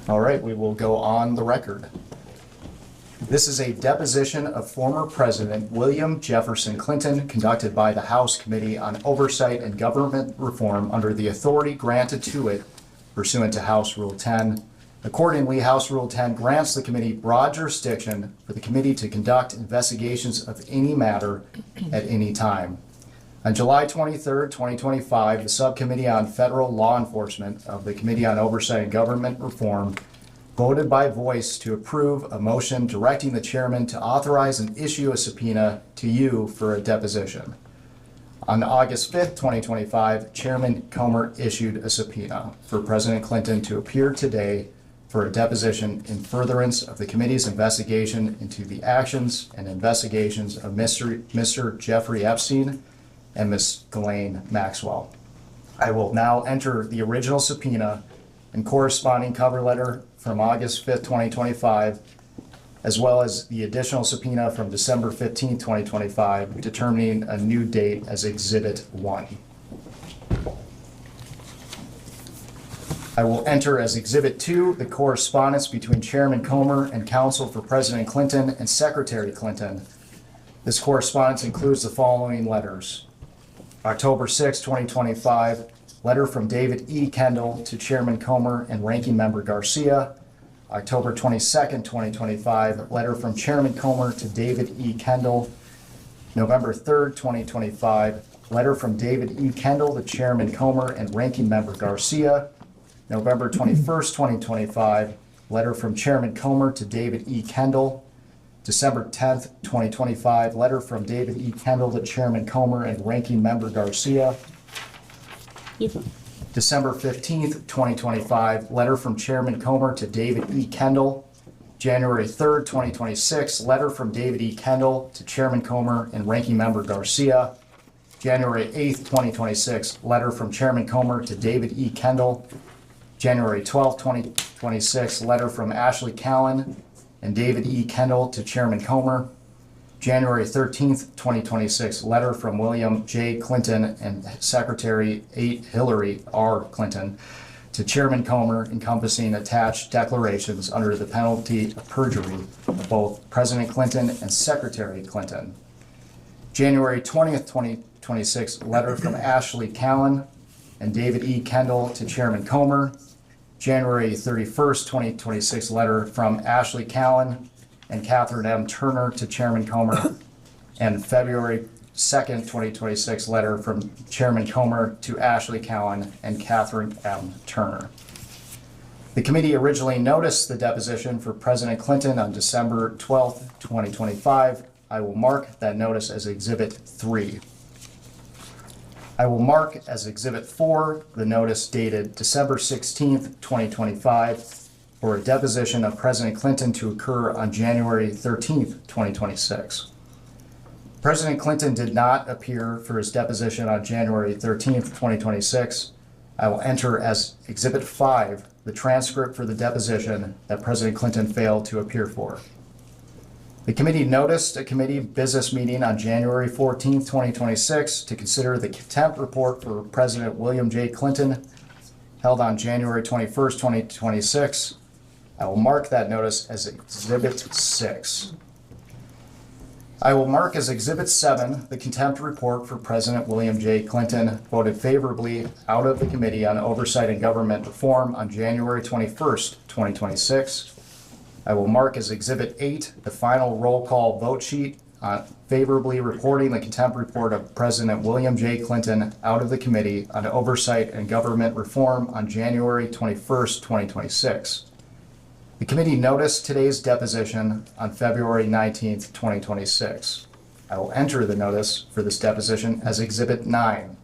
All right, we will go on the record. This is a deposition of former President William Jefferson Clinton conducted by the House Committee on Oversight and Government Reform under the authority granted to it pursuant to House Rule 10. Accordingly, House Rule 10 grants the committee broad jurisdiction for the committee to conduct investigations of any matter at any time. On July 23, 2025, the Subcommittee on Federal Law Enforcement of the Committee on Oversight and Government Reform voted by voice to approve a motion directing the chairman to authorize and issue a subpoena to you for a deposition. On August 5th, 2025, Chairman Comer issued a subpoena for President Clinton to appear today for a deposition in furtherance of the committee's investigation into the actions and investigations of Mr. Jeffrey Epstein and Ms. Ghislaine Maxwell. I will now enter the original subpoena and corresponding cover letter from August 5th, 2025, as well as the additional subpoena from December 15th, 2025, determining a new date as Exhibit 1. I will enter as Exhibit 2 the correspondence between Chairman Comer and counsel for President Clinton and Secretary Clinton. This correspondence includes the following letters. October 6, 2025, letter from David E. Kendall to Chairman Comer and Ranking Member Garcia. October 22nd, 2025, letter from Chairman Comer to David E. Kendall. November 3rd, 2025, letter from David E. Kendall to Chairman Comer and Ranking Member Garcia. November 21st, 2025, letter from Chairman Comer to David E. Kendall. December 10th, 2025, letter from David E. Kendall to Chairman Comer and Ranking Member Garcia. December 15th, 2025, letter from Chairman Comer to David E. Kendall. January 3rd, 2026, letter from David E. Kendall to Chairman Comer and Ranking Member Garcia. January 8th, 2026, letter from Chairman Comer to David E. Kendall. January 12th, 2026, letter from Ashley Cowan and David E. Kendall to Chairman Comer. January 13th, 2026, letter from William J. Clinton and Secretary Hillary R. Clinton to Chairman Comer encompassing attached declarations under the penalty of perjury of both President Clinton and Secretary Clinton. January 20th, 2026, letter from Ashley Cowan and David E. Kendall to Chairman Comer. January 31st, 2026, letter from Ashley Cowan and Catherine M. Turner to Chairman Comer. And February 2nd, 2026, letter from Chairman Comer to Ashley Cowan and Catherine M. Turner. The committee originally noticed the deposition for President Clinton on December 12th, 2025. I will mark that notice as Exhibit 3. I will mark as Exhibit 4 the notice dated December 16th, 2025 for a deposition of President Clinton to occur on January 13th, 2026. President Clinton did not appear for his deposition on January 13th, 2026. I will enter as Exhibit 5 the transcript for the deposition that President Clinton failed to appear for. The committee noticed a committee business meeting on January 14th, 2026 to consider the contempt report for President William J. Clinton held on January 21st, 2026. I will mark that notice as Exhibit 6. I will mark as Exhibit 7 the contempt report for President William J. Clinton voted favorably out of the Committee on Oversight and Government Reform on January 21st, 2026. I will mark as Exhibit 8 the final roll call vote sheet on favorably reporting the contempt report of President William J. Clinton out of the Committee on Oversight and Government Reform on January 21st, 2026. The committee noticed today's deposition on February 19th, 2026. I will enter the notice for this deposition as Exhibit 9.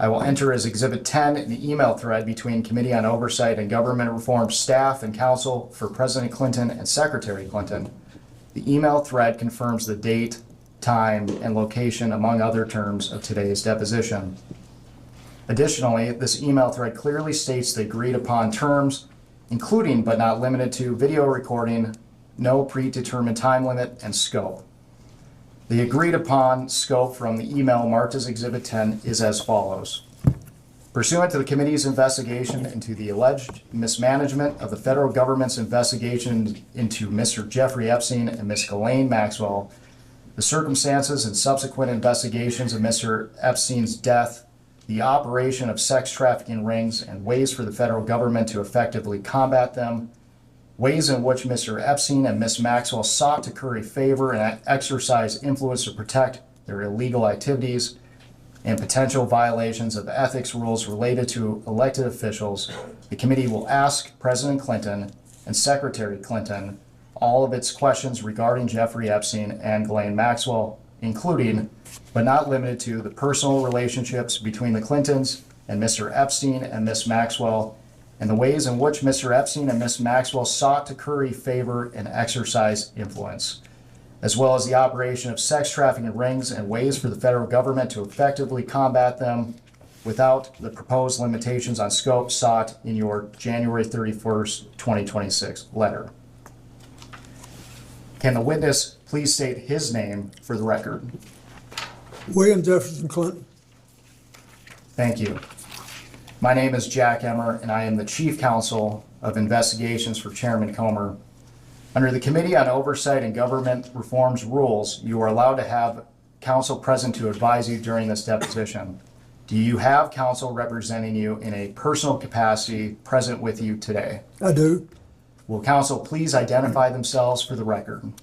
I will enter as Exhibit 10 in the email thread between Committee on Oversight and Government Reform staff and counsel for President Clinton and Secretary Clinton. The email thread confirms the date, time, and location, among other terms, of today's deposition. Additionally, this email thread clearly states the agreed upon terms, including but not limited to video recording, no predetermined time limit, and scope. The agreed upon scope from the email marked as Exhibit 10 is as follows. Pursuant to the committee's investigation into the alleged mismanagement of the federal government's investigation into Mr. Jeffrey Epstein and Ms. Ghislaine Maxwell, the circumstances and subsequent investigations of Mr. Epstein's death, the operation of sex trafficking rings and ways for the federal government to effectively combat them, ways in which Mr. Epstein and Ms. Maxwell sought to curry favor and exercise influence to protect their illegal activities, and potential violations of ethics rules related to elected officials, the committee will ask President Clinton and Secretary Clinton all of its questions regarding Jeffrey Epstein and Ghislaine Maxwell, including, but not limited to, the personal relationships between the Clintons and Mr. Epstein and Ms. Maxwell, and the ways in which Mr. Epstein and Ms. Maxwell sought to curry favor and exercise influence, as well as the operation of sex trafficking rings and ways for the federal government to effectively combat them without the proposed limitations on scope sought in your January 31st, 2026 letter. Can the witness please state his name for the record? William Jefferson Clinton. Thank you. My name is Jack Emmer, and I am the Chief Counsel of Investigations for Chairman Comer. Under the Committee on Oversight and Government Reform's rules, you are allowed to have counsel present to advise you during this deposition. Do you have counsel representing you in a personal capacity present with you today? I do. Will counsel please identify themselves for the record?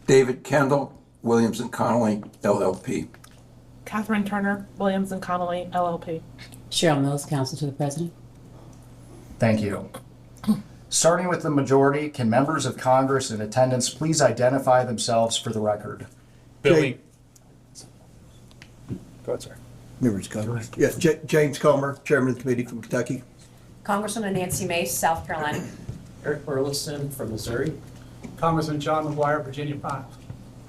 David Kendall, Williams and Connolly, LLP. Catherine Turner, Williams and Connolly, LLP. Cheryl Mills, counsel to the president. Thank you. Starting with the majority, can members of Congress in attendance please identify themselves for the record? Billy. Go ahead, sir. Members of Congress. Yes, James Comer, Chairman of the Committee from Kentucky. Congresswoman Nancy Mace, South Carolina. Eric Burleson from Missouri. Congressman John McGuire, Virginia 5.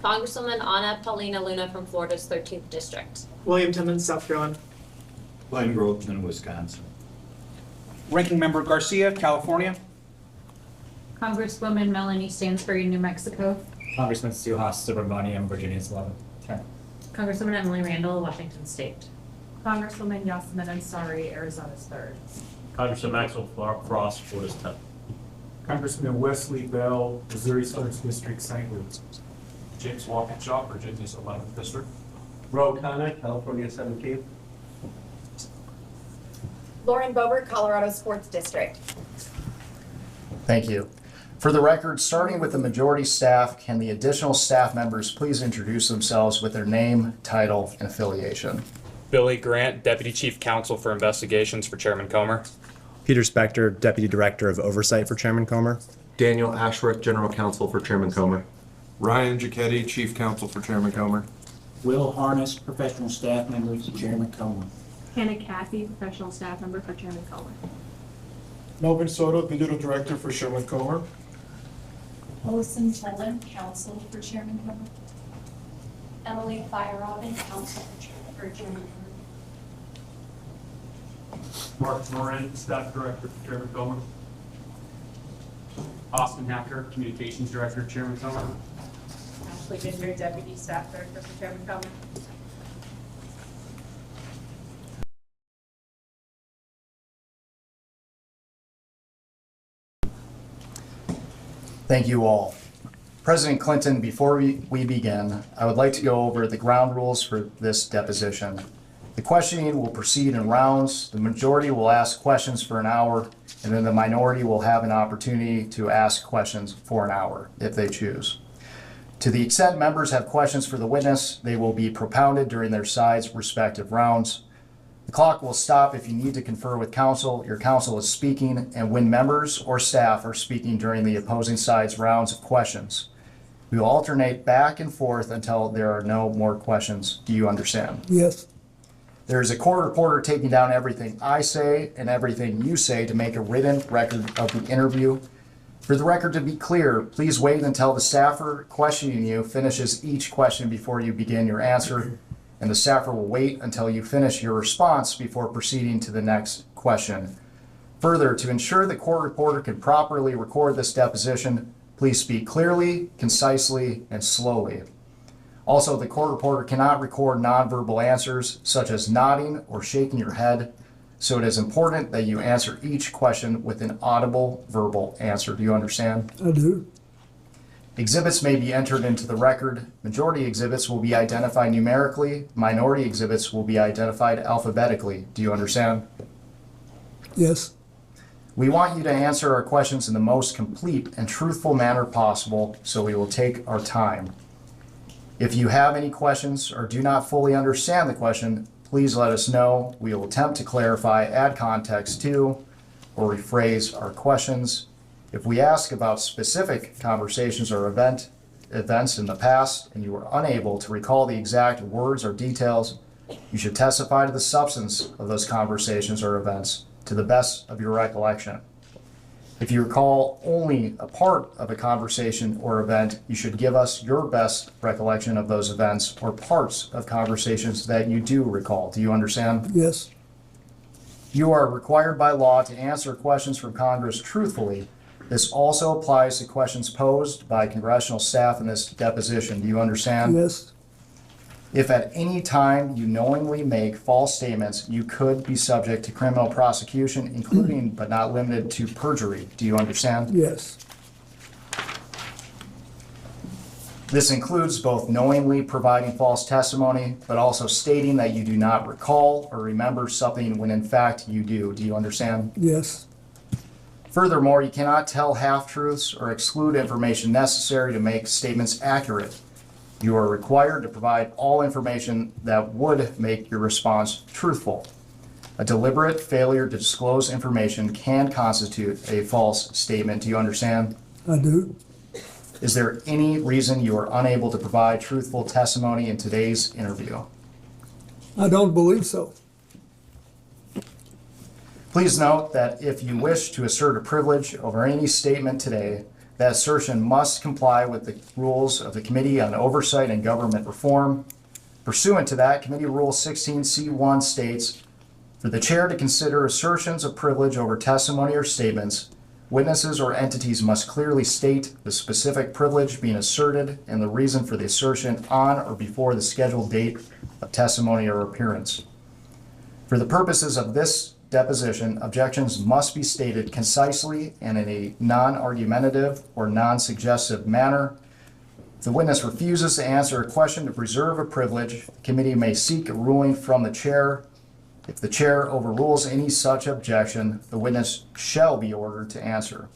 Congresswoman Anna Paulina Luna from Florida's 13th District. William Timmons, South Carolina. Glenn Grothman, Wisconsin. Ranking Member Garcia, California. Congresswoman Melanie Stansbury, New Mexico. Congressman Suhas Subramaniam, Virginia's 11th. Okay. Congresswoman Emily Randall, Washington State. Congresswoman Yasmin Ansari, Arizona's 3rd. Congressman Maxwell Frost, Florida's 10th. Congressman Wesley Bell, Missouri's 1st District, St. Louis. James Walkinshaw, Virginia's 11th District. Ro Khanna, California 17th. Lauren Boebert, Colorado's 4th District. Thank you. For the record, starting with the majority staff, can the additional staff members please introduce themselves with their name, title, and affiliation? Billy Grant, Deputy Chief Counsel for Investigations for Chairman Comer. Peter Spector, Deputy Director of Oversight for Chairman Comer. Daniel Ashworth, General Counsel for Chairman Comer. Ryan Giacchetti, Chief Counsel for Chairman Comer. Will Harness, Professional Staff Member to Chairman Comer. Hannah Cathy, professional staff member for Chairman Comer. Melvin Soto, Digital Director for Chairman Comer. Olson Tolan, counsel for Chairman Comer. Emily Feierabend, counsel for Chairman Comer. Mark Moran, Staff Director for Chairman Comer. Austin Hacker, Communications Director, Chairman Comer. Ashley Ginger, Deputy Staff Director for Chairman Comer. Thank you all. President Clinton, before we begin, I would like to go over the ground rules for this deposition. The questioning will proceed in rounds. The majority will ask questions for an hour, and then the minority will have an opportunity to ask questions for an hour if they choose. To the extent members have questions for the witness, they will be propounded during their side's respective rounds. The clock will stop if you need to confer with counsel. Your counsel is speaking, and when members or staff are speaking during the opposing side's rounds of questions. We will alternate back and forth until there are no more questions. Do you understand? Yes. There is a court reporter taking down everything I say and everything you say to make a written record of the interview. For the record to be clear, please wait until the staffer questioning you finishes each question before you begin your answer, and the staffer will wait until you finish your response before proceeding to the next question. Further, to ensure the court reporter can properly record this deposition, please speak clearly, concisely, and slowly. Also, the court reporter cannot record nonverbal answers such as nodding or shaking your head. so it is important that you answer each question with an audible verbal answer. Do you understand? I do. Exhibits may be entered into the record. Majority exhibits will be identified numerically. Minority exhibits will be identified alphabetically. Do you understand? Yes. We want you to answer our questions in the most complete and truthful manner possible, so we will take our time. If you have any questions or do not fully understand the question, please let us know. We will attempt to clarify, add context to, or rephrase our questions. If we ask about specific conversations or events in the past and you are unable to recall the exact words or details, you should testify to the substance of those conversations or events to the best of your recollection. If you recall only a part of a conversation or event, you should give us your best recollection of those events or parts of conversations that you do recall. Do you understand? Yes. You are required by law to answer questions from Congress truthfully. This also applies to questions posed by congressional staff in this deposition. Do you understand? Yes. If at any time you knowingly make false statements, you could be subject to criminal prosecution, including but not limited to perjury. Do you understand? Yes. This includes both knowingly providing false testimony, but also stating that you do not recall or remember something when in fact you do. Do you understand? Yes. Furthermore, you cannot tell half-truths or exclude information necessary to make statements accurate. You are required to provide all information that would make your response truthful. A deliberate failure to disclose information can constitute a false statement. Do you understand? I do. Is there any reason you are unable to provide truthful testimony in today's interview? I don't believe so. Please note that if you wish to assert a privilege over any statement today, that assertion must comply with the rules of the Committee on Oversight and Government Reform. Pursuant to that, Committee Rule 16C1 states, for the chair to consider assertions of privilege over testimony or statements, witnesses or entities must clearly state the specific privilege being asserted and the reason for the assertion on or before the scheduled date of testimony or appearance. For the purposes of this deposition, objections must be stated concisely and in a non-argumentative or non-suggestive manner. If the witness refuses to answer a question to preserve a privilege, the committee may seek a ruling from the chair. If the chair overrules any such objection, the witness shall be ordered to answer.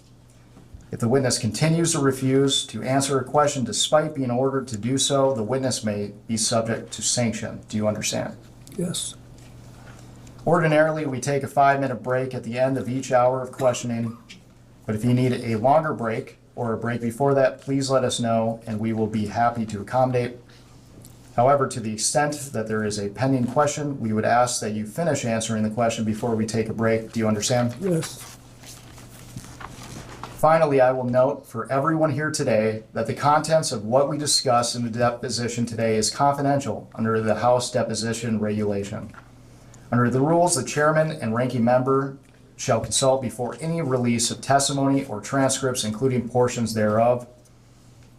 If the witness continues to refuse to answer a question despite being ordered to do so, the witness may be subject to sanction. Do you understand? Yes. Ordinarily, we take a 5-minute break at the end of each hour of questioning, but if you need a longer break or a break before that, please let us know and we will be happy to accommodate. However, to the extent that there is a pending question, we would ask that you finish answering the question before we take a break. Do you understand? Yes. Finally, I will note for everyone here today that the contents of what we discuss in the deposition today is confidential under the House Deposition Regulation. Under the rules, the chairman and ranking member shall consult before any release of testimony or transcripts, including portions thereof.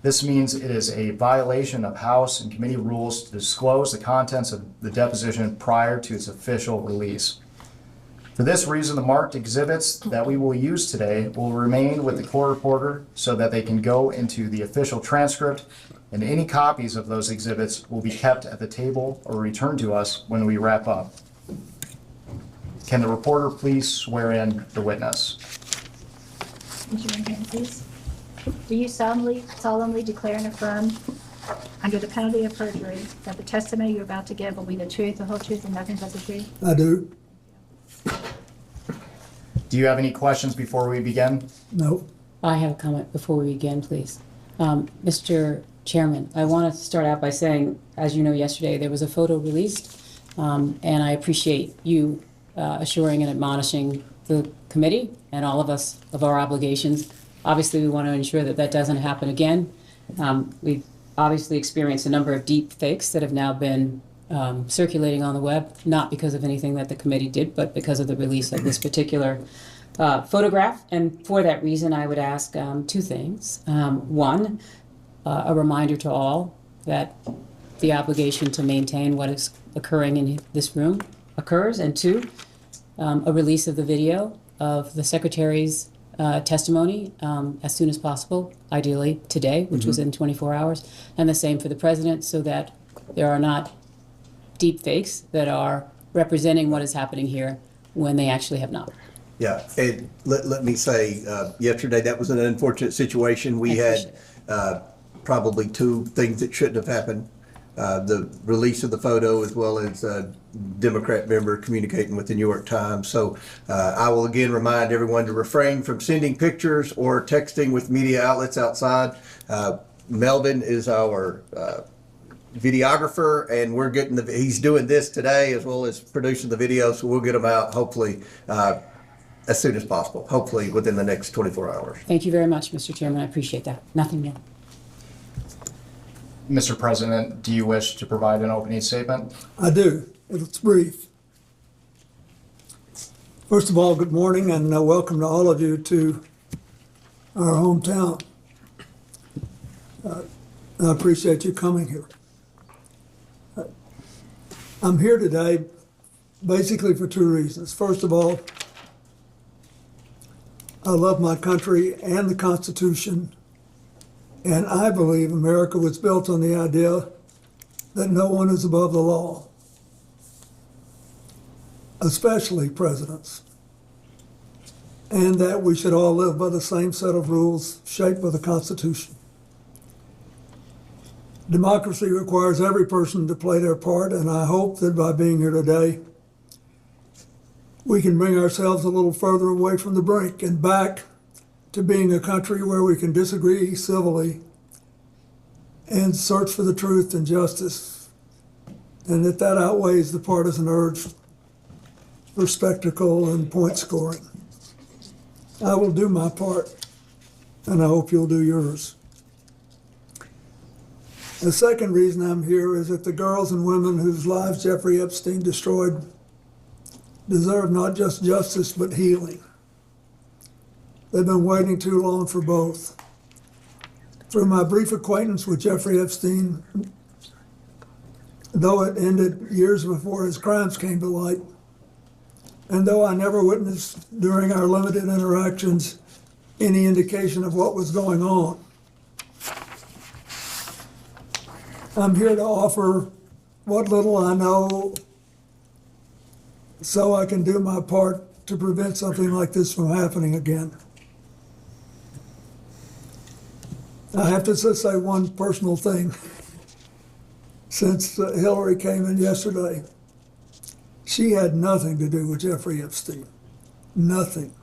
This means it is a violation of House and committee rules to disclose the contents of the deposition prior to its official release. For this reason, the marked exhibits that we will use today will remain with the court reporter so that they can go into the official transcript, and any copies of those exhibits will be kept at the table or returned to us when we wrap up. Can the reporter please swear in the witness? Raise your right hand, please. Do you solemnly declare and affirm, under the penalty of perjury, that the testimony you're about to give will be the truth, the whole truth, and nothing but the truth? I do. Do you have any questions before we begin? No. I have a comment before we begin, please. Mr. Chairman, I want to start out by saying, as you know, yesterday there was a photo released, and I appreciate you assuring and admonishing the committee and all of us of our obligations. Obviously, we want to ensure that that doesn't happen again. We've obviously experienced a number of deep fakes that have now been circulating on the web, not because of anything that the committee did, but because of the release of this particular photograph. And for that reason, I would ask two things. One, a reminder to all that the obligation to maintain what is occurring in this room occurs. And two, a release of the video of the Secretary's testimony as soon as possible, ideally today, which was in 24 hours, and the same for the President, so that there are not deep fakes that are representing what is happening here when they actually have not. Yeah, and let me say, yesterday, that was an unfortunate situation. We had probably two things that shouldn't have happened. The release of the photo, as well as a Democrat member communicating with the New York Times. So I will again remind everyone to refrain from sending pictures or texting with media outlets outside. Melvin is our videographer, and we're getting he's doing this today as well as producing the video, so we'll get them out hopefully as soon as possible, hopefully within the next 24 hours. Thank you very much, Mr. Chairman. I appreciate that. Nothing more. Mr. President, do you wish to provide an opening statement? I do. It's brief. First of all, good morning and welcome to all of you to our hometown. I appreciate you coming here. I'm here today basically for two reasons. First of all, I love my country and the Constitution, and I believe America was built on the idea that no one is above the law, especially presidents, and that we should all live by the same set of rules shaped by the Constitution. Democracy requires every person to play their part, and I hope that by being here today, we can bring ourselves a little further away from the brink and back to being a country where we can disagree civilly and search for the truth and justice, and that outweighs the partisan urge for spectacle and point scoring. I will do my part, and I hope you'll do yours. The second reason I'm here is that the girls and women whose lives Jeffrey Epstein destroyed deserve not just justice, but healing. They've been waiting too long for both. Through my brief acquaintance with Jeffrey Epstein, though it ended years before his crimes came to light, and though I never witnessed during our limited interactions any indication of what was going on, I'm here to offer what little I know so I can do my part to prevent something like this from happening again. I have to just say one personal thing. Since Hillary came in yesterday, she had nothing to do with Jeffrey Epstein. Nothing.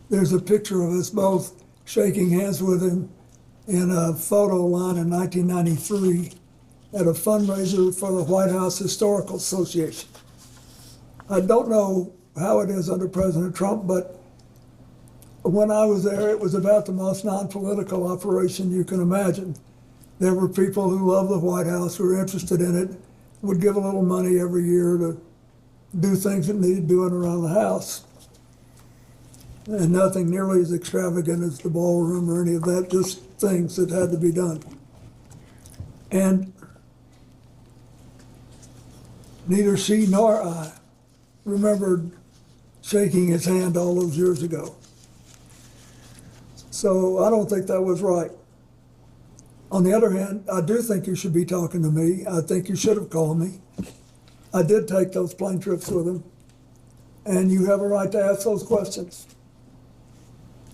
There's a picture of us both shaking hands with him in a photo line in 1993 at a fundraiser for the White House Historical Association. I don't know how it is under President Trump, but when I was there, it was about the most non-political operation you can imagine. There were people who loved the White House, who were interested in it, would give a little money every year to do things that needed doing around the house. And nothing nearly as extravagant as the ballroom or any of that, just things that had to be done. And neither she nor I remembered shaking his hand all those years ago. So I don't think that was right. On the other hand, I do think you should be talking to me. I think you should have called me. I did take those plane trips with him, and you have a right to ask those questions.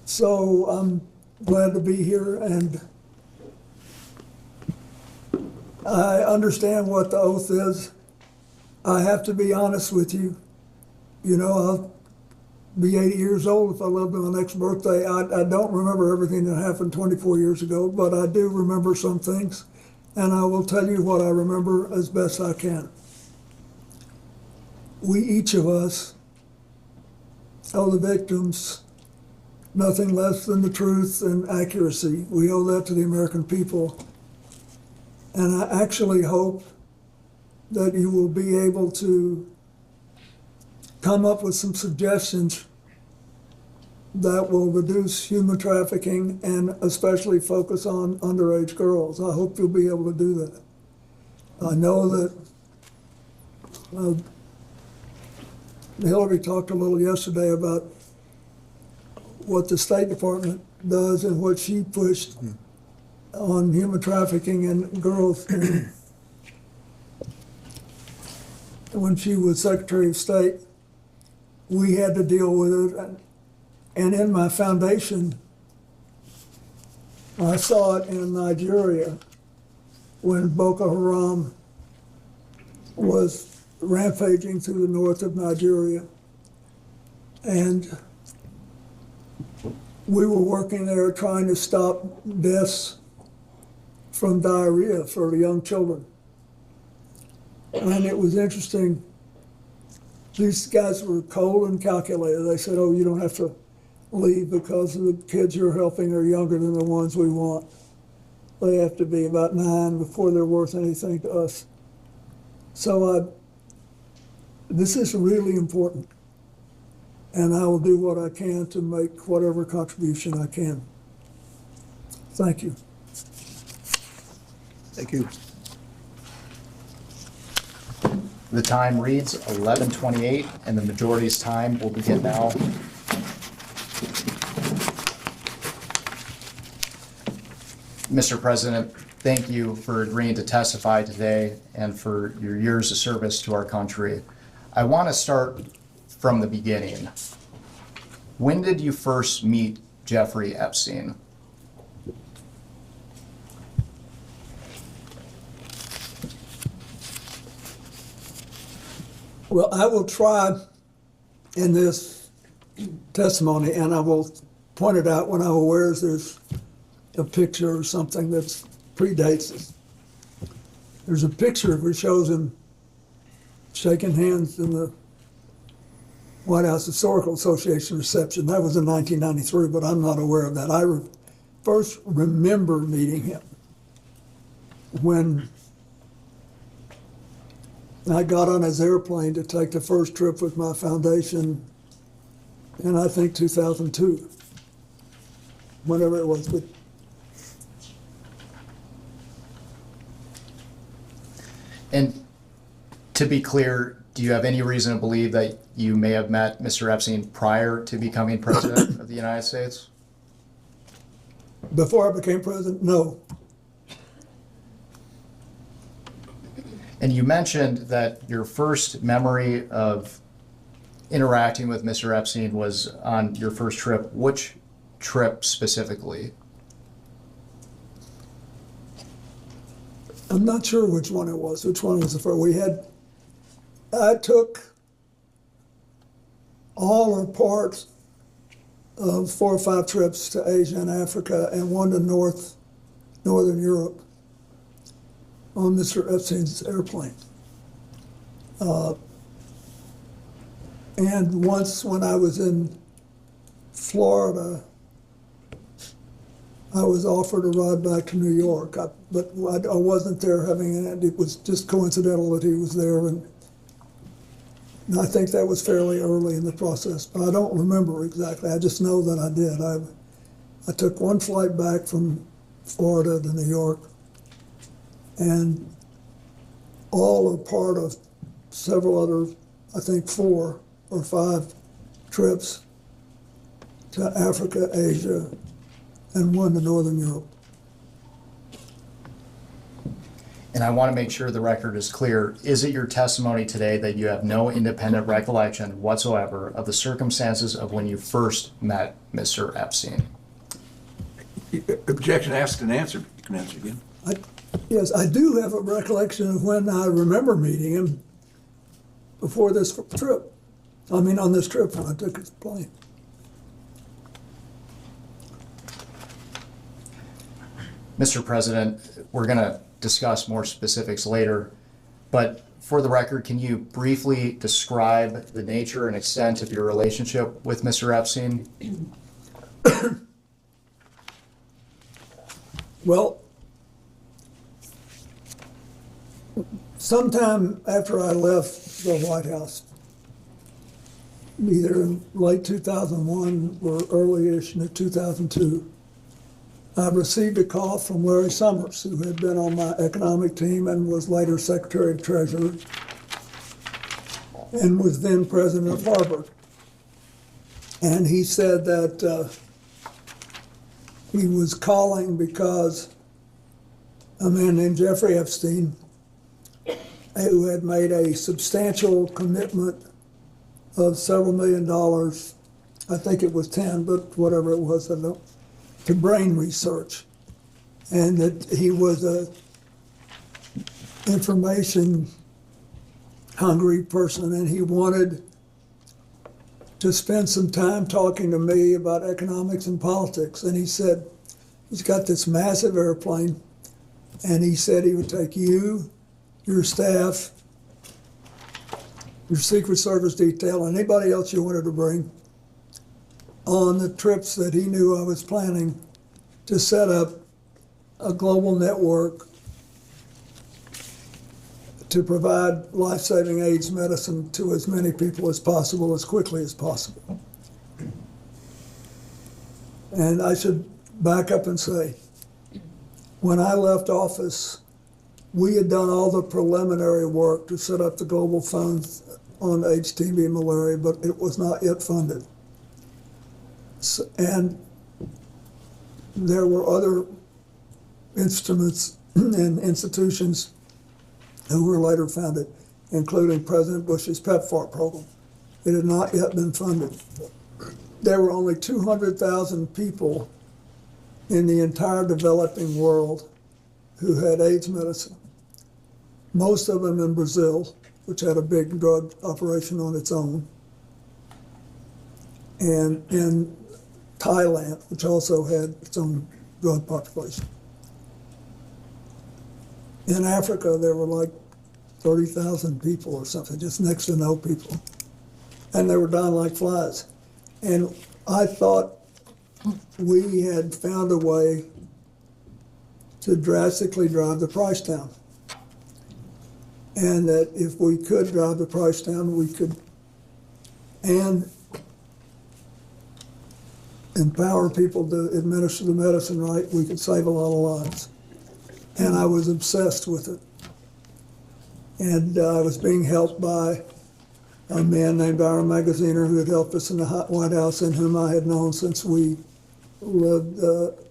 So I'm glad to be here, and I understand what the oath is. I have to be honest with you. You know, I'll be 80 years old if I live to my next birthday. I don't remember everything that happened 24 years ago, but I do remember some things, and I will tell you what I remember as best I can. We, each of us, owe the victims nothing less than the truth and accuracy. We owe that to the American people. And I actually hope that you will be able to come up with some suggestions that will reduce human trafficking and especially focus on underage girls. I hope you'll be able to do that. I know that Hillary talked a little yesterday about what the State Department does and what she pushed on human trafficking and girls. And when she was Secretary of State, we had to deal with it. And in my foundation, I saw it in Nigeria when Boko Haram was rampaging through the north of Nigeria. And we were working there trying to stop deaths from diarrhea for young children. And it was interesting. These guys were cold and calculated. They said, oh, you don't have to leave because the kids you're helping are younger than the ones we want. They have to be about 9 before they're worth anything to us. So this is really important. And I will do what I can to make whatever contribution I can. Thank you. Thank you. The time reads 11:28, and the majority's time will begin now. Mr. President, thank you for agreeing to testify today and for your years of service to our country. I want to start from the beginning. When did you first meet Jeffrey Epstein? Well, I will try in this testimony, and I will point it out when I'm aware there's a picture or something that predates it. There's a picture that shows him shaking hands in the White House Historical Association reception. That was in 1993, but I'm not aware of that. I first remember meeting him when I got on his airplane to take the first trip with my foundation in, I think, 2002, whenever it was. But and to be clear, do you have any reason to believe that you may have met Mr. Epstein prior to becoming president of the United States? Before I became president, no. And you mentioned that your first memory of interacting with Mr. Epstein was on your first trip. Which trip specifically? I'm not sure which one it was. Which one was the first? I took all or parts of 4 or 5 trips to Asia and Africa and one to Northern Europe on Mr. Epstein's airplane. And once when I was in Florida, I was offered a ride back to New York, but I wasn't there it was just coincidental that he was there, and I think that was fairly early in the process, but I don't remember exactly. I just know that I did. I took one flight back from Florida to New York, and all are part of several other, I think 4 or 5 trips to Africa, Asia, and one to Northern Europe. And I want to make sure the record is clear. Is it your testimony today that you have no independent recollection whatsoever of the circumstances of when you first met Mr. Epstein? Objection asked and answered. You can answer again. Yes, I do have a recollection of when I remember meeting him before this trip. I mean, on this trip when I took his plane. Mr. President, we're going to discuss more specifics later, but for the record, can you briefly describe the nature and extent of your relationship with Mr. Epstein? Well, sometime after I left the White House, either in late 2001 or early-ish in 2002, I received a call from Larry Summers, who had been on my economic team and was later Secretary of Treasury. and was then president of Harvard. And he said that he was calling because a man named Jeffrey Epstein, who had made a substantial commitment of several $1 million, I think it was 10, but whatever it was, I don't, to brain research. And that he was a information hungry person, and he wanted to spend some time talking to me about economics and politics. And he said, he's got this massive airplane, and he said he would take you, your staff, your Secret Service detail, and anybody else you wanted to bring on the trips that he knew I was planning to set up a global network to provide life-saving AIDS medicine to as many people as possible, as quickly as possible. And I should back up and say, when I left office, we had done all the preliminary work to set up the global funds on AIDS, TB, and malaria, but it was not yet funded. And there were other instruments and institutions who were later founded, including President Bush's PEPFAR program. It had not yet been funded. There were only 200,000 people in the entire developing world who had AIDS medicine. Most of them in Brazil, which had a big drug operation on its own, and in Thailand, which also had its own drug population. In Africa, there were like 30,000 people or something, just next to no people. And they were dying like flies. And I thought we had found a way to drastically drive the price down. And that if we could drive the price down, we could, and empower people to administer the medicine right, we could save a lot of lives. And I was obsessed with it. And I was being helped by a man named Ira Magaziner, who had helped us in the White House, and whom I had known since we lived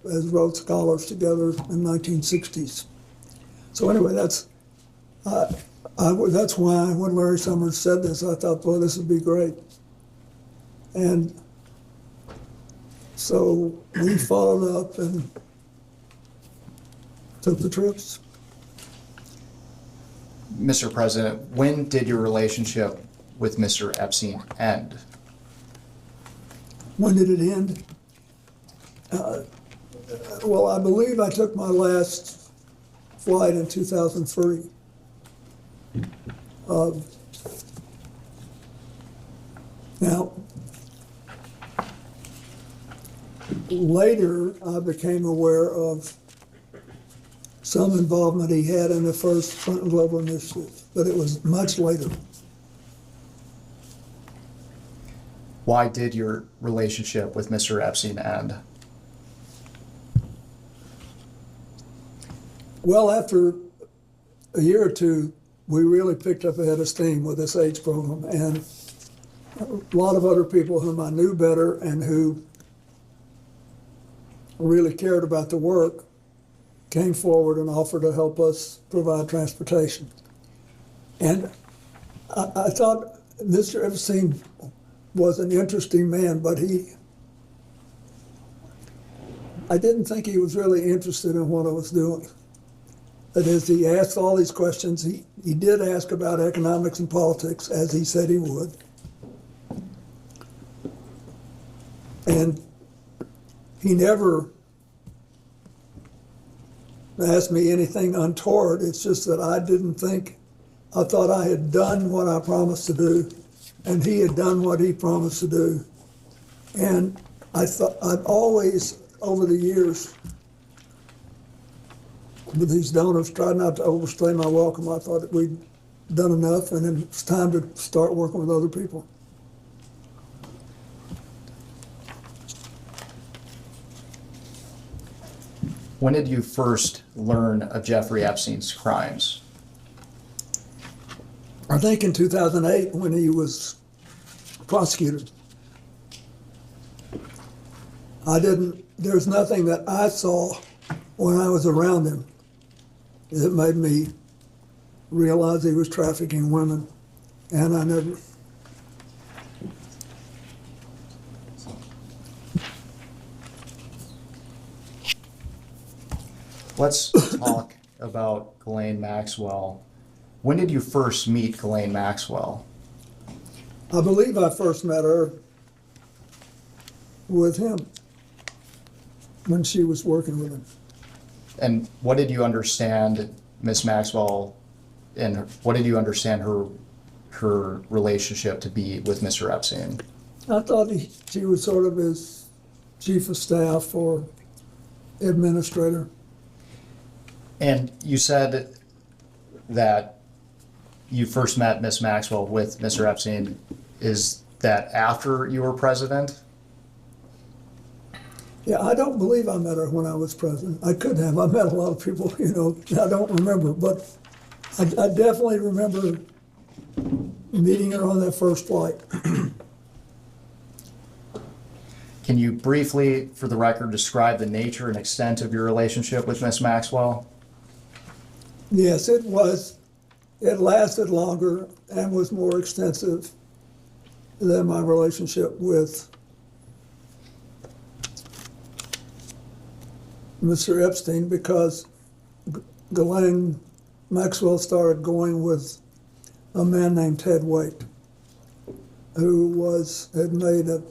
as Rhodes Scholars together in the 1960s. So anyway, that's why when Larry Summers said this, I thought, boy, this would be great. And so we followed up and took the trips. Mr. President, when did your relationship with Mr. Epstein end? When did it end? Well, I believe I took my last flight in 2003. Now, later I became aware of some involvement he had in the first Clinton Global Initiative, but it was much later. Why did your relationship with Mr. Epstein end? Well, after a year or two, we really picked up a head of steam with this AIDS program, and a lot of other people whom I knew better and who really cared about the work came forward and offered to help us provide transportation. And I thought Mr. Epstein was an interesting man, but I didn't think he was really interested in what I was doing. That is, he asked all these questions. He did ask about economics and politics, as he said he would. And he never asked me anything untoward. It's just that I thought I had done what I promised to do, and he had done what he promised to do. And I've always, over the years, with these donors, tried not to overstay my welcome. I thought that we'd done enough, and then it's time to start working with other people. When did you first learn of Jeffrey Epstein's crimes? I think in 2008 when he was prosecuted. There's nothing that I saw when I was around him that made me realize he was trafficking women, and I never. Let's talk about Ghislaine Maxwell. When did you first meet Ghislaine Maxwell? I believe I first met her with him when she was working with him. And what did you understand Miss Maxwell, and what did you understand her relationship to be with Mr. Epstein? I thought she was sort of his chief of staff or administrator. And you said that you first met Miss Maxwell with Mr. Epstein. Is that after you were president? Yeah, I don't believe I met her when I was president. I could have. I met a lot of people, I don't remember, but I definitely remember meeting her on that first flight. Can you briefly, for the record, describe the nature and extent of your relationship with Miss Maxwell? Yes, it was. It lasted longer and was more extensive than my relationship with Mr. Epstein, because Ghislaine Maxwell started going with a man named Ted Waite, who had made a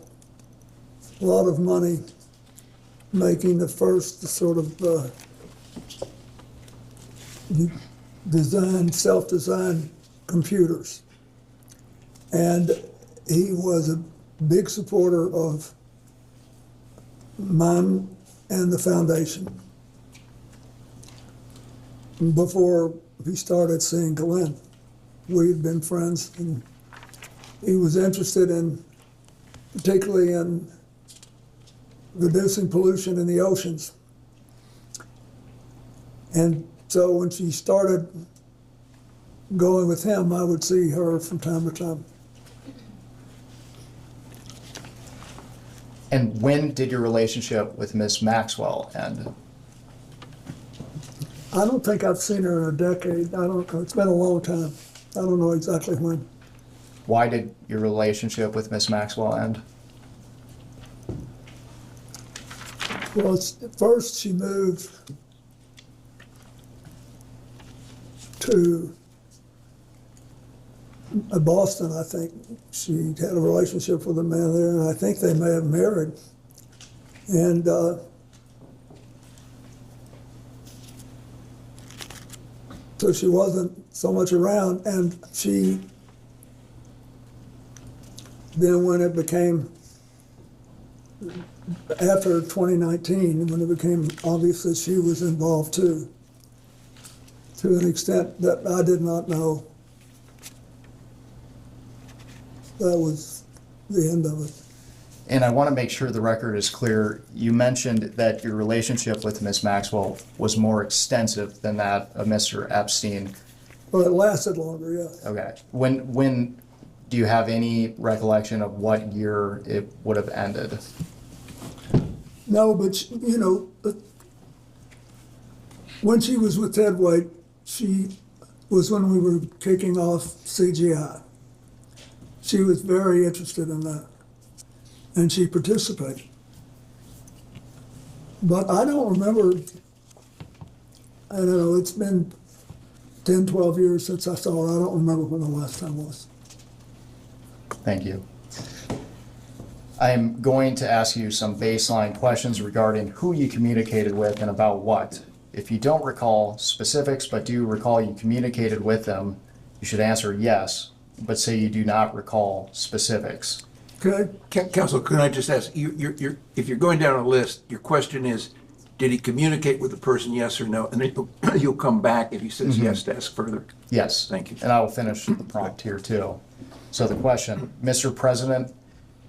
lot of money making the first sort of self-designed computers. And he was a big supporter of mine and the foundation before he started seeing Ghislaine. We had been friends, and he was interested particularly in reducing pollution in the oceans. And so when she started going with him, I would see her from time to time. And when did your relationship with Miss Maxwell end? I don't think I've seen her in a decade. I don't know. It's been a long time. I don't know exactly when. Why did your relationship with Miss Maxwell end? Well, first she moved to Boston, I think. She had a relationship with a man there, and I think they may have married. And so she wasn't so much around, and then when it became, after 2019, when it became obvious that she was involved too, to an extent that I did not know, that was the end of it. And I want to make sure the record is clear. You mentioned that your relationship with Miss Maxwell was more extensive than that of Mr. Epstein. Well, it lasted longer, yes. Okay. When do you have any recollection of what year it would have ended? No, but when she was with Ted Waite, she was when we were kicking off CGI. She was very interested in that, and she participated. But I don't remember, I don't know, it's been 10, 12 years since I saw her. I don't remember when the last time was. Thank you. I'm going to ask you some baseline questions regarding who you communicated with and about what. If you don't recall specifics but do recall you communicated with them, you should answer yes, but say you do not recall specifics. Okay. Counsel, can I just ask, if you're going down a list, your question is, did he communicate with the person, yes or no? And then you'll come back if he says yes to ask further. Yes. Thank you. And I will finish the prompt here too. So the question, Mr. President,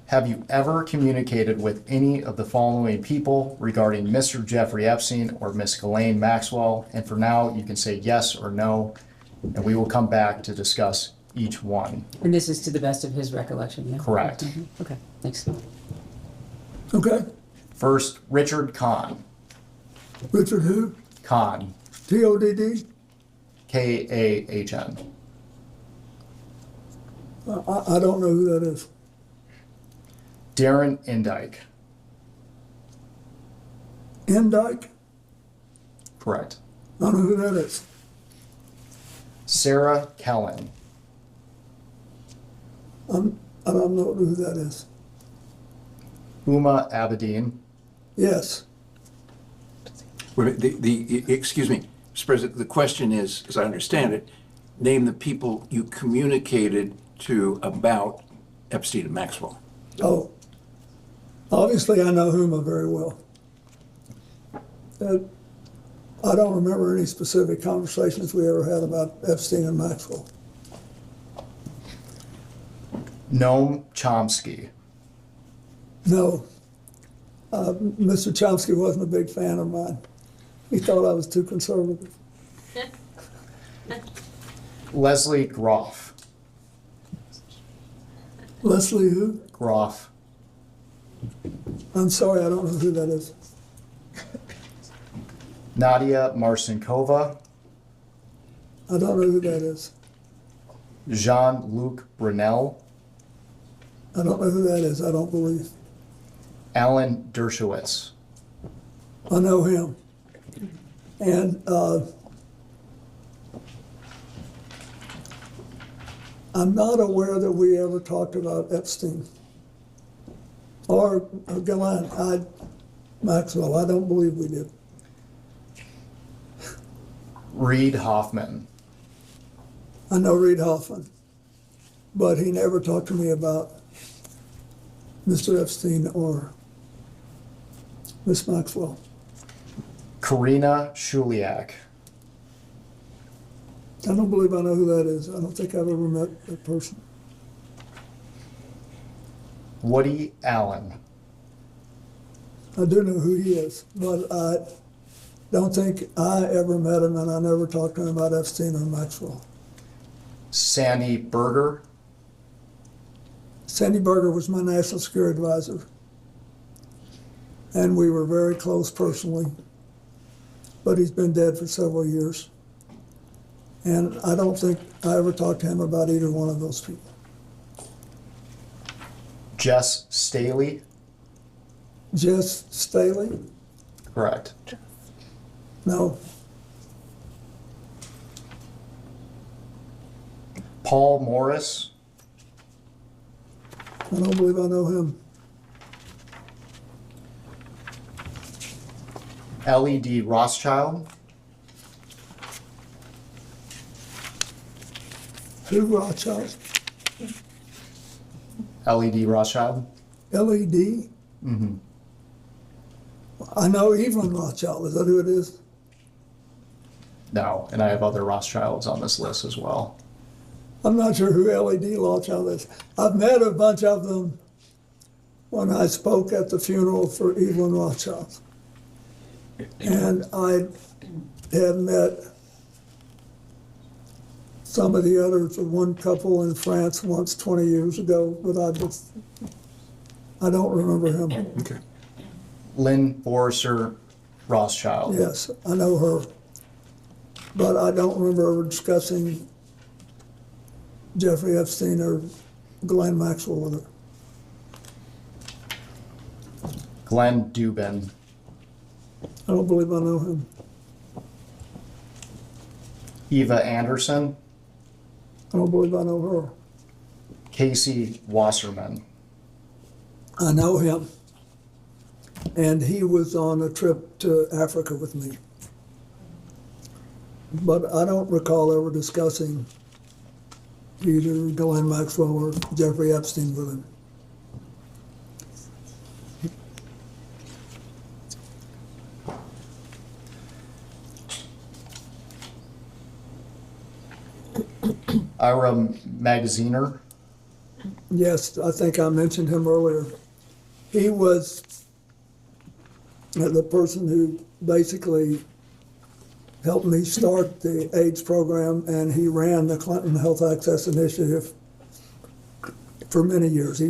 have you ever communicated with any of the following people regarding Mr. Jeffrey Epstein or Miss Ghislaine Maxwell? And for now, you can say yes or no, and we will come back to discuss each one. And this is to the best of his recollection, yeah? Correct. Okay, thanks. Okay. First, Richard Kahn. Richard who? Kahn, T-O-D-D? K-A-H-N. I don't know who that is. Darren Indike. Indike? Correct. I don't know who that is. Sarah Kellen. I don't know who that is. Uma Abedin. Yes. Excuse me, Mr. President, the question is, as I understand it, name the people you communicated to about Epstein and Maxwell. Oh, obviously I know Huma very well. I don't remember any specific conversations we ever had about Epstein and Maxwell. Noam Chomsky. No. Mr. Chomsky wasn't a big fan of mine. He thought I was too conservative. Leslie Groff. Leslie who? Groff. I'm sorry, I don't know who that is. Nadia Marcinkova. I don't know who that is. Jean-Luc Brunel. I don't know who that is, I don't believe. Alan Dershowitz. I know him. And I'm not aware that we ever talked about Epstein or Ghislaine Maxwell. I don't believe we did. Reid Hoffman. I know Reid Hoffman, but he never talked to me about Mr. Epstein or Miss Maxwell. Karina Shuliak. I don't believe I know who that is. I don't think I've ever met that person. Woody Allen. I do know who he is, but I don't think I ever met him, and I never talked to him about Epstein or Maxwell. Sandy Berger. Sandy Berger was my national security advisor, and we were very close personally, but he's been dead for several years. And I don't think I ever talked to him about either one of those people. Jess Staley. Jess Staley? Correct. No. Paul Morris. I don't believe I know him. L.E.D. Rothschild. Who Rothschild? L.E.D. Rothschild. L.E.D.? Mm-hmm. I know Evelyn Rothschild. Is that who it is? No, and I have other Rothschilds on this list as well. I'm not sure who L.E.D. Rothschild is. I've met a bunch of them when I spoke at the funeral for Evelyn Rothschild. And I had met some of the others, the one couple in France once 20 years ago, but I don't remember him. Okay. Lynn Borser Rothschild. Yes, I know her, but I don't remember ever discussing Jeffrey Epstein or Ghislaine Maxwell with her. Glenn Dubin. I don't believe I know him. Eva Anderson. I don't believe I know her. Casey Wasserman. I know him. And he was on a trip to Africa with me. But I don't recall ever discussing either Ghislaine Maxwell or Jeffrey Epstein with him. Ira Magaziner. Yes, I think I mentioned him earlier. He was the person who basically helped me start the AIDS program, and he ran the Clinton Health Access Initiative for many years. He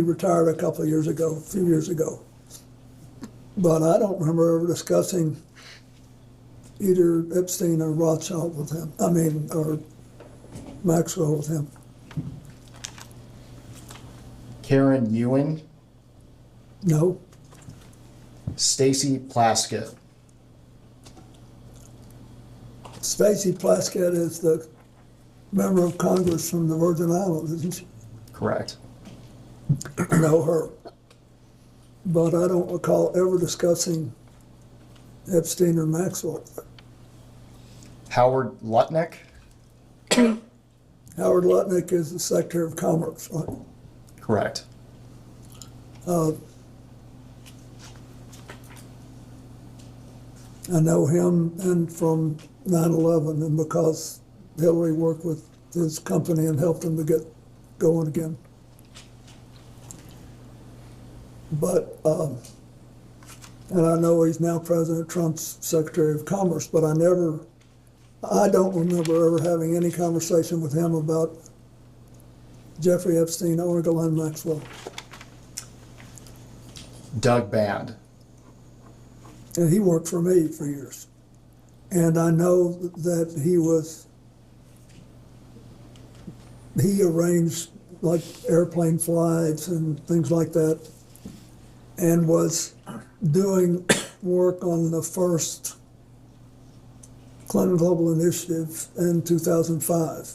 retired a couple of years ago, a few years ago. But I don't remember ever discussing either Epstein or Rothschild with him, or Maxwell with him. Karen Ewing, No, Stacy Plaskett, Stacy Plaskett is the member of Congress from the Virgin Islands, isn't she? correct. I know her. But I don't recall ever discussing Epstein or Maxwell. Howard Lutnick, Howard Lutnick is the Secretary of Commerce, right? correct. I know him and from 9/11, and because Hillary worked with his company and helped him to get going again. But, and I know he's now President Trump's Secretary of Commerce, but I don't remember ever having any conversation with him about Jeffrey Epstein or Ghislaine Maxwell. Doug Band, And he worked for me for years. And I know that he arranged like airplane flights and things like that, and was doing work on the first Clinton Global Initiative in 2005.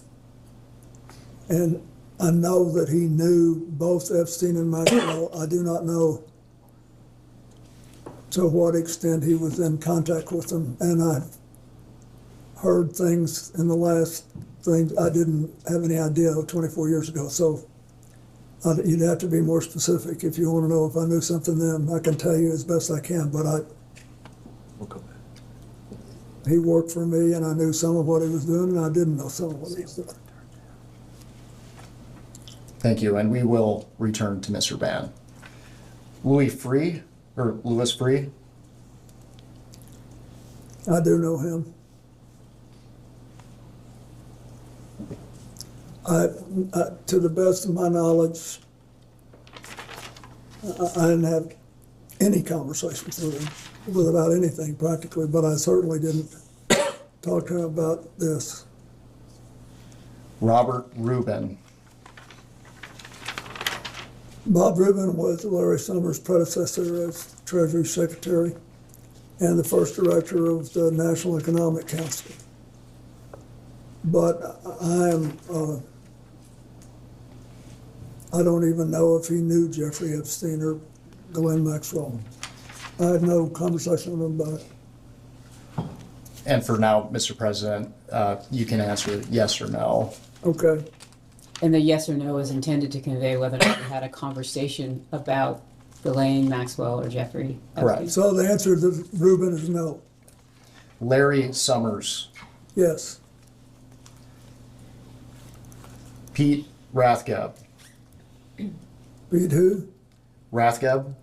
And I know that he knew both Epstein and Maxwell. I do not know to what extent he was in contact with them. And I've heard things in the last things I didn't have any idea of 24 years ago. So you'd have to be more specific if you want to know if I knew something then. I can tell you as best I can, but he worked for me, and I knew some of what he was doing, and I didn't know some of what he was doing. thank you, and we will return to Mr. Band. Louis Free. I do know him. To the best of my knowledge, I didn't have any conversations with him about anything practically, but I certainly didn't talk to him about this. Robert Rubin, Bob Rubin was Larry Summers' predecessor as Treasury Secretary and the first director of the National Economic Council. But I don't even know if he knew Jeffrey Epstein or Ghislaine Maxwell. I had no conversation with him about it. and for now, Mr. President, you can answer yes or no. Okay. And the yes or no is intended to convey whether or not you had a conversation about Ghislaine Maxwell or Jeffrey Epstein. Correct. So the answer to Rubin is no. Larry Summers, Yes. Pete Rathgeb, Pete who? Rathgeb,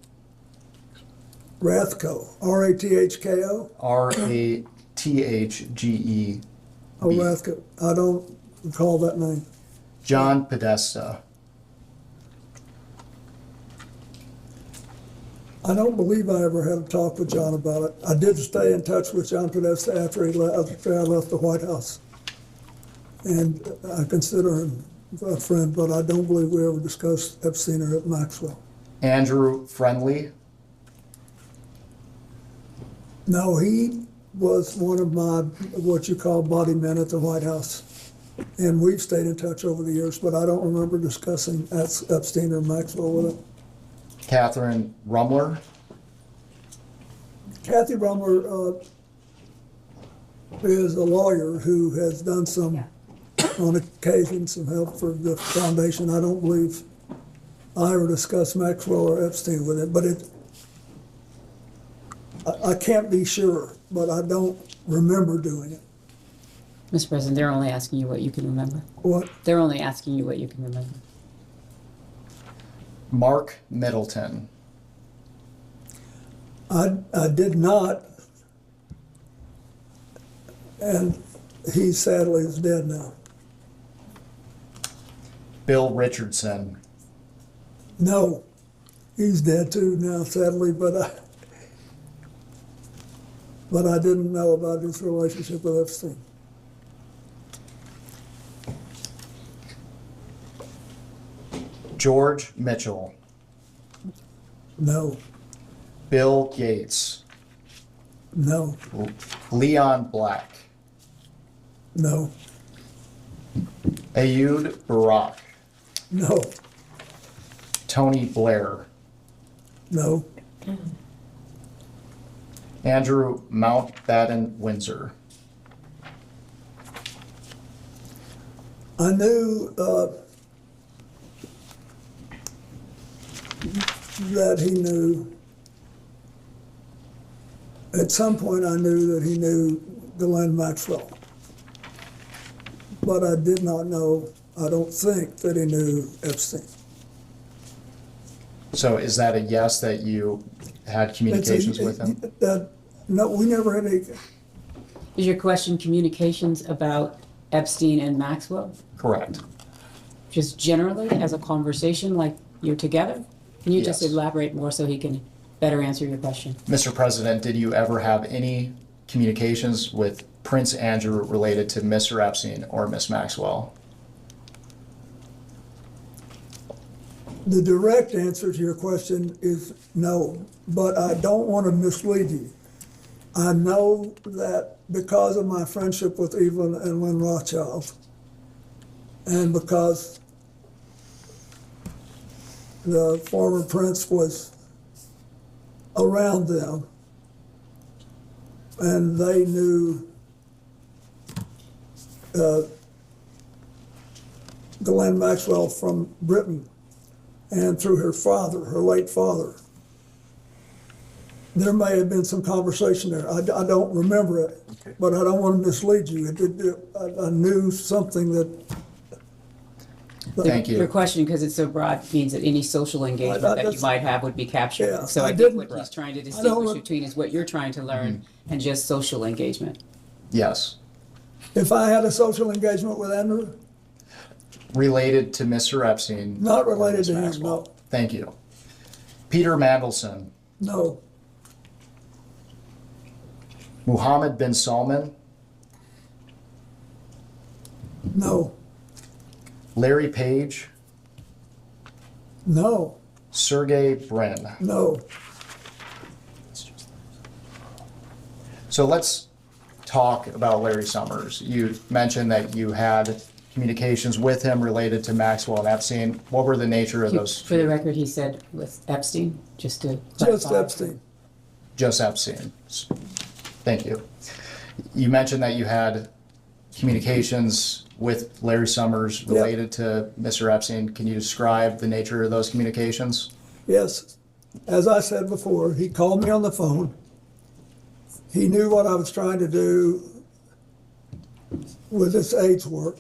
Rathko. R-A-T-H-K-O? Rathgeb. Oh, Rathko. I don't recall that name. John Podesta, I don't believe I ever had a talk with John about it. I did stay in touch with John Podesta after I left the White House. And I consider him a friend, but I don't believe we ever discussed Epstein or Maxwell. Andrew Friendly, No, he was one of my, what you call body men at the White House. And we've stayed in touch over the years, but I don't remember discussing Epstein or Maxwell with him. Catherine Rumler, Kathy Rumler is a lawyer who has done some, on occasion, some help for the foundation. I don't believe I ever discussed Maxwell or Epstein with it, but I can't be sure, but I don't remember doing it. Mr. President, they're only asking you what you can remember. What? They're only asking you what you can remember. Mark Middleton, I did not And he sadly is dead now. Bill Richardson, No, he's dead too now, sadly, but I didn't know about his relationship with Epstein. George Mitchell, No, Bill Gates, no, Leon Black, no, Ayud Barak, no, Tony Blair, no, Andrew Mountbatten Windsor. I knew that he knew, at some point I knew that he knew Ghislaine Maxwell. But I did not know, I don't think that he knew Epstein. So is that a yes that you had communications with him? No, we never had any, Is your question communications about Epstein and Maxwell? Correct. Just generally as a conversation, like you're together? Can you just Yes. elaborate more so he can better answer your question? Mr. President, did you ever have any communications with Prince Andrew related to Mr. Epstein or Miss Maxwell? the direct answer to your question is no, but I don't want to mislead you. I know that because of my friendship with Evelyn and Lynn Rothschild, and because the former prince was around them, and they knew Ghislaine Maxwell from Britain and through her father, her late father. There may have been some conversation there. I don't remember it, but I don't want to mislead you. I knew something that. Thank you. Your question, because it's so broad, means that any social engagement that you might have would be captured. Yeah, So I I think didn't- what he's trying to I don't distinguish want- between is what you're trying to learn and just social engagement. Yes. If I had a social engagement with Andrew, Related to Mr. Epstein? not or related Miss to him, Maxwell? no, Thank you. Peter Mandelson, no, Mohammed bin Salman, no, Larry Page, no, Sergey Brin. no. So let's talk about Larry Summers. You mentioned that you had communications with him related to Maxwell and Epstein. What were the nature of those? For the record, he said with Epstein, just to Just clarify. Epstein. Just Epstein. Thank you. You mentioned that you had communications with Larry Summers related to Mr. Epstein. Can you describe the nature of those communications? Yes, as I said before, he called me on the phone. He knew what I was trying to do with this AIDS work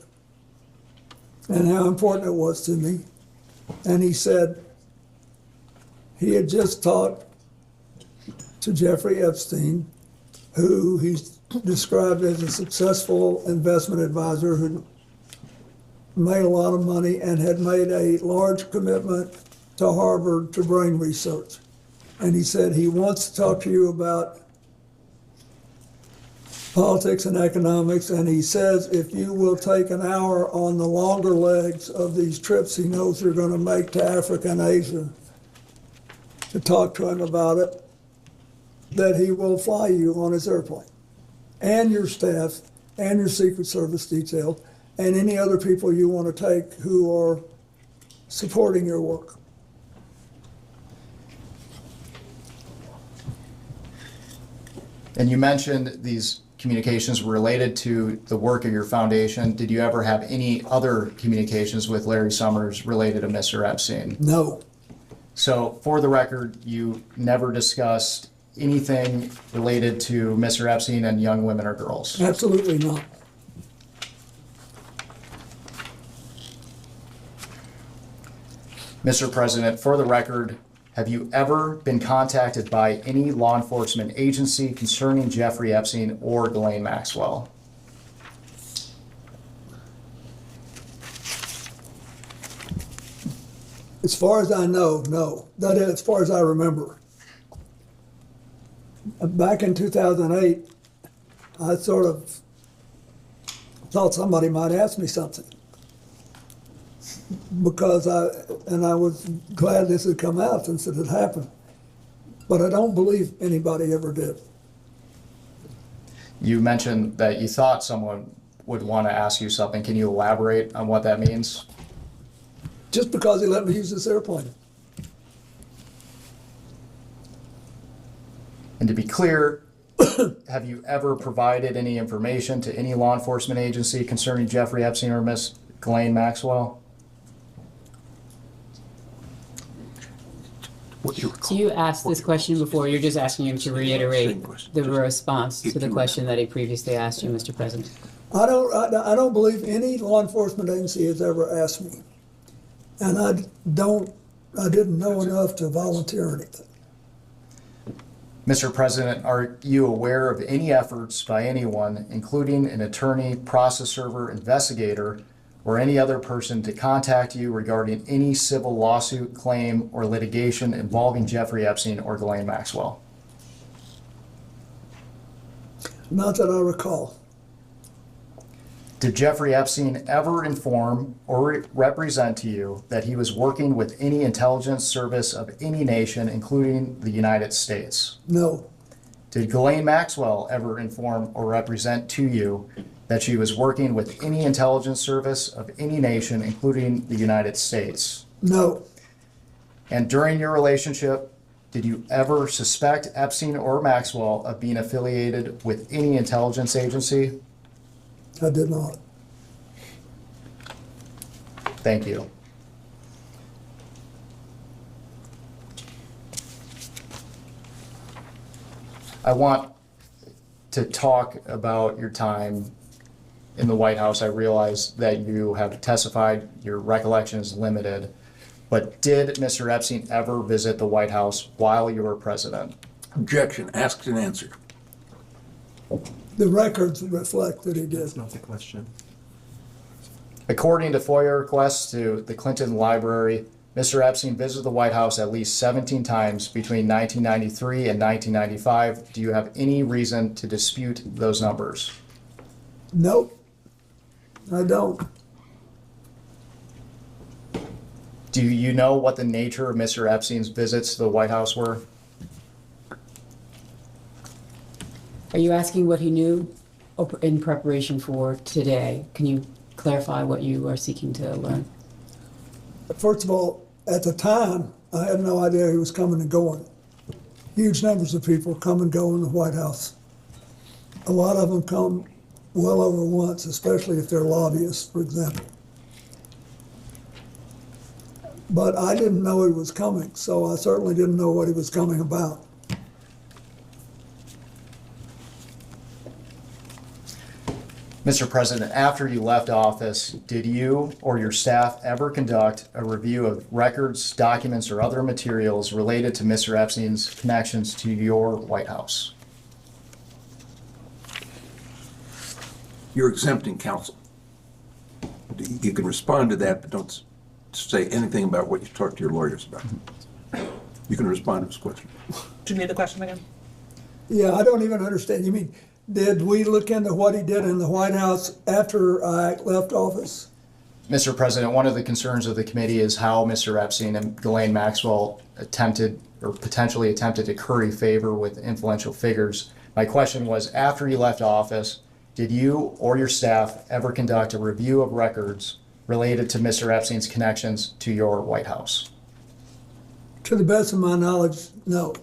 and how important it was to me. And he said he had just talked to Jeffrey Epstein, who he's described as a successful investment advisor who made a lot of money and had made a large commitment to Harvard to brain research. And he said he wants to talk to you about politics and economics, and he says if you will take an hour on the longer legs of these trips he knows you're going to make to Africa and Asia to talk to him about it, that he will fly you on his airplane, and your staff, and your Secret Service detail, and any other people you want to take who are supporting your work. And you mentioned these communications were related to the work of your foundation. Did you ever have any other communications with Larry Summers related to Mr. Epstein? No. So for the record, you never discussed anything related to Mr. Epstein and young women or girls? Absolutely not. Mr. President, for the record, have you ever been contacted by any law enforcement agency concerning Jeffrey Epstein or Ghislaine Maxwell? As far as I know, no. That is, as far as I remember. Back in 2008, I sort of thought somebody might ask me something. Because I was glad this had come out since it had happened. But I don't believe anybody ever did. You mentioned that you thought someone would want to ask you something. Can you elaborate on what that means? Just because he let me use this airplane. And to be clear, have you ever provided any information to any law enforcement agency concerning Jeffrey Epstein or Miss Ghislaine Maxwell? So you asked this question before, you're just asking him to reiterate the response to the question that he previously asked you, Mr. President. I don't believe any law enforcement agency has ever asked me. And I didn't know enough to volunteer anything. Mr. President, are you aware of any efforts by anyone, including an attorney, process server, investigator, or any other person to contact you regarding any civil lawsuit, claim, or litigation involving Jeffrey Epstein or Ghislaine Maxwell? Not that I recall. Did Jeffrey Epstein ever inform or represent to you that he was working with any intelligence service of any nation, including the United States? No. Did Ghislaine Maxwell ever inform or represent to you that she was working with any intelligence service of any nation, including the United States? No. And during your relationship, did you ever suspect Epstein or Maxwell of being affiliated with any intelligence agency? I did not. Thank you. I want to talk about your time in the White House. I realize that you have testified, your recollection is limited, but did Mr. Epstein ever visit the White House while you were president? Objection, asked and answered. The records reflect that he did. That's not the question. According to FOIA requests to the Clinton Library, Mr. Epstein visited the White House at least 17 times between 1993 and 1995. Do you have any reason to dispute those numbers? Nope. I don't. Do you know what the nature of Mr. Epstein's visits to the White House were? Are you asking what he knew in preparation for today? Can you clarify what you are seeking to learn? First of all, at the time, I had no idea he was coming and going. Huge numbers of people come and go in the White House. A lot of them come well over once, especially if they're lobbyists, for example. But I didn't know he was coming, so I certainly didn't know what he was coming about. Mr. President, after you left office, did you or your staff ever conduct a review of records, documents, or other materials related to Mr. Epstein's connections to your White House? You're exempting counsel. You can respond to that, but don't say anything about what you talked to your lawyers about. You can respond to his question. Do you need the question again? Yeah, I don't even understand. You mean, did we look into what he did in the White House after I left office? Mr. President, one of the concerns of the committee is how Mr. Epstein and Ghislaine Maxwell attempted or potentially attempted to curry favor with influential figures. My question was, after you left office, did you or your staff ever conduct a review of records related to Mr. Epstein's connections to your White House? To the best of my knowledge, no.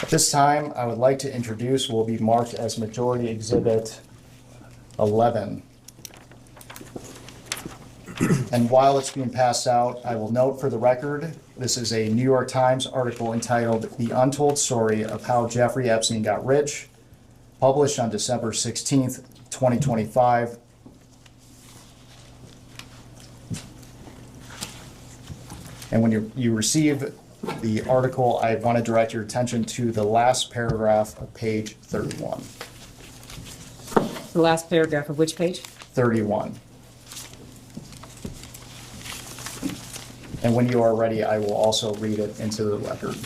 At this time, I would like to introduce what will be marked as Majority Exhibit 11. And while it's being passed out, I will note for the record, this is a New York Times article entitled The Untold Story of How Jeffrey Epstein Got Rich, published on December 16th, 2025. And when you receive the article, I want to direct your attention to the last paragraph of page 31. The last paragraph of which page? 31. And when you are ready, I will also read it into the record.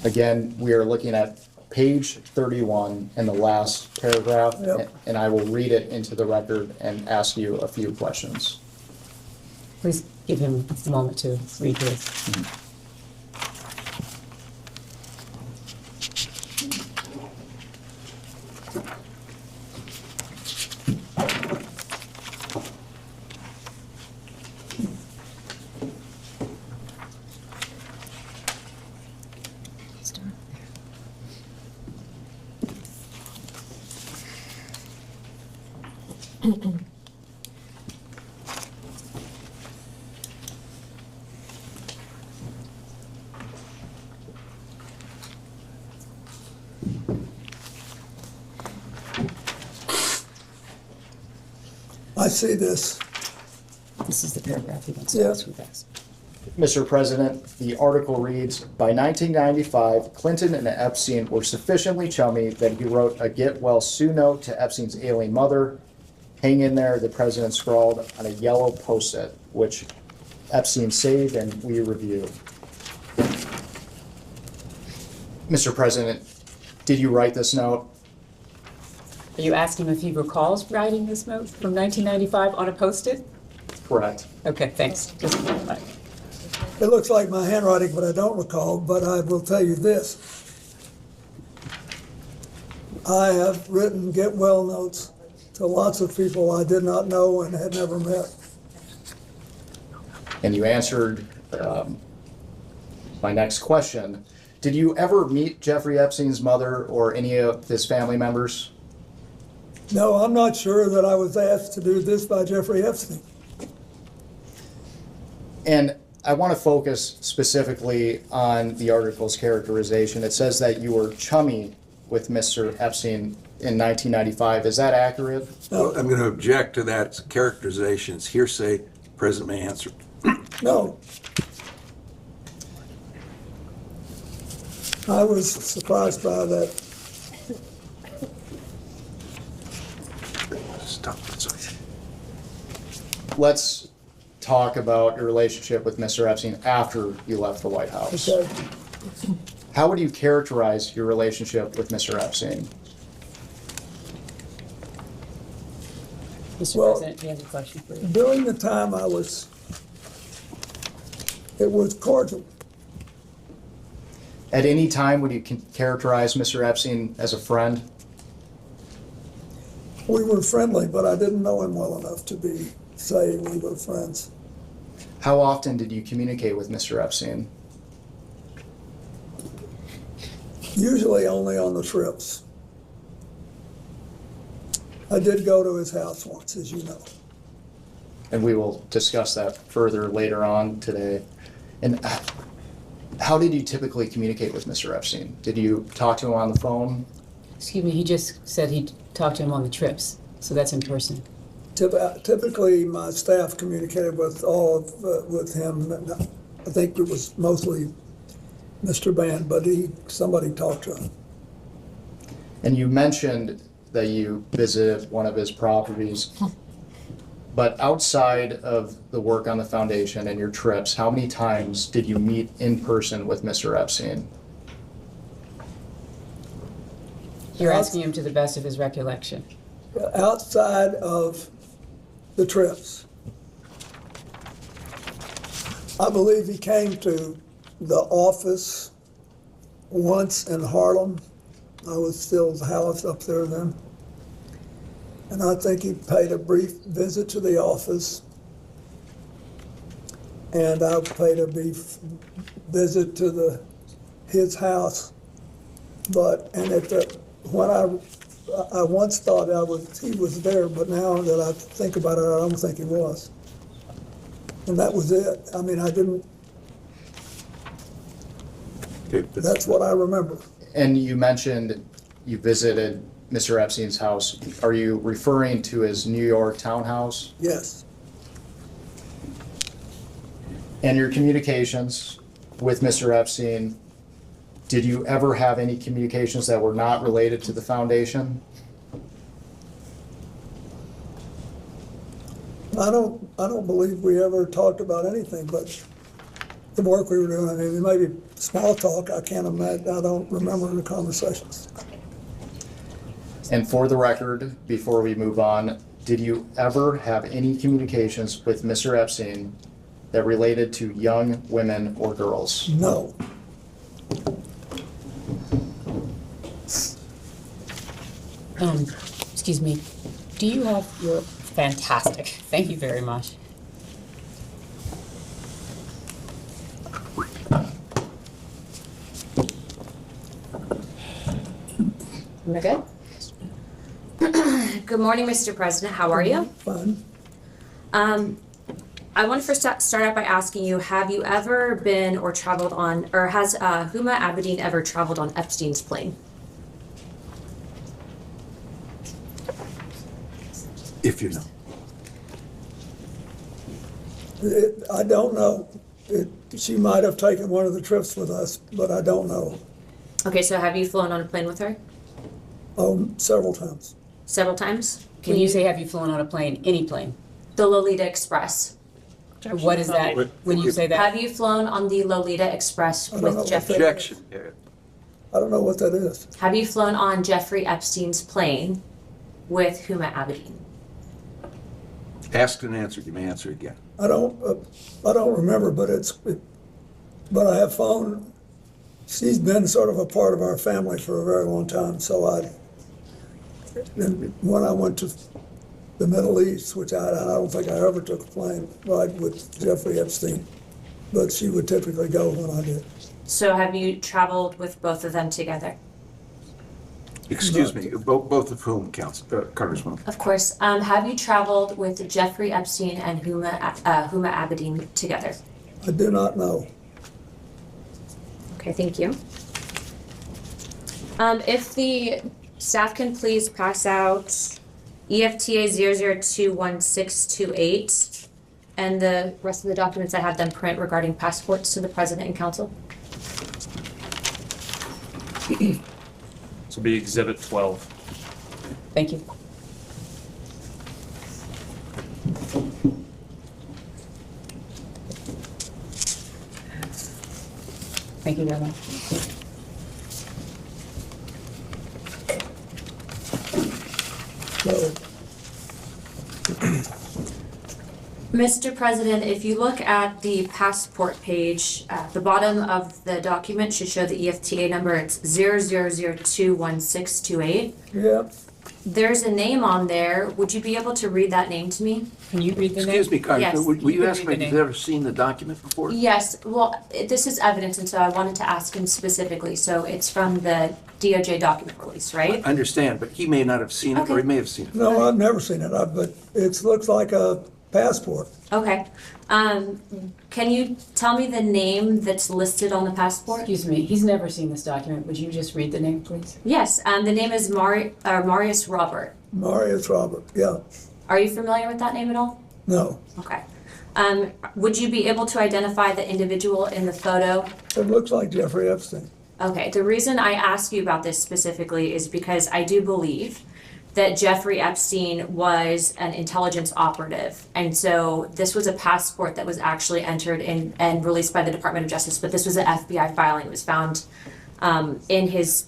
Again, we are looking at page 31 in the last paragraph, and I will read it into the record and ask you a few questions. Please give him a moment to read his. I see this. This is the paragraph he wants Yeah. to ask you guys. Mr. President, the article reads, by 1995, Clinton and Epstein were sufficiently chummy that he wrote a get well soon note to Epstein's ailing mother. Hang in there, the president scrawled on a yellow post-it, which Epstein saved and we reviewed. Mr. President, did you write this note? Are you asking if he recalls writing this note from 1995 on a Post-it? Correct. Okay, thanks. Just clarify. It looks like my handwriting, but I don't recall, but I will tell you this. I have written get well notes to lots of people I did not know and had never met. And you answered my next question. Did you ever meet Jeffrey Epstein's mother or any of his family members? No, I'm not sure that I was asked to do this by Jeffrey Epstein. And I want to focus specifically on the article's characterization. It says that you were chummy with Mr. Epstein in 1995. Is that accurate? Well, I'm going to object to that characterization. It's hearsay. The President may answer. No. I was surprised by that. Stop. Sorry. Let's talk about your relationship with Mr. Epstein after you left the White House. Okay. How would you characterize your relationship with Mr. Epstein? Mr. Well, President, he has a question for you. During the time it was cordial. At any time, would you characterize Mr. Epstein as a friend? We were friendly, but I didn't know him well enough to say we were friends. How often did you communicate with Mr. Epstein? Usually only on the trips. I did go to his house once, as you know. And we will discuss that further later on today. And how did you typically communicate with Mr. Epstein? Did you talk to him on the phone? Excuse me, he just said he talked to him on the trips, so that's in person. Typically, my staff communicated with with him. I think it was mostly Mr. Band, but somebody talked to him. And you mentioned that you visited one of his properties. But outside of the work on the foundation and your trips, how many times did you meet in person with Mr. Epstein? You're asking him to the best of his recollection. Outside of the trips, I believe he came to the office once in Harlem I was still the house up there then. And I think he paid a brief visit to the office. And I paid a brief visit to his house. When I once thought he was there, but now that I think about it, I don't think he was. And that was it. I mean, I didn't, that's what I remember. And you mentioned you visited Mr. Epstein's house. Are you referring to his New York townhouse? Yes. And your communications with Mr. Epstein, did you ever have any communications that were not related to the foundation? I don't believe we ever talked about anything but the work we were doing. I mean, maybe small talk, I can't imagine, I don't remember the conversations. And for the record, before we move on, did you ever have any communications with Mr. Epstein that related to young women or girls? No. Excuse me, do you have your, fantastic, thank you very much. Am I good? Good morning, Mr. President. How are you? Fine. I want to first start out by asking you, have you ever been or traveled on, or has Huma Abedin ever traveled on Epstein's plane? If you know. I don't know. She might have taken one of the trips with us, but I don't know. Okay, so have you flown on a plane with her? Several times. Several times? When you say have you flown on a plane, any plane? The Lolita Express. What is that, when you say that? Have you flown on the Lolita Express with Jeffrey? Objection. I don't know what that is. Have you flown on Jeffrey Epstein's plane with Huma Abedin? Asked and answered. You may answer again. I don't remember, but I have phoned. She's been sort of a part of our family for a very long time. So when I went to the Middle East, which I don't think I ever took a plane ride with Jeffrey Epstein, but she would typically go when I did. So have you traveled with both of them together? Excuse me, both of whom, Congressman? Of course. Have you traveled with Jeffrey Epstein and Huma Abedin together? I do not know. Okay, thank you. If the staff can please pass out EFTA 0021628 and the rest of the documents I had them print regarding passports to the President and Council. This will be Exhibit 12. Thank you. Thank you very much. Mr. President, if you look at the passport page, the bottom of the document should show the EFTA number. It's 00021628. Yep. There's a name on there. Would you be able to read that name to me? Can you read the name? Excuse me, Congressman, Yes. will you can ask read me the if name. you've ever seen the document before? Yes, well, this is evidence, and so I wanted to ask him specifically. So it's from the DOJ document release, right? I understand, but he may not have seen it, or he may have seen it. No, I've never seen it, but it looks like a passport. Okay. Can you tell me the name that's listed on the passport? Excuse me, he's never seen this document. Would you just read the name, please? Yes, the name is Marius Robert. Marius Robert, yeah. Are you familiar with that name at all? No. Okay. Would you be able to identify the individual in the photo? It looks like Jeffrey Epstein. Okay, the reason I ask you about this specifically is because I do believe that Jeffrey Epstein was an intelligence operative. And so this was a passport that was actually entered in and released by the Department of Justice, but this was an FBI filing. It was found in his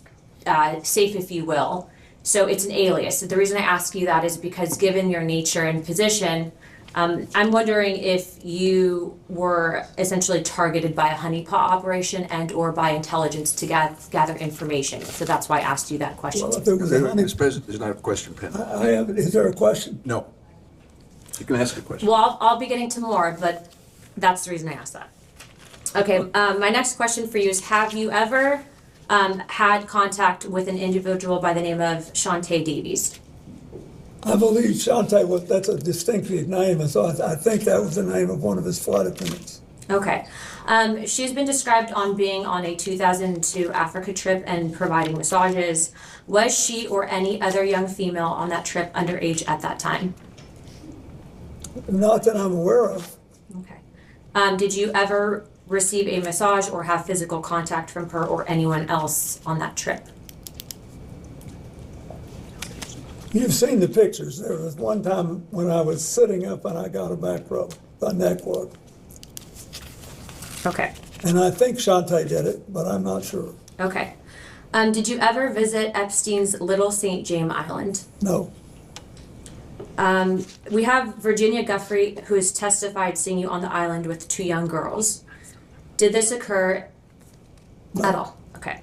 safe, if you will. So it's an alias. The reason I ask you that is because given your nature and position, I'm wondering if you were essentially targeted by a honeypot operation and or by intelligence to gather information. So that's why I asked you that question. Well, if it was a honey, Mr. President, there's not a question pending. I have, is there a question? No. You can ask a question. Well, I'll be getting to more, but that's the reason I asked that. Okay, my next question for you is, have you ever had contact with an individual by the name of Shantae Davies? I believe Shantae was, that's a distinctive name, and so I think that was the name of one of his flight attendants. Okay. She's been described on being on a 2002 Africa trip and providing massages. Was she or any other young female on that trip underage at that time? Not that I'm aware of. Okay. Did you ever receive a massage or have physical contact from her or anyone else on that trip? You've seen the pictures. There was one time when I was sitting up and I got a back rub, a neck rub. Okay. And I think Shantae did it, but I'm not sure. Okay. Did you ever visit Epstein's Little St. James Island? No. We have Virginia Guffrey, who has testified seeing you on the island with 2 young girls. Did this occur at all? Okay.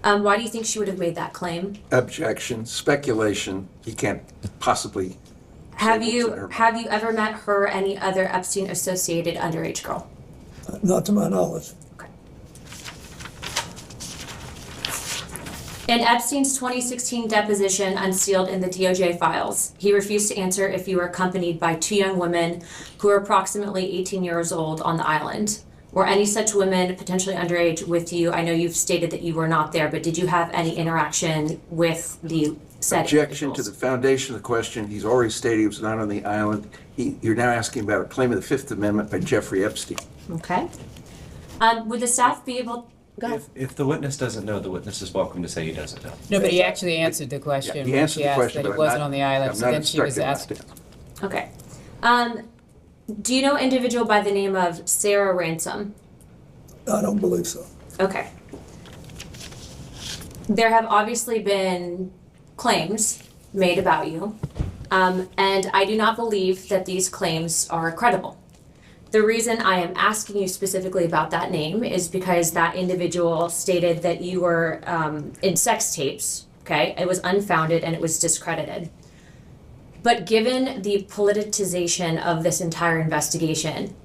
Why do you think she would have made that claim? Objection, speculation. He can't possibly. Have you ever met her or any other Epstein associated underage girl? Not to my knowledge. Okay. In Epstein's 2016 deposition unsealed in the DOJ files, he refused to answer if you were accompanied by 2 young women who were approximately 18 years old on the island. Were any such women potentially underage with you? I know you've stated that you were not there, but did you have any interaction with the said Objection to individuals? the foundation of the question. He's already stated he was not on the island. You're now asking about a claim of the Fifth Amendment by Jeffrey Epstein. Okay. Would the staff be able? Go ahead. If the witness doesn't know, the witness is welcome to say he doesn't know. No, but he actually answered the question. Yeah, he when answered she the asked question, that but he I'm wasn't not- on the island, I'm so not then she was instructing asked. him to. Okay. Do you know an individual by the name of Sarah Ransom? I don't believe so. Okay. There have obviously been claims made about you, and I do not believe that these claims are credible. The reason I am asking you specifically about that name is because that individual stated that you were in sex tapes, okay? It was unfounded and it was discredited. But given the politicization of this entire investigation,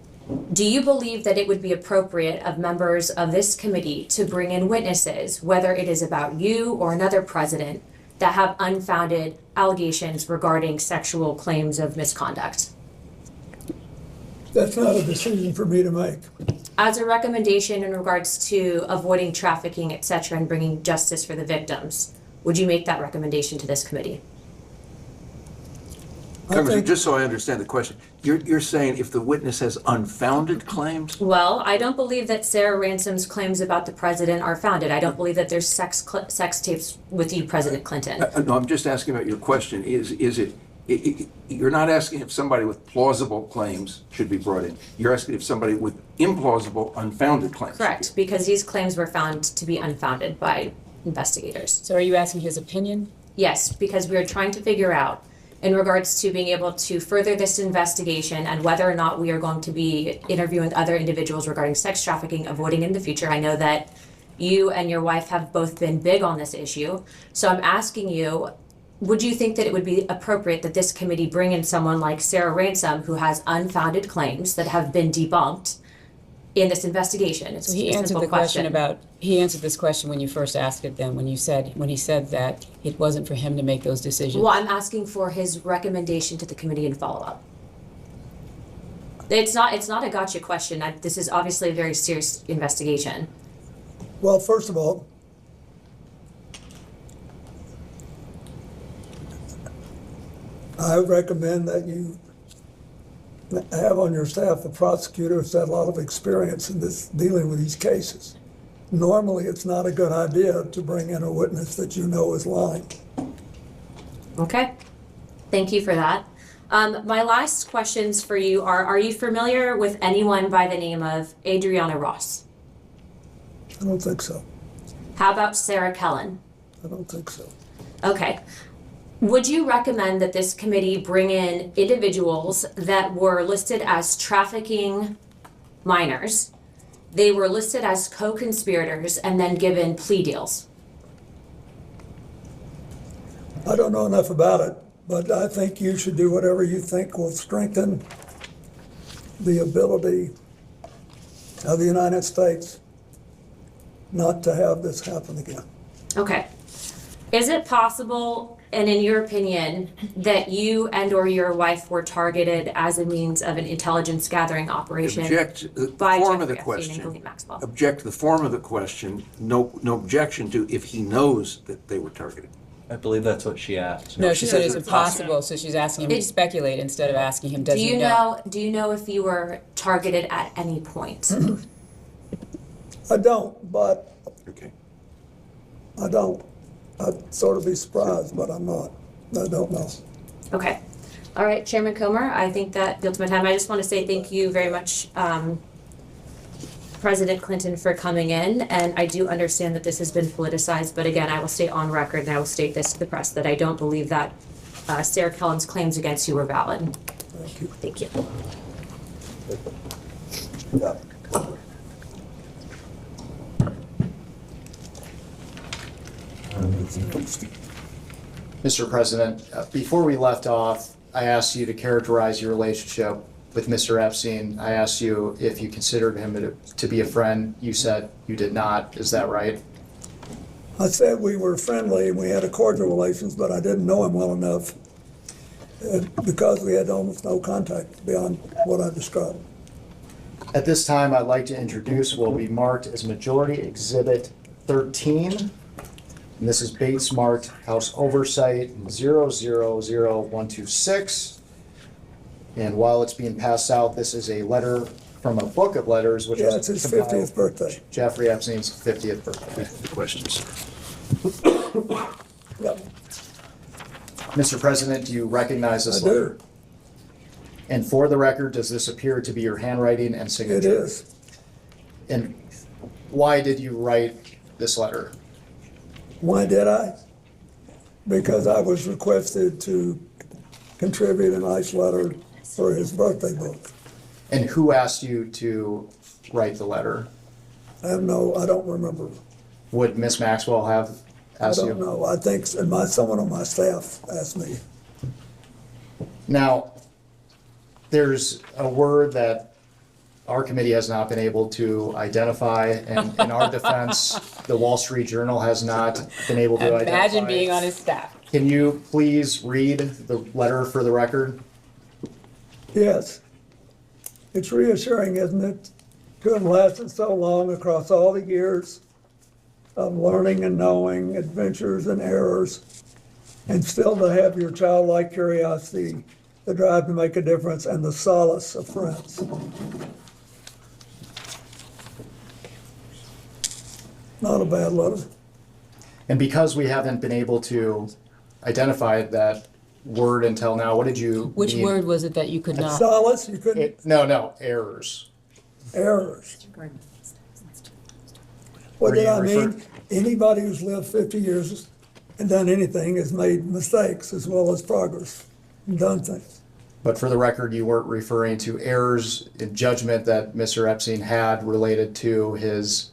do you believe that it would be appropriate of members of this committee to bring in witnesses, whether it is about you or another president, that have unfounded allegations regarding sexual claims of misconduct? That's not a decision for me to make. As a recommendation in regards to avoiding trafficking, et cetera, and bringing justice for the victims, would you make that recommendation to this committee? Congressman, just so I understand the question, you're saying if the witness has unfounded claims? Well, I don't believe that Sarah Ransom's claims about the president are founded. I don't believe that there's sex tapes with you, President Clinton. No, I'm just asking about your question. Is it, you're not asking if somebody with plausible claims should be brought in. You're asking if somebody with implausible, unfounded claims. Correct, because these claims were found to be unfounded by investigators. So are you asking his opinion? Yes, because we are trying to figure out in regards to being able to further this investigation and whether or not we are going to be interviewing other individuals regarding sex trafficking, avoiding in the future. I know that you and your wife have both been big on this issue. So I'm asking you, would you think that it would be appropriate that this committee bring in someone like Sarah Ransom, who has unfounded claims that have been debunked in this investigation? It's So he a answered simple the question about, he answered this question when you first asked it then, when he said that it wasn't for him to make those decisions. Well, I'm asking for his recommendation to the committee and follow-up. It's not a gotcha question. This is obviously a very serious investigation. Well, first of all, I recommend that you have on your staff a prosecutor who's had a lot of experience in this, dealing with these cases. Normally, it's not a good idea to bring in a witness that you know is lying. Okay, thank you for that. My last questions for you are you familiar with anyone by the name of Adriana Ross? I don't think so. How about Sarah Kellen? I don't think so. Okay. Would you recommend that this committee bring in individuals that were listed as trafficking minors? They were listed as co-conspirators and then given plea deals. I don't know enough about it, but I think you should do whatever you think will strengthen the ability of the United States not to have this happen again. Okay. Is it possible, and in your opinion, that you and or your wife were targeted as a means of an intelligence gathering operation Object the by form of the Jeffrey Epstein and question. Ghislaine Maxwell? Object to the form of the question. No objection to if he knows that they were targeted. I believe that's what she asked. No, she said it's it's impossible, so she's asking him to speculate instead of asking him, does Do he you know? do you know if you were targeted at any point? I don't, but Okay. I don't. I'd sort of be surprised, but I'm not. I don't know. Okay. All right, Chairman Comer, I think that yields my time. I just want to say thank you very much, President Clinton, for coming in. And I do understand that this has been politicized, but again, I will state on record and I will state this to the press that I don't believe that Sarah Kellen's claims against you were valid. Thank you. Thank you. Yeah. Mr. President, before we left off, I asked you to characterize your relationship with Mr. Epstein. I asked you if you considered him to be a friend. You said you did not. Is that right? I said we were friendly and we had a cordial relations, but I didn't know him well enough because we had almost no contact beyond what I described. At this time, I'd like to introduce what will be marked as Majority Exhibit 13. And this is Bates marked House Oversight 000126. And while it's being passed out, this is a letter from a book of letters, which Yeah, was it's his compiled 50th birthday. Jeffrey Epstein's 50th birthday. Questions? Yep, Mr. President, do you recognize this I letter? do. And for the record, does this appear to be your handwriting and signature? It is. And why did you write this letter? Why did I? Because I was requested to contribute a nice letter for his birthday book. And who asked you to write the letter? I don't remember. Would Miss Maxwell have I asked you? don't know. I think someone on my staff asked me. Now, there's a word that our committee has not been able to identify, and in our defense, the Wall Street Journal has not been able to identify. Imagine being on his staff. Can you please read the letter for the record? Yes. It's reassuring, isn't it, to have lasted so long across all the years of learning and knowing, adventures and errors, and still to have your childlike curiosity, the drive to make a difference, and the solace of friends. Not a bad letter. And because we haven't been able to identify that word until now, what did you Which mean? word was it that you could not? Solace, you couldn't, No, errors. errors. What Were did you I mean? refer- Anybody who's lived 50 years and done anything has made mistakes as well as progress and done things. But for the record, you weren't referring to errors in judgment that Mr. Epstein had related to his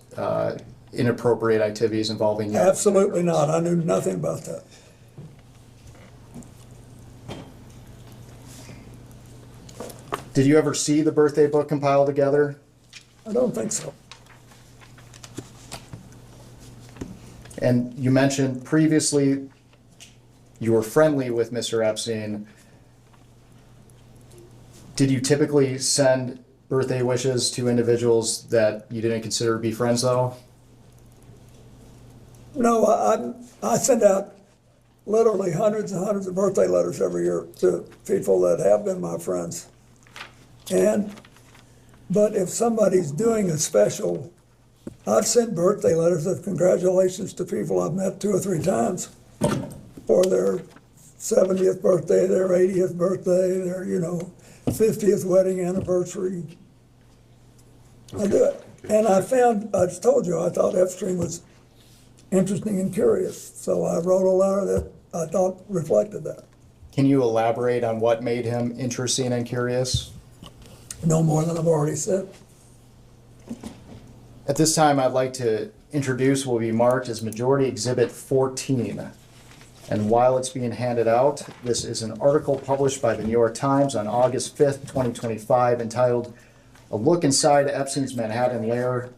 inappropriate activities involving young Absolutely not. I knew nothing about that. Did you ever see the birthday book compiled together? I don't think so. And you mentioned previously you were friendly with Mr. Epstein. Did you typically send birthday wishes to individuals that you didn't consider to be friends, though? No, I send out literally hundreds and hundreds of birthday letters every year to people that have been my friends. But if somebody's doing a special, I've sent birthday letters of congratulations to people I've met 2 or 3 times for their 70th birthday, their 80th birthday, their, 50th wedding anniversary. I do it. And I just told you, I thought Epstein was interesting and curious. So I wrote a letter that I thought reflected that. Can you elaborate on what made him interesting and curious? No more than I've already said. At this time, I'd like to introduce what will be marked as Majority Exhibit 14. And while it's being handed out, this is an article published by the New York Times on August 5th, 2025, entitled "A Look Inside Epstein's Manhattan Lair."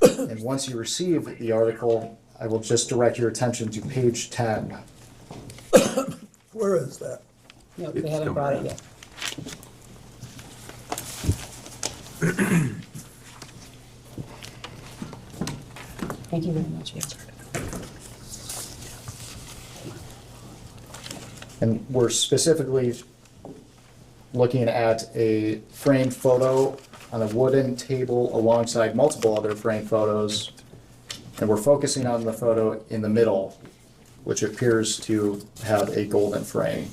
And once you receive the article, I will just direct your attention to page 10. Where is that? No, they haven't brought it yet. Thank you very much. And we're specifically looking at a framed photo on a wooden table alongside multiple other framed photos. And we're focusing on the photo in the middle, which appears to have a golden frame.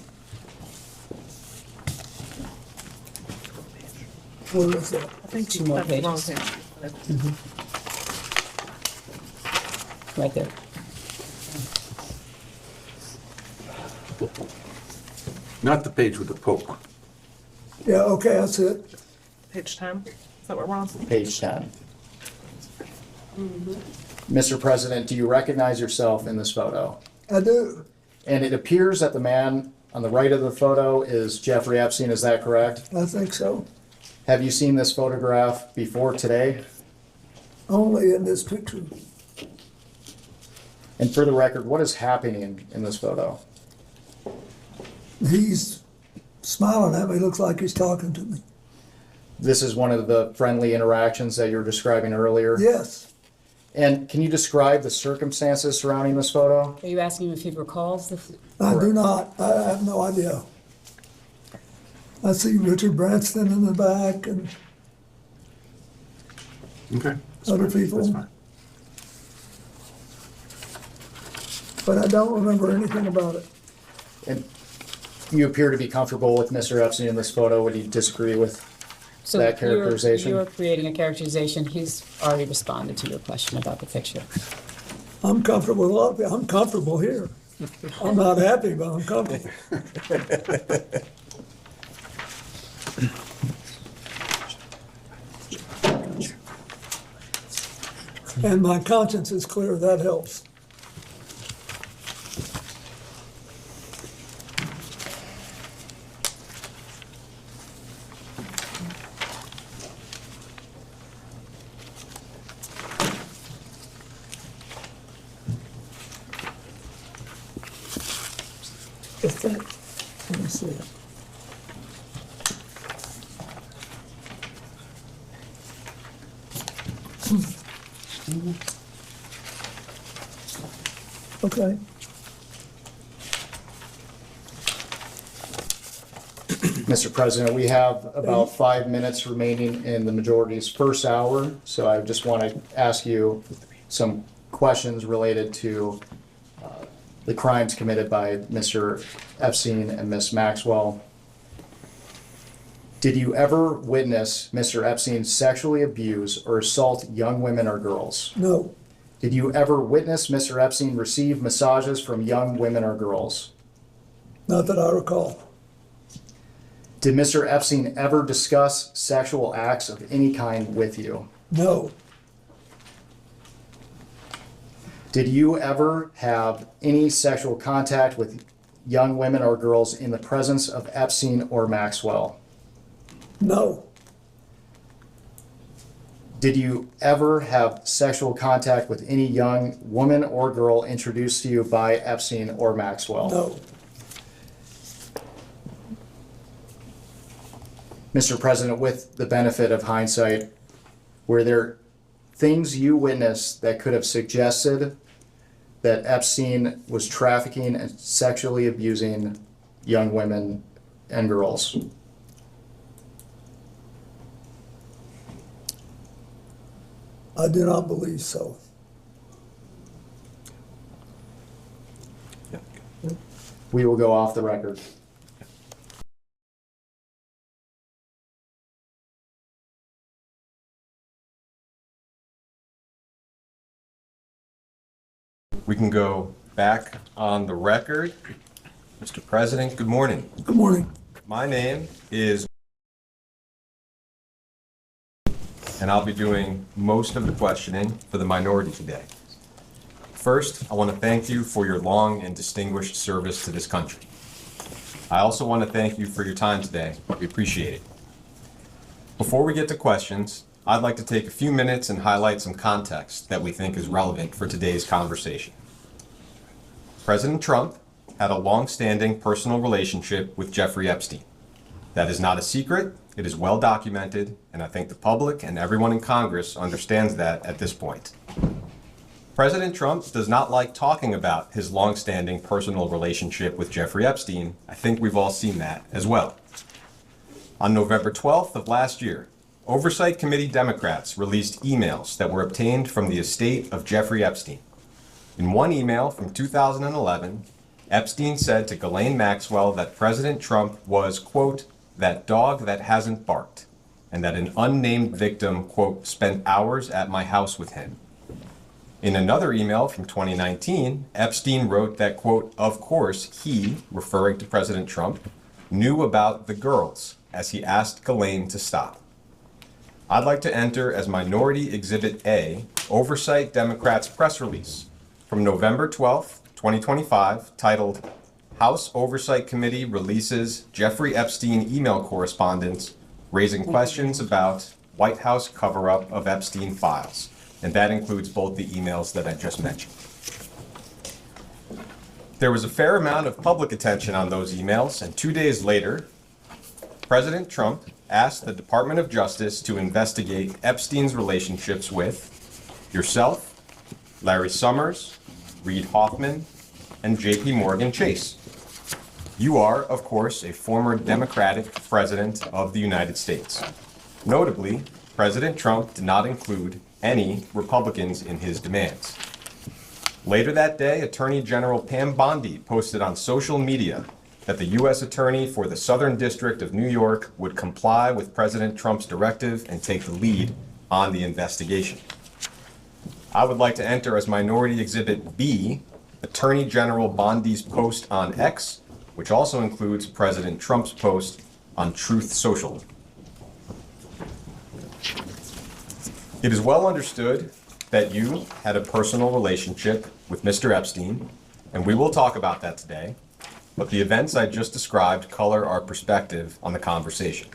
Where is that? I think 2 more pages. Right there. Not the page with the Pope. Yeah, okay, that's it. Page 10, is that what we're on? Page 10. Mr. President, do you recognize yourself in this photo? I do. And it appears that the man on the right of the photo is Jeffrey Epstein, is that correct? I think so. Have you seen this photograph before today? Only in this picture. And for the record, what is happening in this photo? He's smiling at me, looks like he's talking to me. This is one of the friendly interactions that you were describing earlier? Yes. And can you describe the circumstances surrounding this photo? Are you asking him if he recalls the? I do not. I have no idea. I see Richard Branson in the back and Okay. other people. That's fine. But I don't remember anything about it. And you appear to be comfortable with Mr. Epstein in this photo. Would you disagree with So that characterization? You're creating a characterization. He's already responded to your question about the picture. I'm comfortable with a lot of people. I'm comfortable here. I'm not happy, but I'm comfortable. And my conscience is clear, that helps. If that, let me see it. Okay. Mr. President, we have about 5 minutes remaining in the majority's first hour, so I just want to ask you some questions related to the crimes committed by Mr. Epstein and Ms. Maxwell. Did you ever witness Mr. Epstein sexually abuse or assault young women or girls? No, Did you ever witness Mr. Epstein receive massages from young women or girls? not that I recall. Did Mr. Epstein ever discuss sexual acts of any kind with you? No, Did you ever have any sexual contact with young women or girls in the presence of Epstein or Maxwell? no, Did you ever have sexual contact with any young woman or girl introduced to you by Epstein or Maxwell? no, Mr. President, with the benefit of hindsight, were there things you witnessed that could have suggested that Epstein was trafficking and sexually abusing young women and girls? I do not believe so. We will go off the record. We can go back on the record. Mr. President, good morning. Good morning. My name is, and I'll be doing most of the questioning for the minority today. First, I want to thank you for your long and distinguished service to this country. I also want to thank you for your time today. We appreciate it. Before we get to questions, I'd like to take a few minutes and highlight some context that we think is relevant for today's conversation. President Trump had a long-standing personal relationship with Jeffrey Epstein. That is not a secret, it is well documented, and I think the public and everyone in Congress understands that at this point. President Trump does not like talking about his long-standing personal relationship with Jeffrey Epstein. I think we've all seen that as well. On November 12th of last year, Oversight Committee Democrats released emails that were obtained from the estate of Jeffrey Epstein. In one email from 2011, Epstein said to Ghislaine Maxwell that President Trump was, quote, that dog that hasn't barked, and that an unnamed victim, quote, spent hours at my house with him. In another email from 2019, Epstein wrote that, quote, of course he, referring to President Trump, knew about the girls as he asked Ghislaine to stop. I'd like to enter as Minority Exhibit A, Oversight Democrats press release from November 12th, 2025, titled House Oversight Committee Releases Jeffrey Epstein Email Correspondence Raising Questions About White House Cover-Up of Epstein Files. And that includes both the emails that I just mentioned. There was a fair amount of public attention on those emails, and 2 days later, President Trump asked the Department of Justice to investigate Epstein's relationships with yourself, Larry Summers, Reid Hoffman, and J.P. Morgan Chase. You are, of course, a former Democratic president of the United States. Notably, President Trump did not include any Republicans in his demands. Later that day, Attorney General Pam Bondi posted on social media that the U.S. Attorney for the Southern District of New York would comply with President Trump's directive and take the lead on the investigation. I would like to enter as Minority Exhibit B, Attorney General Bondi's post on X, which also includes President Trump's post on Truth Social. It is well understood that you had a personal relationship with Mr. Epstein, and we will talk about that today, but the events I just described color our perspective on the conversation.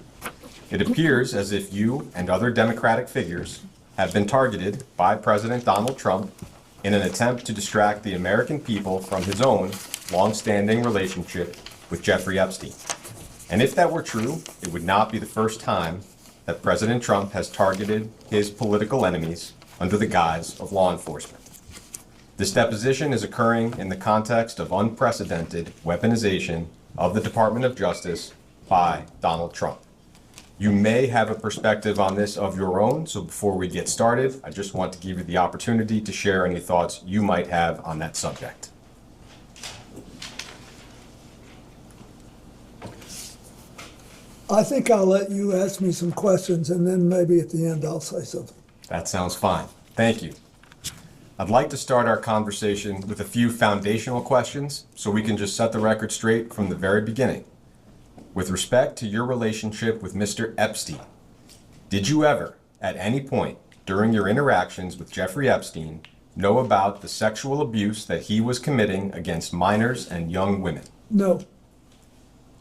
It appears as if you and other Democratic figures have been targeted by President Donald Trump in an attempt to distract the American people from his own long-standing relationship with Jeffrey Epstein. And if that were true, it would not be the first time that President Trump has targeted his political enemies under the guise of law enforcement. This deposition is occurring in the context of unprecedented weaponization of the Department of Justice by Donald Trump. You may have a perspective on this of your own, so before we get started, I just want to give you the opportunity to share any thoughts you might have on that subject. I think I'll let you ask me some questions, and then maybe at the end I'll say something. That sounds fine. Thank you. I'd like to start our conversation with a few foundational questions so we can just set the record straight from the very beginning. With respect to your relationship with Mr. Epstein, did you ever, at any point during your interactions with Jeffrey Epstein, know about the sexual abuse that he was committing against minors and young women? No.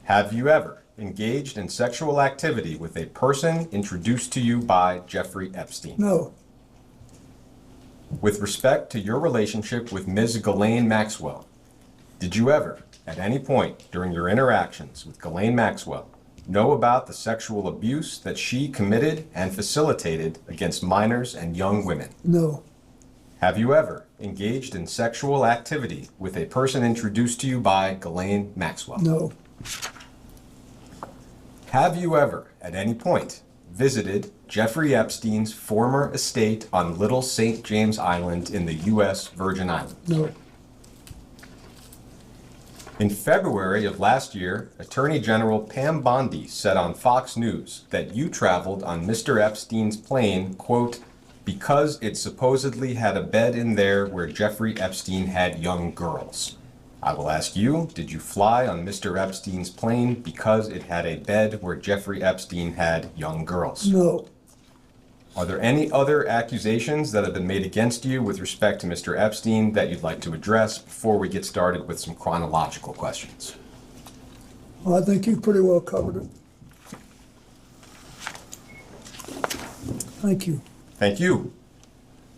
Have you ever engaged in sexual activity with a person introduced to you by Jeffrey Epstein? No. With respect to your relationship with Ms. Ghislaine Maxwell, did you ever, at any point during your interactions with Ghislaine Maxwell, know about the sexual abuse that she committed and facilitated against minors and young women? No. Have you ever engaged in sexual activity with a person introduced to you by Ghislaine Maxwell? No. Have you ever, at any point, visited Jeffrey Epstein's former estate on Little St. James Island in the U.S. Virgin Islands? No. In February of last year, Attorney General Pam Bondi said on Fox News that you traveled on Mr. Epstein's plane, quote, because it supposedly had a bed in there where Jeffrey Epstein had young girls. I will ask you, did you fly on Mr. Epstein's plane because it had a bed where Jeffrey Epstein had young girls? No, Are there any other accusations that have been made against you with respect to Mr. Epstein that you'd like to address before we get started with some chronological questions? I think you pretty well covered it. Thank you. Thank you.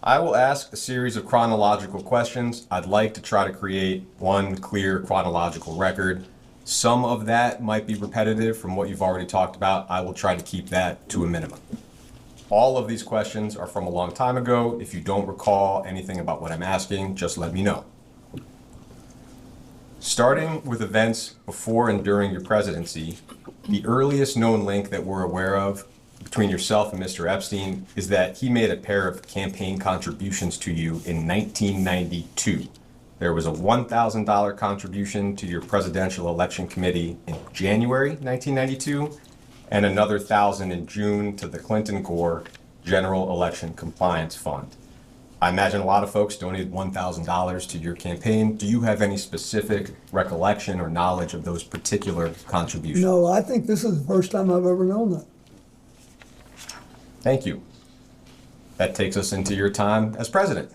I will ask a series of chronological questions. I'd like to try to create one clear chronological record. Some of that might be repetitive from what you've already talked about. I will try to keep that to a minimum. All of these questions are from a long time ago. If you don't recall anything about what I'm asking, just let me know. Starting with events before and during your presidency, the earliest known link that we're aware of between yourself and Mr. Epstein is that he made a pair of campaign contributions to you in 1992. There was a $1,000 contribution to your presidential election committee in January 1992, and another $1,000 in June to the Clinton Gore General Election Compliance Fund. I imagine a lot of folks donated $1,000 to your campaign. Do you have any specific recollection or knowledge of those particular contributions? No, I think this is the first time I've ever known that. Thank you. That takes us into your time as president.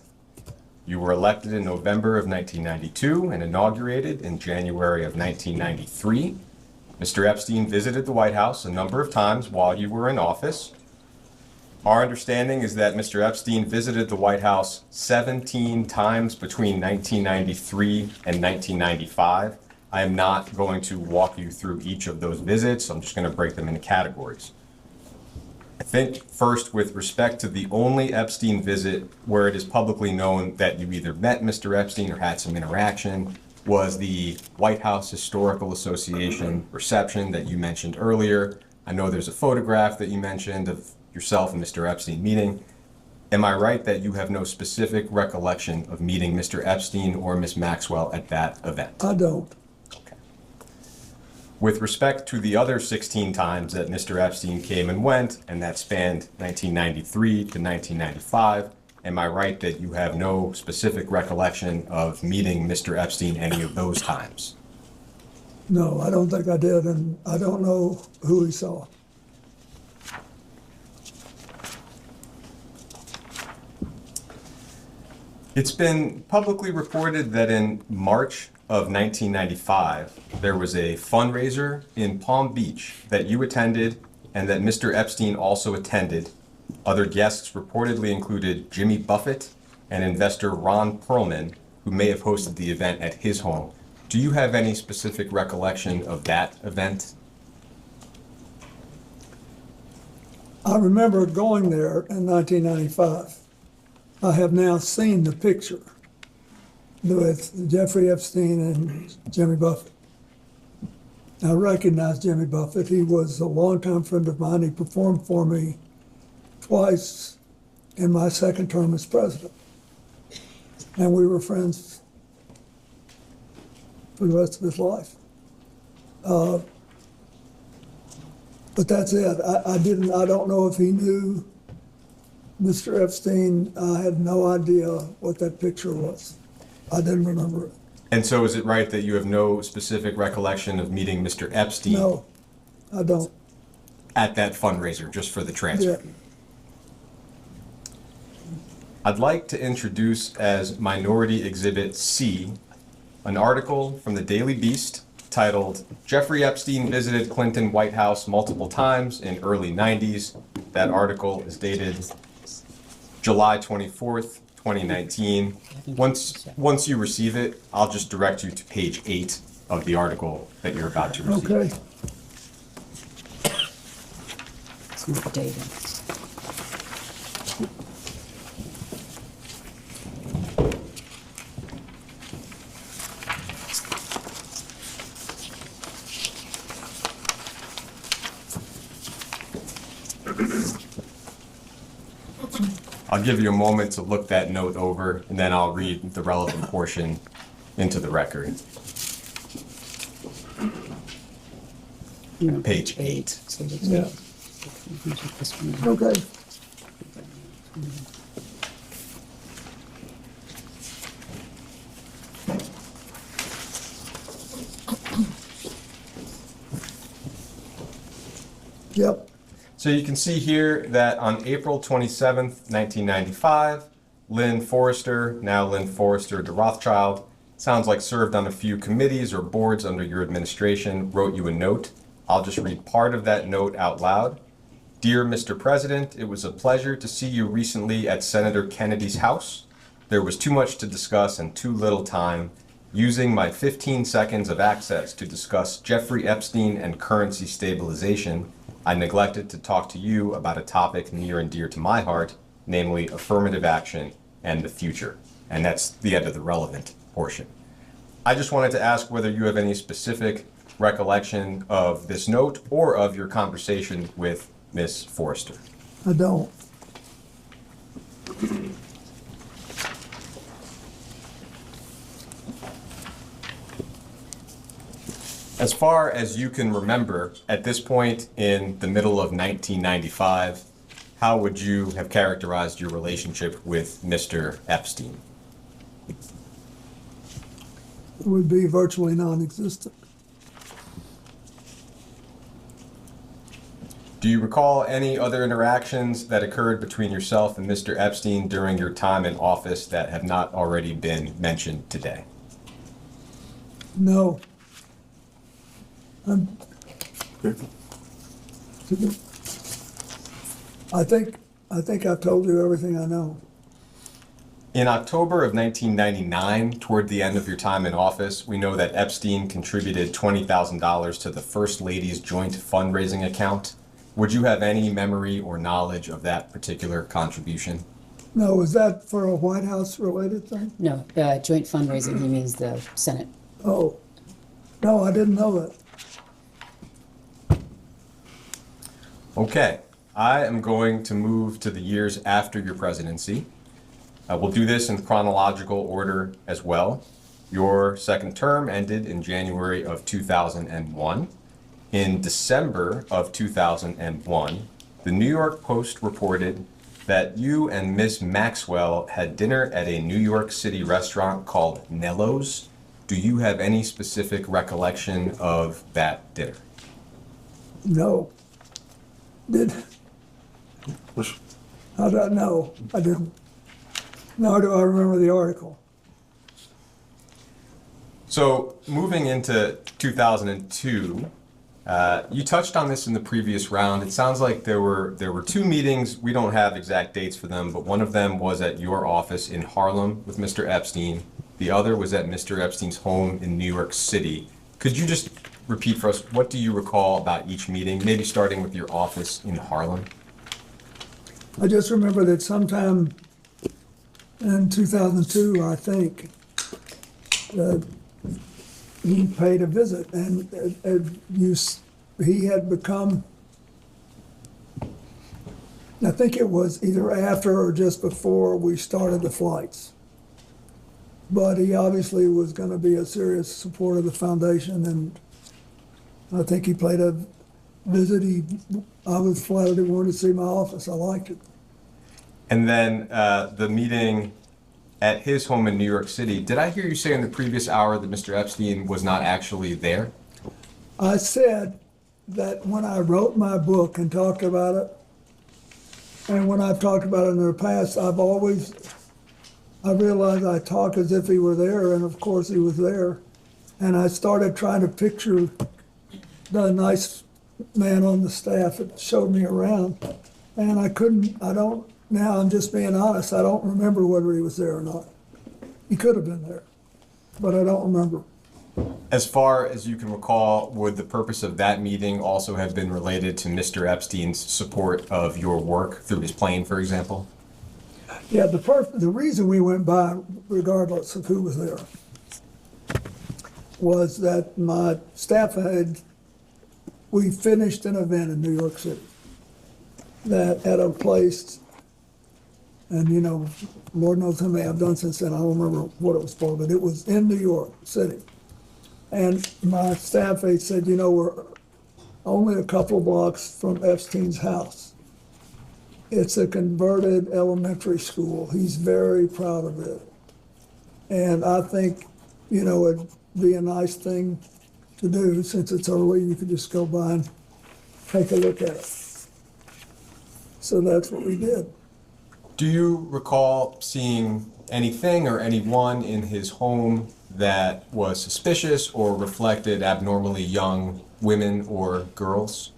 You were elected in November of 1992 and inaugurated in January of 1993. Mr. Epstein visited the White House a number of times while you were in office. Our understanding is that Mr. Epstein visited the White House 17 times between 1993 and 1995. I am not going to walk you through each of those visits. I'm just going to break them into categories. I think first, with respect to the only Epstein visit where it is publicly known that you either met Mr. Epstein or had some interaction, was the White House Historical Association reception that you mentioned earlier. I know there's a photograph that you mentioned of yourself and Mr. Epstein meeting. Am I right that you have no specific recollection of meeting Mr. Epstein or Ms. Maxwell at that event? I don't. Okay. With respect to the other 16 times that Mr. Epstein came and went, and that spanned 1993 to 1995, am I right that you have no specific recollection of meeting Mr. Epstein any of those times? No, I don't think I did, and I don't know who he saw. It's been publicly reported that in March of 1995, there was a fundraiser in Palm Beach that you attended and that Mr. Epstein also attended. Other guests reportedly included Jimmy Buffett and investor Ron Perlman, who may have hosted the event at his home. Do you have any specific recollection of that event? I remember going there in 1995. I have now seen the picture with Jeffrey Epstein and Jimmy Buffett. I recognize Jimmy Buffett. He was a longtime friend of mine. He performed for me twice in my second term as president. And we were friends for the rest of his life. But that's it. I don't know if he knew Mr. Epstein. I had no idea what that picture was. I didn't remember it. And so is it right that you have no specific recollection of meeting Mr. Epstein? No, I don't. At that fundraiser, just for the transfer? Yeah. I'd like to introduce as Minority Exhibit C an article from the Daily Beast titled, "Jeffrey Epstein Visited Clinton White House Multiple Times in Early 90s. That article is dated July 24th, 2019. Once you receive it, I'll just direct you to page 8 of the article that you're about to receive. Okay. It's not dated. I'll give you a moment to look that note over, and then I'll read the relevant portion into the record. Page 8. Yeah. Okay. Yep. So you can see here that on April 27th, 1995, Lynn Forrester, now Lynn Forrester de Rothschild, sounds like served on a few committees or boards under your administration, wrote you a note. I'll just read part of that note out loud. Dear Mr. President, it was a pleasure to see you recently at Senator Kennedy's house. There was too much to discuss and too little time. Using my 15 seconds of access to discuss Jeffrey Epstein and currency stabilization, I neglected to talk to you about a topic near and dear to my heart, namely affirmative action and the future. And that's the end of the relevant portion. I just wanted to ask whether you have any specific recollection of this note or of your conversation with Ms. Forrester. I don't. As far as you can remember, at this point in the middle of 1995, how would you have characterized your relationship with Mr. Epstein? It would be virtually non-existent. Do you recall any other interactions that occurred between yourself and Mr. Epstein during your time in office that have not already been mentioned today? No. I think I've told you everything I know. In October of 1999, toward the end of your time in office, we know that Epstein contributed $20,000 to the First Lady's joint fundraising account. Would you have any memory or knowledge of that particular contribution? No, is that for a White House related thing? No, joint fundraising, he means the Senate. Oh, no, I didn't know that. Okay, I am going to move to the years after your presidency. We'll do this in chronological order as well. Your second term ended in January of 2001. In December of 2001, the New York Post reported that you and Ms. Maxwell had dinner at a New York City restaurant called Nello's. Do you have any specific recollection of that dinner? No. How did I know? I didn't. Nor do I remember the article. So moving into 2002, you touched on this in the previous round. It sounds like there were two meetings. We don't have exact dates for them, but one of them was at your office in Harlem with Mr. Epstein. The other was at Mr. Epstein's home in New York City. Could you just repeat for us, what do you recall about each meeting, maybe starting with your office in Harlem? I just remember that sometime in 2002, I think, he paid a visit, and he had become, I think it was either after or just before we started the flights. But he obviously was going to be a serious supporter of the foundation, and I think he paid a visit. I was flattered he wanted to see my office. I liked it. And then the meeting at his home in New York City, did I hear you say in the previous hour that Mr. Epstein was not actually there? I said that when I wrote my book and talked about it, and when I've talked about it in the past, I realized I talk as if he were there, and of course he was there. And I started trying to picture the nice man on the staff that showed me around. And now I'm just being honest, I don't remember whether he was there or not. He could have been there, but I don't remember. As far as you can recall, would the purpose of that meeting also have been related to Mr. Epstein's support of your work through his plane, for example? Yeah, the reason we went by, regardless of who was there, was that my staff we finished an event in New York City that at a place, and Lord knows how many I've done since then, I don't remember what it was for, but it was in New York City. And my staff aide said, we're only a couple of blocks from Epstein's house. It's a converted elementary school. He's very proud of it. And I think, it'd be a nice thing to do since it's early. You could just go by and take a look at it. So that's what we did. Do you recall seeing anything or anyone in his home that was suspicious or reflected abnormally young women or girls?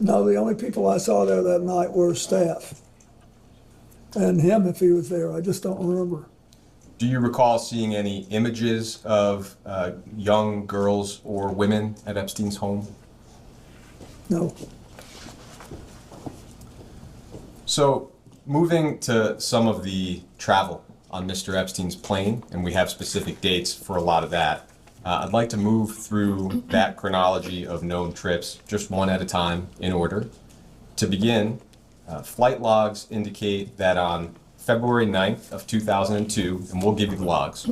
No, the only people I saw there that night were staff. And him if he was there, I just don't remember. Do you recall seeing any images of young girls or women at Epstein's home? No. So, moving to some of the travel on Mr. Epstein's plane, and we have specific dates for a lot of that, I'd like to move through that chronology of known trips, just one at a time, in order. To begin, flight logs indicate that on February 9th of 2002, and we'll give you the logs,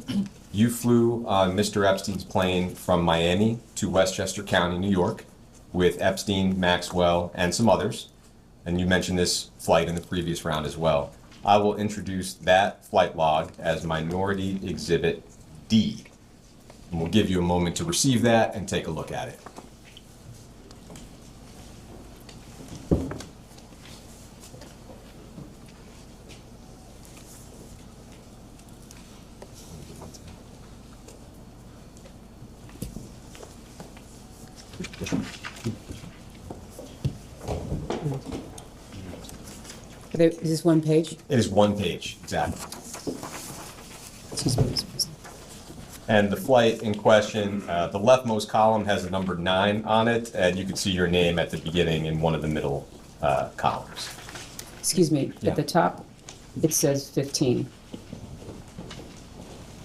you flew on Mr. Epstein's plane from Miami to Westchester County, New York, with Epstein, Maxwell, and some others. And you mentioned this flight in the previous round as well. I will introduce that flight log as Minority Exhibit D. And we'll give you a moment to receive that and take a look at it. Is this one page? It is one page, exactly. Excuse me, Mr. President. And the flight in question, the leftmost column has the number 9 on it, and you can see your name at the beginning in one of the middle columns. Excuse me, Yeah. at the top, it says 15.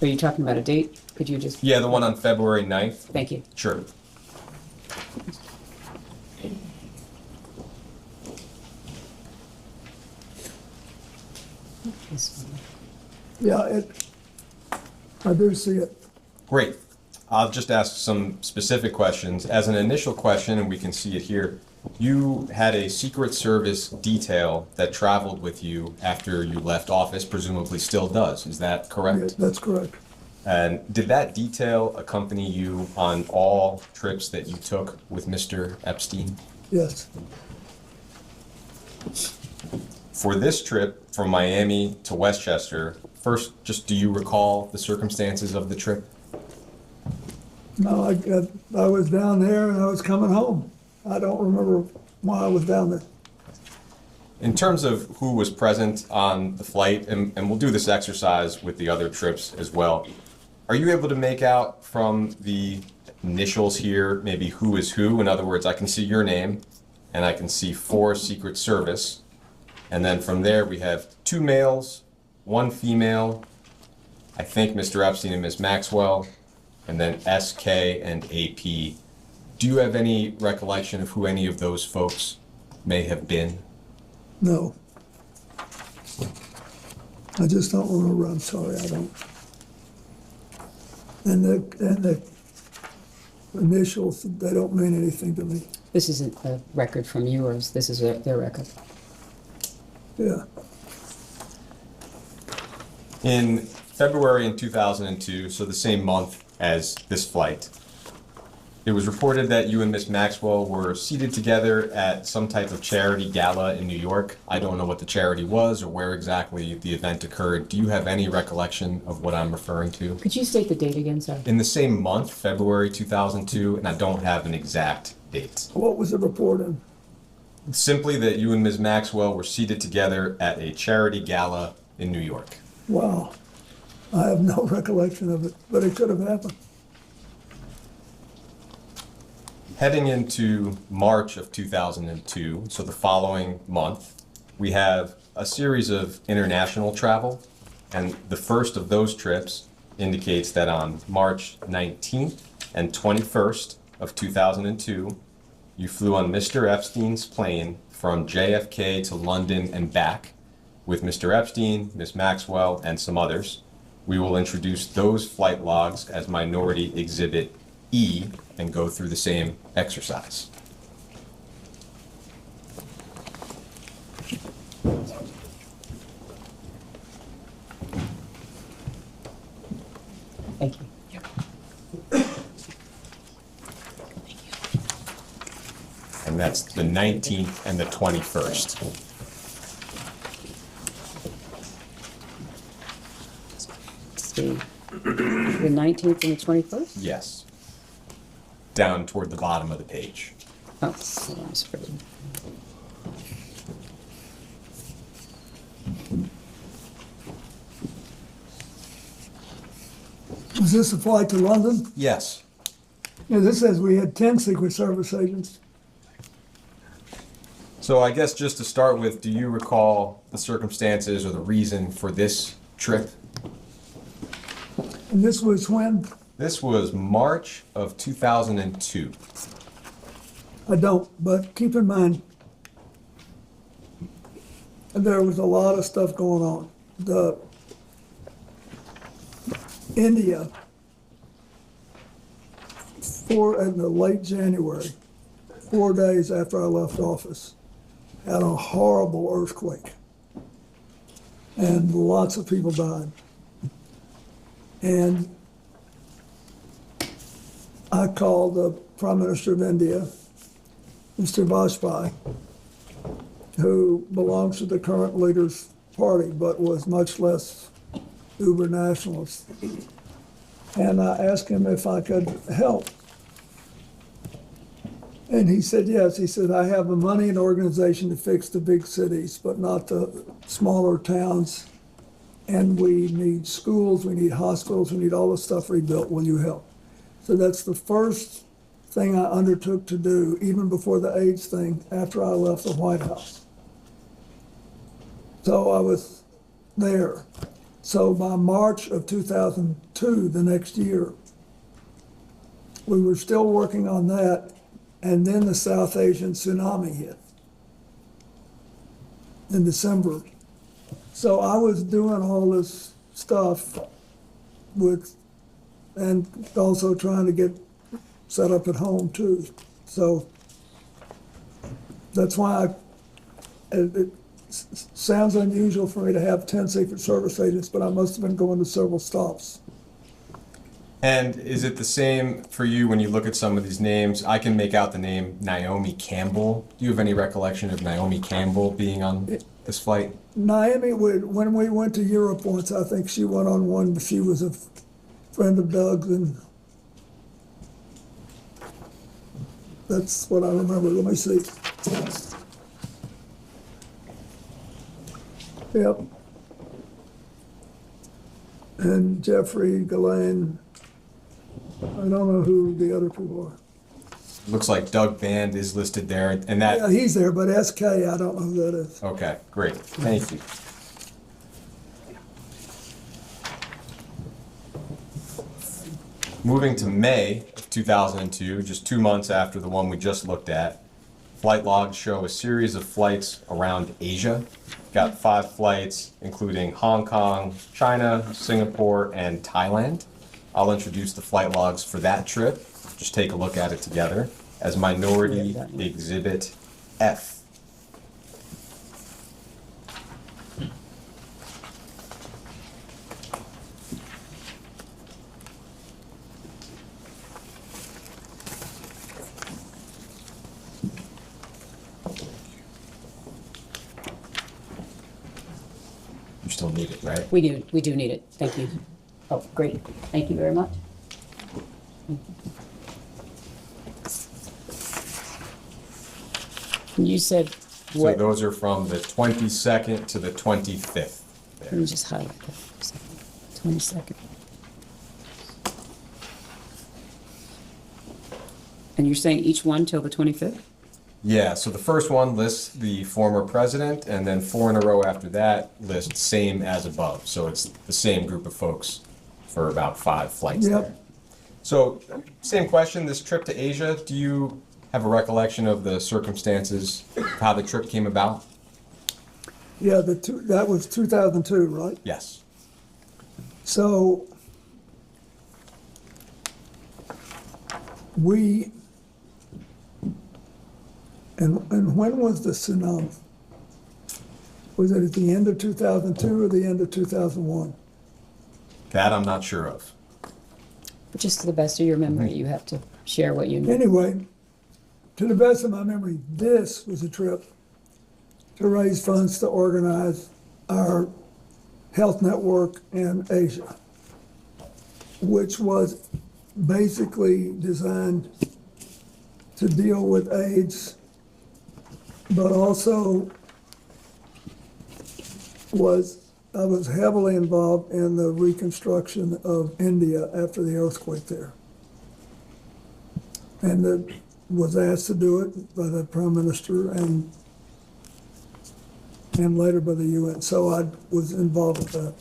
Are you talking about a date? Could you just? Yeah, the one on February 9th. Thank you. Sure. This one. Yeah, I do see it. Great. I'll just ask some specific questions. As an initial question, and we can see it here, you had a Secret Service detail that traveled with you after you left office, presumably still does. Is that correct? Yeah, that's correct. And did that detail accompany you on all trips that you took with Mr. Epstein? Yes. For this trip from Miami to Westchester, first, just do you recall the circumstances of the trip? No, I was down there and I was coming home. I don't remember why I was down there. In terms of who was present on the flight, and we'll do this exercise with the other trips as well, are you able to make out from the initials here maybe who is who? In other words, I can see your name and I can see 4 Secret Service. And then from there we have 2 males, 1 female, I think Mr. Epstein and Ms. Maxwell, and then SK and AP. Do you have any recollection of who any of those folks may have been? No. I just don't remember, I'm sorry, I don't. And the initials, they don't mean anything to me. This isn't a record from yours, this is their record. Yeah. In February in 2002, so the same month as this flight, it was reported that you and Miss Maxwell were seated together at some type of charity gala in New York. I don't know what the charity was or where exactly the event occurred. Do you have any recollection of what I'm referring to? Could you state the date again, sir? In the same month, February 2002, and I don't have an exact date. What was the report in? Simply that you and Ms. Maxwell were seated together at a charity gala in New York. Wow. I have no recollection of it, but it could have happened. Heading into March of 2002, so the following month, we have a series of international travel, and the first of those trips indicates that on March 19th and 21st of 2002, you flew on Mr. Epstein's plane from JFK to London and back with Mr. Epstein, Ms. Maxwell, and some others. We will introduce those flight logs as Minority Exhibit E and go through the same exercise. Thank you. and that's the 19th and the 21st. The 19th and the 21st? Yes. Down toward the bottom of the page. Oh, hold on, it's pretty. Was this a flight to London? Yes. Yeah, this says we had 10 Secret Service agents. So I guess just to start with, do you recall the circumstances or the reason for this trip? And this was when? This was March of 2002. I don't, but keep in mind, there was a lot of stuff going on. India, in the late January, 4 days after I left office, had a horrible earthquake. And lots of people died. And I called the Prime Minister of India, Mr. Vajpayee, who belongs to the current leader's party, but was much less uber nationalist. And I asked him if I could help. And he said, yes. He said, I have the money and organization to fix the big cities, but not the smaller towns. And we need schools, we need hospitals, we need all this stuff rebuilt. Will you help? So that's the first thing I undertook to do, even before the AIDS thing, after I left the White House. So I was there. So by March of 2002, the next year, we were still working on that, and then the South Asian tsunami hit in December. So I was doing all this stuff and also trying to get set up at home too. So that's why it sounds unusual for me to have 10 Secret Service agents, but I must have been going to several stops. And is it the same for you when you look at some of these names? I can make out the name Naomi Campbell. Do you have any recollection of Naomi Campbell being on this flight? Naomi, when we went to Europe once, I think she went on one. She was a friend of Doug's, and that's what I remember. Let me see. Yep. And Jeffrey, Ghislaine, I don't know who the other people are. Looks like Doug Band is listed there, and that... Yeah, he's there, but SK, I don't know who that is. Okay, great. Thank you. Moving to May of 2002, just 2 months after the one we just looked at, flight logs show a series of flights around Asia. Got 5 flights, including Hong Kong, China, Singapore, and Thailand. I'll introduce the flight logs for that trip. Just take a look at it together as Minority Exhibit F. You still need it, right? We do need it. Thank you. Oh, great. Thank you very much. You said So what? those are from the 22nd to the 25th. Let me just highlight that. 22nd. And you're saying each one till the 25th? Yeah, so the first one lists the former president, and then 4 in a row after that lists same as above. So it's the same group of folks for about 5 flights Yep. there. So, same question, this trip to Asia, do you have a recollection of the circumstances, of how the trip came about? Yeah, that was 2002, right? Yes. So and when was the tsunami? Was it at the end of 2002 or the end of 2001? That I'm not sure of. Just to the best of your memory, you have to share what you know. Anyway, to the best of my memory, this was a trip to raise funds to organize our health network in Asia, which was basically designed to deal with AIDS, but also I was heavily involved in the reconstruction of India after the earthquake there. And was asked to do it by the Prime Minister and later by the UN. So I was involved with that.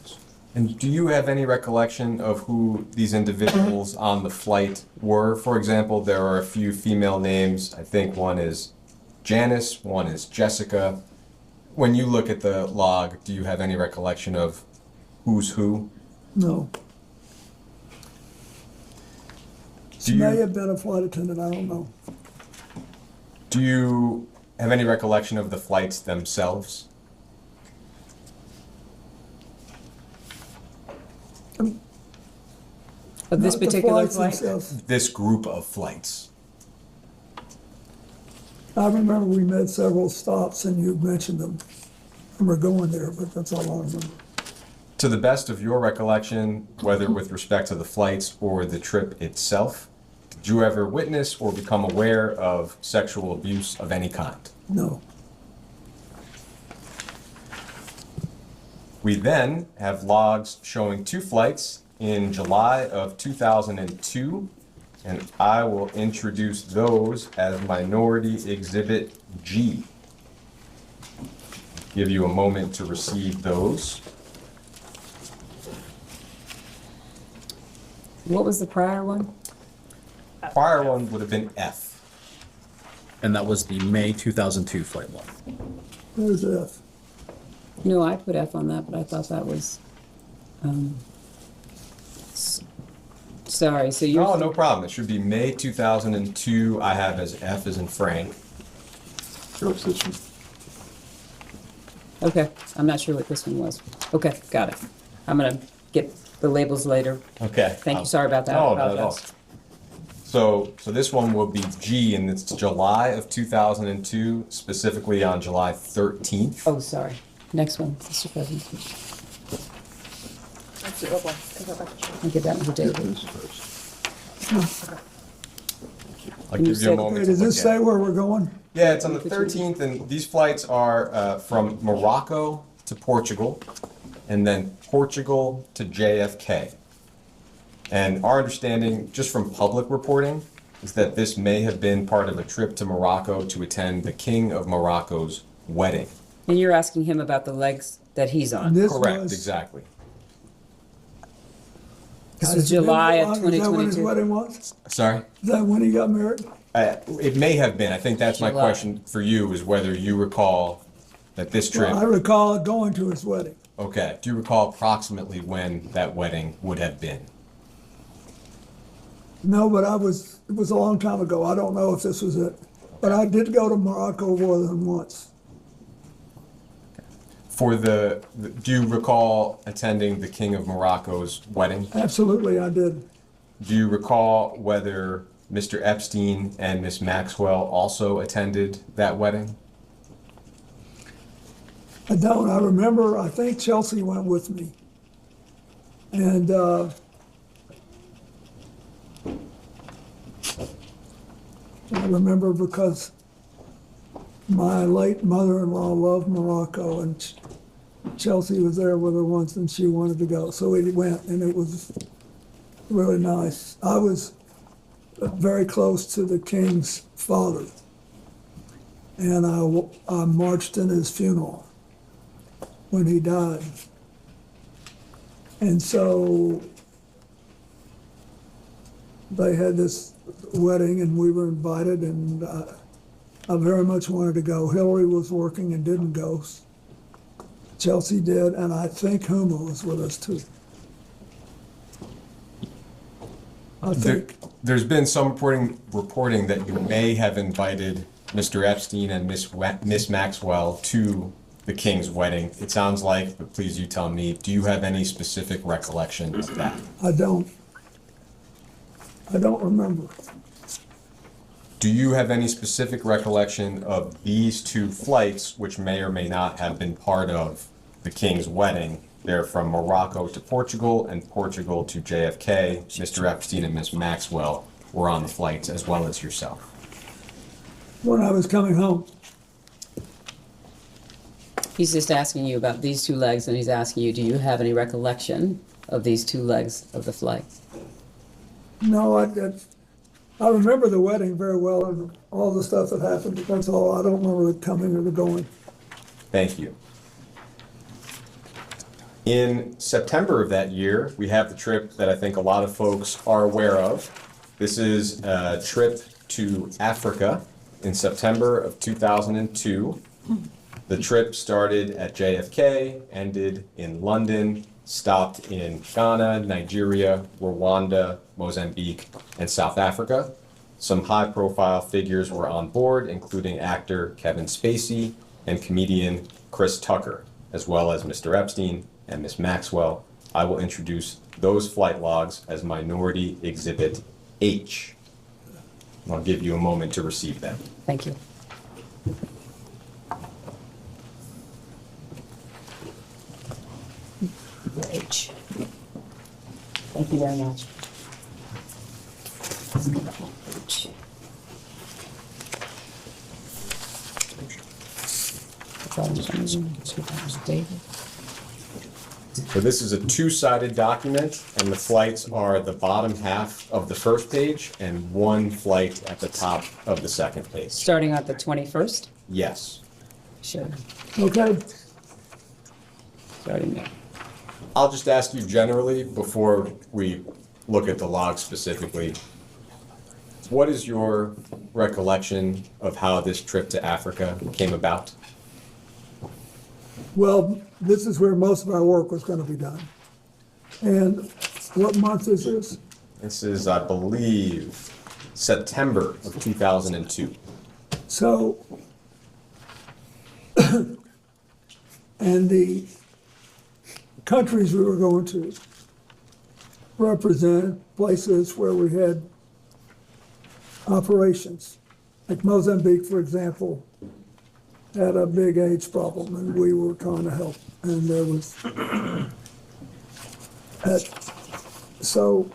And do you have any recollection of who these individuals on the flight were? For example, there are a few female names. I think one is Janice, one is Jessica. When you look at the log, do you have any recollection of who's who? No. She may have been a flight attendant, I don't know. Do you have any recollection of the flights themselves? Of this Not the particular flights flight? themselves. This group of flights. I remember we made several stops and you mentioned them. And we're going there, but that's all I remember. To the best of your recollection, whether with respect to the flights or the trip itself, did you ever witness or become aware of sexual abuse of any kind? No. We then have logs showing 2 flights in July of 2002, and I will introduce those as Minority Exhibit G. Give you a moment to receive those. What was the prior one? Prior one would have been F. And that was the May 2002 flight log. There's F. No, I put F on that, but I thought that was, sorry, so you're. Oh, no problem. It should be May 2002. I have as F as in Frank. Okay, I'm not sure what this one was. Okay, got it. I'm gonna get the labels later. Okay. Thank you, sorry about that. No, not at all. Apologize. So this one will be G, and it's July of 2002, specifically on July 13th. Oh, sorry. Next one, Mr. President. I'll give that one to David. I'll And you give you a said- moment Hey, to does look this at say it. where we're going? Yeah, it's on the 13th, and these flights are from Morocco to Portugal, and then Portugal to JFK. And our understanding, just from public reporting, is that this may have been part of a trip to Morocco to attend the King of Morocco's wedding. And you're asking him about the legs that he's on? This Correct, was- exactly. This was July of Is that when his 2022. wedding was? Sorry? Is that when he got married? It may have been. I think that's my July. question for you, is whether you recall that this trip. Well, I recall going to his wedding. Okay. Do you recall approximately when that wedding would have been? No, but it was a long time ago. I don't know if this was it. But I did go to Morocco more than once. Do you recall attending the King of Morocco's wedding? Absolutely, I did. Do you recall whether Mr. Epstein and Miss Maxwell also attended that wedding? I don't. I remember, I think Chelsea went with me. And I remember because my late mother-in-law loved Morocco, and Chelsea was there with her once, and she wanted to go. So we went, and it was really nice. I was very close to the king's father, and I marched in his funeral when he died. And so they had this wedding, and we were invited, and I very much wanted to go. Hillary was working and didn't go. Chelsea did, and I think Huma was with us too. I think. There's been some reporting that you may have invited Mr. Epstein and Miss Maxwell to the King's wedding. It sounds like, but please you tell me, do you have any specific recollection of that? I don't remember. Do you have any specific recollection of these two flights, which may or may not have been part of the King's wedding? They're from Morocco to Portugal and Portugal to JFK. Mr. Epstein and Ms. Maxwell were on the flights, as well as yourself. When I was coming home, He's just asking you about these two legs, and he's asking you, do you have any recollection of these two legs of the flight? no, I remember the wedding very well and all the stuff that happened. That's all. I don't remember the coming or the going. Thank you. In September of that year, we have the trip that I think a lot of folks are aware of. This is a trip to Africa in September of 2002. The trip started at JFK, ended in London, stopped in Ghana, Nigeria, Rwanda, Mozambique, and South Africa. Some high-profile figures were on board, including actor Kevin Spacey and comedian Chris Tucker, as well as Mr. Epstein and Ms. Maxwell. I will introduce those flight logs as Minority Exhibit H. I'll give you a moment to receive them. Thank you. H. Thank you very much. H. David. So this is a two-sided document, and the flights are the bottom half of the first page and one flight at the top of the second page. Starting at the 21st? Yes. Sure. Okay. Starting there. I'll just ask you generally, before we look at the log specifically, what is your recollection of how this trip to Africa came about? Well, this is where most of our work was going to be done. And what month is this? This is, I believe, September of 2002. So, and the countries we were going to represent places where we had operations. Like Mozambique, for example, had a big AIDS problem, and we were trying to help. And there was, so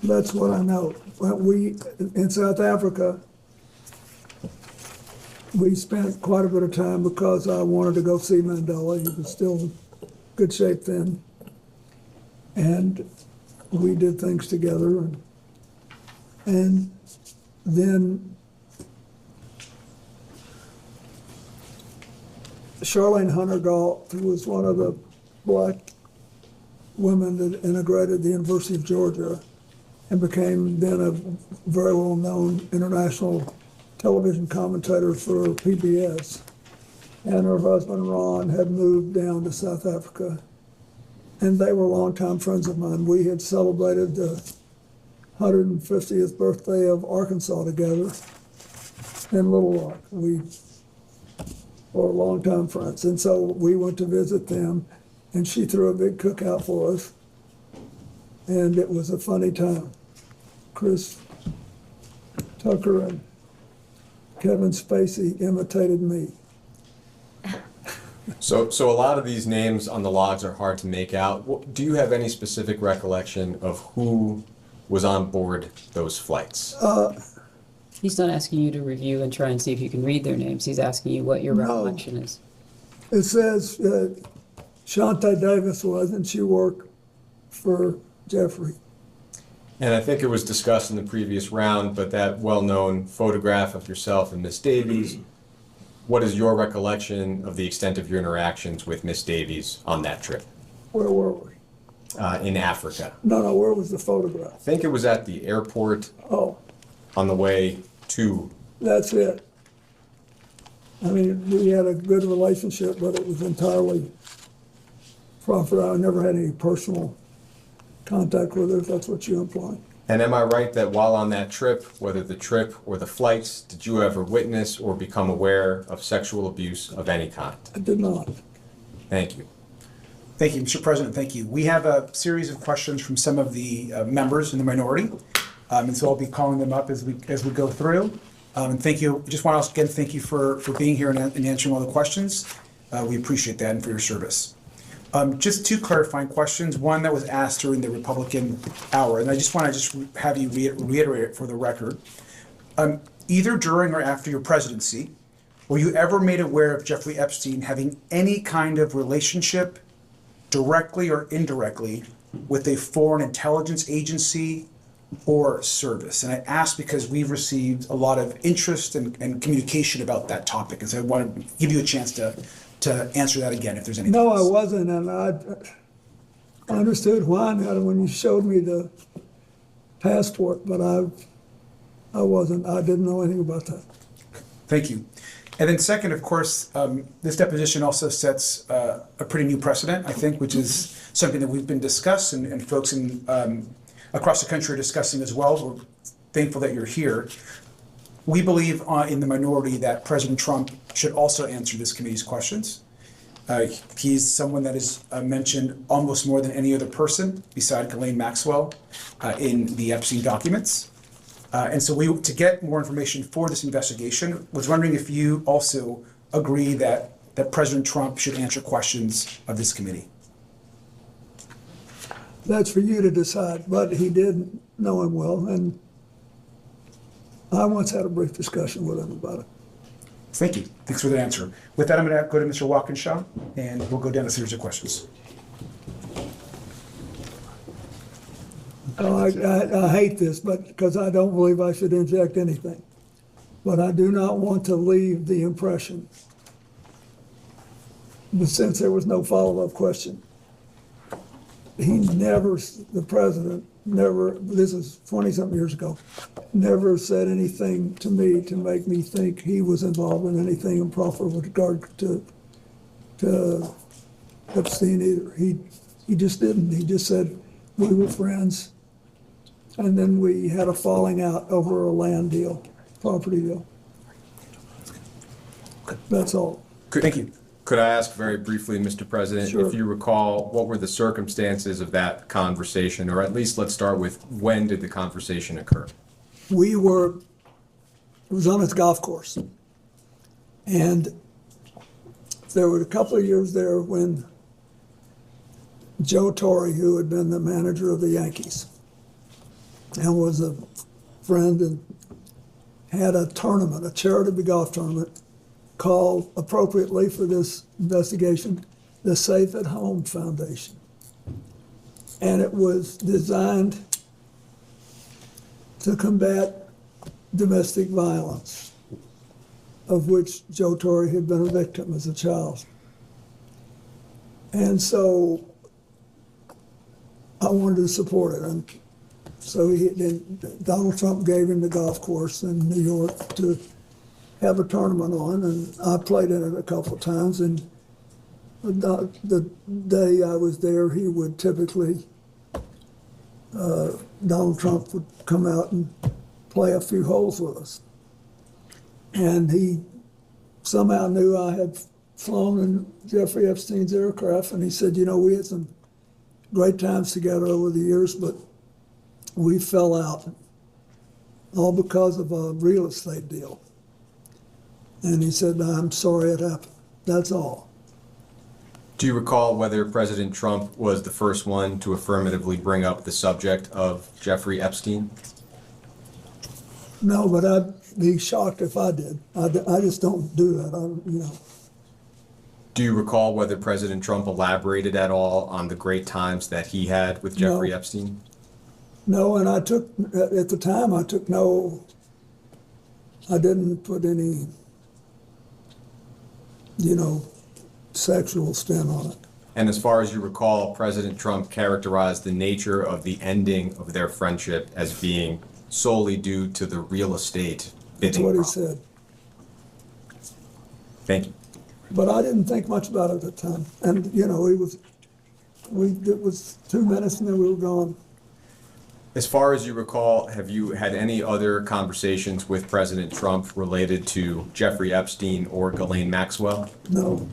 that's what I know. But we, in South Africa, we spent quite a bit of time because I wanted to go see Mandela. He was still in good shape then. And we did things together. And then Charlene Hunter Galt, who was one of the black women that integrated the University of Georgia and became then a very well-known international television commentator for PBS. And her husband, Ron, had moved down to South Africa. And they were longtime friends of mine. We had celebrated the 150th birthday of Arkansas together in Little Rock. We were longtime friends. And so we went to visit them, and she threw a big cookout for us. And it was a funny time. Chris Tucker and Kevin Spacey imitated me. So a lot of these names on the logs are hard to make out. Do you have any specific recollection of who was on board those flights? He's not asking you to review and try and see if you can read their names. He's asking you what your recollection is. It says Shante Davis was, and she worked for Jeffrey. And I think it was discussed in the previous round, but that well-known photograph of yourself and Miss Davies, what is your recollection of the extent of your interactions with Miss Davies on that trip? Where were we? In Africa. No, where was the photograph? I think it was at the airport. Oh. On the way to. That's it. I mean, we had a good relationship, but it was entirely profit. I never had any personal contact with her, if that's what you imply. And am I right that while on that trip, whether the trip or the flights, did you ever witness or become aware of sexual abuse of any kind? I did not. Thank you. Thank you, Mr. President. Thank you. We have a series of questions from some of the members in the minority. And so I'll be calling them up as we go through. And thank you. Just want to again thank you for being here and answering all the questions. We appreciate that and for your service. Just two clarifying questions. One that was asked during the Republican hour, and I just want to have you reiterate it for the record. Either during or after your presidency, were you ever made aware of Jeffrey Epstein having any kind of relationship, directly or indirectly, with a foreign intelligence agency or service? And I ask because we've received a lot of interest and communication about that topic, and so I want to give you a chance to answer that again if there's anything No, else. I wasn't, and I understood why now when you showed me the passport, but I wasn't. I didn't know anything about that. Thank you. And then second, of course, this deposition also sets a pretty new precedent, I think, which is something that we've been discussing and folks in across the country are discussing as well. We're thankful that you're here. We believe in the minority that President Trump should also answer this committee's questions. He's someone that is mentioned almost more than any other person beside Ghislaine Maxwell in the Epstein documents. And so to get more information for this investigation, was wondering if you also agree that President Trump should answer questions of this committee. That's for you to decide, but he did know him well, and I once had a brief discussion with him about it. Thank you. Thanks for the answer. With that, I'm going to go to Mr. Walkinshaw, and we'll go down a series of questions. Oh, I hate this, but because I don't believe I should inject anything. But I do not want to leave the impression, but since there was no follow-up question, the president never, this is 20-something years ago, never said anything to me to make me think he was involved in anything improper with regard to Epstein either. He just didn't. He just said we were friends. And then we had a falling out over a land deal, property deal. That's all. Thank you. Could I ask very briefly, Mr. President, Sure. if you recall, what were the circumstances of that conversation? Or at least let's start with, when did the conversation occur? It was on its golf course. And there were a couple of years there when Joe Torre, who had been the manager of the Yankees, and was a friend and had a tournament, a charity golf tournament, called appropriately for this investigation, the Safe at Home Foundation. And it was designed to combat domestic violence, of which Joe Torre had been a victim as a child. And so I wanted to support it. And so Donald Trump gave him the golf course in New York to have a tournament on, and I played in it a couple of times. And the day I was there, he would typically, Donald Trump would come out and play a few holes with us. And he somehow knew I had flown in Jeffrey Epstein's aircraft, and he said, you know, we had some great times together over the years, but we fell out, all because of a real estate deal. And he said, I'm sorry it happened. That's all. Do you recall whether President Trump was the first one to affirmatively bring up the subject of Jeffrey Epstein? No, but I'd be shocked if I did. I just don't do that. Do you recall whether President Trump elaborated at all on the great times that he had with Jeffrey Epstein? No, and at the time, I didn't put any, sexual spin on it. And as far as you recall, President Trump characterized the nature of the ending of their friendship as being solely due to the real estate bidding. That's what he said. Thank you. But I didn't think much about it at the time. And, it was 2 minutes and then we were gone. As far as you recall, have you had any other conversations with President Trump related to Jeffrey Epstein or Ghislaine Maxwell? No.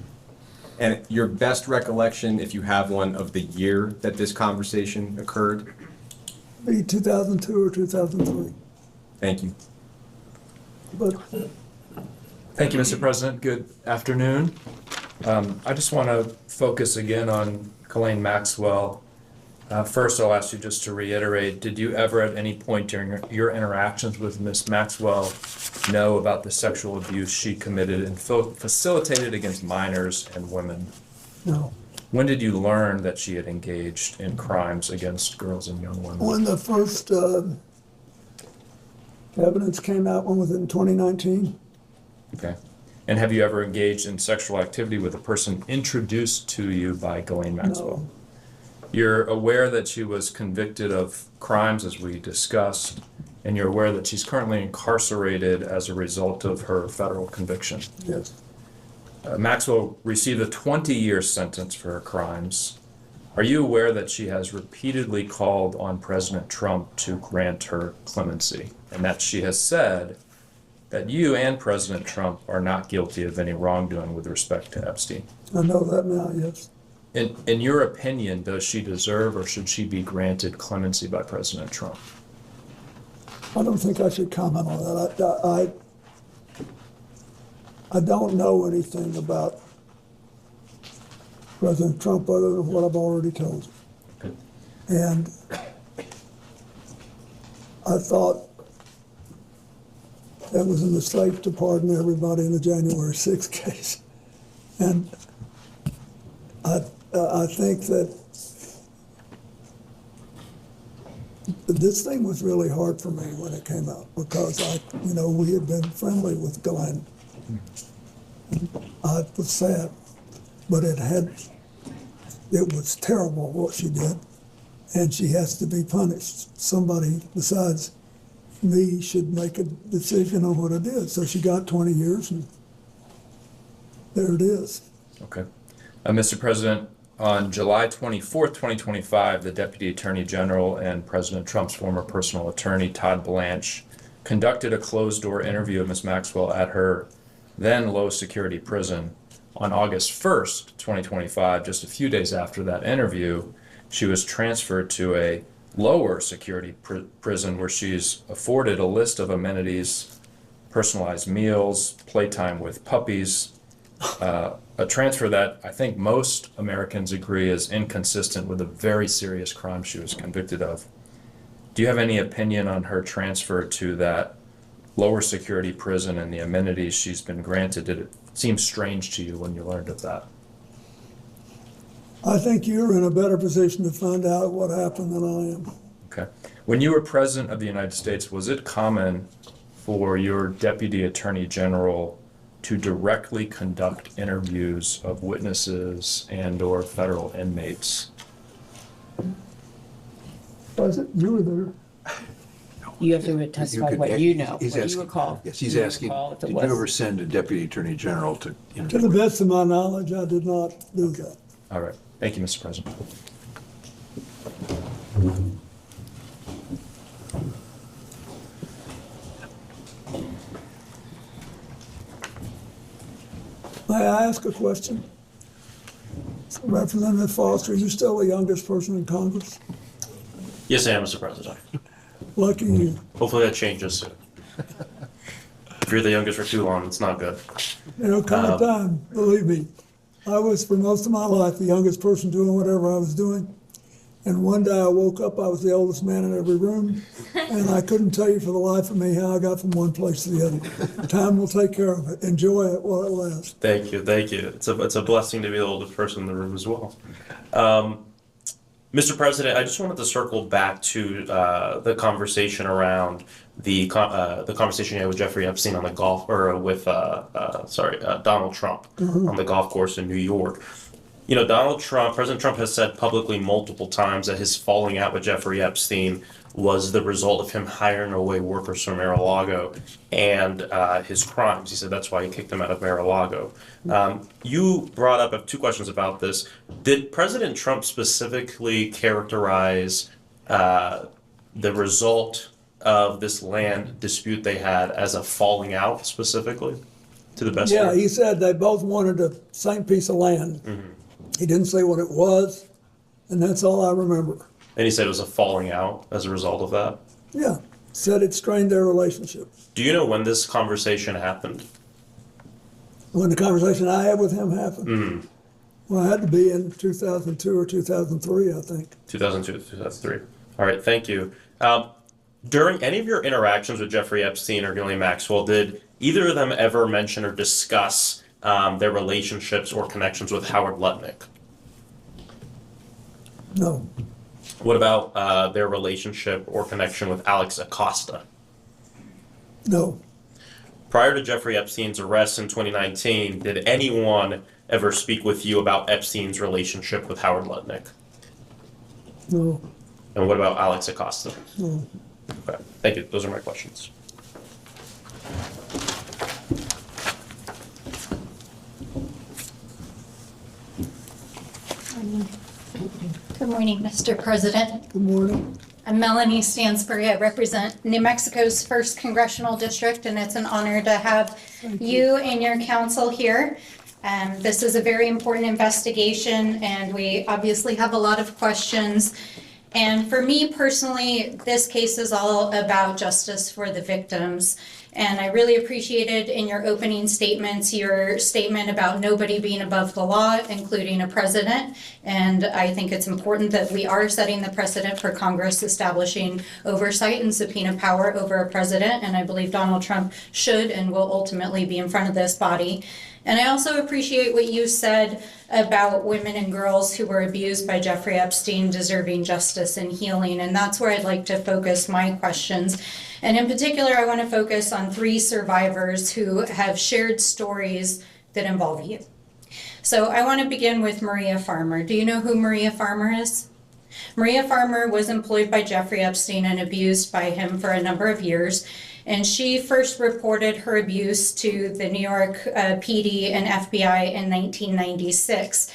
And your best recollection, if you have one, of the year that this conversation occurred? be 2002 or 2003. Thank you. But Thank you, Mr. President. Good afternoon. I just want to focus again on Ghislaine Maxwell. First, I'll ask you just to reiterate, did you ever at any point during your interactions with Ms. Maxwell know about the sexual abuse she committed and facilitated against minors and women? no. When did you learn that she had engaged in crimes against girls and young women? When the first evidence came out, when was it, in 2019? Okay. And have you ever engaged in sexual activity with a person introduced to you by Ghislaine Maxwell? You're aware that she was convicted of crimes, as we discussed, and you're aware that she's currently incarcerated as a result of her federal conviction. Yes. Maxwell received a 20-year sentence for her crimes. Are you aware that she has repeatedly called on President Trump to grant her clemency, and that she has said that you and President Trump are not guilty of any wrongdoing with respect to Epstein? I know that now, yes. In your opinion, does she deserve or should she be granted clemency by President Trump? I don't think I should comment on that. I don't know anything about President Trump other than what I've already told you. Okay. And I thought it was a mistake to pardon everybody in the January 6th case. And I think that this thing was really hard for me when it came out because we had been friendly with Ghislaine. I was sad, but it was terrible what she did, and she has to be punished. Somebody besides me should make a decision on what it is. So she got 20 years, and there it is. Okay. Mr. President, on July 24th, 2025, the Deputy Attorney General and President Trump's former personal attorney, Todd Blanche, conducted a closed-door interview of Ms. Maxwell at her then low-security prison. On August 1st, 2025, just a few days after that interview, she was transferred to a lower security prison where she's afforded a list of amenities, personalized meals, playtime with puppies, a transfer that I think most Americans agree is inconsistent with a very serious crime she was convicted of. Do you have any opinion on her transfer to that lower security prison and the amenities she's been granted? Did it seem strange to you when you learned of that? I think you're in a better position to find out what happened than I am. Okay. When you were President of the United States, was it common for your Deputy Attorney General to directly conduct interviews of witnesses and/or federal inmates? Was it? You were there. You have to testify what you know, He's what asking, you recall. yes, he's You asking, recall if it did was- you ever send a deputy attorney general to To interview? the best of my knowledge, I did not do that. All right. Thank you, Mr. President. May I ask a question? Representative Foster, you're still the youngest person in Congress? Yes, I am, Mr. President. Lucky you. Hopefully that changes soon. If you're the youngest for too long, it's not good. There'll come a time, believe me. I was, for most of my life, the youngest person doing whatever I was doing. And one day I woke up, I was the oldest man in every room, and I couldn't tell you for the life of me how I got from one place to the other. Time will take care of it. Enjoy it while it lasts. Thank you, thank you. It's a blessing to be the oldest person in the room as well. Mr. President, I just wanted to circle back to the conversation around the conversation you had with Jeffrey Epstein on the golf, or with Donald Trump on the golf course in New York. You know, President Trump has said publicly multiple times that his falling out with Jeffrey Epstein was the result of him hiring away workers from Mar-a-Lago and his crimes. He said that's why he kicked them out of Mar-a-Lago. You brought up, I have two questions about this. Did President Trump specifically characterize the result of this land dispute they had as a falling out specifically, to the best? Yeah, he said they both wanted the same piece of land. Mm-hmm. He didn't say what it was, and that's all I remember. And he said it was a falling out as a result of that. Yeah, said it strained their relationship. Do you know when this conversation happened? When the conversation I had with him happened. Well, it had to be in 2002 or 2003, I think. 2002, 2003. All right, thank you. During any of your interactions with Jeffrey Epstein or Ghislaine Maxwell, did either of them ever mention or discuss their relationships or connections with Howard Lutnick? No. What about their relationship or connection with Alex Acosta? No. Prior to Jeffrey Epstein's arrest in 2019, did anyone ever speak with you about Epstein's relationship with Howard Lutnick? No. And what about Alex Acosta? No. Okay, thank you. Those are my questions. Good morning, Mr. President. Good morning. I'm Melanie Stansbury. I represent New Mexico's 1st Congressional District, and it's an honor to have you and your council here. This is a very important investigation, and we obviously have a lot of questions. And for me personally, this case is all about justice for the victims. And I really appreciated in your opening statements, your statement about nobody being above the law, including a president. And I think it's important that we are setting the precedent for Congress establishing oversight and subpoena power over a president. And I believe Donald Trump should and will ultimately be in front of this body. And I also appreciate what you said about women and girls who were abused by Jeffrey Epstein deserving justice and healing. And that's where I'd like to focus my questions. And in particular, I want to focus on 3 survivors who have shared stories that involve you. So I want to begin with Maria Farmer. Do you know who Maria Farmer is? Maria Farmer was employed by Jeffrey Epstein and abused by him for a number of years. And she first reported her abuse to the New York PD and FBI in 1996.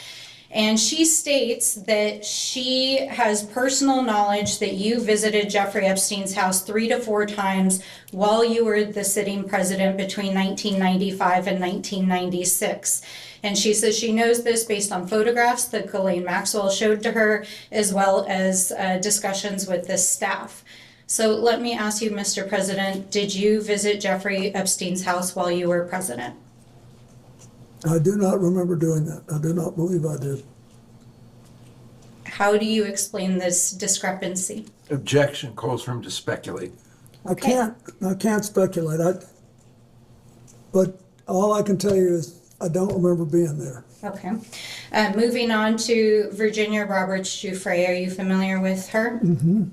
And she states that she has personal knowledge that you visited Jeffrey Epstein's house 3 to 4 times while you were the sitting president between 1995 and 1996. And she says she knows this based on photographs that Ghislaine Maxwell showed to her, as well as discussions with the staff. So let me ask you, Mr. President, did you visit Jeffrey Epstein's house while you were president? I do not remember doing that. I do not believe I did. How do you explain this discrepancy? Objection calls for him to speculate. I can't speculate. But all I can tell you is I don't remember being there. Okay. Moving on to Virginia Roberts Giuffre. Are you familiar with her? Mm-hmm.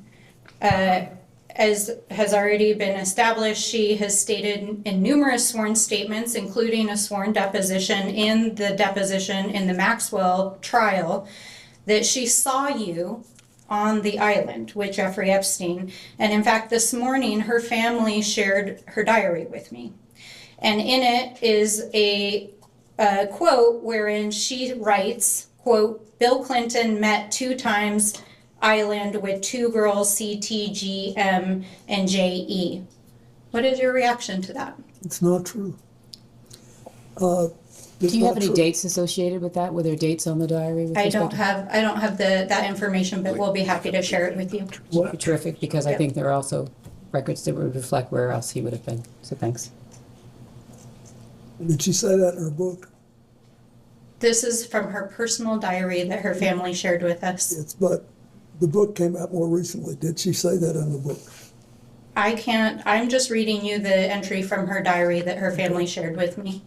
As has already been established, she has stated in numerous sworn statements, including a sworn deposition in the Maxwell trial, that she saw you on the island with Jeffrey Epstein. And in fact, this morning, her family shared her diary with me. And in it is a quote wherein she writes, quote, Bill Clinton met 2 times island with 2 girls, CT, GM, and JE. What is your reaction to that? It's not true. Do you have any dates associated with that? Were there dates on the diary? I don't have that information, but we'll be happy to share it with you. Would be terrific, because I think there are also records that would reflect where else he would have been. So thanks. Did she say that in her book? This is from her personal diary that her family shared with us. But the book came out more recently. Did she say that in the book? I'm just reading you the entry from her diary that her family shared with me.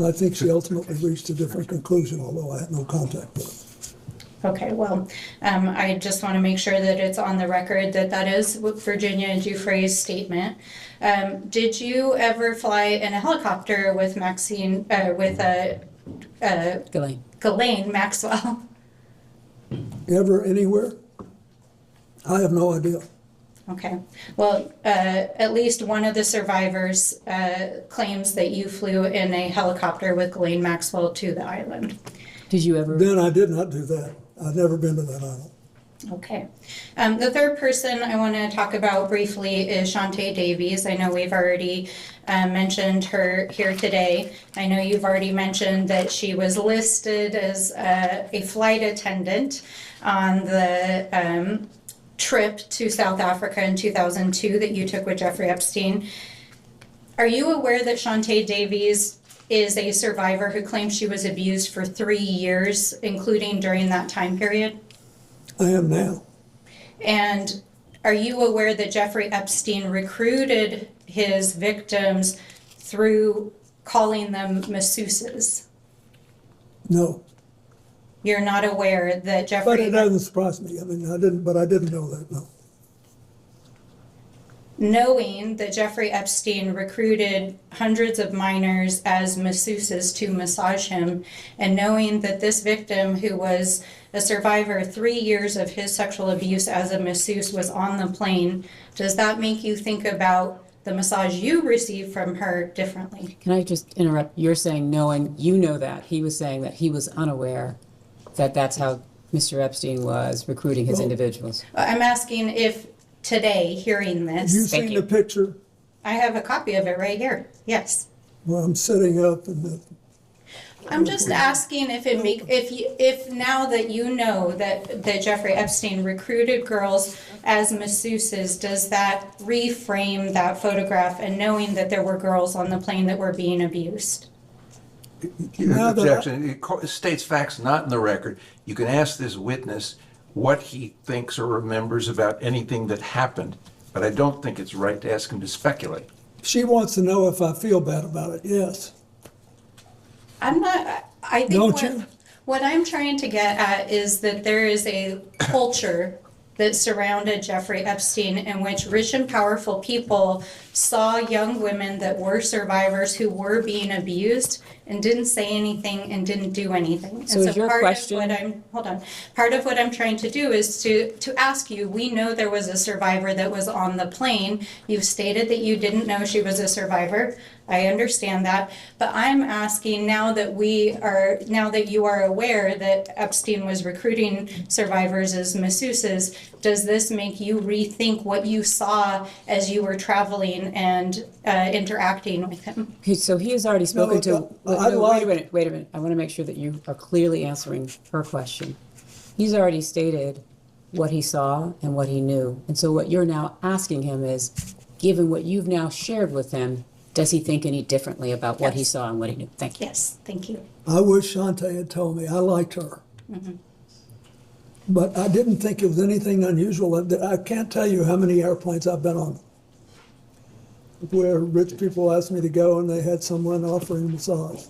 I think she ultimately reached a different conclusion, although I had no contact with her. Okay, well, I just want to make sure that it's on the record that is Virginia Giuffre's statement. Did you ever fly in a helicopter with Ghislaine Maxwell? Ever, anywhere? I have no idea. Okay, well, at least one of the survivors claims that you flew in a helicopter with Ghislaine Maxwell to the island. Did you ever? Then I did not do that. I've never been to that island. Okay. The third person I want to talk about briefly is Shantae Davies. I know we've already mentioned her here today. I know you've already mentioned that she was listed as a flight attendant on the trip to South Africa in 2002 that you took with Jeffrey Epstein. Are you aware that Shantae Davies is a survivor who claims she was abused for 3 years, including during that time period? I am now. And are you aware that Jeffrey Epstein recruited his victims through calling them masseuses? No. You're not aware that But Jeffrey... it doesn't surprise me. I mean, I didn't know that, no. Knowing that Jeffrey Epstein recruited hundreds of minors as masseuses to massage him, and knowing that this victim, who was a survivor 3 years of his sexual abuse as a masseuse, was on the plane, does that make you think about the massage you received from her differently? Can I just interrupt? You're saying knowing, you know that. He was saying that he was unaware that that's how Mr. Epstein was recruiting his individuals. I'm asking if today, hearing this... You've seen the picture? I have a copy of it right here, yes. Well, I'm sitting up and I'm just asking if now that you know that Jeffrey Epstein recruited girls as masseuses, does that reframe that photograph, and knowing that there were girls on the plane that were being abused? Objection. It states facts not in the record. You can ask this witness what he thinks or remembers about anything that happened, but I don't think it's right to ask him to speculate. she wants to know if I feel bad about it, yes. I'm not, I think what I'm trying to get at is that there is a culture that surrounded Jeffrey Epstein in which rich and powerful people saw young women that were survivors who were being abused and didn't say anything and didn't do anything. So is your question... Part of what I'm trying to do is to ask you, we know there was a survivor that was on the plane. You've stated that you didn't know she was a survivor. I understand that, but I'm asking now that you are aware that Epstein was recruiting survivors as masseuses, does this make you rethink what you saw as you were traveling and interacting with him? Okay, so he has already spoken wait a minute. I want to make sure that you are clearly answering her question. He's already stated what he saw and what he knew. And so what you're now asking him is, given what you've now shared with him, does he think any differently about what he saw and what he knew? Thank you. Yes, thank you. I wish Shantae had told me. I liked her. Mm-hmm. But I didn't think it was anything unusual. I can't tell you how many airplanes I've been on where rich people asked me to go and they had someone offering a massage.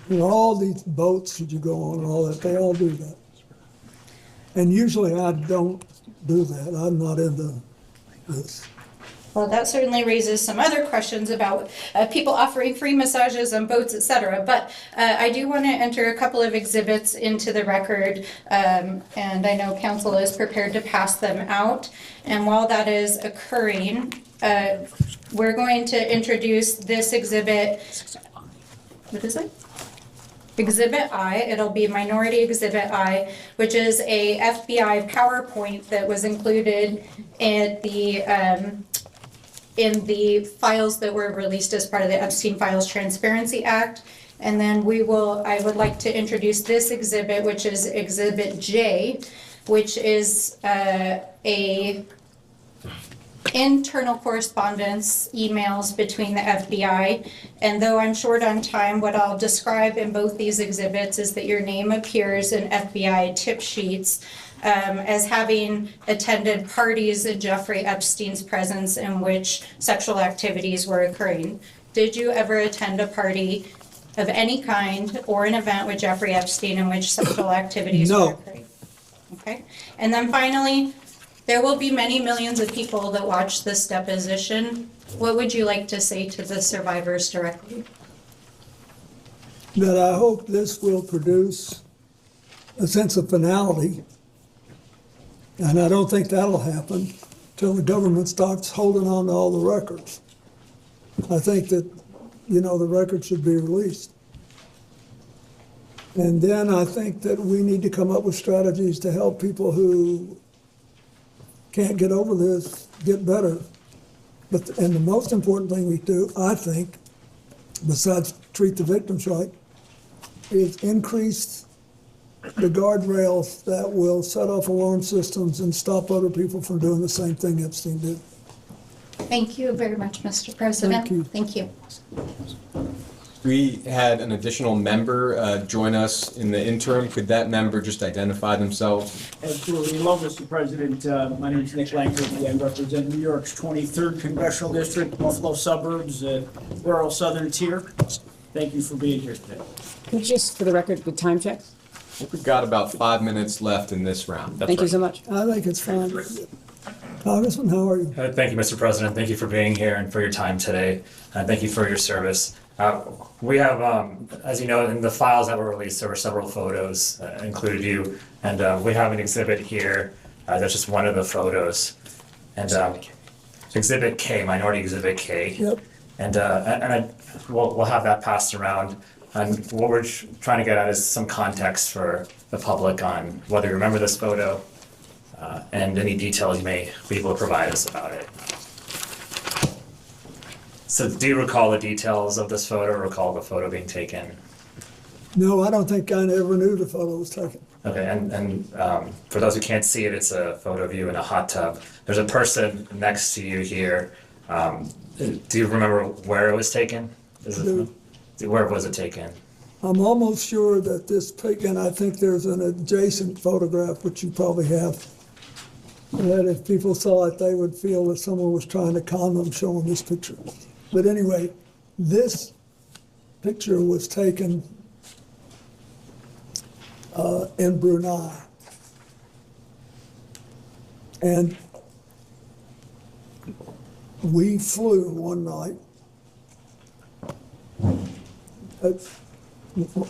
You know, all these boats that you go on and all that, they all do that. And usually I don't do that. I'm not into this. Well, that certainly raises some other questions about people offering free massages on boats, etc. But I do want to enter a couple of exhibits into the record, and I know council is prepared to pass them out. And while that is occurring, we're going to introduce this exhibit. What is it? Exhibit I, it'll be Minority Exhibit I, which is a FBI PowerPoint that was included in the files that were released as part of the Epstein Files Transparency Act. And then I would like to introduce this exhibit, which is Exhibit J, which is a internal correspondence emails between the FBI. And though I'm short on time, what I'll describe in both these exhibits is that your name appears in FBI tip sheets as having attended parties in Jeffrey Epstein's presence in which sexual activities were occurring. Did you ever attend a party of any kind or an event with Jeffrey Epstein in which sexual activities were occurring? Okay. And then finally, there will be many millions of people that watch this deposition. What would you like to say to the survivors directly? That I hope this will produce a sense of finality. And I don't think that'll happen till the government starts holding on to all the records. I think that, the records should be released. And then I think that we need to come up with strategies to help people who can't get over this get better. And the most important thing we do, I think, besides treat the victims right, is increase the guardrails that will set off alarm systems and stop other people from doing the same thing Epstein did. Thank you very much, Mr. President. Thank you. Thank you. We had an additional member join us in the interim. Could that member just identify themselves? Absolutely. Hello, Mr. President. My name is Nick Langford. I represent New York's 23rd Congressional District, Buffalo Suburbs, rural southern tier. Thank you for being here today. Could you just, for the record, the time check? We've got about 5 minutes left in this round. Thank you so much. I think it's fine. Congressman, how are you? Thank you, Mr. President. Thank you for being here and for your time today. Thank you for your service. We have, as you know, in the files that were released, there were several photos, included you, and we have an exhibit here. That's just one of the photos. And Exhibit K, Minority Exhibit K. Yep. And we'll have that passed around. And what we're trying to get at is some context for the public on whether you remember this photo and any details you may be able to provide us about it. So do you recall the details of this photo, or recall the photo being taken? No, I don't think I ever knew the photo was taken. Okay, and for those who can't see it, it's a photo of you in a hot tub. There's a person next to you here. Do you remember where it was taken? Where was it taken? I'm almost sure that this pic, and I think there's an adjacent photograph, which you probably have, that if people saw it, they would feel that someone was trying to con them showing this picture. But anyway, this picture was taken in Brunei. And we flew one night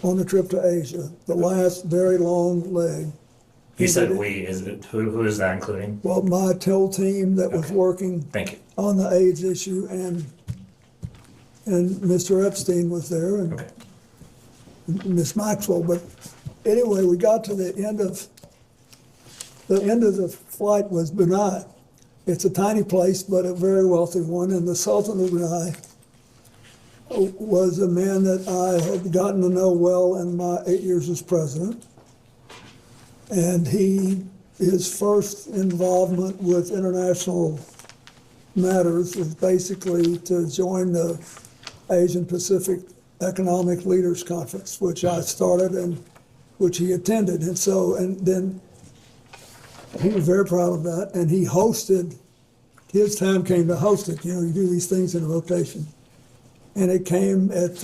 on a trip to Asia, the last very long leg. You said we, is it, who is that including? Well, my TIL team that was working Thank you. on the AIDS issue, and Mr. Epstein was there, and Miss Maxwell. But anyway, we got to the end of the flight was Brunei. It's a tiny place, but a very wealthy one, and the Sultan of Brunei was a man that I had gotten to know well in my 8 years as president. And his first involvement with international matters was basically to join the Asian Pacific Economic Leaders Conference, which I started and which he attended. And then he was very proud of that, and he hosted, his time came to host it. You know, you do these things in a rotation. And it came at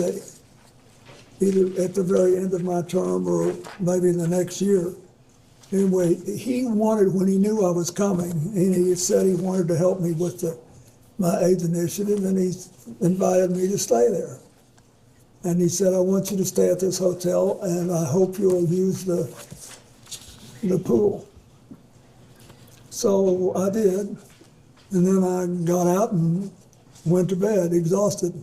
either at the very end of my term or maybe the next year. Anyway, he wanted, when he knew I was coming, and he said he wanted to help me with my AIDS initiative, and he invited me to stay there. And he said, I want you to stay at this hotel, and I hope you'll use the pool. So I did, and then I got out and went to bed, exhausted.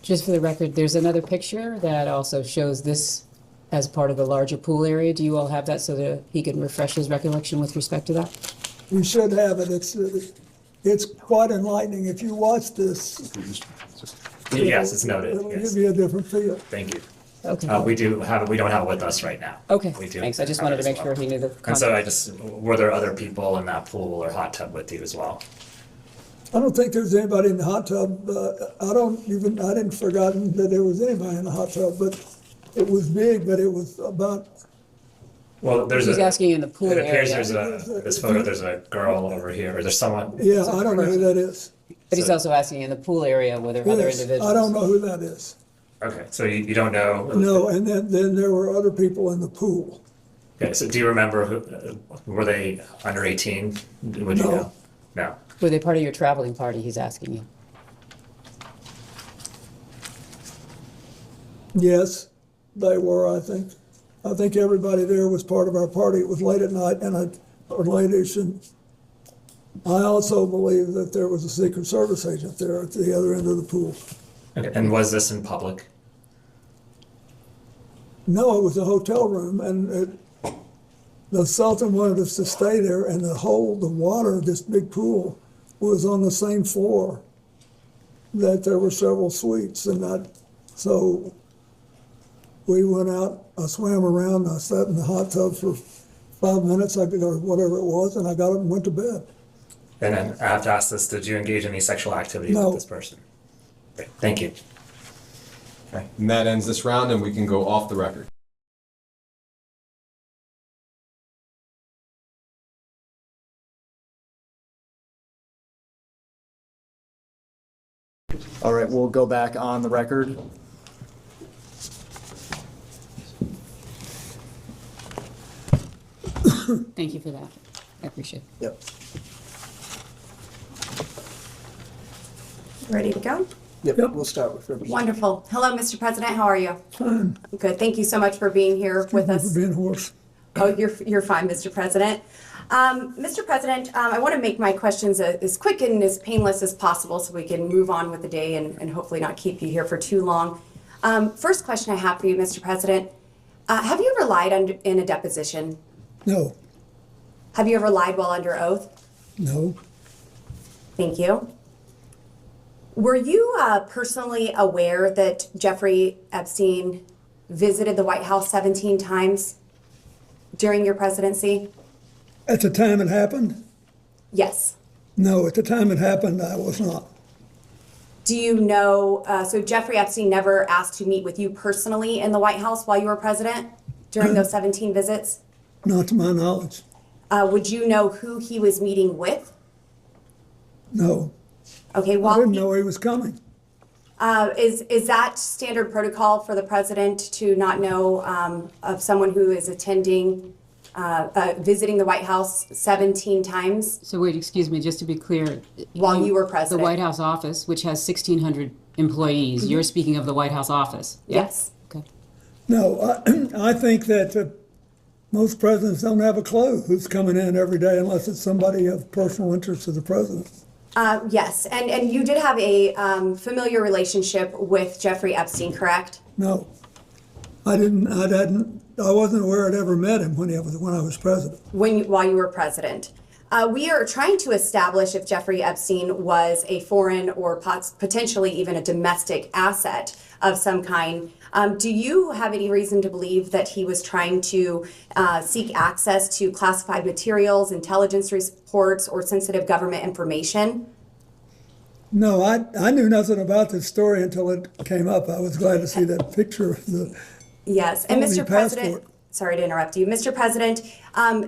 Just for the record, there's another picture that also shows this as part of the larger pool area. Do you all have that so that he can refresh his recollection with respect to that? You should have it. It's quite enlightening. If you watch this. Yes, it's noted. It'll Yes. give you a different feel. Thank you. Okay. We don't have it with us right now. Okay, We do thanks. I just have wanted it to as make well. sure he knew the And so context. were there other people in that pool or hot tub with you as well? I don't think there's anybody in the hot tub. I didn't forgotten that there was anybody in the hot tub, but it was big, but it was about. Well, He's asking in the pool It appears area. there's this photo, there's a girl over here, or there's someone. Yeah, I don't know who that is. But he's also asking in the pool area were there other Yes, individuals? I don't know who that is. Okay, so you don't know? No, and then there were other people in the pool. Okay, so do you remember were they under 18? Would you No. know? No. Were they part of your traveling party, he's asking you? Yes, they were, I think. I think everybody there was part of our party. It was late at night or late-ish, and I also believe that there was a Secret Service agent there at the other end of the pool. Okay, and was this in public? No, it was a hotel room, and the Sultan wanted us to stay there, and the water, this big pool, was on the same floor that there were several suites, so we went out, I swam around, I sat in the hot tub for 5 minutes, or whatever it was, and I got up and went to bed. And then I have to ask this, did you engage in any sexual activity No. with this person? Great, thank you. Okay, and that ends this round, and we can go off the record. All right, we'll go back on the record. Thank you for that. I appreciate it. Yep. Ready to go? Yep, we'll start with Representative. Wonderful. Hello, Mr. President. How are you? Fine. Good. Thank you so much for being here with us. For being hoarse. Oh, you're fine, Mr. President. Mr. President, I want to make my questions as quick and as painless as possible so we can move on with the day and hopefully not keep you here for too long. First question I have for you, Mr. President. Have you ever lied in a deposition? No. Have you ever lied while under oath? No. Thank you. Were you personally aware that Jeffrey Epstein visited the White House 17 times during your presidency? At the time it happened? Yes. No, at the time it happened, I was not. Do you know, so Jeffrey Epstein never asked to meet with you personally in the White House while you were president during those 17 visits? Not to my knowledge. Would you know who he was meeting with? No. Okay, well, I didn't know he was coming. is that standard protocol for the president to not know of someone who is attending, visiting the White House 17 times? So wait, excuse me, just to be clear. While you were president. The White House office, which has 1,600 employees, you're speaking of the White House office? Yeah? Yes. Okay. No, I think that most presidents don't have a clue who's coming in every day unless it's somebody of personal interest to the president. Yes, and you did have a familiar relationship with Jeffrey Epstein, correct? No, I wasn't aware I'd ever met him when I was president. While you were president. We are trying to establish if Jeffrey Epstein was a foreign or potentially even a domestic asset of some kind. Do you have any reason to believe that he was trying to seek access to classified materials, intelligence reports, or sensitive government information? No, I knew nothing about this story until it came up. I was glad to see that picture of the Yes, and Mr. President, passport. sorry to interrupt you. Mr. President,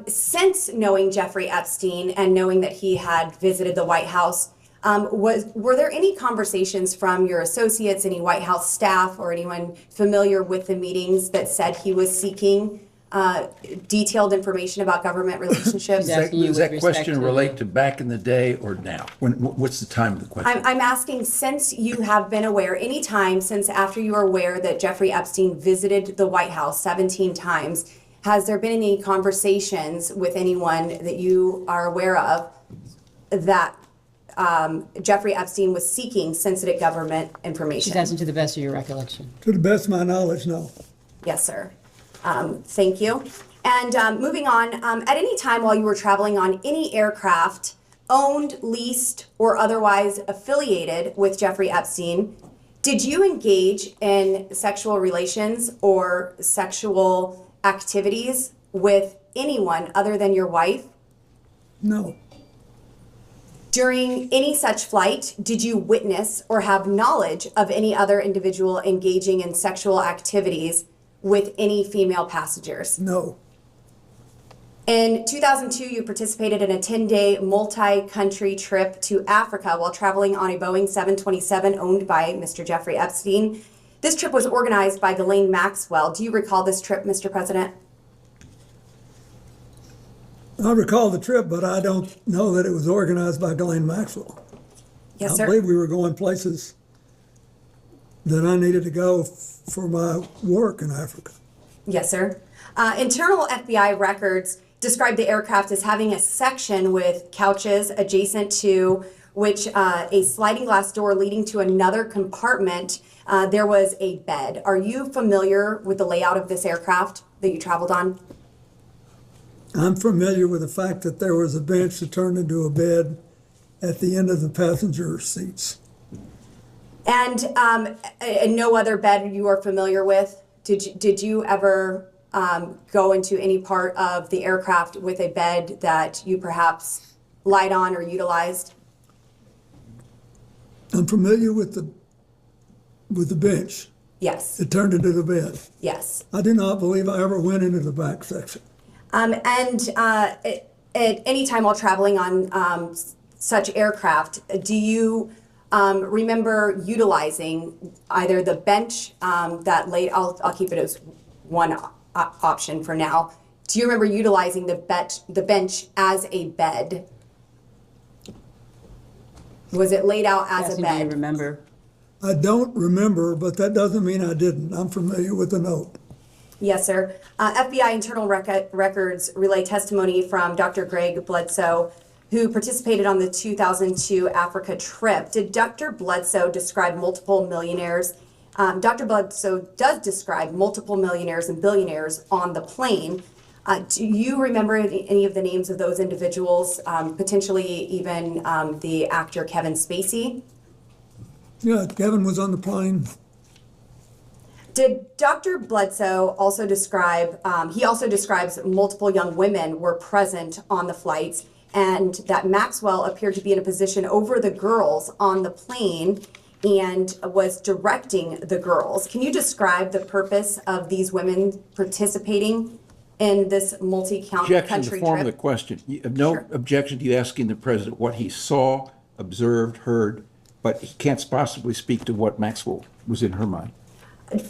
since knowing Jeffrey Epstein and knowing that he had visited the White House, were there any conversations from your associates, any White House staff, or anyone familiar with the meetings that said he was seeking detailed information about government relationships? Does that question relate to back in the day or now? What's the time of the question? I'm asking, since you have been aware, any time since after you are aware that Jeffrey Epstein visited the White House 17 times, has there been any conversations with anyone that you are aware of that Jeffrey Epstein was seeking sensitive government information? She's asking to the best of your recollection. To the best of my knowledge, no. Yes, sir. Thank you. And moving on, at any time while you were traveling on any aircraft owned, leased, or otherwise affiliated with Jeffrey Epstein, did you engage in sexual relations or sexual activities with anyone other than your wife? No. During any such flight, did you witness or have knowledge of any other individual engaging in sexual activities with any female passengers? No. In 2002, you participated in a 10-day multi-country trip to Africa while traveling on a Boeing 727 owned by Mr. Jeffrey Epstein. This trip was organized by Ghislaine Maxwell. Do you recall this trip, Mr. President? I recall the trip, but I don't know that it was organized by Ghislaine Maxwell. Yes, sir. I believe we were going places that I needed to go for my work in Africa. Yes, sir. Internal FBI records described the aircraft as having a section with couches adjacent to which a sliding glass door leading to another compartment. There was a bed. Are you familiar with the layout of this aircraft that you traveled on? I'm familiar with the fact that there was a bench that turned into a bed at the end of the passenger seats. And no other bed you are familiar with? Did you ever go into any part of the aircraft with a bed that you perhaps lied on or utilized? I'm familiar with the bench. Yes. It turned into the bed. Yes. I do not believe I ever went into the back section. At any time while traveling on such aircraft, do you remember utilizing either the bench that laid? I'll keep it as one option for now. Do you remember utilizing the bench as a bed? Was it laid out as a bed? Do you remember? I don't remember, but that doesn't mean I didn't. I'm familiar with the note. Yes, sir. FBI internal records relay testimony from Dr. Greg Bledsoe, who participated on the 2002 Africa trip. Did Dr. Bledsoe describe multiple millionaires? Dr. Bledsoe does describe multiple millionaires and billionaires on the plane. Do you remember any of the names of those individuals, potentially even the actor Kevin Spacey? Yeah, Kevin was on the plane. Did Dr. Bledsoe also describe, he also describes multiple young women were present on the flights and that Maxwell appeared to be in a position over the girls on the plane and was directing the girls. Can you describe the purpose of these women participating in this multi-country trip? Objection to the form of the question. You have no objection to you asking the president what he saw, observed, heard, but he can't possibly speak to what Maxwell was in her mind.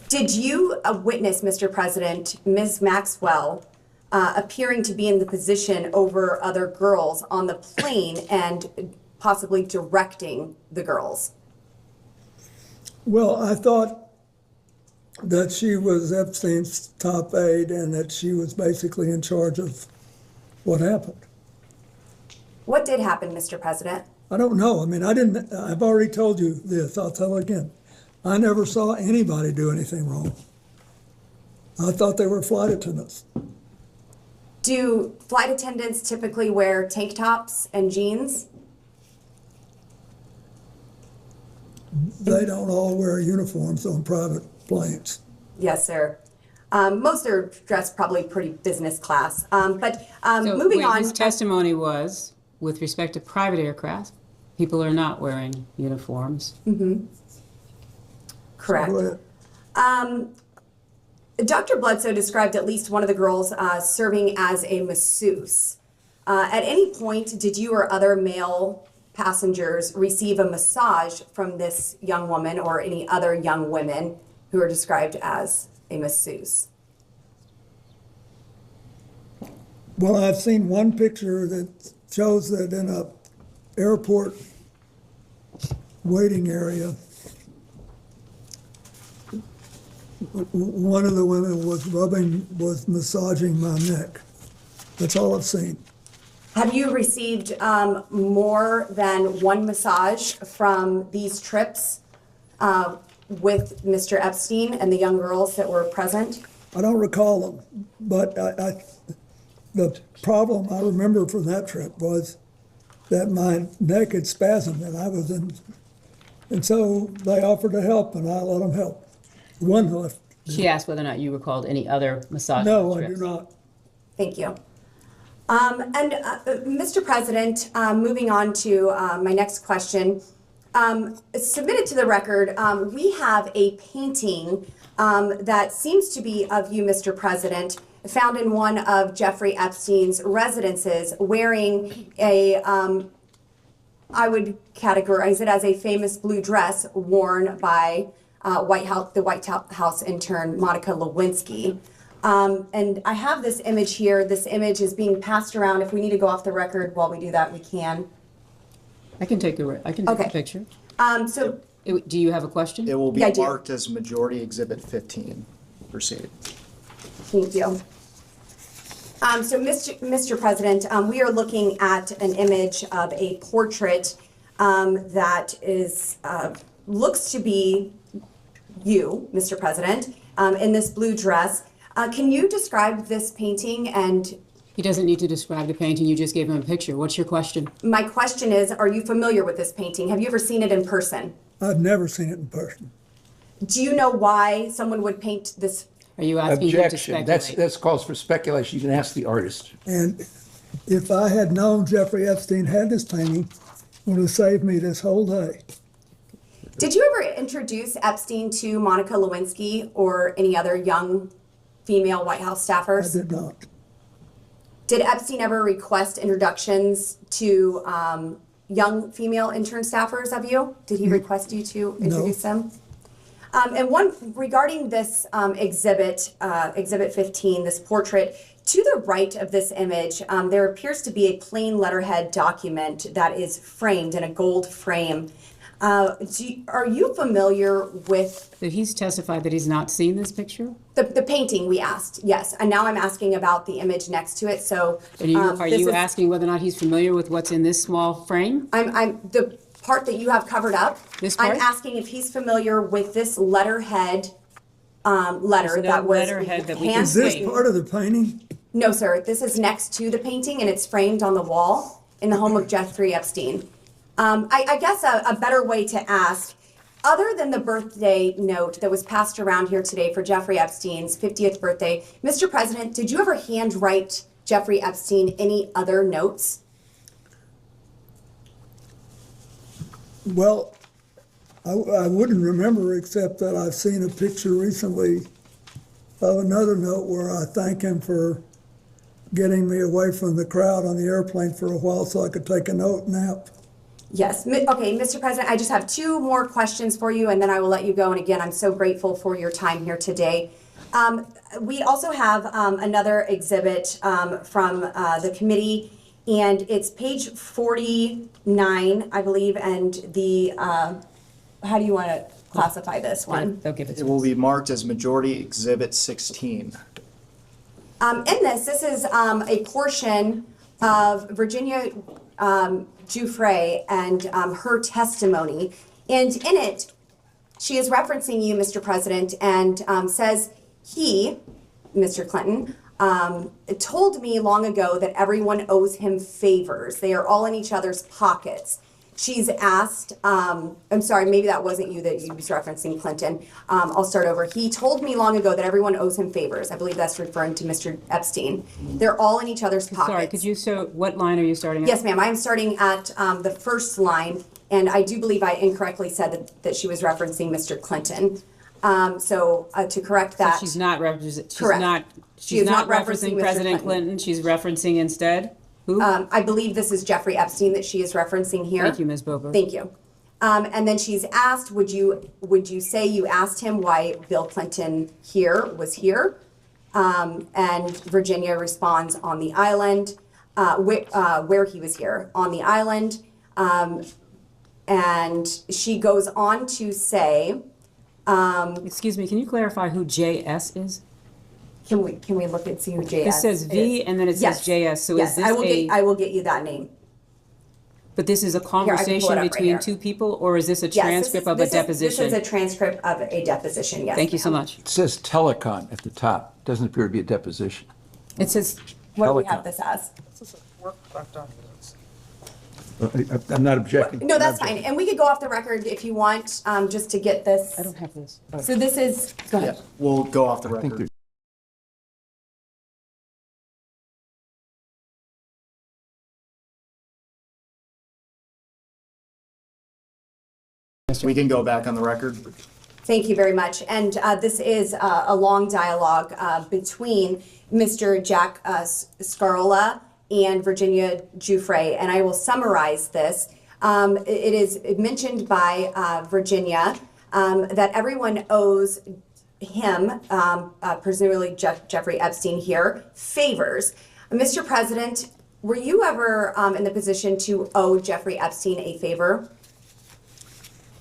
Did you witness, Mr. President, Ms. Maxwell appearing to be in the position over other girls on the plane and possibly directing the girls? Well, I thought that she was Epstein's top aide and that she was basically in charge of what happened. What did happen, Mr. President? I don't know. I mean, I've already told you this. I'll tell it again. I never saw anybody do anything wrong. I thought they were flight attendants. Do flight attendants typically wear tank tops and jeans? They don't all wear uniforms on private planes. Yes, sir. Most are dressed probably pretty business class. Moving on. His testimony was, with respect to private aircraft, people are not wearing uniforms. Mm-hmm. Correct. Dr. Bledsoe described at least one of the girls serving as a masseuse. At any point, did you or other male passengers receive a massage from this young woman or any other young women who are described as a masseuse? Well, I've seen one picture that shows that in a airport waiting area, one of the women was massaging my neck. That's all I've seen. Have you received more than one massage from these trips with Mr. Epstein and the young girls that were present? I don't recall them, but the problem I remember from that trip was that my neck had spasmed and I was in, and so they offered to help and I let them help. One left. She asked whether or not you recalled any other massage No, trips. I do not. Thank you. Mr. President, moving on to my next question. Submitted to the record, we have a painting that seems to be of you, Mr. President, found in one of Jeffrey Epstein's residences wearing a, I would categorize it as a famous blue dress worn by the White House intern, Monica Lewinsky. And I have this image here. This image is being passed around. If we need to go off the record while we do that, we can. I can take a picture. Do you have a question? It will be marked as Majority Exhibit 15. Proceed. Thank you. So, Mr. President, we are looking at an image of a portrait that is looks to be you, Mr. President, in this blue dress. Can you describe this painting? And He doesn't need to describe the painting, you just gave him a picture. What's your question? my question is, are you familiar with this painting? Have you ever seen it in person? I've never seen it in person. Do you know why someone would paint this? Are you asking him to Objection. speculate? That's calls for speculation. You can ask the artist. And if I had known Jeffrey Epstein had this painting, it would have saved me this whole day. Did you ever introduce Epstein to Monica Lewinsky or any other young female White House staffers? I did not. Did Epstein ever request introductions to young female intern staffers of you? Did he request you to introduce them? And one regarding this exhibit 15, this portrait, to the right of this image, there appears to be a plain letterhead document that is framed in a gold frame. Are you familiar with? That he's testified that he's not seen this picture? The painting we asked, yes. And now I'm asking about the image next to it. So Are you asking whether or not he's familiar with what's in this small frame? I'm the part that you have covered up. This part? I'm asking if he's familiar with this letterhead letter There's no that was letterhead that we can Is this see. part of the painting? No, sir. This is next to the painting, and it's framed on the wall in the home of Jeffrey Epstein. I guess a better way to ask, other than the birthday note that was passed around here today for Jeffrey Epstein's 50th birthday, Mr. President, did you ever handwrite Jeffrey Epstein any other notes? Well, I wouldn't remember, except that I've seen a picture recently of another note where I thank him for getting me away from the crowd on the airplane for a while so I could take a nap. Yes. Okay, Mr. President, I just have two more questions for you, and then I will let you go. And again, I'm so grateful for your time here today. We also have another exhibit from the committee, and it's page 49, I believe, and the, how do you want to classify this one? They'll give it to It will be marked as Majority Exhibit 16. In this is a portion of Virginia Giuffre and her testimony. And in it, she is referencing you, Mr. President, and says he, Mr. Clinton, told me long ago that everyone owes him favors. They are all in each other's pockets. She's asked, I'm sorry, maybe that wasn't you that you was referencing, Clinton. I'll start over. He told me long ago that everyone owes him favors. I believe that's referring to Mr. Epstein. They're all in each other's pockets. Sorry, could you, what line are you starting at? Yes, ma'am. I'm starting at the first line, and I do believe I incorrectly said that she was referencing Mr. Clinton. So to correct that. So she's not referencing, Correct. she's not referencing Mr. President Clinton, she's referencing instead? Who? I believe this is Jeffrey Epstein that she is referencing here. Thank you, Ms. Bober. Thank you. And then she's asked, would you say you asked him why Bill Clinton was here? And Virginia responds on the island, where he was here, on the island. And she goes on to say, excuse me, can you clarify who JS is? Can we look and see who JS is? It says V and then it says JS, so is this I will get you that name. But this is a Here, I can pull conversation it up right between here. two people, or is this a Yes, transcript of a deposition? This is a transcript of a deposition, yes. Thank you so much. It says telecon at the top. Doesn't appear to be a deposition. It says, What do we have this as? I'm not objecting. No, that's fine. And we could go off the record if you want, just to get this. I don't have this. So this is, go ahead. Yeah, we'll go off the record. We can go back on the record. Thank you very much. And this is a long dialogue between Mr. Jack Scarola and Virginia Giuffre, and I will summarize this. It is mentioned by Virginia that everyone owes him, presumably Jeffrey Epstein here, favors. Mr. President, were you ever in the position to owe Jeffrey Epstein a favor?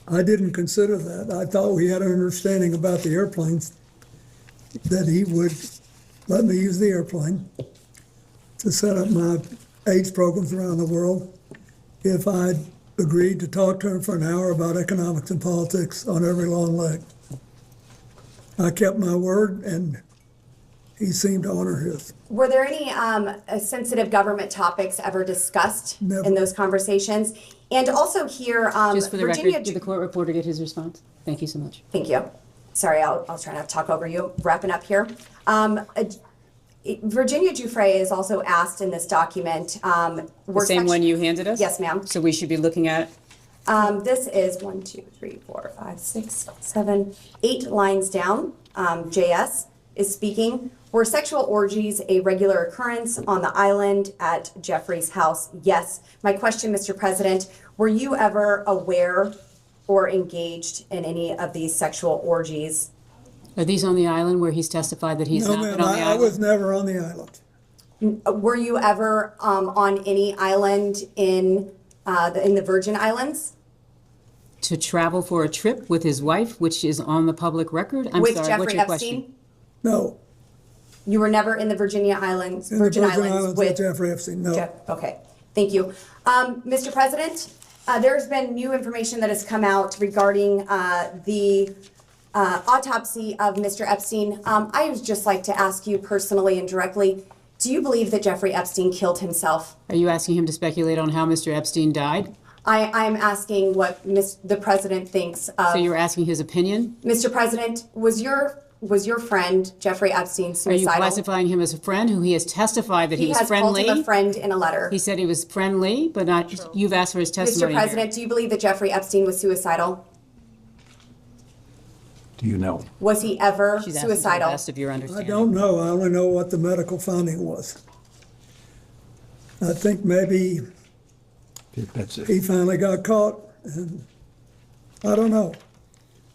I didn't consider that. I thought we had an understanding about the airplanes, that he would let me use the airplane to set up my AIDS programs around the world if I'd agreed to talk to him for an hour about economics and politics on every long leg. I kept my word, and he seemed to honor his. Were there any sensitive government topics ever discussed in those conversations? And also here, Just for the Virginia. record, did the court reporter get his response? Thank you so much. Thank you. Sorry, I'll try not to talk over you. Wrapping up here. Virginia Giuffre is also asked in this document. The same one you handed us? Yes, ma'am. So we should be looking at, This is 1, 2, 3, 4, 5, 6, 7, 8 lines down. JS is speaking. Were sexual orgies a regular occurrence on the island at Jeffrey's house? Yes. My question, Mr. President, were you ever aware or engaged in any of these sexual orgies? are these on the island where he's testified that he's No, not ma'am, been on the I island? was never on the island. Were you ever on any island in the Virgin Islands? To travel for a trip with his wife, which is on the public record? I'm With sorry, Jeffrey what's your Epstein? question? No, You were never in the Virgin Islands in the Virgin Islands with Jeffrey Epstein, no. Okay, thank you. Mr. President, there's been new information that has come out regarding the autopsy of Mr. Epstein. I would just like to ask you personally and directly, do you believe that Jeffrey Epstein killed himself? Are you asking him to speculate on how Mr. Epstein died? I'm asking what the president thinks of. So you're asking his opinion? Mr. President, was your friend Jeffrey Epstein Are suicidal? you classifying him as a friend who he has testified that he was has friendly? called him a friend in a letter. He said he was friendly, but not, you've asked for his testimony. Mr. President, do you believe that Jeffrey Epstein was suicidal? Do you know? Was he ever She's asking for the suicidal? best of your I understanding. don't know. I only know what the medical finding was. I think maybe That's it. he finally got caught, and I don't know.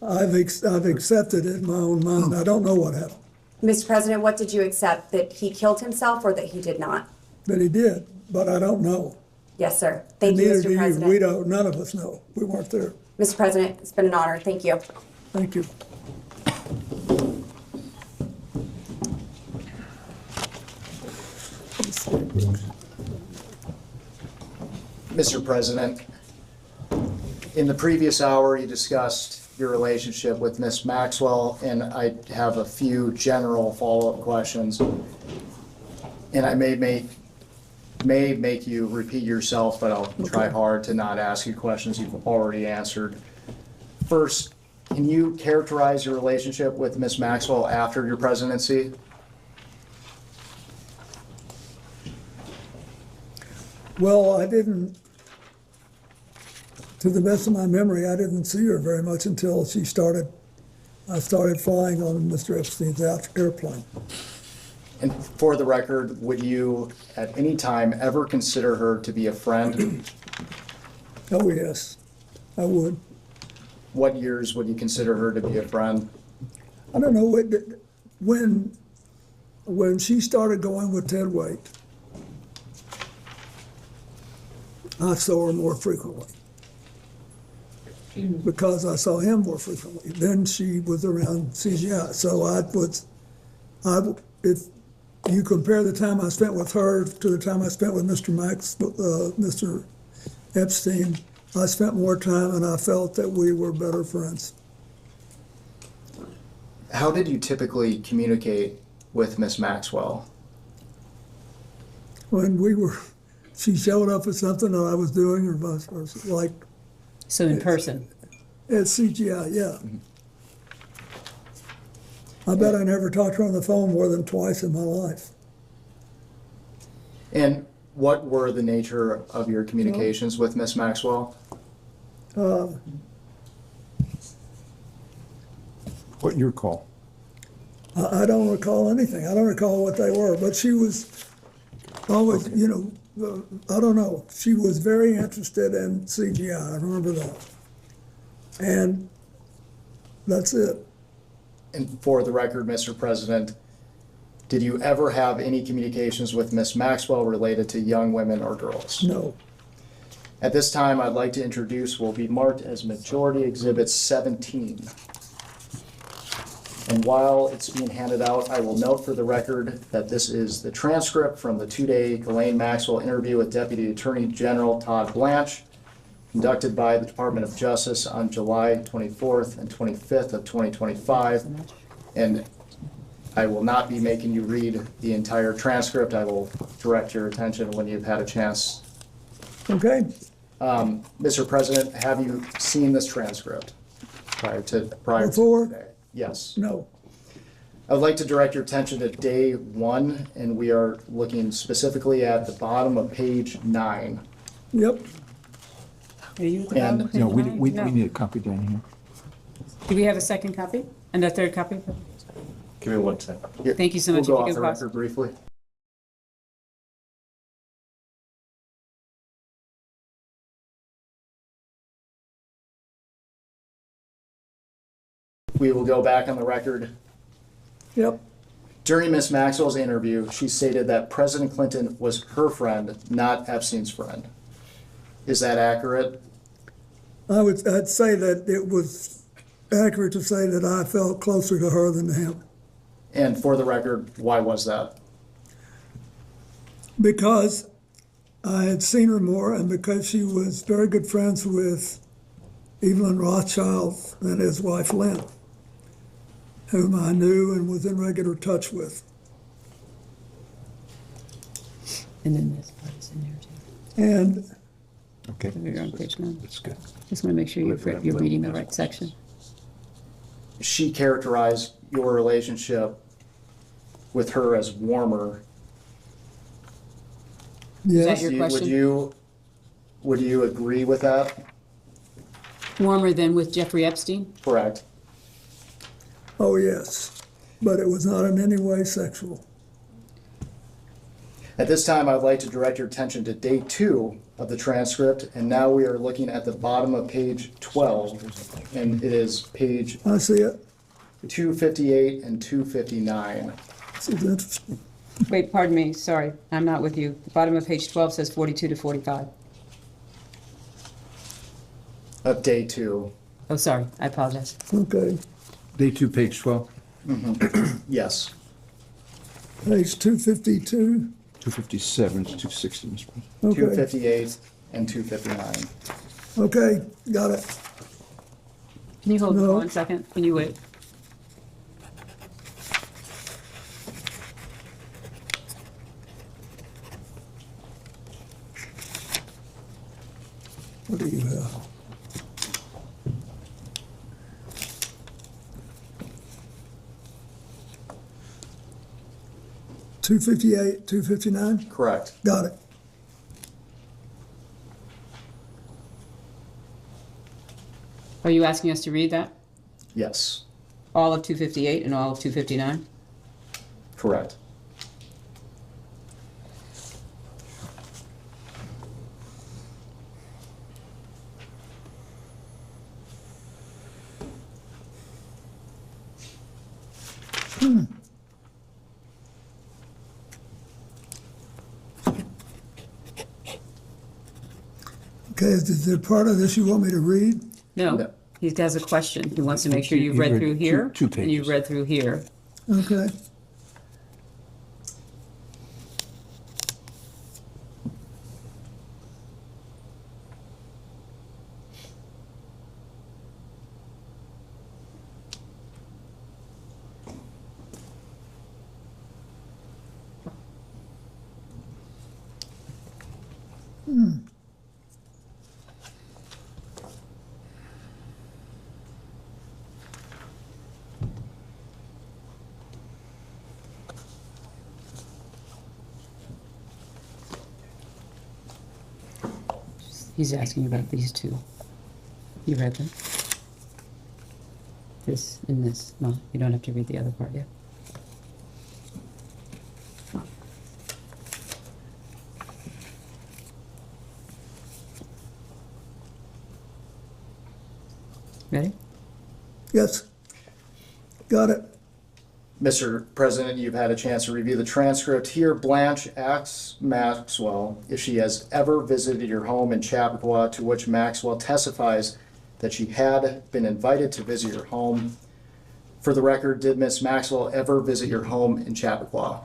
I've accepted it in my own mind. I don't know what happened, Mr. President, what did you accept? That he killed himself or that he did not? but he did, but I don't know. Yes, sir. Thank And you, neither do Mr. you. President. We don't, none of us know. We weren't there. Mr. President, it's been an honor. Thank you. Thank you. Mr. President, in the previous hour, you discussed your relationship with Ms. Maxwell, and I have a few general follow-up questions. And I may make you repeat yourself, but I'll try hard to not ask you questions you've already answered. First, can you characterize your relationship with Ms. Maxwell after your presidency? Well, I didn't, to the best of my memory, I didn't see her very much until I started flying on Mr. Epstein's airplane. And for the record, would you at any time ever consider her to be a friend? Oh, yes, I would. What years would you consider her to be a friend? I don't know, when she started going with Ted Waite, I saw her more frequently because I saw him more frequently. Then she was around CGI. So if you compare the time I spent with her to the time I spent with Mr. Epstein, I spent more time and I felt that we were better friends. How did you typically communicate with Ms. Maxwell? She showed up at something that I was doing or vice versa, like. So in person? At CGI, yeah. I bet I never talked to her on the phone more than twice in my life. And what were the nature of your communications with Ms. Maxwell? What you recall? I don't recall anything. I don't recall what they were, but she was always, I don't know. She was very interested in CGI. I remember that. And that's it. And for the record, Mr. President, did you ever have any communications with Ms. Maxwell related to young women or girls? No. At this time, I'd like to introduce what will be marked as Majority Exhibit 17. And while it's being handed out, I will note for the record that this is the transcript from the two-day Ghislaine Maxwell interview with Deputy Attorney General Todd Blanche, conducted by the Department of Justice on July 24th and 25th of 2025. And I will not be making you read the entire transcript. I will direct your attention when you've had a chance. Okay. Mr. President, have you seen this transcript prior to Before? today? Yes. No. I would like to direct your attention to day 1, and we are looking specifically at the bottom of page 9. Yep. Are you? And No, we need a copy down here. Do we have a second copy and a third copy? Give me 1 second. Here, Thank you so much. We'll go If off you the can pause. record briefly. We will go back on the record. Yep. During Ms. Maxwell's interview, she stated that President Clinton was her friend, not Epstein's friend. Is that accurate? I'd say that it was accurate to say that I felt closer to her than to him. And for the record, why was that? Because I had seen her more and because she was very good friends with Evelyn Rothschild and his wife Lynn, whom I knew and was in regular touch with. And then this part is in there too. And Okay. You're on page 9. That's good. Just want to make sure you're reading the right section. She characterized your relationship with her as warmer. Is that yes, your question? Would you agree with that? Warmer than with Jeffrey Epstein? Correct. oh yes, but it was not in any way sexual. At this time, I'd like to direct your attention to day 2 of the transcript, and now we are looking at the bottom of page 12, and it is page I see it. 258 and 259. This is interesting. Wait, pardon me, sorry, I'm not with you. The bottom of page 12 says 42 to 45. Of day 2. Oh, sorry, I apologize. Okay, Day 2, page 12, Yes. page 252. 257 to 260, Mr. President. Okay, 258 and 259. okay, got it. Can you hold for No. 1 second? Can you wait? What do you have? $258, $259? Correct. Got it. Are you asking us to read that? Yes. All of 258 and all of 259? Correct. Okay, is there part of this you want me to read? No, No. he has a question. He wants to make sure you've read through here. two And you've pages. read through here. Okay. He's asking about these two. You read them? This and this. No, you don't have to read the other part yet. Ready? Yes. Got it. Mr. President, you've had a chance to review the transcript. Here, Blanche asks Maxwell if she has ever visited your home in Chappaqua, to which Maxwell testifies that she had been invited to visit your home. For the record, did Ms. Maxwell ever visit your home in Chappaqua?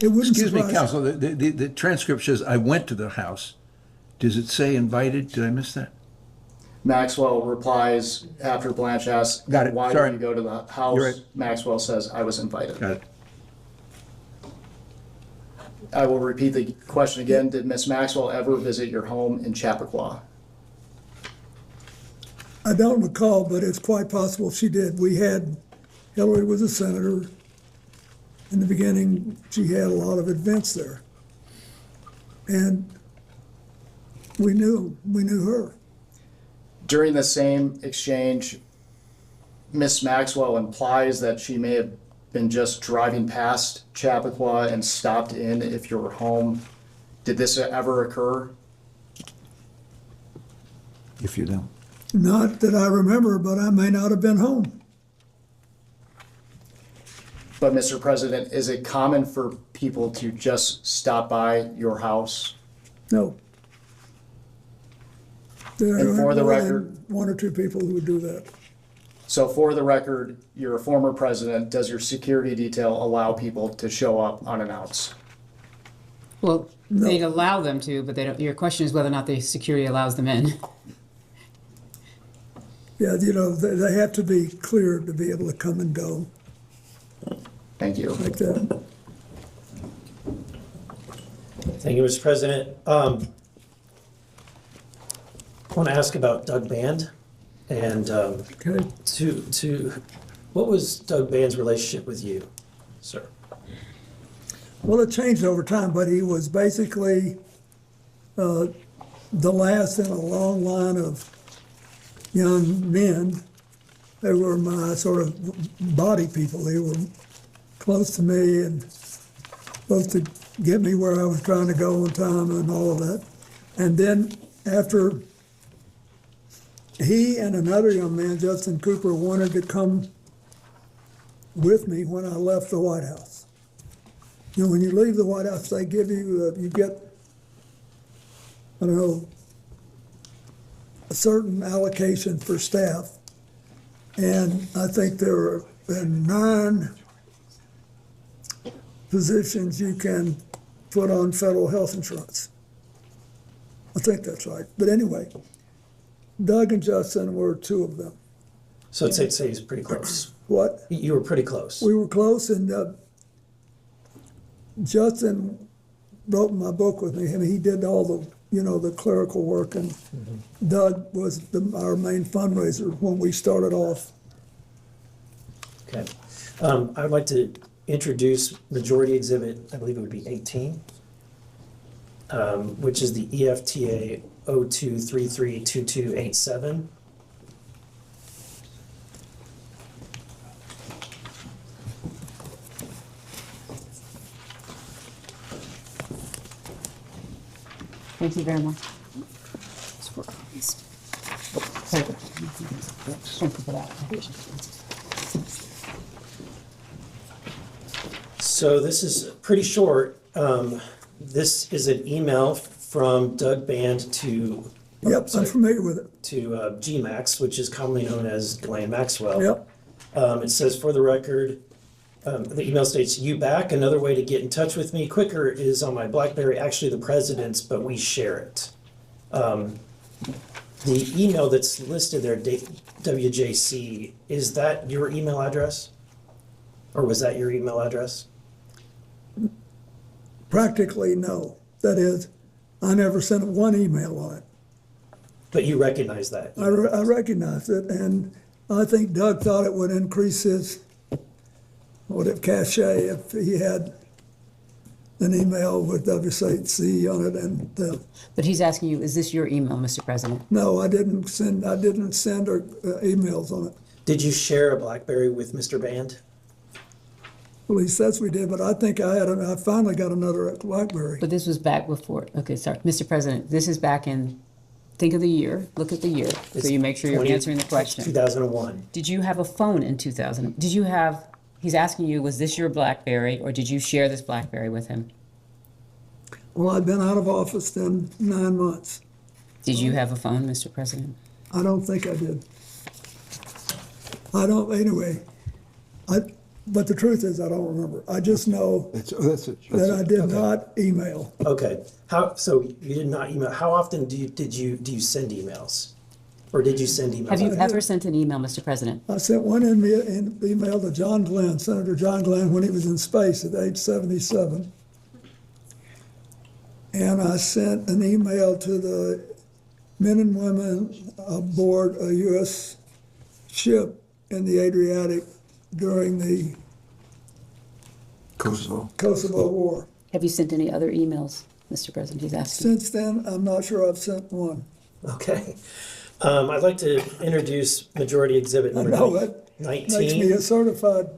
It wouldn't Excuse me, surprise- counsel, the transcript says, I went to the house. Does it say invited? Did I miss that? Maxwell replies after Blanche asks, Got it. why Sorry. did you go to the house? You're right. Maxwell says, I was invited. Got it. I will repeat the question again. Did Ms. Maxwell ever visit your home in Chappaqua? I don't recall, but it's quite possible she did. Hillary was a senator. In the beginning, she had a lot of events there. And we knew her. During the same exchange, Ms. Maxwell implies that she may have been just driving past Chappaqua and stopped in if you were home. Did this ever occur? If you don't. Not that I remember, but I may not have been home. But Mr. President, is it common for people to just stop by your house? No. There And for are the more than record- one or two people who would do that. So for the record, you're a former president. Does your security detail allow people to show up unannounced? Well, they'd allow them to, but they don't, your question is whether or not the security allows them in. Yeah, they have to be clear to be able to come and go Thank you. like that. Thank you, Mr. President. I want to ask about Doug Band and what was Doug Band's relationship with you, sir? Well, it changed over time, but he was basically the last in a long line of young men. They were my sort of body people. They were close to me and supposed to get me where I was trying to go on time and all of that. And then after he and another young man, Justin Cooper, wanted to come with me when I left the White House. When you leave the White House, they give you, you get, I don't know, a certain allocation for staff. And I think there are 9 positions you can put on federal health insurance. I think that's right. But anyway, Doug and Justin were 2 of them. So I'd say he's pretty close. What? You were pretty close. We were close, and Justin wrote my book with me. I mean, he did all the, the clerical work, and Doug was our main fundraiser when we started off. Okay. I would like to introduce Majority Exhibit, I believe it would be 18, which is the EFTA 02332287. Thank you very much. Thank you for that. So this is pretty short. This is an email from Doug Band to. Yep, I'm familiar with it. To GMAX, which is commonly known as Ghislaine Maxwell. Yep. It says, for the record, the email states, "You back? Another way to get in touch with me quicker is on my BlackBerry, actually the president's, but we share it." The email that's listed there, WJC, is that your email address? Or was that your email address? Practically, no. That is, I never sent one email on it. But you recognize that? I recognized it, and I think Doug thought it would increase his cachet if he had an email with WCC on it. And But he's asking you, is this your email, Mr. President? no, I didn't send emails on it. Did you share a BlackBerry with Mr. Band? Well, he says we did, but I think I finally got another BlackBerry. But this was back before, okay, sorry. Mr. President, this is back in, think of the year, look at the year, so you make sure you're answering the question. 2001. Did you have a phone in 2000? He's asking you, was this your BlackBerry, or did you share this BlackBerry with him? Well, I'd been out of office then 9 months. Did you have a phone, Mr. President? I don't think I did. I don't, anyway, but the truth is, I don't remember. I just know that I did not email. Okay, so you did not email, how often do you send emails? Or did you send emails? Have you ever sent an email, Mr. President? I sent one email to John Glenn, Senator John Glenn, when he was in space at age 77. And I sent an email to the men and women aboard a U.S. ship in the Adriatic during the Kosovo War. Have you sent any other emails, Mr. President? He's asking. Since then, I'm not sure I've sent one. Okay. I'd like to introduce Majority Exhibit I number know that 19. makes me a certified,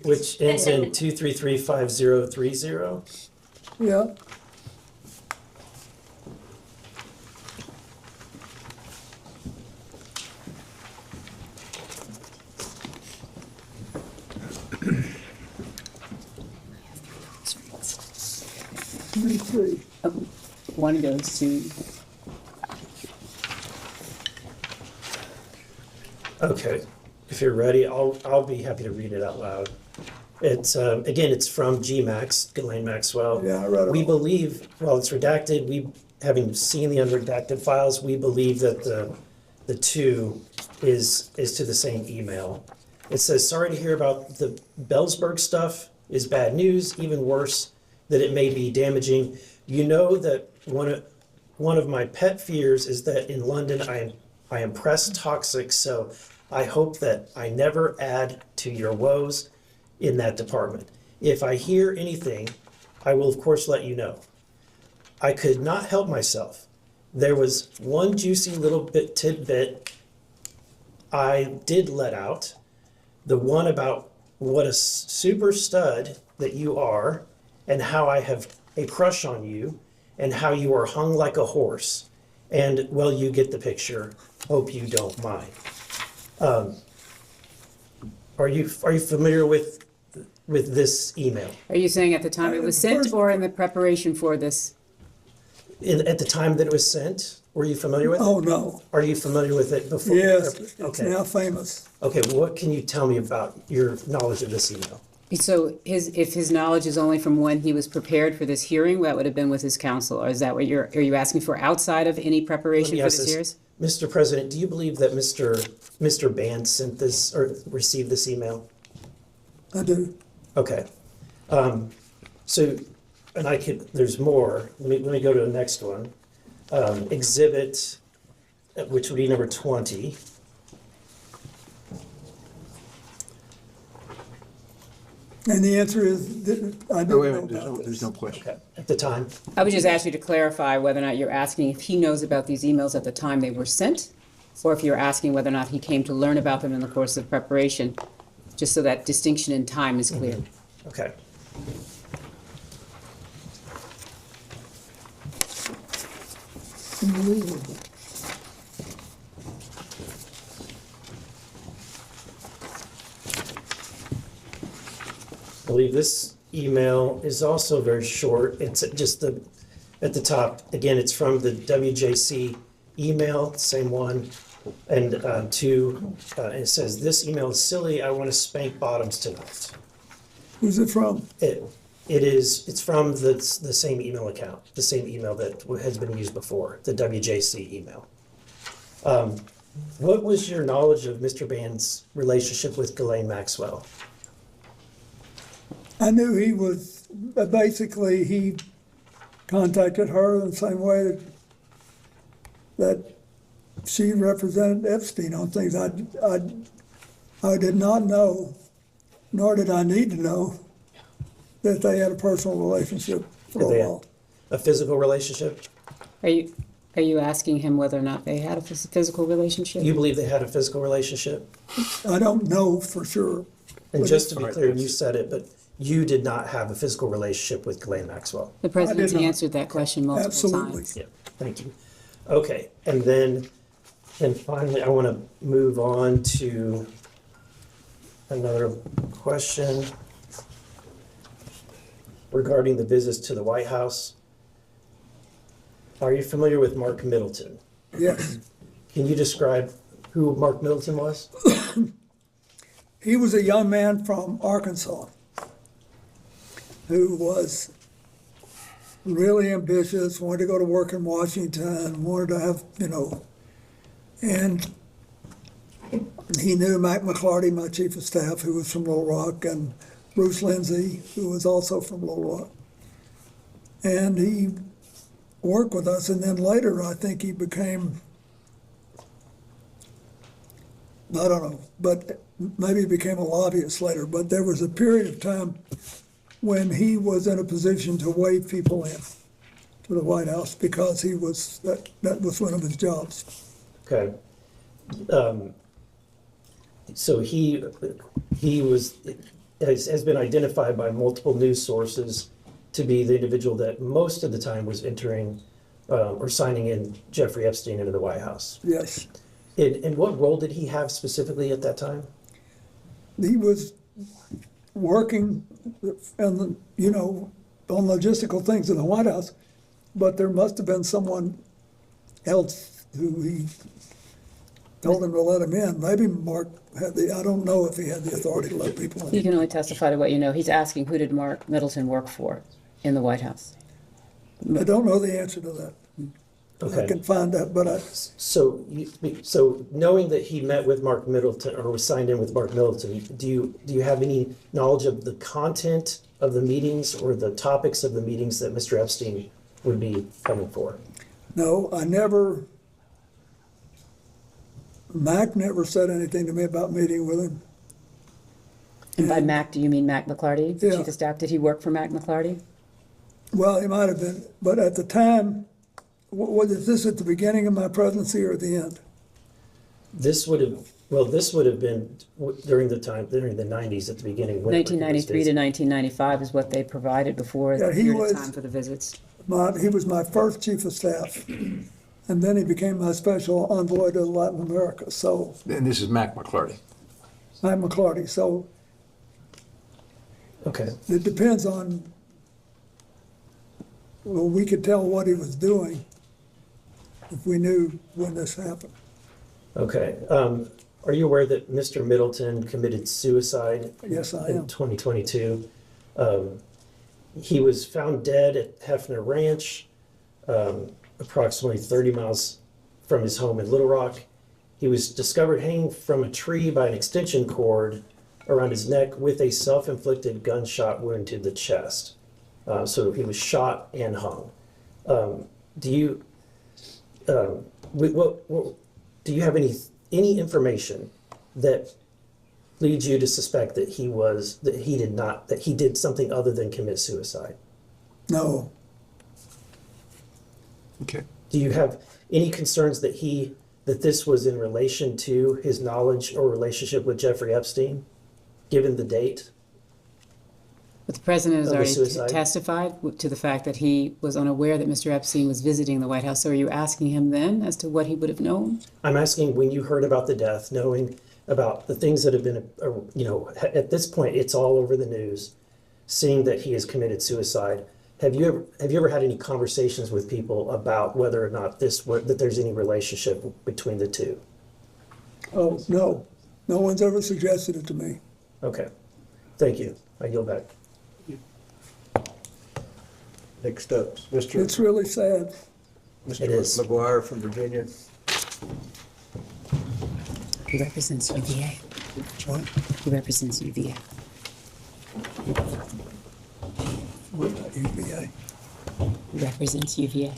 Which ends in 2335030. yeah. Let me see. One goes to, Okay, if you're ready, I'll be happy to read it out loud. It's, again, it's from GMAX, Ghislaine Maxwell. Yeah, I read it. We believe, while it's redacted, having seen the unredacted files, we believe that the two is to the same email. It says, sorry to hear about the Bellsburg stuff is bad news, even worse, that it may be damaging. You know that one of my pet fears is that in London I am press toxic, so I hope that I never add to your woes in that department. If I hear anything, I will of course let you know. I could not help myself. There was one juicy little tidbit I did let out, the one about what a super stud that you are, and how I have a crush on you, and how you are hung like a horse. And, well, you get the picture. Hope you don't mind. Are you familiar with this email? are you saying at the time it was sent or in the preparation for this? At the time that it was sent, were you familiar with it? Oh, no. Are you familiar with it before? Yes, it's Okay. now famous. Okay, what can you tell me about your knowledge of this email? So if his knowledge is only from when he was prepared for this hearing, that would have been with his counsel, or is that what are you asking for outside of any preparation Let me for ask this this. hearing? Mr. President, do you believe that Mr. Band sent this or received this email? I do. Okay. So, and there's more. Let me go to the next one. Exhibit, which would be number 20. And the answer is, I Oh, wait a don't minute, know about there's this. no question. Okay, at the time. I would just ask you to clarify whether or not you're asking if he knows about these emails at the time they were sent, or if you're asking whether or not he came to learn about them in the course of preparation, just so that distinction in time is clear. Okay. Unbelievable. I believe this email is also very short. It's just at the top, again, it's from the WJC email, same one. And it says, this email is silly. I want to spank bottoms tonight. Who's it from? It's from the same email account, the same email that has been used before, the WJC email. What was your knowledge of Mr. Band's relationship with Ghislaine Maxwell? I knew he was, basically, he contacted her in the same way that she represented Epstein on things. I did not know, nor did I need to know, that they had a personal relationship for a while. A physical relationship? Are you asking him whether or not they had a physical relationship? You believe they had a physical relationship? I don't know for sure. And just to be clear, you said it, but you did not have a physical relationship with Ghislaine Maxwell? The President's answered that question multiple Absolutely. times. Yeah, thank you. Okay, and finally, I want to move on to another question regarding the visits to the White House. Are you familiar with Mark Middleton? Yes. Can you describe who Mark Middleton was? he was a young man from Arkansas who was really ambitious, wanted to go to work in Washington, wanted to have, and he knew Mac McClarty, my chief of staff, who was from Little Rock, and Bruce Lindsay, who was also from Little Rock. And he worked with us, and then later I think he became, I don't know, but maybe he became a lobbyist later, but there was a period of time when he was in a position to wave people in to the White House because he was, that was one of his jobs. Okay. So he has been identified by multiple news sources to be the individual that most of the time was entering or signing in Jeffrey Epstein into the White House. Yes. And what role did he have specifically at that time? He was working and on logistical things in the White House, but there must have been someone else who he told him to let him in. Maybe Mark had I don't know if he had the authority to let people in. You can only testify to what you know. He's asking, who did Mark Middleton work for in the White House? I don't know the answer to that. Okay. I can find out, but So knowing that he met with Mark Middleton or was signed in with Mark Middleton, do you have any knowledge of the content of the meetings or the topics of the meetings that Mr. Epstein would be coming for? No, Mac never said anything to me about meeting with him. And by Mac, do you mean Mac McClarty, the Yeah. chief of staff? Did he work for Mac McClarty? Well, he might have been, but at the time, was this at the beginning of my presidency or at the end? This would have been during the 90s at the beginning. when- 1993 to 1995 is what they provided before the Yeah, he period was- of time for the visits. He was my first chief of staff, and then he became my special envoy to Latin America, so, And this is Mac McClarty. I'm McClarty, so Okay. it depends on, well, we could tell what he was doing if we knew when this happened. Okay. Are you aware that Mr. Middleton committed suicide? Yes, I in am. 2022. He was found dead at Hefner Ranch, approximately 30 miles from his home in Little Rock. He was discovered hanging from a tree by an extension cord around his neck with a self-inflicted gunshot wound to the chest. So he was shot and hung. Do you have any information that leads you to suspect that he did something other than commit suicide? No. Okay. Do you have any concerns that this was in relation to his knowledge or relationship with Jeffrey Epstein, given the date? But the president has Of the already suicide? testified to the fact that he was unaware that Mr. Epstein was visiting the White House. So are you asking him then as to what he would have known? I'm asking, when you heard about the death, knowing about the things that have been, at this point, it's all over the news, seeing that he has committed suicide. Have you ever had any conversations with people about whether or not that there's any relationship between the two? Oh, no. No one's ever suggested it to me. Okay. Thank you. I yield back. Next up, Mr. It's really sad. It is. Mr. McGuire from Virginia. He represents UVA. What? He represents UVA. What about UVA? He represents UVA.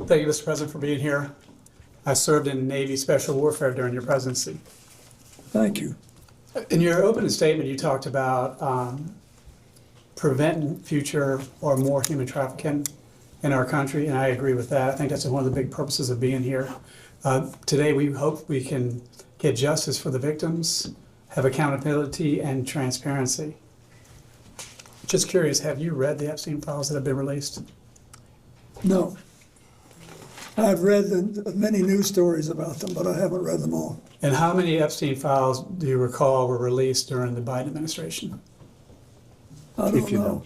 Thank you, Mr. President, for being here. I served in Navy Special Warfare during your presidency. Thank you. In your opening statement, you talked about preventing future or more human trafficking in our country, and I agree with that. I think that's one of the big purposes of being here. Today, we hope we can get justice for the victims, have accountability and transparency. Just curious, have you read the Epstein files that have been released? No. I've read many news stories about them, but I haven't read them all. And how many Epstein files do you recall were released during the Biden administration? I don't know.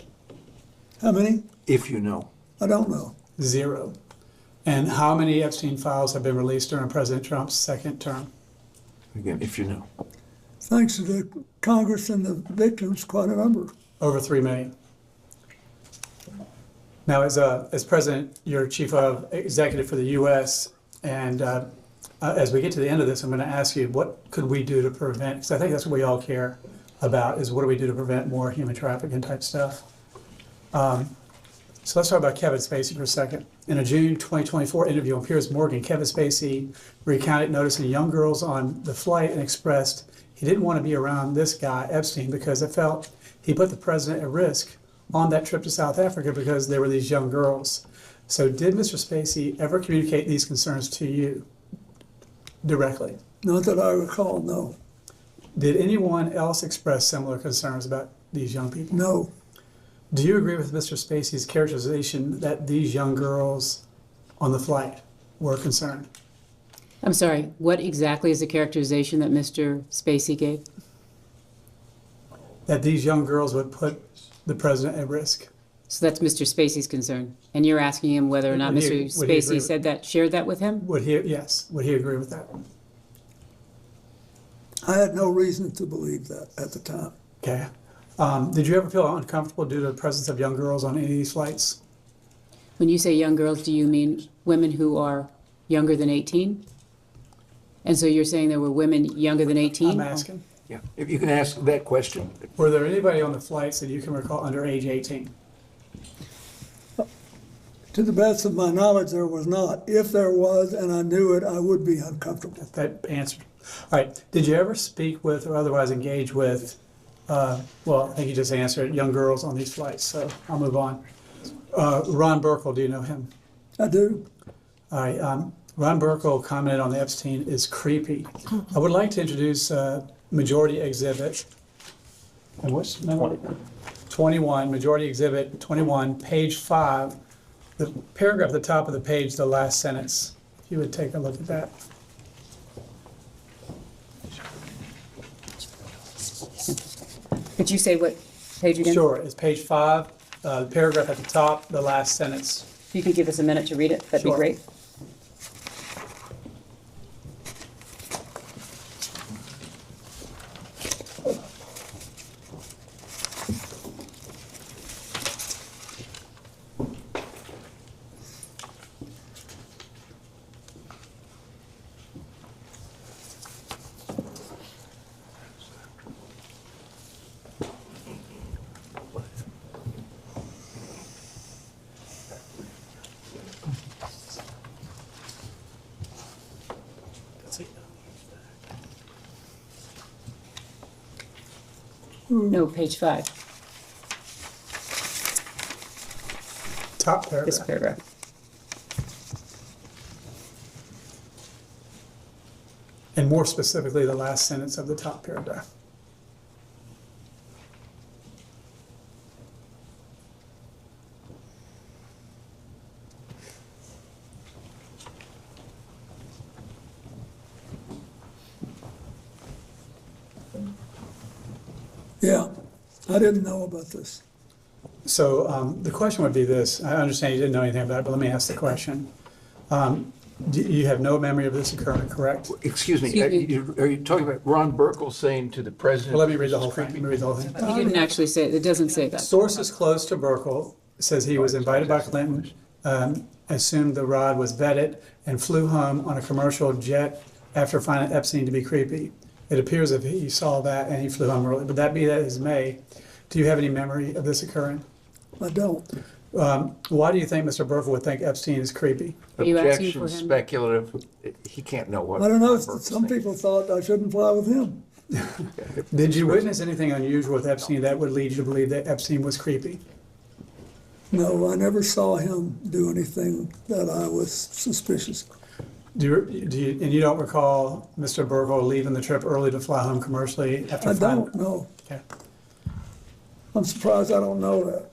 How many? If you know. I don't know. 0. And how many Epstein files have been released during President Trump's second term? Again, if you know. Thanks to the Congress and the victims, quite a number. Over 3 million. Now, as president, you're chief of executive for the U.S., and as we get to the end of this, I'm going to ask you, what could we do to prevent, because I think that's what we all care about, is what do we do to prevent more human trafficking type stuff. So let's talk about Kevin Spacey for a second. In a June 2024 interview on Piers Morgan, Kevin Spacey recounted noticing young girls on the flight and expressed he didn't want to be around this guy, Epstein, because it felt he put the president at risk on that trip to South Africa because there were these young girls. So did Mr. Spacey ever communicate these concerns to you directly? Not that I recall, no. Did anyone else express similar concerns about these young people? No. Do you agree with Mr. Spacey's characterization that these young girls on the flight were concerned? I'm sorry, what exactly is the characterization that Mr. Spacey gave? That these young girls would put the president at risk. So that's Mr. Spacey's concern, and you're asking him whether or not Would Mr. he agree Spacey with- said that, shared that with him? Would he, yes, would he agree with that? I had no reason to believe that at the time. Okay. Did you ever feel uncomfortable due to the presence of young girls on any of these flights? When you say young girls, do you mean women who are younger than 18? And so you're saying there were women younger than 18? I'm asking. Yeah, if you can ask that question. Were there anybody on the flights that you can recall under age 18? To the best of my knowledge, there was not. If there was, and I knew it, I would be uncomfortable. That answered. All right. Did you ever speak with or otherwise engage with, well, I think you just answered, young girls on these flights, so I'll move on. Ron Burkle, do you know him? I do. All right. Ron Burkle commented on the Epstein is creepy. I would like to introduce Majority Exhibit. And what's number? 21, Majority Exhibit 21, page 5. The paragraph at the top of the page, the last sentence. If you would take a look at that. Could you say what page again? Sure, it's page 5, the paragraph at the top, the last sentence. If you could give us a minute to read it, that'd be Sure. great. No, page 5, Top paragraph. this paragraph. And more specifically, the last sentence of the top paragraph. Yeah, I didn't know about this. So the question would be this. I understand you didn't know anything about it, but let me ask the question. You have no memory of this occurring, correct? Excuse me, are you talking about Ron Burkle saying to the president? Well, let me read the whole thing. Let me read the whole thing. He didn't actually say it, it doesn't say that. Sources close to Burkle says he was invited by Clinton, assumed the rod was vetted, and flew home on a commercial jet after finding Epstein to be creepy. It appears if he saw that and he flew home early. But that be that as may, do you have any memory of this occurring? I don't. Why do you think Mr. Burkle would think Epstein is creepy? Are you asking Objection, for him? speculative. He can't know what. I don't know, Ron Burkle's some thinking. people thought I shouldn't fly with him. Did you witness anything unusual with Epstein that would lead you to believe that Epstein was creepy? No, I never saw him do anything that I was suspicious of. And you don't recall Mr. Burkle leaving the trip early to fly home commercially after I finding? don't know. Okay. I'm surprised I don't know that.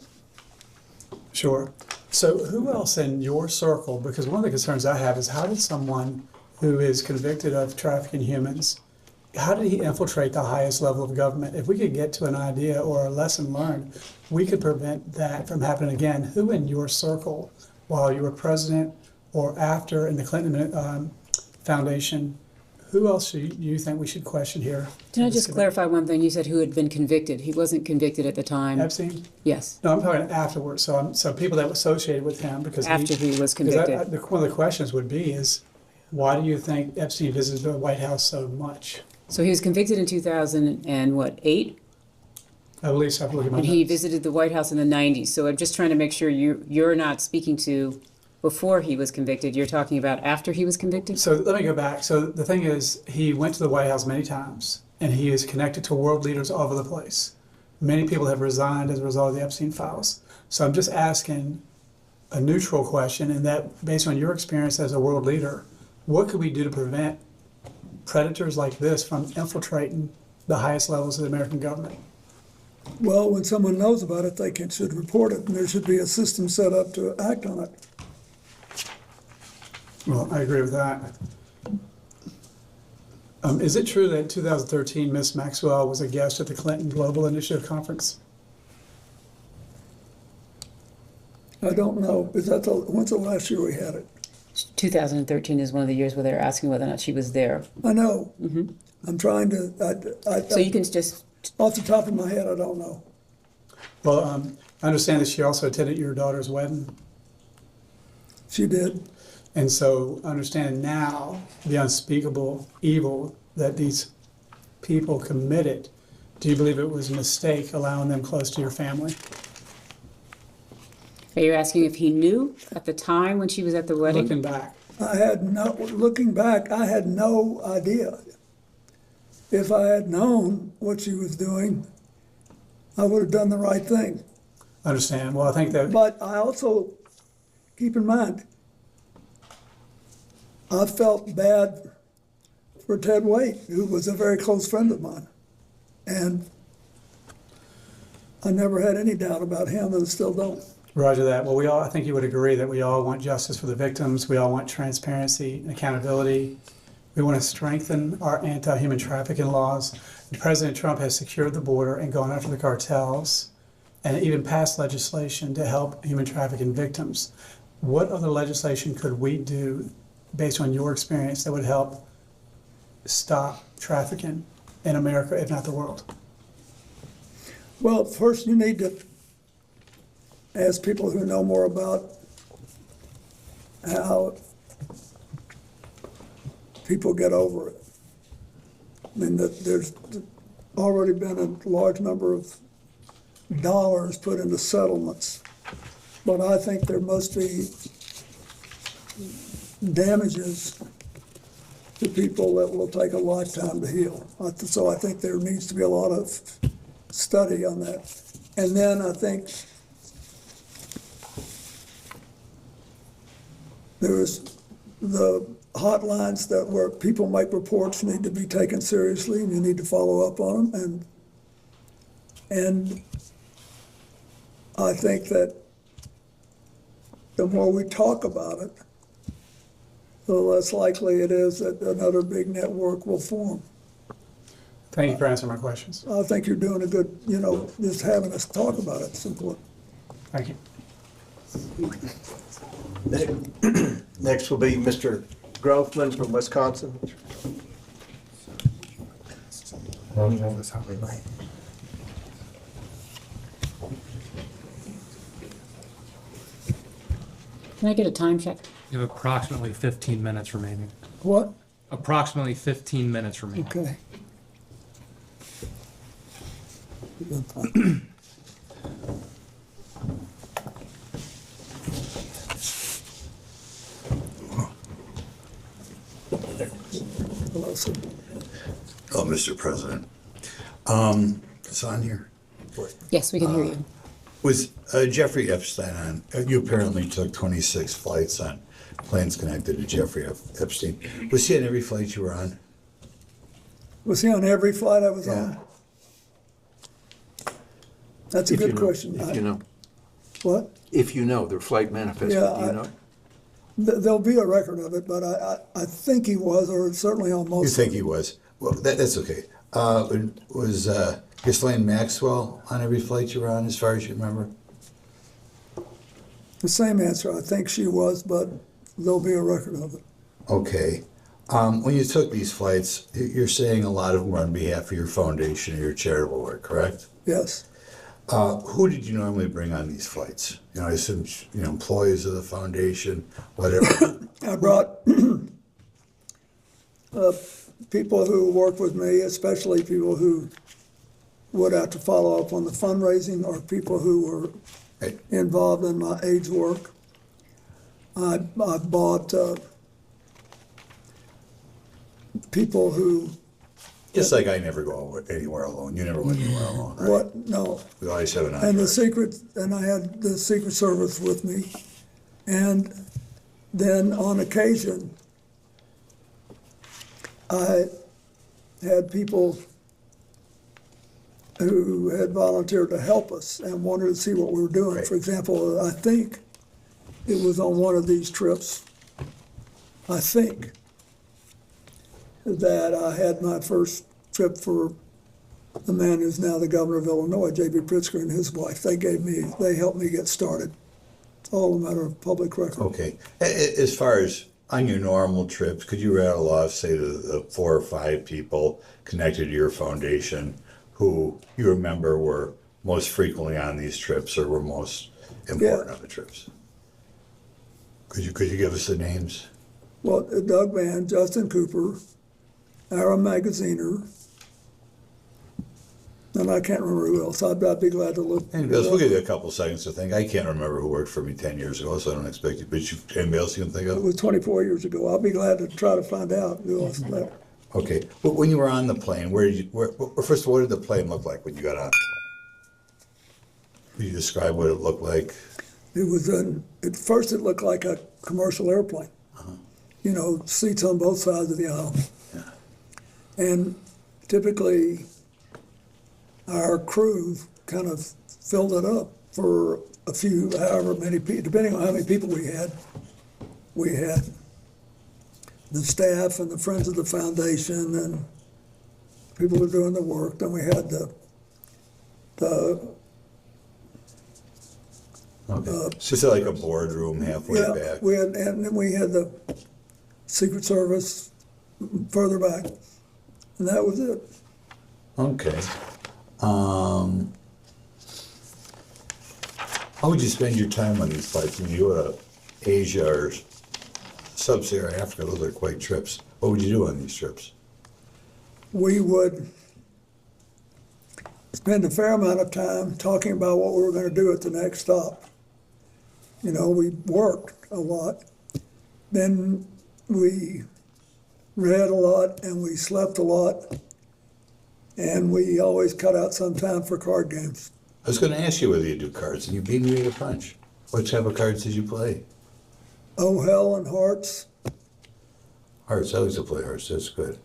Sure. So who else in your circle, because one of the concerns I have is how did someone who is convicted of trafficking humans, how did he infiltrate the highest level of government? If we could get to an idea or a lesson learned, we could prevent that from happening again. Who in your circle, while you were president or after in the Clinton Foundation, Who else do you think we should question here? Can I just clarify one thing? You said who had been convicted. He wasn't convicted at the time. Epstein? Yes. No, I'm talking afterwards, so people that were associated with him, because After he was because convicted. one of the questions would be is, why do you think Epstein visited the White House so much? So he was convicted in 2008? I believe so. I have to look at my And he notes. visited the White House in the 90s. So I'm just trying to make sure you're not speaking to before he was convicted. You're talking about after he was convicted? So let me go back. So the thing is, he went to the White House many times, and he is connected to world leaders all over the place. Many people have resigned as a result of the Epstein files. So I'm just asking a neutral question, and that based on your experience as a world leader, what could we do to prevent predators like this from infiltrating the highest levels of the American government? Well, when someone knows about it, should report it, and there should be a system set up to act on it. Well, I agree with that. Is it true that in 2013, Ms. Maxwell was a guest at the Clinton Global Initiative Conference? I don't know. When's the last year we had it? 2013 is one of the years where they're asking whether or not she was there. I know. Mm-hmm. I'm trying to, So you can just... Off the top of my head, I don't know. Well, I understand that she also attended your daughter's wedding. She did. And so understanding now the unspeakable evil that these people committed, do you believe it was a mistake allowing them close to your family? Are you asking if he knew at the time when she was at the wedding? Looking back. Looking back, I had no idea. If I had known what she was doing, I would have done the right thing. Understand. Well, I think that... But I also, keep in mind, I felt bad for Ted Waite, who was a very close friend of mine. And I never had any doubt about him, and still don't. Roger that. Well, I think you would agree that we all want justice for the victims. We all want transparency and accountability. We want to strengthen our anti-human trafficking laws. President Trump has secured the border and gone after the cartels and even passed legislation to help human trafficking victims. What other legislation could we do, based on your experience, that would help stop trafficking in America, if not the world? Well, first you need to ask people who know more about how people get over it. I mean, there's already been a large number of dollars put into settlements, but I think there must be damages to people that will take a lifetime to heal. So I think there needs to be a lot of study on that. And then I think there's the hotlines where people make reports need to be taken seriously, and you need to follow up on them. And I think that the more we talk about it, the less likely it is that another big network will form. Thank you for answering my questions. I think you're doing a good, just having us talk about it is important. Thank you. Next will be Mr. Groffman from Wisconsin. Can I get a time check? You have approximately 15 minutes remaining. What? Approximately 15 minutes remaining. Okay. Hello, sir. Oh, Mr. President. It's on here. Yes, we can hear you. Was Jeffrey Epstein on? You apparently took 26 flights on planes connected to Jeffrey Epstein. Was he on every flight you were on? Was he on every flight I was on? That's a If you good know. question. If you know. What? If you know, their flight manifest, do Yeah, you know? There'll be a record of it, but I think he was, or certainly on most. You think he was? Well, that's okay. Was Ghislaine Maxwell on every flight you were on, as far as you remember? The same answer. I think she was, but there'll be a record of it. Okay. When you took these flights, you're saying a lot of them were on behalf of your foundation or your charitable work, correct? Yes. Who did you normally bring on these flights? You know, I assume, you know, employees of the foundation, whatever. I brought people who work with me, especially people who would have to follow up on the fundraising or people who were involved in my AIDS work. I bought people who... Just like I never go anywhere alone. You never went anywhere alone, right? What? No. We always have an And entourage. I had the Secret Service with me. And then on occasion, I had people who had volunteered to help us and wanted to see what we were doing. For example, I think it was on one of these trips, I think, that I had my first trip for the man who's now the governor of Illinois, J.B. Pritzker, and his wife. They helped me get started. It's all a matter of public record. Okay. As far as on your normal trips, could you rattle off, say, the 4 or 5 people connected to your foundation who you remember were most frequently on these trips or were most important on the trips? Could you give us the names? Well, Doug Mann, Justin Cooper, Aaron Magaziner, and I can't remember who else. I'd be glad to look. We'll give you a couple seconds to think. I can't remember who worked for me 10 years ago, so I don't expect you. But anybody else you can think It of? was 24 years ago. I'll be glad to try to find out who else there. Okay. But when you were on the plane, first of all, what did the plane look like when you got on? Could you describe what it looked like? It was at first it looked like a commercial airplane. You know, seats on both sides of the aisle. And typically, our crew kind of filled it up for a few, however many people, depending on how many people we had. We had the staff and the friends of the foundation and people who were doing the work. Then we had So it's like a boardroom halfway back. and then we had the Secret Service further back, and that was it. Okay. How would you spend your time on these flights? When you go to Asia or Sub-Saharan Africa, those are quite trips. What would you do on these trips? We would spend a fair amount of time talking about what we were going to do at the next stop. You know, we worked a lot. Then we read a lot and we slept a lot. And we always cut out some time for card games. I was going to ask you whether you do cards, and you beat me to the punch. What type of cards did you play? Oh, hell and hearts. Hearts, I used to play hearts, that's good.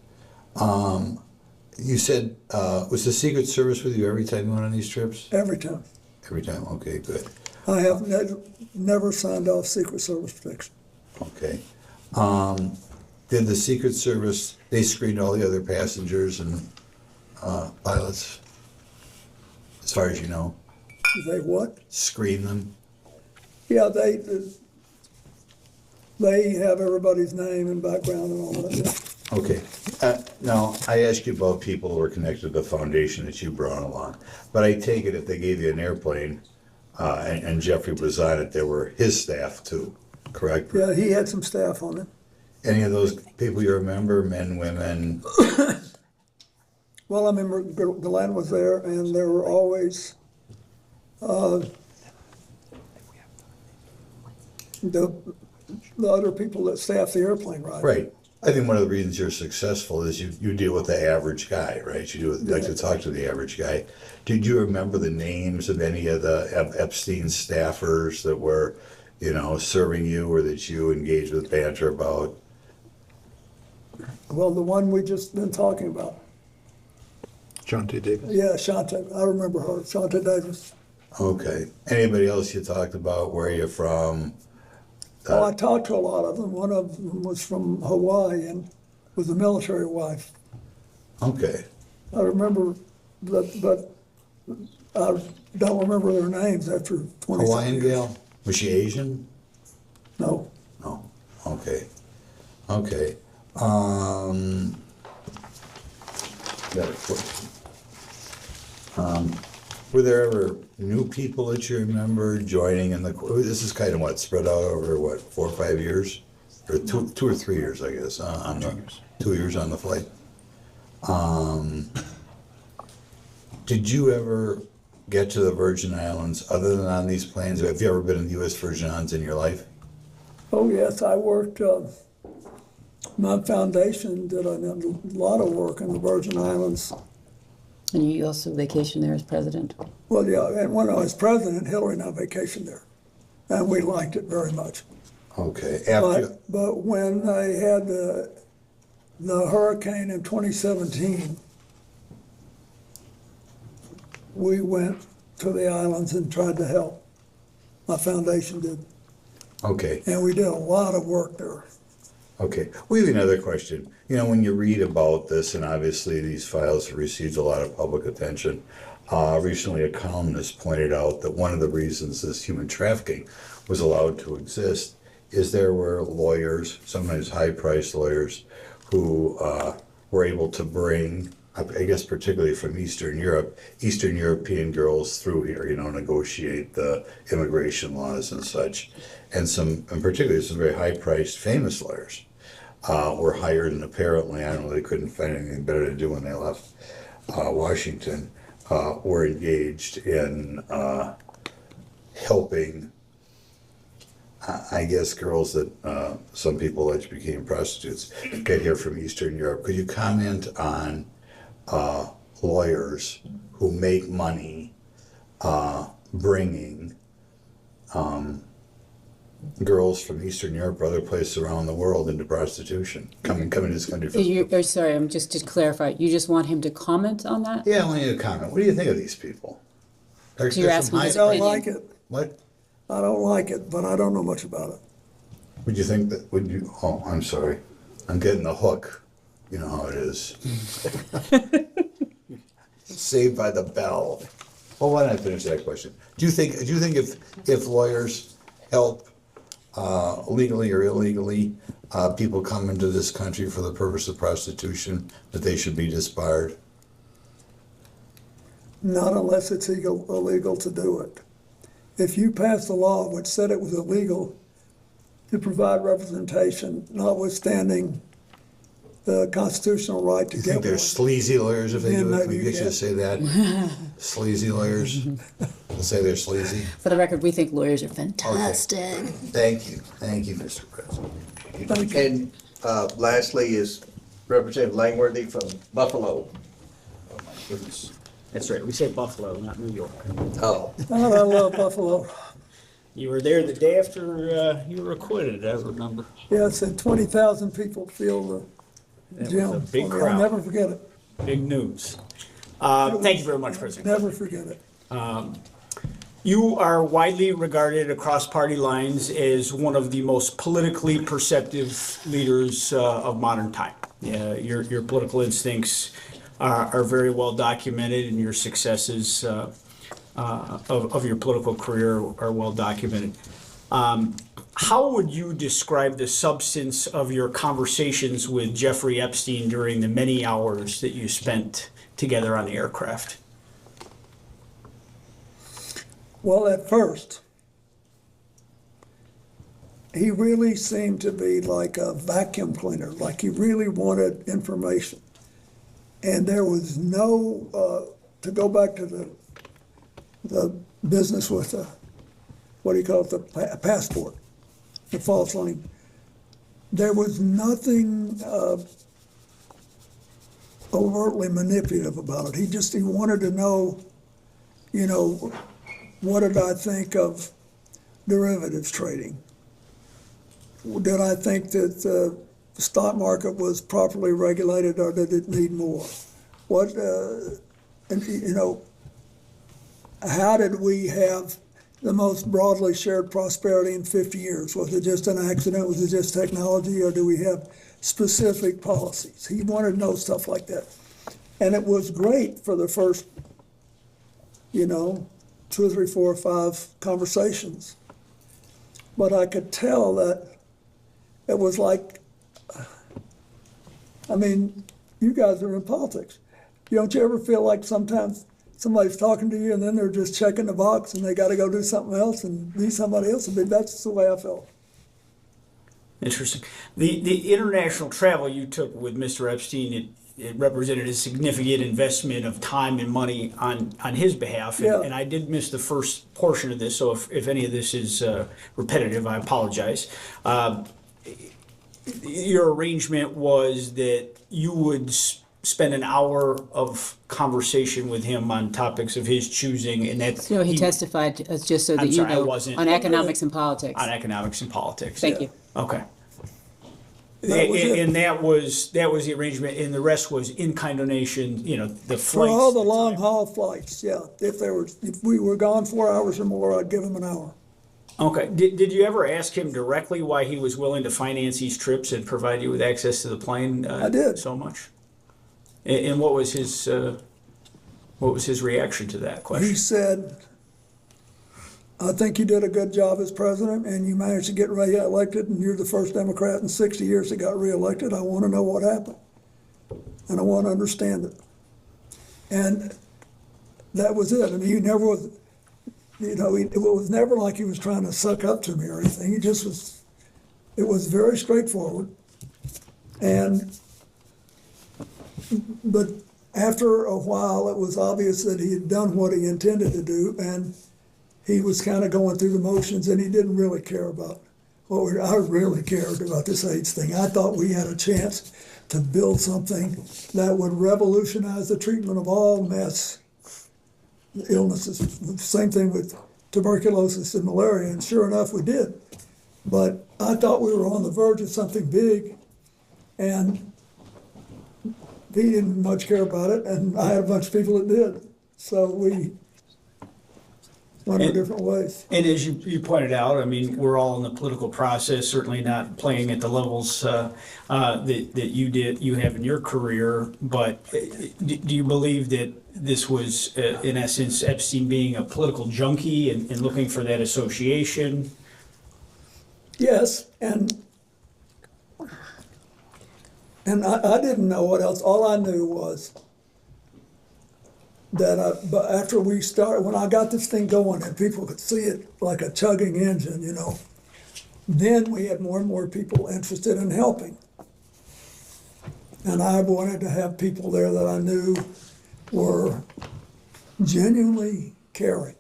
You said, was the Secret Service with you every time you went on these trips? Every time. Every time, okay, good. I have never signed off Secret Service protection. Okay. Did the Secret Service, they screened all the other passengers and pilots, as far as you know? They what? Screen them? Yeah, they have everybody's name and background and all that. Okay. Now, I asked you about people who were connected to the foundation that you brought along, but I take it if they gave you an airplane and Jeffrey was on it, there were his staff too, correct? Yeah, he had some staff on it. Any of those people you remember, men, women? Well, I remember Glenn was there, and there were always the other people that staffed the airplane, right? Right. I think one of the reasons you're successful is you deal with the average guy, right? You like to talk to the average guy. Did you remember the names of any of the Epstein staffers that were, you know, serving you or that you engaged with banter about? Well, the one we just been talking about. Shante Davis. Yeah, Shante. I remember her. Shante Davis. Okay. Anybody else you talked about? Where are you from? Oh, I talked to a lot of them. One of them was from Hawaii and was a military wife. Okay. I remember, but I don't remember their names after 20 Hawaiian years. gal? Was she Asian? No. No. Okay. Okay. Got a question. Were there ever new people that you remember joining in the, this is kind of what, spread out over what, 4 or 5 years? Or two or 3 years, I guess, on the, 2 years on the flight. Did you ever get to the Virgin Islands other than on these planes? Have you ever been in the U.S. Virgin Islands in your life? Oh, yes, I worked, my foundation did a lot of work in the Virgin Islands. And you also vacationed there as president? Well, yeah, and when I was president, Hillary and I vacationed there, and we liked it very much. Okay. But when they had the hurricane in 2017, we went to the islands and tried to help. My foundation did. Okay. And we did a lot of work there. Okay. We have another question. You know, when you read about this, and obviously these files have received a lot of public attention, recently a columnist pointed out that one of the reasons this human trafficking was allowed to exist is there were lawyers, sometimes high-priced lawyers, who were able to bring, I guess particularly from Eastern Europe, Eastern European girls through here, you know, negotiate the immigration laws and such. And particularly some very high-priced famous lawyers were hired, and apparently, I don't know, they couldn't find anything better to do when they left Washington, were engaged in helping, I guess, girls that some people alleged became prostitutes get here from Eastern Europe. Could you comment on lawyers who make money bringing girls from Eastern Europe or other places around the world into prostitution, coming to this country? Sorry, I'm just to clarify, you just want him to comment on that? Yeah, I want you to comment. What do you think of these people? So you're asking his I don't opinion? like it. What? I don't like it, but I don't know much about it. Would you think that, oh, I'm sorry. I'm getting the hook. You know how it is. Saved by the bell. Well, why don't I finish that question? Do you think if lawyers help legally or illegally people come into this country for the purpose of prostitution, that they should be disbarred? Not unless it's illegal to do it. If you passed a law which said it was illegal to provide representation, notwithstanding the constitutional right to You get think they're one, sleazy lawyers if they then do it? Can maybe we get you to say that? Sleazy lawyers? They'll say they're sleazy? For the record, we think lawyers are fantastic. Thank you, Mr. President. Thank you. And lastly is Representative Langworthy from Buffalo. Oh, my goodness. That's right, we say Buffalo, not New York. Oh. Oh, I love Buffalo. You were there the day after you were acquitted, I remember. Yeah, it said 20,000 people filled the It gym. was a big I'll crowd. never forget it. Big news. Thank you very much, President. Never forget it. You are widely regarded across party lines as one of the most politically perceptive leaders of modern time. Your political instincts are very well documented, and your successes of your political career are well documented. How would you describe the substance of your conversations with Jeffrey Epstein during the many hours that you spent together on the aircraft? Well, at first, he really seemed to be like a vacuum cleaner, like he really wanted information. And there was no, to go back to the business with what do you call it, the passport, the false line. There was nothing overtly manipulative about it. He wanted to know, you know, what did I think of derivatives trading? Did I think that the stock market was properly regulated, or did it need more? What, and you know, how did we have the most broadly shared prosperity in 50 years? Was it just an accident? Was it just technology? Or do we have specific policies? He wanted to know stuff like that. And it was great for the first, you know, 2 or 3, 4 or 5 conversations. But I could tell that it was like I mean, you guys are in politics. Don't you ever feel like sometimes somebody's talking to you and then they're just checking the box and they got to go do something else and be somebody else? I mean, that's the way I felt. Interesting. The international travel you took with Mr. Epstein, it represented a significant investment of time and money on his behalf. Yeah. And I did miss the first portion of this, so if any of this is repetitive, I apologize. Your arrangement was that you would spend an hour of conversation with him on topics of his choosing, and that No, he testified, just so that I'm you sorry, I know, wasn't- on economics and politics. on economics and politics. Thank you. Okay. That was it. And that was the arrangement, and the rest was in-kind donation, the For flights. all the long haul flights, yeah. If we were gone 4 hours or more, I'd give him an hour. Okay. Did you ever ask him directly why he was willing to finance these trips and provide you with access to the plane? I did. So much. And what was his reaction to that He question? said, I think you did a good job as president and you managed to get reelected and you're the first Democrat in 60 years that got reelected. I want to know what happened. And I want to understand it. And that was it. I mean, he never was, it was never like he was trying to suck up to me or anything. He just was, it was very straightforward. But after a while, it was obvious that he had done what he intended to do, and he was kind of going through the motions, and he didn't really care about I really cared about this AIDS thing. I thought we had a chance to build something that would revolutionize the treatment of all mass illnesses. Same thing with tuberculosis and malaria, and sure enough, we did. But I thought we were on the verge of something big, and he didn't much care about it, and I had a bunch of people that did. So we went our different ways. And as you pointed out, I mean, we're all in the political process, certainly not playing at the levels that you have in your career. But do you believe that this was, in essence, Epstein being a political junkie and looking for that association? Yes, and I didn't know what else. All I knew was that but after we started, when I got this thing going and people could see it like a chugging engine, then we had more and more people interested in helping. And I wanted to have people there that I knew were genuinely caring.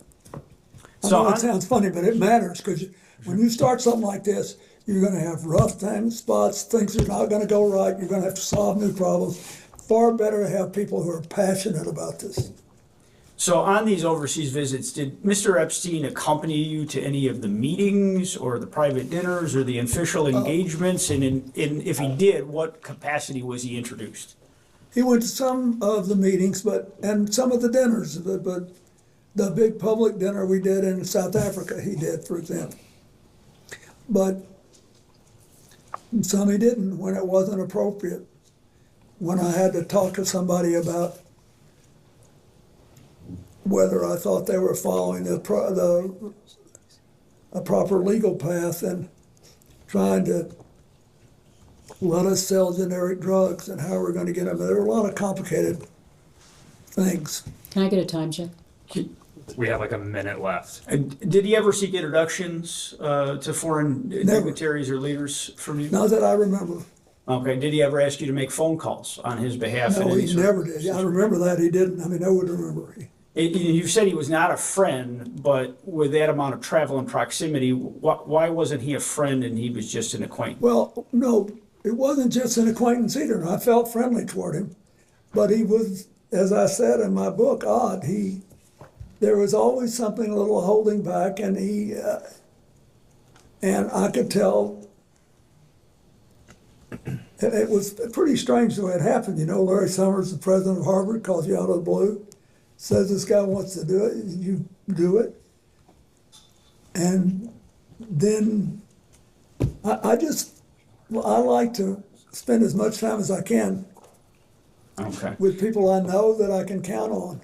I know it sounds funny, but it matters, because when you start something like this, you're going to have rough time spots, things are not going to go right, you're going to have to solve new problems. Far better to have people who are passionate about this. So on these overseas visits, did Mr. Epstein accompany you to any of the meetings or the private dinners or the official engagements? And if he did, what capacity was he introduced? He went to some of the meetings, and some of the dinners, but the big public dinner we did in South Africa, he did, for example. But some he didn't when it wasn't appropriate. When I had to talk to somebody about whether I thought they were following a proper legal path and trying to let us sell generic drugs and how we're going to get them. There were a lot of complicated things. Can I get a time check? We have like a minute left. Did he ever seek introductions to foreign dignitaries or leaders from you? Not that I remember. Okay. Did he ever ask you to make phone calls on his behalf? No, he never did. I remember that. He didn't. I mean, I would remember. You said he was not a friend, but with that amount of travel and proximity, why wasn't he a friend and he was just an acquaintance? Well, no, it wasn't just an acquaintance either. I felt friendly toward him, but he was, as I said in my book, odd. There was always something a little holding back, and and I could tell. It was pretty strange the way it happened. Larry Summers, the president of Harvard, calls you out of the blue, says this guy wants to do it, you do it. And then I like to spend as much time as I can with people I know that I can count on.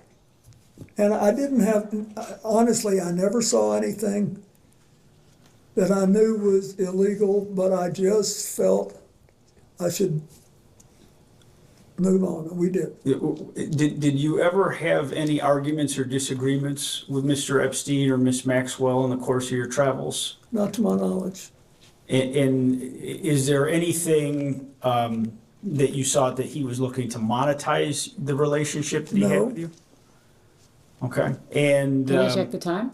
And honestly, I never saw anything that I knew was illegal, but I just felt I move on, and we did. Did you ever have any arguments or disagreements with Mr. Epstein or Ms. Maxwell in the course of your travels? Not to my knowledge. And is there anything that you saw that he was looking to monetize the relationship that he had No. with you? Okay, and. Can I check the time?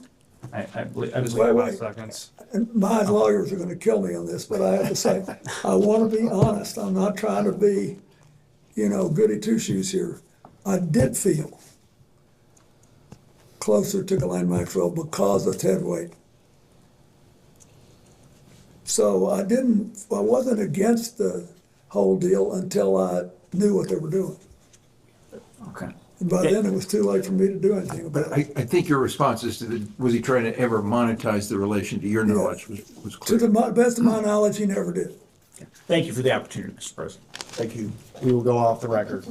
I believe Wait. Seconds. And my lawyers are gonna kill me on this, but I have to say, I wanna be honest, I'm not trying to be, goody two-shoes here. I did feel closer to Ghislaine Maxwell because of Ted Wade. So I wasn't against the whole deal until I knew what they were doing. Okay. And by then, it was too late for me to do anything about But it. I think your response is was he trying to ever monetize the relation, to your knowledge, was To clear. the best of my knowledge, he never did. Thank you for the opportunity, Mr. President. Thank you. We will go off the record.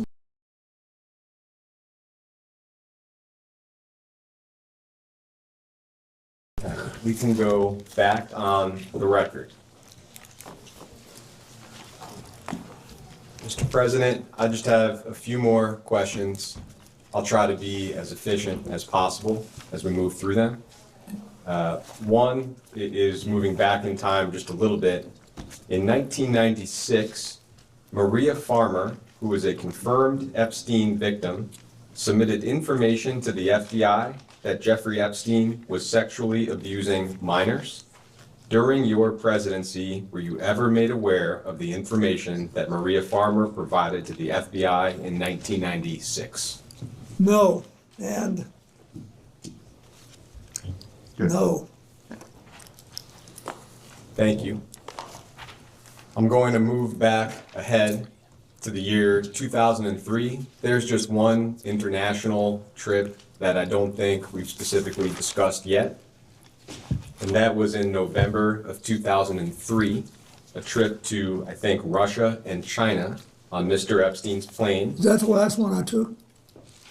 We can go back on the record. Mr. President, I just have a few more questions. I'll try to be as efficient as possible as we move through them. One is moving back in time just a little bit. In 1996, Maria Farmer, who was a confirmed Epstein victim, submitted information to the FBI that Jeffrey Epstein was sexually abusing minors. During your presidency, were you ever made aware of the information that Maria Farmer provided to the FBI in 1996? No, and no. Thank you. I'm going to move back ahead to the year 2003. There's just one international trip that I don't think we've specifically discussed yet. And that was in November of 2003, a trip to, I think, Russia and China on Mr. Epstein's plane. That's the last one I took.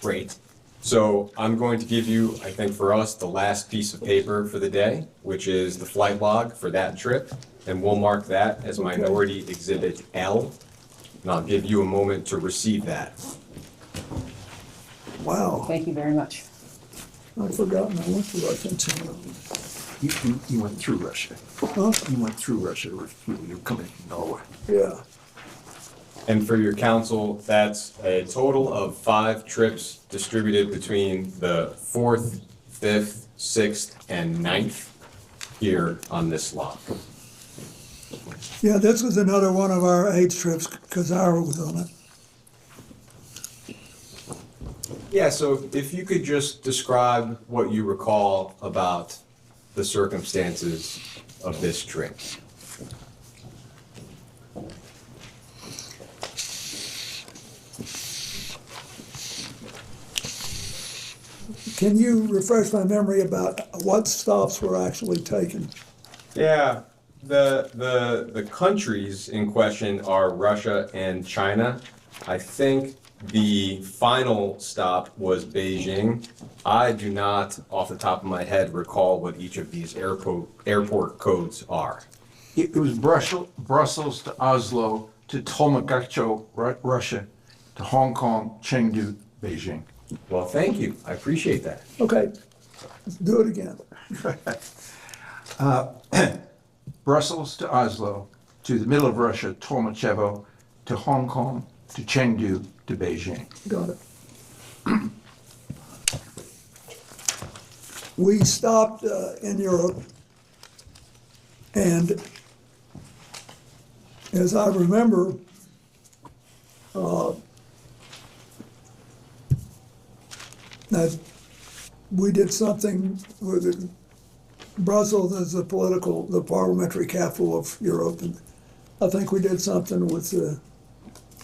Great. So I'm going to give you, I think for us, the last piece of paper for the day, which is the flight log for that trip. And we'll mark that as Minority Exhibit L. And I'll give you a moment to receive that. Wow. Thank you very much. I'd forgotten I went to Russia and China. You went through Russia. Huh? You went through Russia, you're coming from Norway. Yeah. And for your council, that's a total of 5 trips distributed between the 4th, 5th, 6th, and 9th here on this log. Yeah, this was another one of our AIDS trips because Ira was on it. Yeah, so if you could just describe what you recall about the circumstances of this trip. Can you refresh my memory about what stops were actually taken? Yeah, the countries in question are Russia and China. I think the final stop was Beijing. I do not, off the top of my head, recall what each of these airport codes are. It was Brussels to Oslo to Tolmagacho, Russia, to Hong Kong, Chengdu, Beijing. Well, thank you. I appreciate that. Okay, let's do it again. Brussels to Oslo, to the middle of Russia, Tolmachevo, to Hong Kong, to Chengdu, to Beijing. Got it. We stopped in Europe, and as I remember, that we did something with Brussels as the parliamentary capital of Europe, and I think we did something with the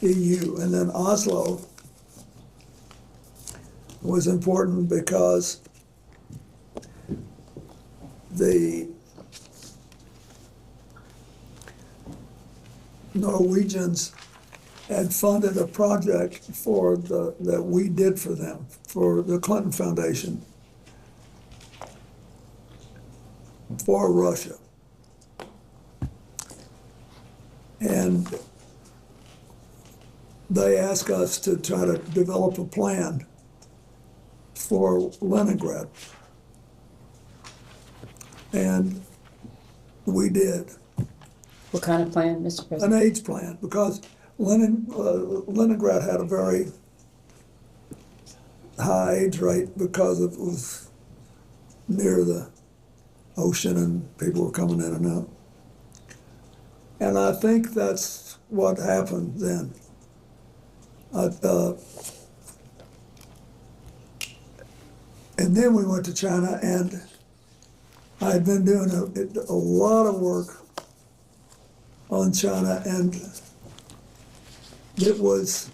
EU, and then Oslo was important because the Norwegians had funded a project that we did for them, for the Clinton Foundation, for Russia. And they asked us to try to develop a plan for Leningrad. And we did. What kind of plan, Mr. An President? AIDS plan, because Leningrad had a very high AIDS rate because it was near the ocean and people were coming in and out. And I think that's what happened then. And then we went to China, and I had been doing a lot of work on China, and it was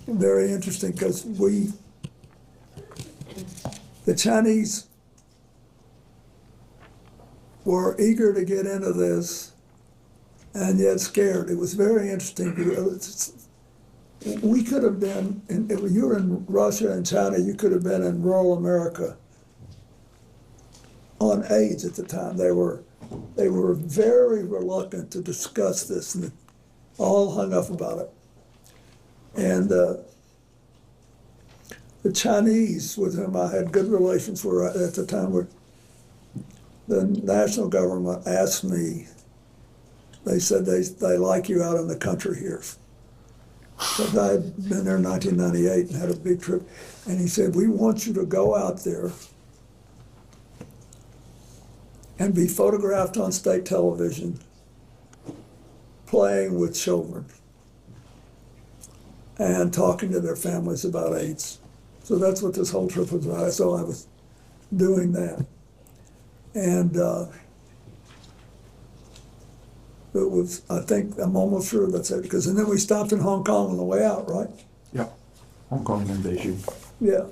very interesting because the Chinese were eager to get into this and yet scared. It was very interesting. We could have been, if you were in Russia and China, you could have been in rural America on AIDS at the time. They were very reluctant to discuss this, and all hung up about it. And the Chinese, with whom I had good relations, were at the time, were the national government asked me. They said they like you out in the country here. Because I had been there in 1998 and had a big trip, and he said, we want you to go out there and be photographed on state television playing with children and talking to their families about AIDS. So that's what this whole trip was about. So I was doing that. And it was, I think, I'm almost sure that's it. Because, and then we stopped in Hong Kong on the way out, right? Yeah, Hong Kong and Beijing. Yeah.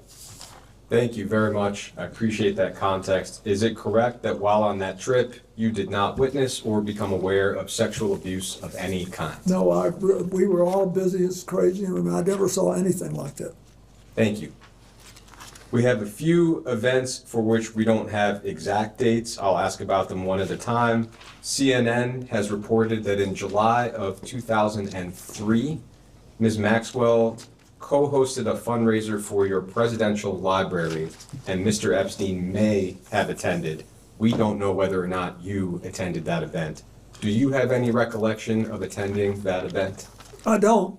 Thank you very much. I appreciate that context. Is it correct that while on that trip, you did not witness or become aware of sexual abuse of any kind? No, we were all busy as crazy, and I never saw anything like that. Thank you. We have a few events for which we don't have exact dates. I'll ask about them one at a time. CNN has reported that in July of 2003, Ms. Maxwell co-hosted a fundraiser for your presidential library, and Mr. Epstein may have attended. We don't know whether or not you attended that event. Do you have any recollection of attending that event? I don't.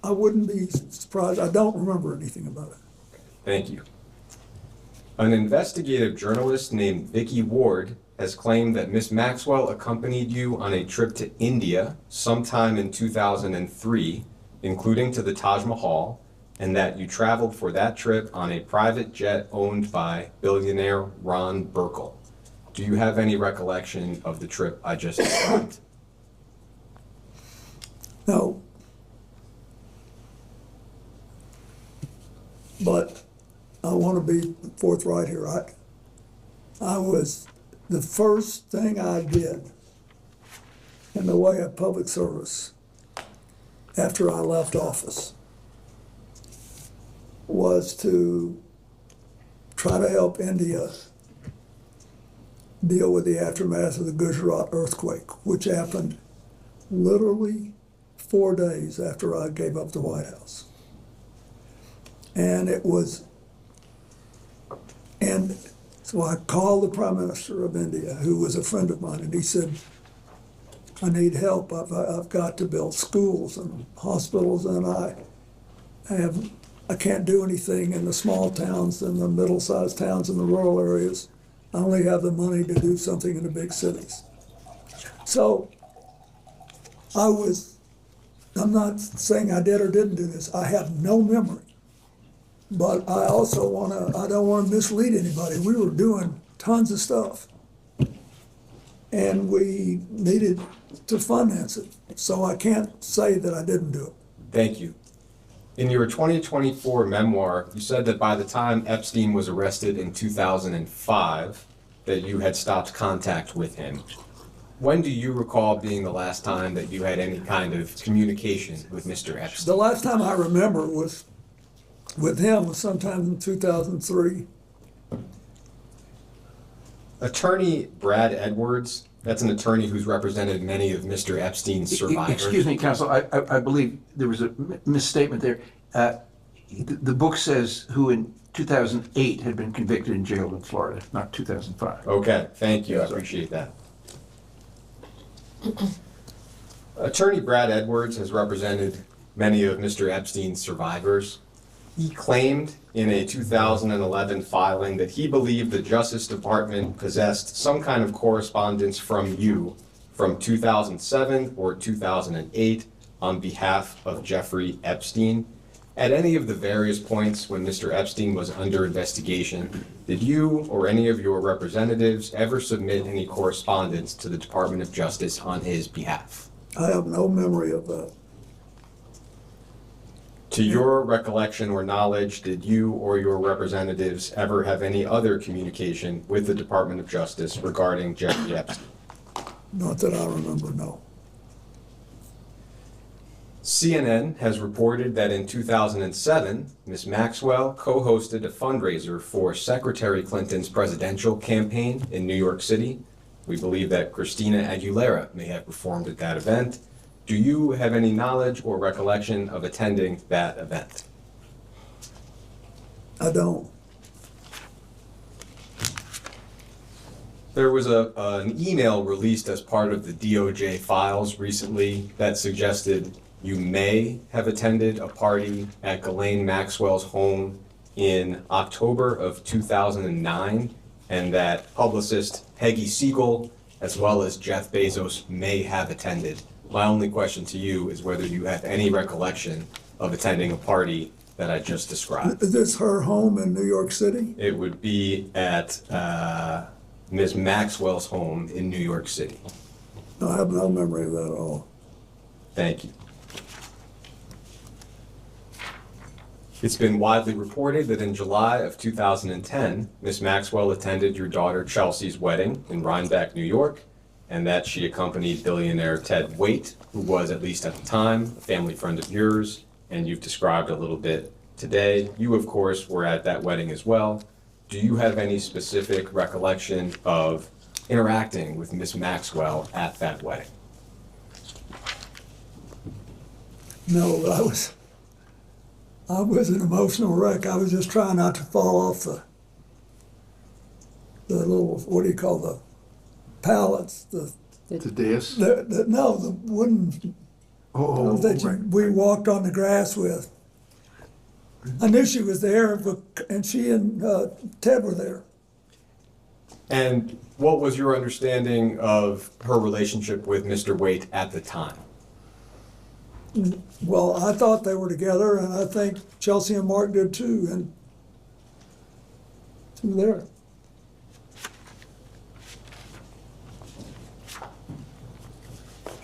I wouldn't be surprised. I don't remember anything about it. Thank you. An investigative journalist named Vicky Ward has claimed that Ms. Maxwell accompanied you on a trip to India sometime in 2003, including to the Taj Mahal, and that you traveled for that trip on a private jet owned by billionaire Ron Burkle. Do you have any recollection of the trip I just described? No. But I want to be forthright here. The first thing I did in the way of public service after I left office was to try to help India deal with the aftermath of the Gujarat earthquake, which happened literally 4 days after I gave up the White House. And so I called the Prime Minister of India, who was a friend of mine, and he said, I need help. I've got to build schools and hospitals, and I can't do anything in the small towns and the middle-sized towns and the rural areas. I only have the money to do something in the big cities. So I'm not saying I did or didn't do this. I have no memory. But I also I don't want to mislead anybody. We were doing tons of stuff. And we needed to finance it. So I can't say that I didn't do it. Thank you. In your 2024 memoir, you said that by the time Epstein was arrested in 2005, that you had stopped contact with him. When do you recall being the last time that you had any kind of communication with Mr. Epstein? The last time I remember was with him was sometime in 2003. Attorney Brad Edwards That's an attorney who's represented many of Mr. Epstein's survivors. Excuse me, counsel, I believe there was a misstatement there. The book says who in 2008 had been convicted and jailed in Florida, not 2005. Okay, thank you, I appreciate that. Attorney Brad Edwards has represented many of Mr. Epstein's survivors. He claimed in a 2011 filing that he believed the Justice Department possessed some kind of correspondence from you from 2007 or 2008 on behalf of Jeffrey Epstein. At any of the various points when Mr. Epstein was under investigation, did you or any of your representatives ever submit any correspondence to the Department of Justice on his behalf? I have no memory of that. To your recollection or knowledge, did you or your representatives ever have any other communication with the Department of Justice regarding Jeffrey Epstein? Not that I remember, no. CNN has reported that in 2007, Ms. Maxwell co-hosted a fundraiser for Secretary Clinton's presidential campaign in New York City. We believe that Christina Aguilera may have performed at that event. Do you have any knowledge or recollection of attending that event? I don't. There was an email released as part of the DOJ files recently that suggested you may have attended a party at Ghislaine Maxwell's home in October of 2009, and that publicist Peggy Siegel, as well as Jeff Bezos, may have attended. My only question to you is whether you have any recollection of attending a party that I just described. Is this her home in New York City? It would be at Ms. Maxwell's home in New York City. No, I have no memory of that at all. Thank you. It's been widely reported that in July of 2010, Ms. Maxwell attended your daughter Chelsea's wedding in Rhinebeck, New York, and that she accompanied billionaire Ted Waite, who was, at least at the time, a family friend of yours, and you've described a little bit today. You, of course, were at that wedding as well. Do you have any specific recollection of interacting with Ms. Maxwell at that wedding? No, I was an emotional wreck. I was just trying not to fall off the little, what do you call the pallets? The dais? No, the wooden, we walked on the grass with. I knew she was there, and she and Ted were there. And what was your understanding of her relationship with Mr. Waite at the time? Well, I thought they were together, and I think Chelsea and Mark did too, and through there.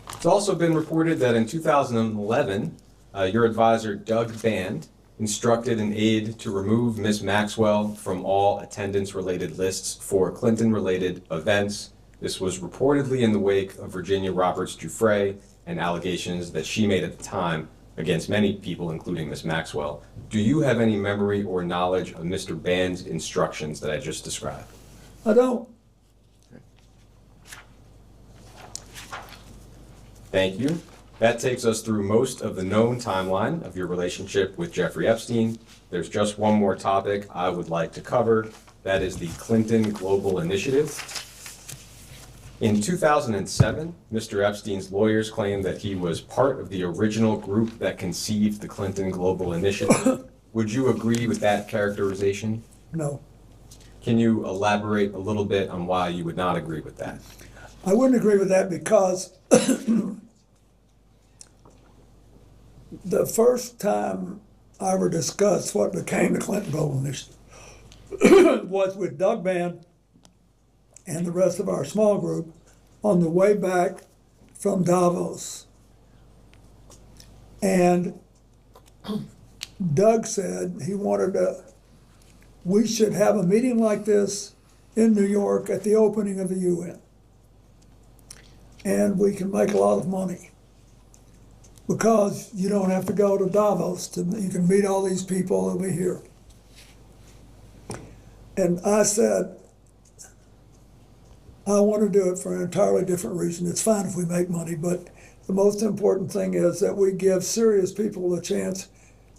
It's also been reported that in 2011, your advisor Doug Band instructed an aide to remove Ms. Maxwell from all attendance-related lists for Clinton-related events. This was reportedly in the wake of Virginia Roberts Giuffre and allegations that she made at the time against many people, including Ms. Maxwell. Do you have any memory or knowledge of Mr. Band's instructions that I just described? I don't. Thank you. That takes us through most of the known timeline of your relationship with Jeffrey Epstein. There's just one more topic I would like to cover. That is the Clinton Global Initiative. In 2007, Mr. Epstein's lawyers claimed that he was part of the original group that conceived the Clinton Global Initiative. Would you agree with that characterization? No. Can you elaborate a little bit on why you would not agree with that? I wouldn't agree with that because the first time I ever discussed what became the Clinton Global Initiative was with Doug Band and the rest of our small group on the way back from Davos. And Doug said we should have a meeting like this in New York at the opening of the UN. And we can make a lot of money because you don't have to go to Davos. You can meet all these people over here. And I said, I want to do it for an entirely different reason. It's fine if we make money, but the most important thing is that we give serious people a chance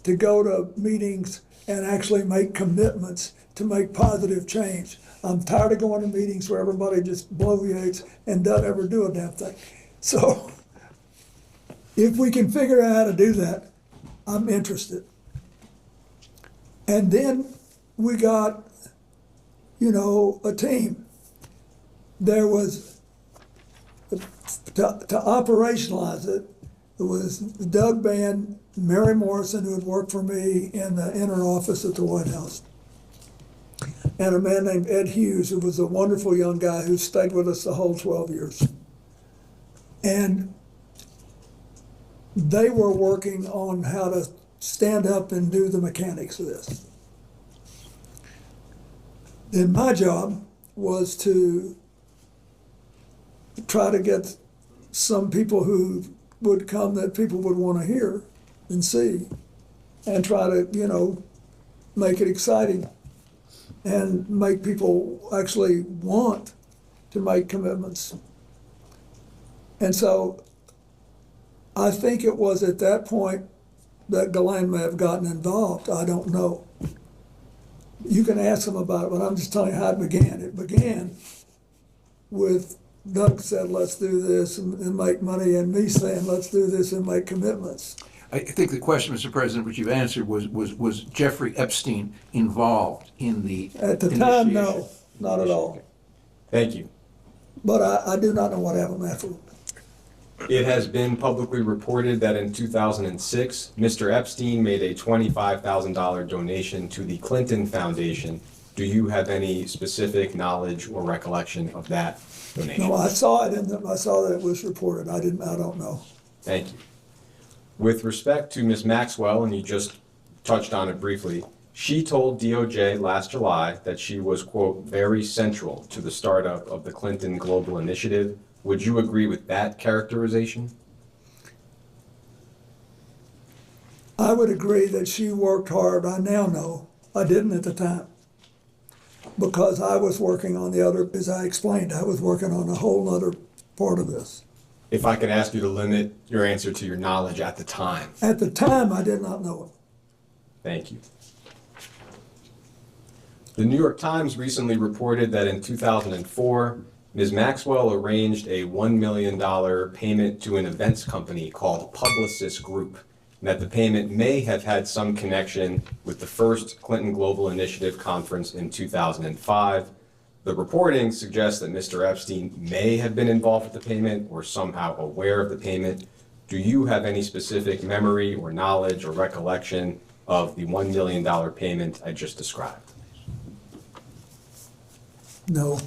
to go to meetings and actually make commitments to make positive change. I'm tired of going to meetings where everybody just bloviates and doesn't ever do a damn thing. So if we can figure out how to do that, I'm interested. And then we got, a team. There was, to operationalize it, it was Doug Bann, Mary Morrison, who had worked for me in the inner office at the White House, and a man named Ed Hughes, who was a wonderful young guy who stayed with us the whole 12 years. And they were working on how to stand up and do the mechanics of this. Then my job was to try to get some people who would come that people would want to hear and see, and try to, make it exciting and make people actually want to make commitments. And so I think it was at that point that Ghislaine may have gotten involved. I don't know. You can ask them about it, but I'm just telling you how it began. It began with Doug said, let's do this and make money, and me saying, let's do this and make commitments. I think the question, Mr. President, which you've answered was Jeffrey Epstein involved in the At the time, no, not at all. Thank you. But I do not know what happened afterward. It has been publicly reported that in 2006, Mr. Epstein made a $25,000 donation to the Clinton Foundation. Do you have any specific knowledge or recollection of that donation? No, I saw it I saw that it was reported. I don't know. Thank you. With respect to Ms. Maxwell, and you just touched on it briefly, she told DOJ last July that she was, quote, very central to the startup of the Clinton Global Initiative. Would you agree with that characterization? I would agree that she worked hard. I now know. I didn't at the time, because I was working on the other, as I explained, I was working on a whole other part of this. If I could ask you to limit your answer to your knowledge at the time. At the time, I did not know it. Thank you. The New York Times recently reported that in 2004, Ms. Maxwell arranged a $1 million payment to an events company called Publicis Group, and that the payment may have had some connection with the first Clinton Global Initiative conference in 2005. The reporting suggests that Mr. Epstein may have been involved with the payment or somehow aware of the payment. Do you have any specific memory or knowledge or recollection of the $1 million payment I just described? No.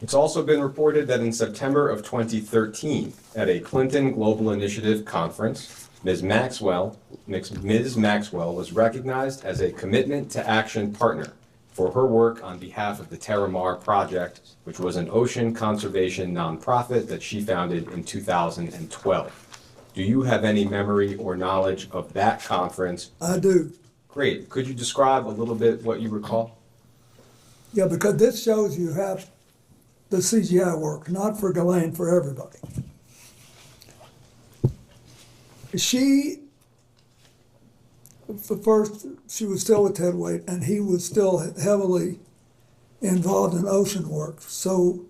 It's also been reported that in September of 2013, at a Clinton Global Initiative conference, Ms. Maxwell was recognized as a Commitment to Action partner for her work on behalf of the Terramar Project, which was an ocean conservation nonprofit that she founded in 2012. Do you have any memory or knowledge of that conference? I do. Great. Could you describe a little bit what you recall? Yeah, because this shows you how the CGI worked, not for Ghislaine, for everybody. She was still with Ted Waite, and he was still heavily involved in ocean work. So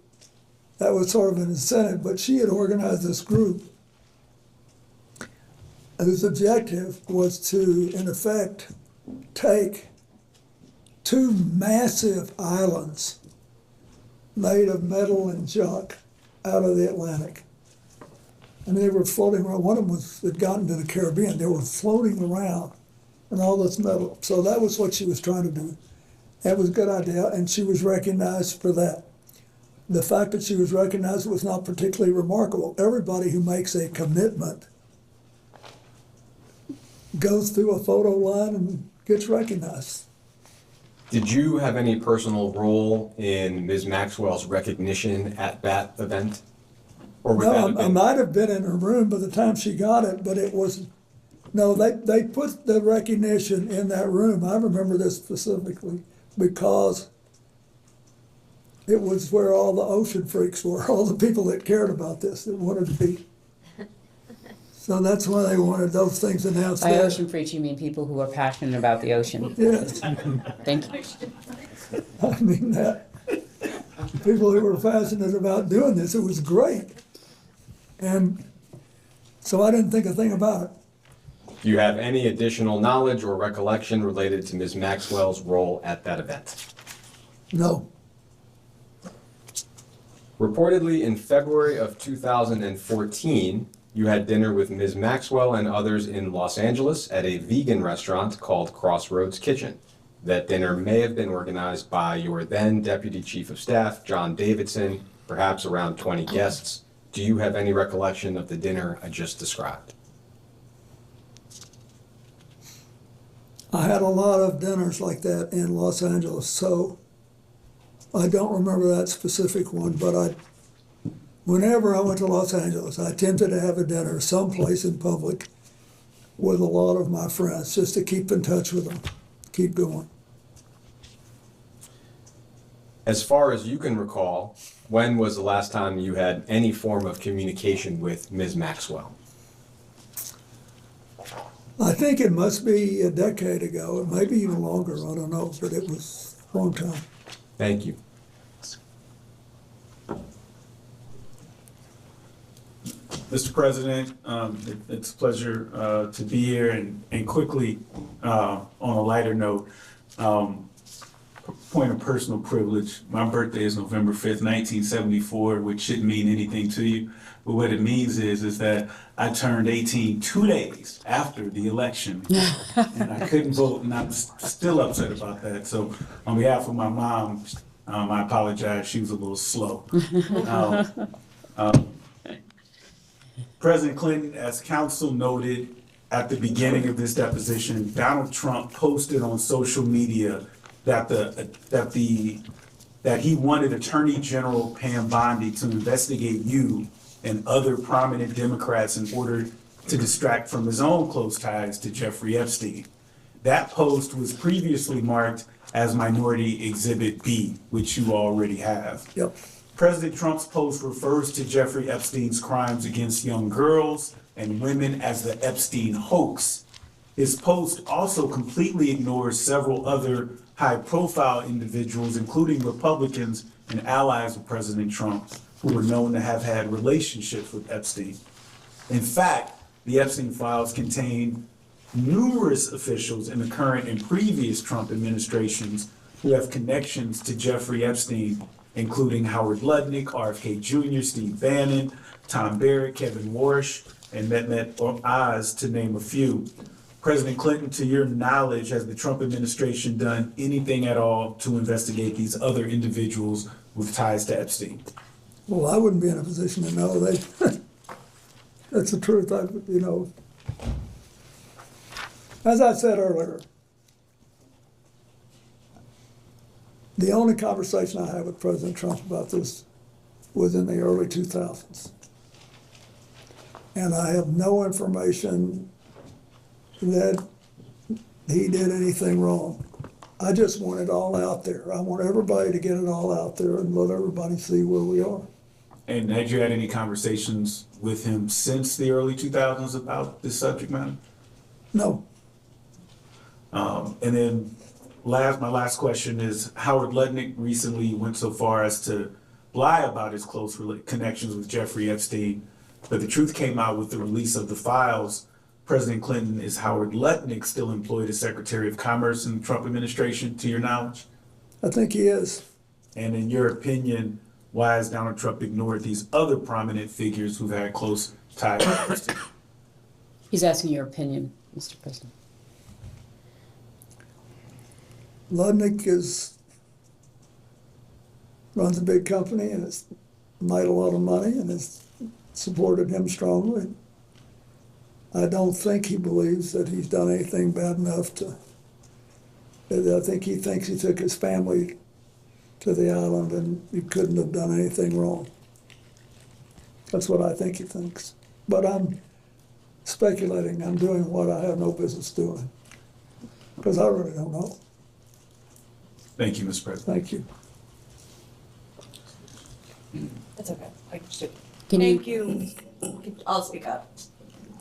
that was sort of an incentive, but she had organized this group whose objective was to, in effect, take two massive islands made of metal and junk out of the Atlantic. And they were floating around. One of them had gotten to the Caribbean. They were floating around in all this metal. So that was what she was trying to do. That was a good idea, and she was recognized for that. The fact that she was recognized was not particularly remarkable. Everybody who makes a commitment goes through a photo line and gets recognized. Did you have any personal role in Ms. Maxwell's recognition at that event? Or would that have I been... might have been in her room by the time she got it, but it wasn't. No, they put the recognition in that room. I remember this specifically because it was where all the ocean freaks were, all the people that cared about this, that wanted to be. So that's why they wanted those things announced By there. ocean freaks, you mean people who are passionate about the ocean? Yes. Thank you. I mean that. People who were passionate about doing this, it was great. And so I didn't think a thing about it. Do you have any additional knowledge or recollection related to Ms. Maxwell's role at that event? No. Reportedly, in February of 2014, you had dinner with Ms. Maxwell and others in Los Angeles at a vegan restaurant called Crossroads Kitchen. That dinner may have been organized by your then Deputy Chief of Staff, John Davidson, perhaps around 20 guests. Do you have any recollection of the dinner I just described? I had a lot of dinners like that in Los Angeles, so I don't remember that specific one, but whenever I went to Los Angeles, I attempted to have a dinner someplace in public with a lot of my friends, just to keep in touch with them, keep going. As far as you can recall, when was the last time you had any form of communication with Ms. Maxwell? I think it must be a decade ago, it may be even longer, I don't know, but it was a long time. Thank you. Mr. President, it's a pleasure to be here, and quickly, on a lighter note, point of personal privilege, my birthday is November 5th, 1974, which shouldn't mean anything to you, but what it means is that I turned 18 2 days after the election, and I couldn't vote, and I'm still upset about that. So on behalf of my mom, I apologize, she was a little slow. President Clinton, as counsel noted at the beginning of this deposition, Donald Trump posted on social media that he wanted Attorney General Pam Bondi to investigate you and other prominent Democrats in order to distract from his own close ties to Jeffrey Epstein. That post was previously marked as Minority Exhibit B, which you already have. Yep. President Trump's post refers to Jeffrey Epstein's crimes against young girls and women as the Epstein hoax. His post also completely ignores several other high-profile individuals, including Republicans and allies of President Trump, who were known to have had relationships with Epstein. In fact, the Epstein files contain numerous officials in the current and previous Trump administrations who have connections to Jeffrey Epstein, including Howard Lutnick, RFK Jr., Steve Bannon, Tom Barrett, Kevin Warsh, and Mehmet Oz, to name a few. President Clinton, to your knowledge, has the Trump administration done anything at all to investigate these other individuals with ties to Epstein? Well, I wouldn't be in a position to know. That's the truth. As I said earlier, the only conversation I had with President Trump about this was in the early 2000s. And I have no information that he did anything wrong. I just want it all out there. I want everybody to get it all out there and let everybody see where we are. And had you had any conversations with him since the early 2000s about this subject matter? No. And then my last question is, Howard Lutnick recently went so far as to lie about his close connections with Jeffrey Epstein, but the truth came out with the release of the files. President Clinton, is Howard Lutnick still employed as Secretary of Commerce in the Trump administration, to your knowledge? I think he is. And in your opinion, why has Donald Trump ignored these other prominent figures who've had close ties to Epstein? He's asking your opinion, Mr. President. Lutnick runs a big company and has made a lot of money and has supported him strongly. I don't think he believes that he's done anything bad enough I think he thinks he took his family to the island and he couldn't have done anything wrong. That's what I think he thinks. But I'm speculating. I'm doing what I have no business doing. Because I really don't know. Thank you, Mr. President. Thank you. That's okay. I should. Can you- Thank you. I'll speak up.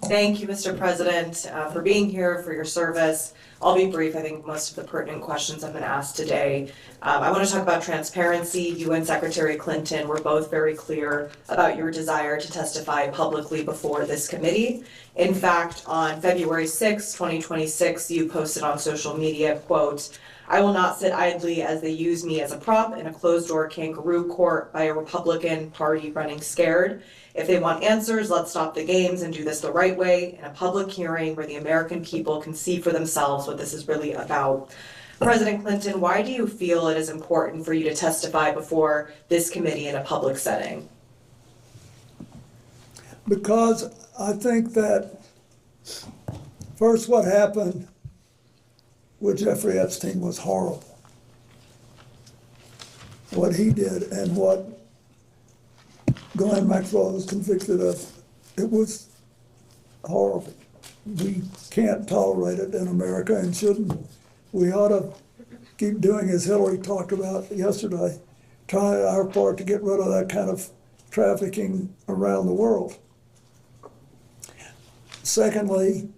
Thank you, Mr. President, for being here, for your service. I'll be brief. I think most of the pertinent questions have been asked today. I want to talk about transparency. You and Secretary Clinton were both very clear about your desire to testify publicly before this committee. In fact, on February 6, 2026, you posted on social media, quote, "I will not sit idly as they use me as a prop in a closed-door kangaroo court by a Republican Party running scared. If they want answers, let's stop the games and do this the right way in a public hearing where the American people can see for themselves what this is really about." President Clinton, why do you feel it is important for you to testify before this committee in a public setting? Because I think that first what happened with Jeffrey Epstein was horrible. What he did and what Ghislaine Maxwell was convicted of, it was horrible. We can't tolerate it in America and shouldn't. We ought to keep doing as Hillary talked about yesterday, trying our part to get rid of that kind of trafficking around the world. Secondly,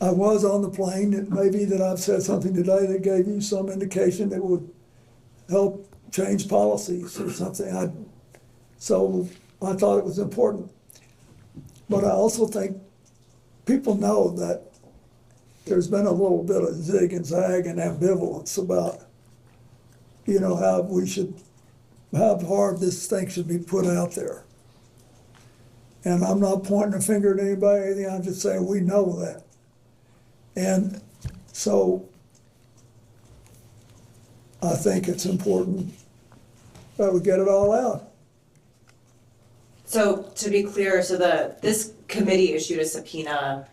I was on the plane. It may be that I've said something today that gave you some indication that would help change policies or something. So I thought it was important. But I also think people know that there's been a little bit of zig and zag and ambivalence about, how we should, how hard this thing should be put out there. And I'm not pointing a finger at anybody or anything, I'm just saying we know that. And so I think it's important that we get it all out. So to be clear, this committee issued a subpoena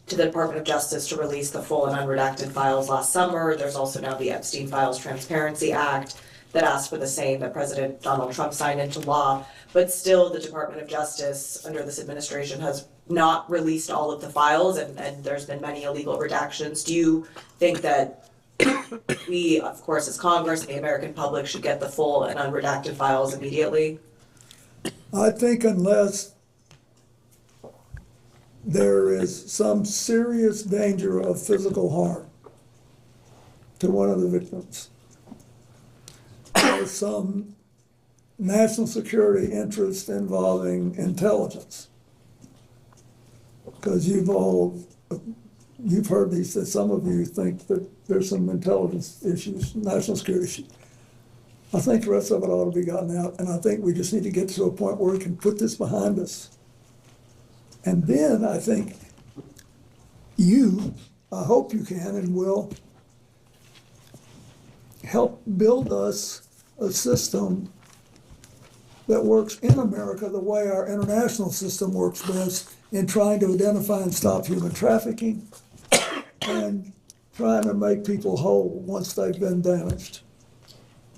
to the Department of Justice to release the full and unredacted files last summer. There's also now the Epstein Files Transparency Act that asked for the same that President Donald Trump signed into law. But still, the Department of Justice under this administration has not released all of the files, and there's been many illegal redactions. Do you think that we, of course, as Congress and the American public should get the full and unredacted files immediately? I think unless there is some serious danger of physical harm to one of the victims, or some national security interest involving intelligence, because you've heard these, that some of you think that there's some intelligence issues, national security issues. I think the rest of it ought to be gotten out, and I think we just need to get to a point where we can put this behind us. And then I think I hope you can and will help build us a system that works in America the way our international system works best in trying to identify and stop human trafficking and trying to make people whole once they've been damaged.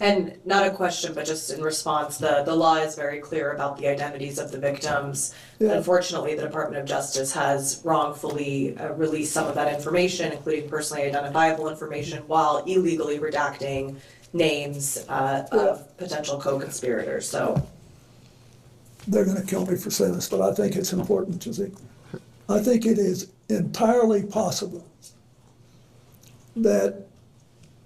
And not a question, but just in response, the law is very clear about the identities of the victims. Yeah. Unfortunately, the Department of Justice has wrongfully released some of that information, including personally identifiable information, while illegally redacting names of potential co-conspirators. So They're going to kill me for saying this, but I think it's important to see. I think it is entirely possible that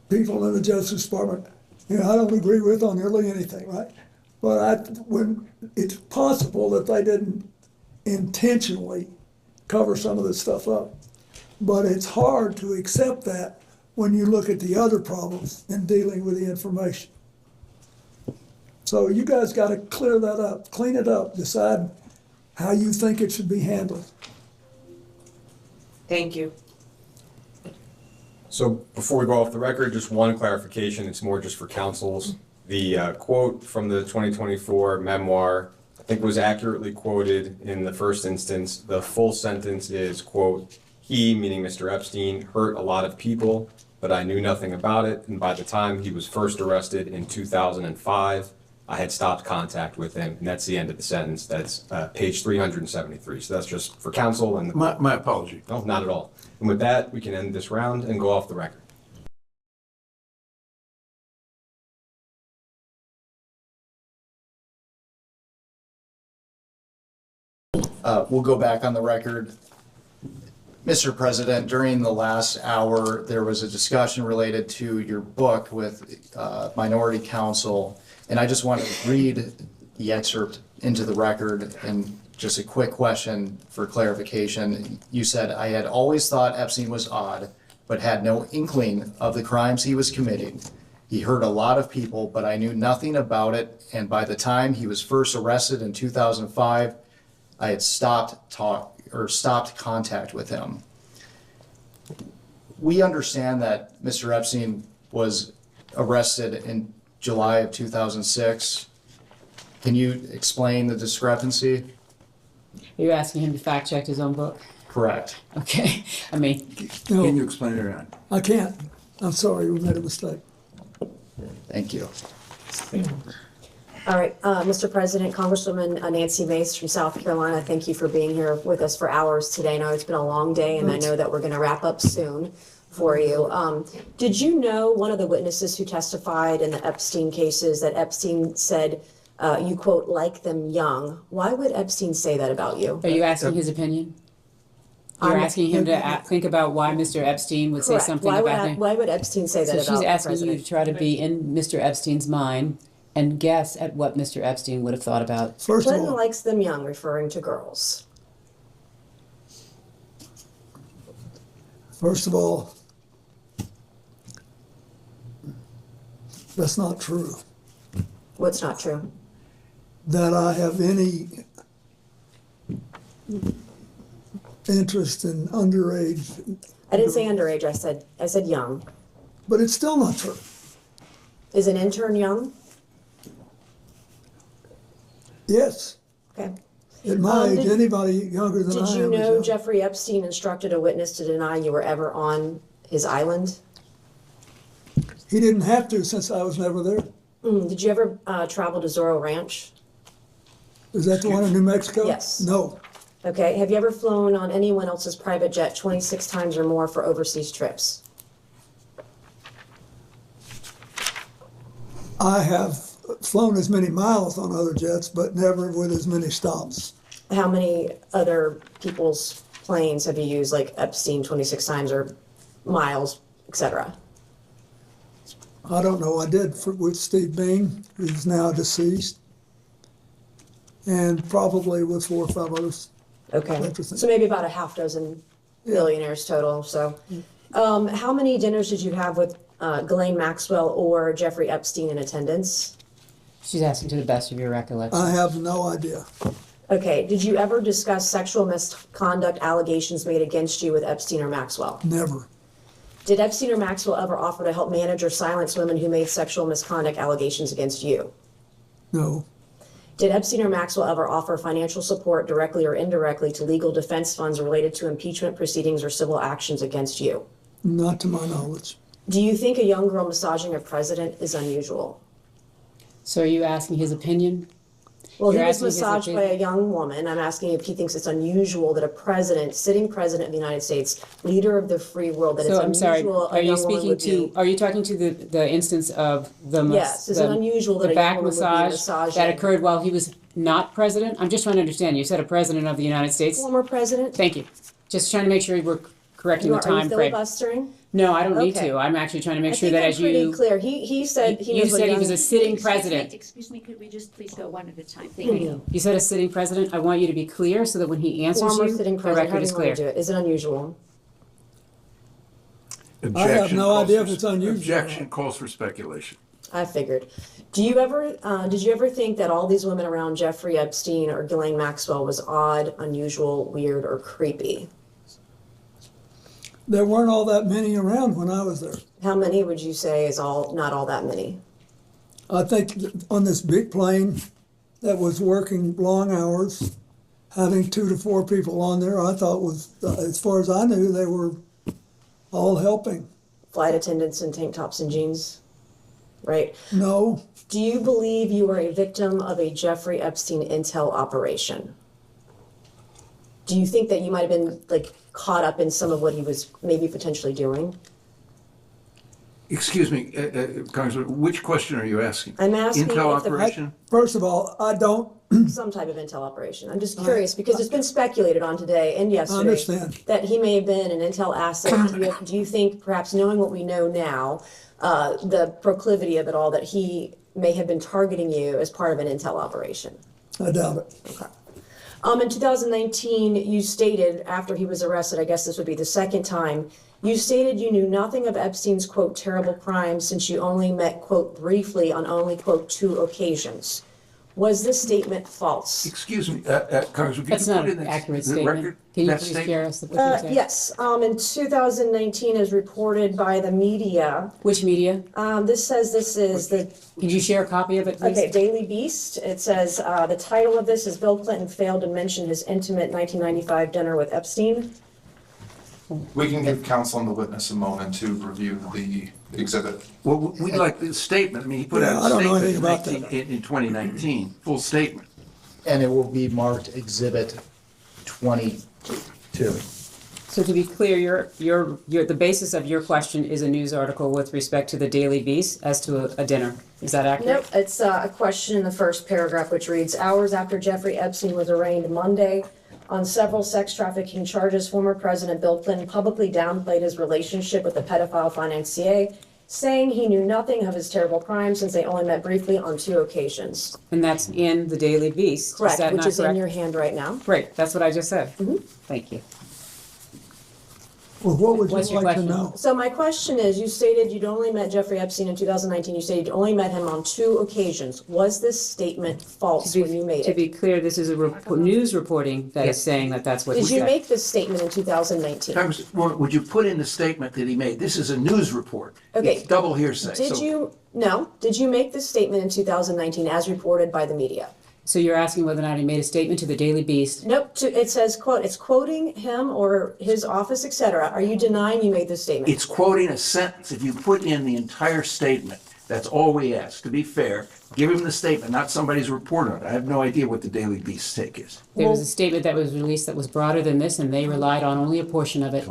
people in the Justice Department, I don't agree with on nearly anything, right? But when it's possible that they didn't intentionally cover some of this stuff up. But it's hard to accept that when you look at the other problems in dealing with the information. So you guys got to clear that up, clean it up, decide how you think it should be handled. thank you. So before we go off the record, just one clarification, it's more just for councils. The quote from the 2024 memoir, I think was accurately quoted in the first instance. The full sentence is, quote, "He," meaning Mr. Epstein, "hurt a lot of people, but I knew nothing about it. And by the time he was first arrested in 2005, I had stopped contact with him." And that's the end of the sentence. That's page 373. So that's just for council and My apology. No, not at all. And with that, we can end this round and go off the record. We'll go back on the record. Mr. President, during the last hour, there was a discussion related to your book with minority counsel, and I just want to read the excerpt into the record, and just a quick question for clarification. You said, "I had always thought Epstein was odd, but had no inkling of the crimes he was committing. He hurt a lot of people, but I knew nothing about it, and by the time he was first arrested in 2005, I had stopped contact with him." We understand that Mr. Epstein was arrested in July of 2006. Can you explain the discrepancy? Are you asking him to fact check his own book? Correct. Okay, I mean. Can you explain it or not? I can't. I'm sorry, we made a mistake. Thank you. All right, Mr. President, Congresswoman Nancy Mace from South Carolina, thank you for being here with us for hours today. I know it's been a long day, and I know that we're going to wrap up soon for you. Did you know one of the witnesses who testified in the Epstein cases that Epstein said, you quote, "like them young"? Why would Epstein say that about you? Are you asking his opinion? You're asking him to think about why Mr. Epstein would say Correct. something about him? Why would Epstein say that So about she's the asking you president? to try to be in Mr. Epstein's mind and guess at what Mr. Epstein would have thought about. Clinton likes them young, referring to girls. First of all, that's not true. What's not true? That I have any interest in underage. I didn't say underage, I said young. But it's still not true. Is an intern young? Yes. Okay. At my age, Did- anybody younger than I am Did you is know young. Jeffrey Epstein instructed a witness to deny you were ever on his island? He didn't have to since I was never there. Did you ever travel to Zorro Ranch? Is that the one in New Mexico? Yes. No. Okay, have you ever flown on anyone else's private jet 26 times or more for overseas trips? I have flown as many miles on other jets, but never with as many stops. How many other people's planes have you used, like Epstein 26 times or miles, etc.? I don't know. I did with Steve Bing, who's now deceased, and probably with 4 or 5 others. Okay, so maybe about a half dozen billionaires total. So, how many dinners did you have with Ghislaine Maxwell or Jeffrey Epstein in attendance? She's asking to the best of your recollection. I have no idea. Okay, did you ever discuss sexual misconduct allegations made against you with Epstein or Maxwell? Never. Did Epstein or Maxwell ever offer to help manage or silence women who made sexual misconduct allegations against you? No. Did Epstein or Maxwell ever offer financial support directly or indirectly to legal defense funds related to impeachment proceedings or civil actions against you? Not to my knowledge. Do you think a young girl massaging a president is unusual? So are you asking his opinion? Well, he You're was asking his massaged by opinion? a young woman. I'm asking if he thinks it's unusual that a president, sitting president of the United States, leader of the free world, that So I'm it's sorry, unusual are a you young woman speaking would to, be. are you talking to the instance of the Yes, is it unusual that the a young back woman would be massage massaging? that occurred while he was not president? I'm just trying to understand. You said a president of the United States? Former president? Thank you. Just trying to make sure we're correcting the Are you time frame. filibustering? No, I don't need Okay. to. I'm actually trying to make I sure think that I'm as pretty you. clear. He said he You was said he young- was a sitting president. Excuse me, could we just please go one at a time? Thank you. You said a sitting president. I want you to be clear so that when he answers Former you, sitting the president, record is however you want to clear. do it. Is it unusual? I have Objection no calls idea for- if it's unusual. Objection calls for speculation. I figured. Did you ever think that all these women around Jeffrey Epstein or Ghislaine Maxwell was odd, unusual, weird, or creepy? There weren't all that many around when I was there. How many would you say is not all that many? I think on this big plane that was working long hours, having 2 to 4 people on there, I thought was, as far as I knew, they were all helping. Flight attendants in tank tops and jeans, right? No. Do you believe you were a victim of a Jeffrey Epstein intel operation? Do you think that you might have been caught up in some of what he was maybe potentially doing? Excuse me, Congressman, which question are you asking? I'm asking Intel if the- operation? First of all, I don't some type of intel operation. I'm just curious, because it's been speculated on today and yesterday. understand. That he may have been an intel asset. Do you think, perhaps knowing what we know now, the proclivity of it all, that he may have been targeting you as part of an intel operation? I doubt it. Okay. In 2019, you stated, after he was arrested, I guess this would be the second time, you stated you knew nothing of Epstein's, quote, terrible crimes since you only met, quote, briefly on only, quote, 2 occasions. Was this statement false? Excuse me, Congressman, That's not an accurate statement. Can you please share us what you said? Yes, in 2019, as reported by the media. Which media? This says this is the. Can you share a copy of it, please? Okay, Daily Beast. It says, the title of this is Bill Clinton failed to mention his intimate 1995 dinner with Epstein. We can give counsel and the witness a moment to review the exhibit. Well, we'd like the statement. I mean, he put out a statement in 2019, full statement. And it will be marked Exhibit 22. So to be clear, the basis of your question is a news article with respect to the Daily Beast as to a dinner. Is that accurate? Nope, it's a question in the first paragraph, which reads, hours after Jeffrey Epstein was arraigned Monday on several sex trafficking charges, former President Bill Clinton publicly downplayed his relationship with the pedophile financier, saying he knew nothing of his terrible crimes since they only met briefly on 2 occasions. And that's in the Daily Beast. Correct, that which not is correct? in your hand right now. Great, that's what I just said. Thank you. Well, what would What's you your like to question? know? So my question is, you stated you'd only met Jeffrey Epstein in 2019. You stated you'd only met him on 2 occasions. Was this statement false when you made To it? be clear, this is a news reporting that is saying that that's what he Did you said. make this statement in 2019? Congressman, would you put in the statement that he made? This is a news report. Okay. It's double hearsay. Did you make this statement in 2019 as reported by the media? So you're asking whether or not he made a statement to the Daily Beast? Nope, it says, quote, it's quoting him or his office, etc. Are you denying you made this statement? It's quoting a sentence. If you put in the entire statement, that's all we ask. To be fair, give him the statement, not somebody's report on it. I have no idea what the Daily Beast take is. There was a statement that was released that was broader than this, and they relied on only a portion of it.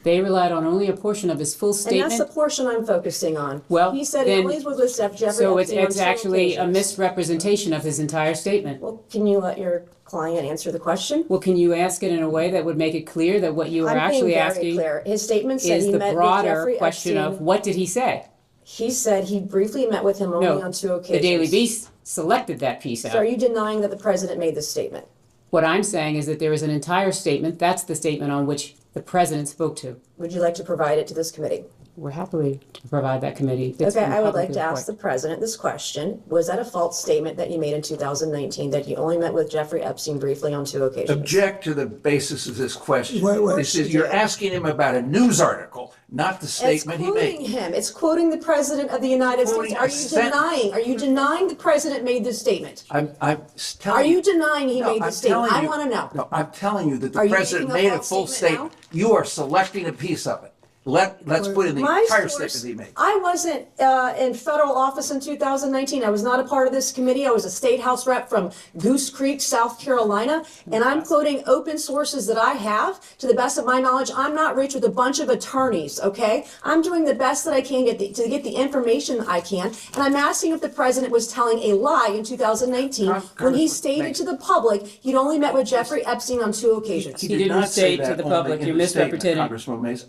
They relied on only a portion of his full And statement. that's the portion I'm focusing on. Well, he said he then- only was with Jeffrey So Epstein on it's 2 actually a occasions. misrepresentation of his entire statement. Well, can you let your client answer the question? Well, can you ask it in a way that would make it clear that what you are I'm being actually very asking clear. His statement said is he the met with broader Jeffrey question Epstein. of what did he say? He said he briefly met with him only No, on 2 the occasions. Daily Beast selected that piece out. So are you denying that the president made this statement? What I'm saying is that there is an entire statement, that's the statement on which the president spoke to. Would you like to provide it to this committee? We're happy to provide that committee. It's Okay, been I would like publicly to ask the reported. president this question. Was that a false statement that you made in 2019, that you only met with Jeffrey Epstein briefly on 2 occasions? Object to the basis of this question. Wait. This is, you're asking him about a news article, not the statement he It's quoting made. him. It's quoting the president of the United Quoting States. Are a you sentence. denying? Are you denying the president made this statement? I'm Are telling you denying he No, made I'm this statement? telling I you- want to know. No, I'm telling you that the Are you president making a made a false full statement statement. You are selecting a piece of it. Let's put in the My entire source- statement he made. I wasn't in federal office in 2019. I was not a part of this committee. I was a state house rep from Goose Creek, South Carolina, and I'm quoting open sources that I have. To the best of my knowledge, I'm not rich with a bunch of attorneys, okay? I'm doing the best that I can to get the information I can, and I'm asking if the president was telling a lie in 2019 when he stated to the public he'd only met with Jeffrey Epstein on 2 occasions. He did didn't not say say that to the only public, in you're the statement, misrepresenting. Congressman Mays.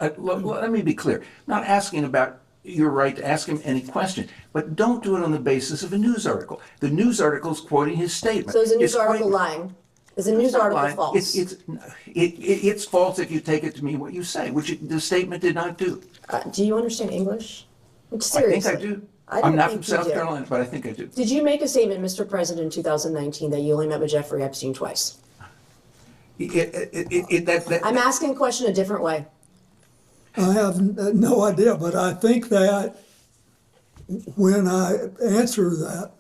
Let me be clear. I'm not asking about your right to ask him any question, but don't do it on the basis of a news article. The news article is quoting his statement. So is the news It's article quoting- lying? Is the news It's not article lying. false? It's false if you take it to mean what you say, which the statement did not do. Do you understand English? I Seriously. think I do. I I'm don't not think from you South do. Carolina, but I think I do. Did you make a statement, Mr. President, in 2019 that you only met with Jeffrey Epstein twice? I'm asking a question a different way. I have no idea, but I think that when I answer that,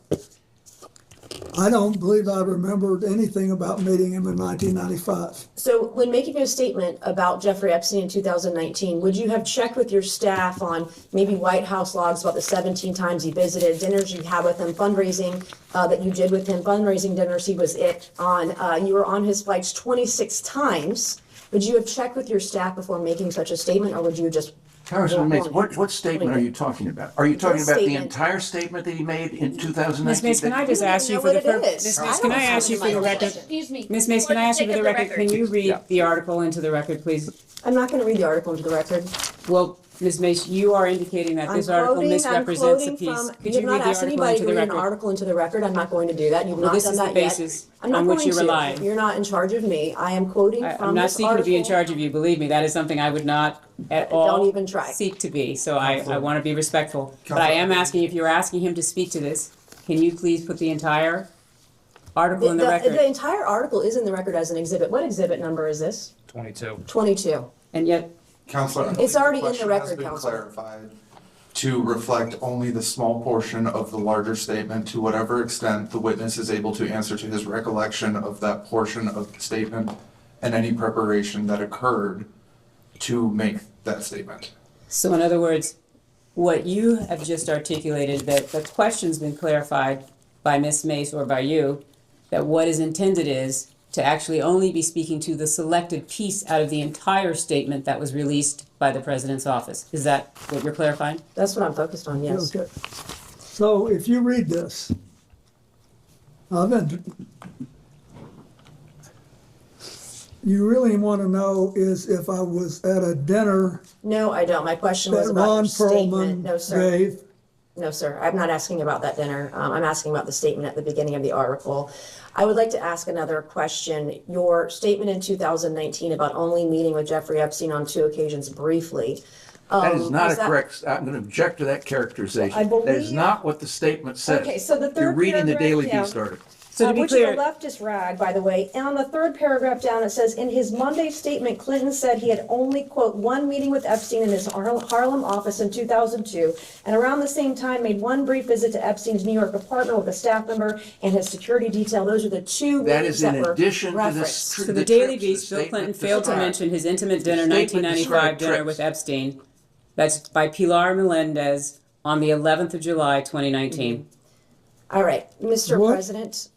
I don't believe I remembered anything about meeting him in 1995. So when making a statement about Jeffrey Epstein in 2019, would you have checked with your staff on maybe White House logs about the 17 times he visited, dinners you had with him, fundraising that you did with him, fundraising dinners he was on, you were on his flights 26 times. Would you have checked with your staff before making such a statement, or would you have just Congressman Mays, what statement are you talking about? Are you talking about the statement. entire statement that he made in 2019? Ms. Mays, can I just ask you know for what the, it is. Ms. I Mays, don't can I have ask you it for in the my record? Excuse me. Ms. Mays, can I ask you for the record, can you read the article into the record, please? I'm not gonna read the article into the record. Well, Ms. Mays, you are indicating that this article misrepresents a piece. You Could have you not read the asked article anybody into to the read an record? article into the record. I'm not going to do that. You've Well, not this done is the that yet. basis I'm not on which going you to. rely. You're not in charge of me. I am quoting I'm from not this seeking to be in article. charge of you, believe me, that is something I would not at all Don't even try. seek to be, so I want to be respectful. But I am asking, if you're asking him to speak to this, can you please put the entire article in the record? The entire article is in the record as an exhibit. What exhibit number is this? 22. 22. And yet, Counselor, I It's believe already in the question record, has been Counselor. clarified to reflect only the small portion of the larger statement, to whatever extent the witness is able to answer to his recollection of that portion of the statement and any preparation that occurred to make that statement. so in other words, what you have just articulated, that the question's been clarified by Ms. Mace or by you, that what is intended is to actually only be speaking to the selected piece out of the entire statement that was released by the president's office. Is that what you're clarifying? That's what I'm focused on, yes. Okay. So if you read this, you really want to know is if I was at a dinner No, I don't. My question was that about your Ron statement. Perlman No, sir. gave. No, sir. I'm not asking about that dinner. I'm asking about the statement at the beginning of the article. I would like to ask another question. Your statement in 2019 about only meeting with Jeffrey Epstein on 2 occasions briefly. That is not was a correct, I'm going to object to that characterization. I That is believe- not what the statement says. Okay, so the third You're reading the paragraph Daily down- Beast article. So to be which clear, is a leftist rag, by the way. And on the third paragraph down, it says, in his Monday statement, Clinton said he had only, quote, one meeting with Epstein in his Harlem office in 2002, and around the same time made one brief visit to Epstein's New York apartment with a staff member and his security detail. Those are the 2 That meetings is that in were addition to this. referenced. so the Daily Beast, Bill Clinton failed to mention his intimate dinner, statement 1995 described dinner trips. with Epstein. That's by Pilar Melendez on the 11th of July, 2019. All right, Mr. What? President,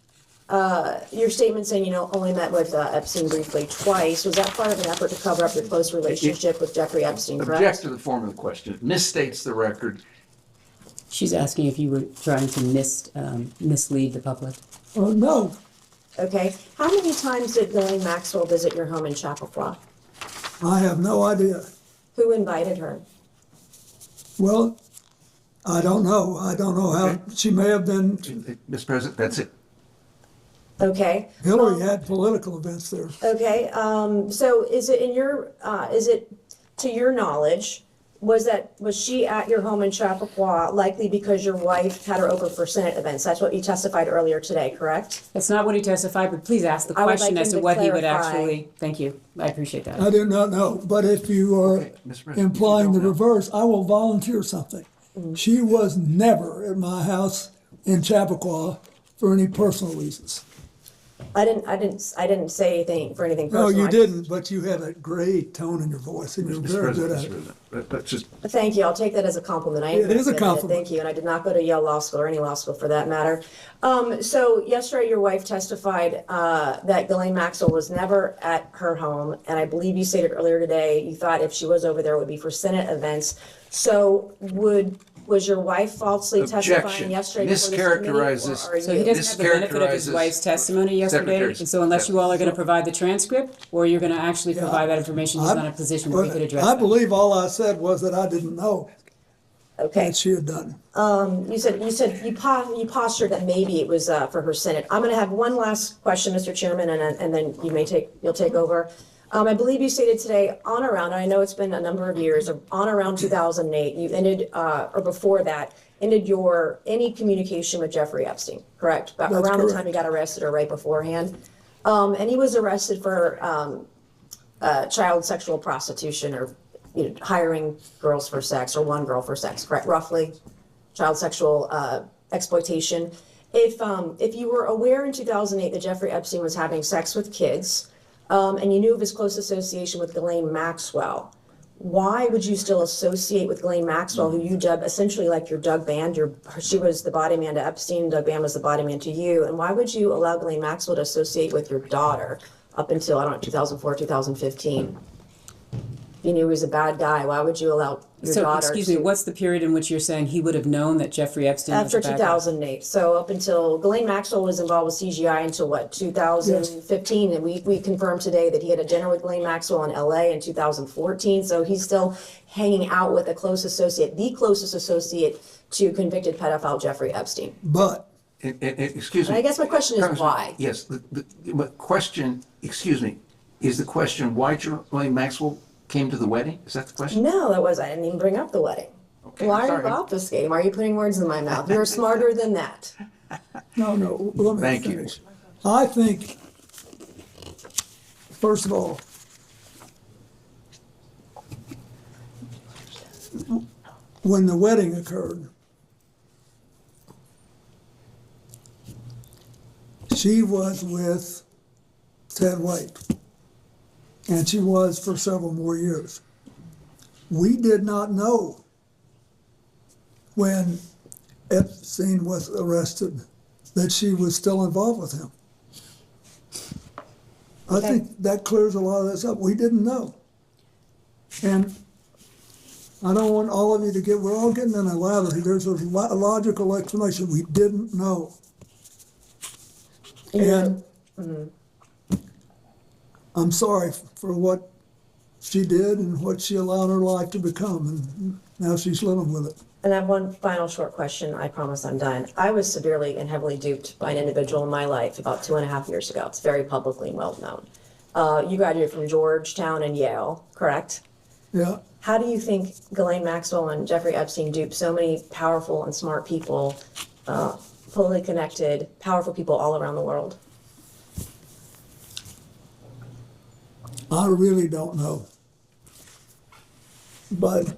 your statement saying you only met with Epstein briefly twice, was that part of an effort to cover up your close relationship with Jeffrey Epstein, correct? Object to the form of the question. It misstates the record. She's asking if you were trying to mislead the public. Oh, no, Okay, how many times did Ghislaine Maxwell visit your home in Chappaqua? I have no idea. Who invited her? Well, I don't know. I don't know how, she may have been, Mr. President, that's it. Okay, Hillary had political events there. okay, so is it is it to your knowledge, was she at your home in Chappaqua likely because your wife had her over for Senate events? That's what you testified earlier today, correct? That's not what he testified, but please ask the I would like question as him to to what he would clarify. actually, thank you, I appreciate that. I do not know, but if you are Okay, Mr. President, implying if the you don't know. reverse, I will volunteer something. She was never at my house in Chappaqua for any personal reasons. I didn't say anything for anything No, personal. you I didn't, but you had a great tone in your voice and you're Mr. very good President, at Mr. it. President, let's just, Thank you. I'll take that as a compliment. I am It is a very good at compliment. Thank you. And I did not go to Yale Law School or any law school for that matter. So yesterday, your wife testified that Ghislaine Maxwell was never at her home, and I believe you stated earlier today you thought if she was over there, it would be for Senate events. So was your wife falsely testifying Objection. yesterday before this committee, Mischaracterizes. or are So he you? doesn't have the benefit of his Mischaracterizes wife's testimony yesterday, Secretary's and so unless you all are gonna provide the transcript, or you're gonna actually provide that information, he's not in a position where he could address I that. believe all I said was that I didn't know Okay. that she had done. You postured that maybe it was for her Senate. I'm going to have one last question, Mr. Chairman, and then you'll take over. I believe you stated today on around, and I know it's been a number of years, on around 2008, you ended, or before that, ended any communication with Jeffrey Epstein, correct? That's Around the time correct. he got arrested or right beforehand. And he was arrested for child sexual prostitution or hiring girls for sex or one girl for sex, correct? Roughly, child sexual exploitation. If you were aware in 2008 that Jeffrey Epstein was having sex with kids, and you knew of his close association with Ghislaine Maxwell, why would you still associate with Ghislaine Maxwell, who you dub essentially like your Doug Band? She was the body man to Epstein, Doug Band was the body man to you, and why would you allow Ghislaine Maxwell to associate with your daughter up until, 2004, 2015? You knew he was a bad guy. Why would you allow your So, daughter. excuse me, to- what's the period in which you're saying he would have known that Jeffrey Epstein was After a bad guy? 2008, so up until Ghislaine Maxwell was involved with CGI until what, 2015? And we confirmed today that he had a dinner with Ghislaine Maxwell in LA in 2014. So he's still hanging out with a close associate, the closest associate to convicted pedophile Jeffrey Epstein. But, excuse me. I guess my question is Congressman, why? Yes, the question, excuse me, is the question why Ghislaine Maxwell came to the wedding? Is that the question? No, I didn't even bring up the wedding. Okay, Why are sorry. you obfuscating? Why are you putting words in my mouth? You're smarter than that. No, let me Thank you. finish. I think, first of all, when the wedding occurred, she was with Ted Waite, and she was for several more years. We did not know when Epstein was arrested that she was still involved with him. I think that clears a lot of this up. We didn't know. And I don't want all of you to get, we're all getting in a lather. There's a logical explanation. We didn't know. And I'm sorry for what she did and what she allowed her life to become, and now she's living with it. And I have one final short question. I promise I'm done. I was severely and heavily duped by an individual in my life about 2.5 years ago. It's very publicly well known. You graduated from Georgetown and Yale, correct? Yeah. How do you think Ghislaine Maxwell and Jeffrey Epstein duped so many powerful and smart people, fully connected, powerful people all around the world? I really don't know. But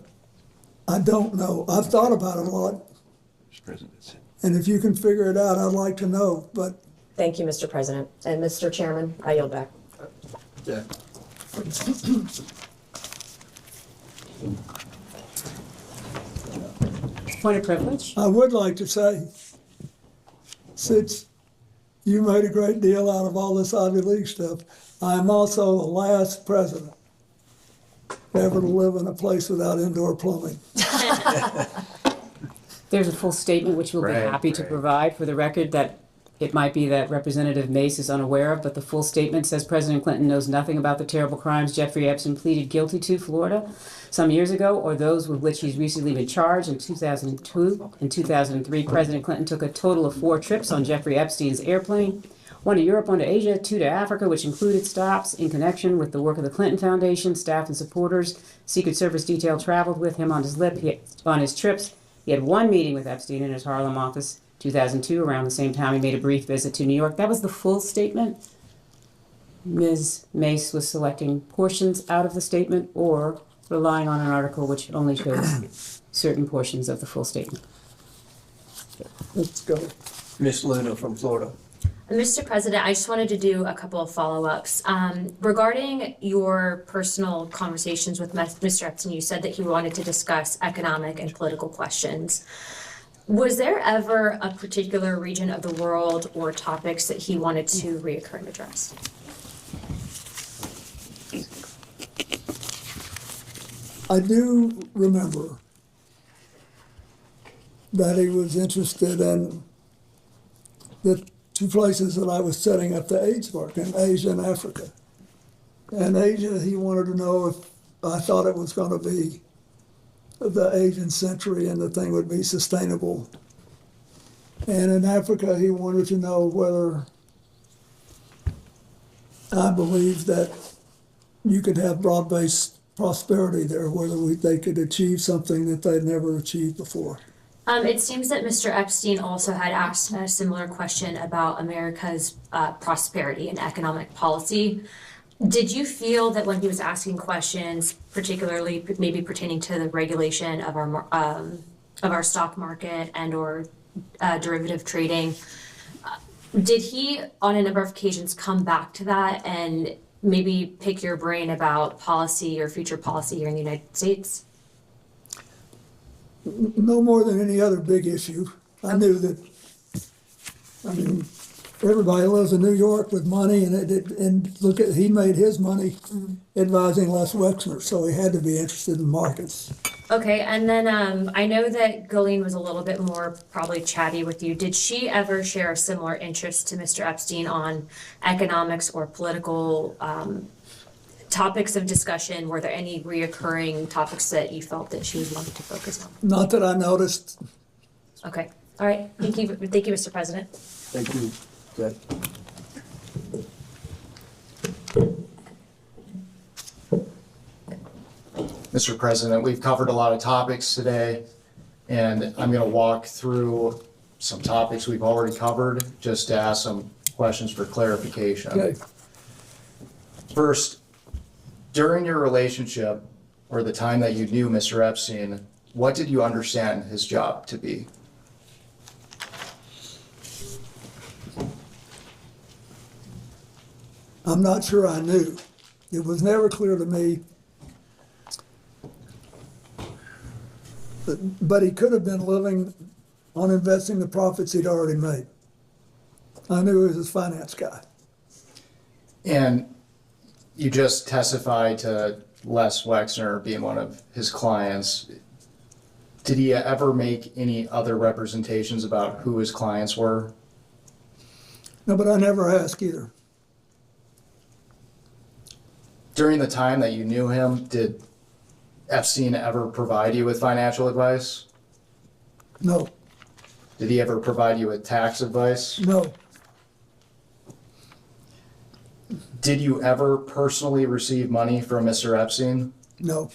I don't know. I've thought about it a lot. And if you can figure it out, I'd like to know, but. Thank you, Mr. President. And Mr. Chairman, I yield back. Yeah. Point of privilege? I would like to say, since you made a great deal out of all this Ivy League stuff, I'm also the last president ever to live in a place without indoor plumbing. There's a full statement which we'll be happy to provide for the record that it might be that Representative Mace is unaware of, but the full statement says President Clinton knows nothing about the terrible crimes Jeffrey Epstein pleaded guilty to Florida some years ago, or those with which he's recently been charged. In 2002 and 2003, President Clinton took a total of 4 trips on Jeffrey Epstein's airplane, 1 to Europe, 1 to Asia, 2 to Africa, which included stops in connection with the work of the Clinton Foundation. Staff and supporters, Secret Service detail traveled with him on his trips. He had 1 meeting with Epstein in his Harlem office. 2002, around the same time, he made a brief visit to New York. That was the full statement. Ms. Mace was selecting portions out of the statement or relying on an article which only shows certain portions of the full statement. Let's go. Miss Luna from Florida. Mr. President, I just wanted to do a couple of follow-ups. Regarding your personal conversations with Mr. Epstein, you said that he wanted to discuss economic and political questions. Was there ever a particular region of the world or topics that he wanted to reoccur and address? I do remember that he was interested in the 2 places that I was setting up the AIDS mark, in Asia and Africa. In Asia, he wanted to know if I thought it was going to be the Asian century and the thing would be sustainable. And in Africa, he wanted to know whether I believed that you could have broad-based prosperity there, whether they could achieve something that they'd never achieved before. It seems that Mr. Epstein also had asked a similar question about America's prosperity and economic policy. Did you feel that when he was asking questions, particularly maybe pertaining to the regulation of our stock market and or derivative trading, did he on a number of occasions come back to that and maybe pick your brain about policy or future policy here in the United States? No more than any other big issue. I knew that, everybody lives in New York with money, and look at, he made his money advising Les Wexner, so he had to be interested in markets. Okay, and then I know that Ghislaine was a little bit more probably chatty with you. Did she ever share a similar interest to Mr. Epstein on economics or political topics of discussion? Were there any reoccurring topics that you felt that she would want to focus on? Not that I noticed. Okay, all right. Thank you, Mr. President. Thank you. Good. Mr. President, we've covered a lot of topics today, and I'm going to walk through some topics we've already covered, just to ask some questions for clarification. Okay. First, during your relationship, or the time that you knew Mr. Epstein, what did you understand his job to be? I'm not sure I knew. It was never clear to me. But he could have been living on investing the profits he'd already made. I knew he was his finance guy. And you just testified to Les Wexner being one of his clients. Did he ever make any other representations about who his clients were? No, but I never asked either. During the time that you knew him, did Epstein ever provide you with financial advice? No. Did he ever provide you with tax advice? No. Did you ever personally receive money from Mr. Epstein? No.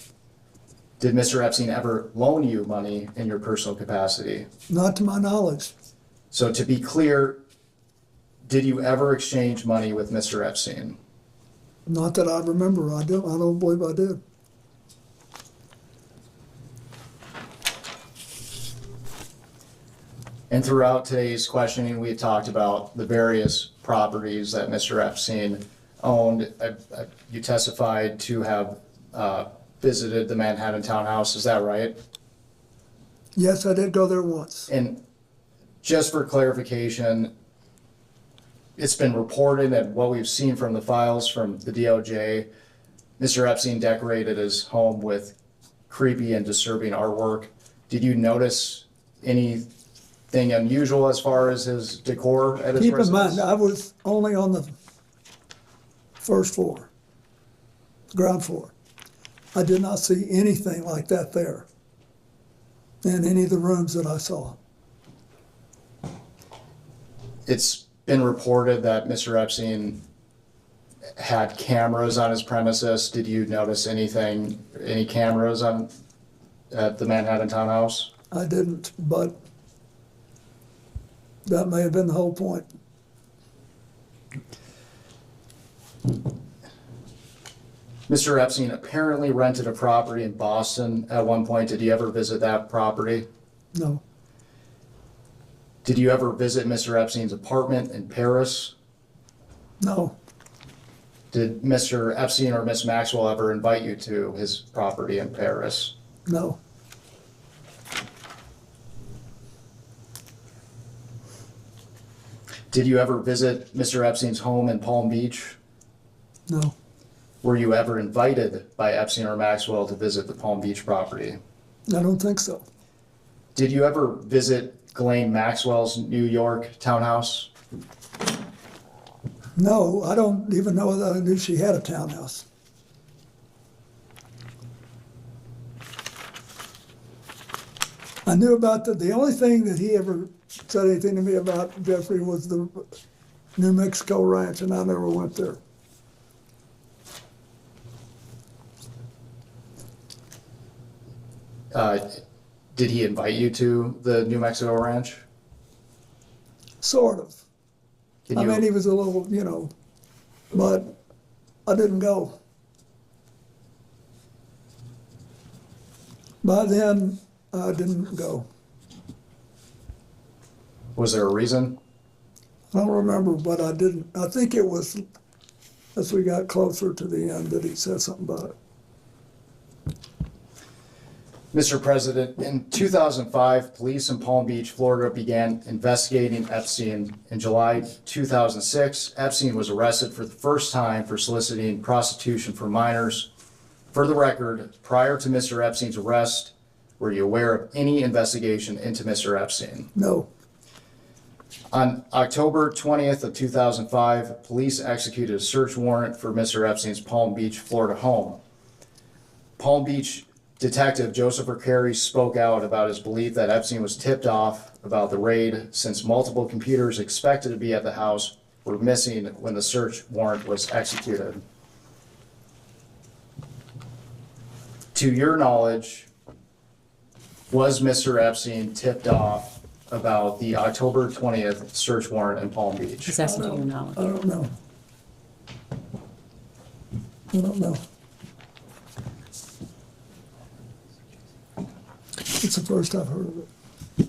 Did Mr. Epstein ever loan you money in your personal capacity? Not to my knowledge. So to be clear, did you ever exchange money with Mr. Epstein? Not that I remember. I don't believe I did. And throughout today's questioning, we had talked about the various properties that Mr. Epstein owned. You testified to have visited the Manhattan townhouse, is that right? Yes, I did go there once. And just for clarification, it's been reported that what we've seen from the files from the DOJ, Mr. Epstein decorated his home with creepy and disturbing artwork. Did you notice anything unusual as far as his decor at his residence? Keep in mind, I was only on the first floor, ground floor. I did not see anything like that there in any of the rooms that I saw. It's been reported that Mr. Epstein had cameras on his premises. Did you notice anything, any cameras at the Manhattan townhouse? I didn't, but that may have been the whole point. Mr. Epstein apparently rented a property in Boston at one point. Did you ever visit that property? No. Did you ever visit Mr. Epstein's apartment in Paris? No. Did Mr. Epstein or Miss Maxwell ever invite you to his property in Paris? No. Did you ever visit Mr. Epstein's home in Palm Beach? No. Were you ever invited by Epstein or Maxwell to visit the Palm Beach property? I don't think so. Did you ever visit Ghislaine Maxwell's New York townhouse? No, I don't even know that I knew she had a townhouse. I knew about the only thing that he ever said anything to me about, Jeffrey, was the New Mexico ranch, and I never went there. Did he invite you to the New Mexico ranch? Sort of. I mean, he was a little, but I didn't go. By then, I didn't go. Was there a reason? I don't remember, but I didn't. I think it was as we got closer to the end that he said something about it. Mr. President, in 2005, police in Palm Beach, Florida began investigating Epstein. In July 2006, Epstein was arrested for the first time for soliciting prostitution for minors. For the record, prior to Mr. Epstein's arrest, were you aware of any investigation into Mr. Epstein? No. On October 20th of 2005, police executed a search warrant for Mr. Epstein's Palm Beach, Florida home. Palm Beach Detective Joseph Carey spoke out about his belief that Epstein was tipped off about the raid since multiple computers expected to be at the house were missing when the search warrant was executed. To your knowledge, was Mr. Epstein tipped off about the October 20th search warrant in Palm Beach? Just asking to your knowledge. I don't know. I don't know. It's the first I've heard of it.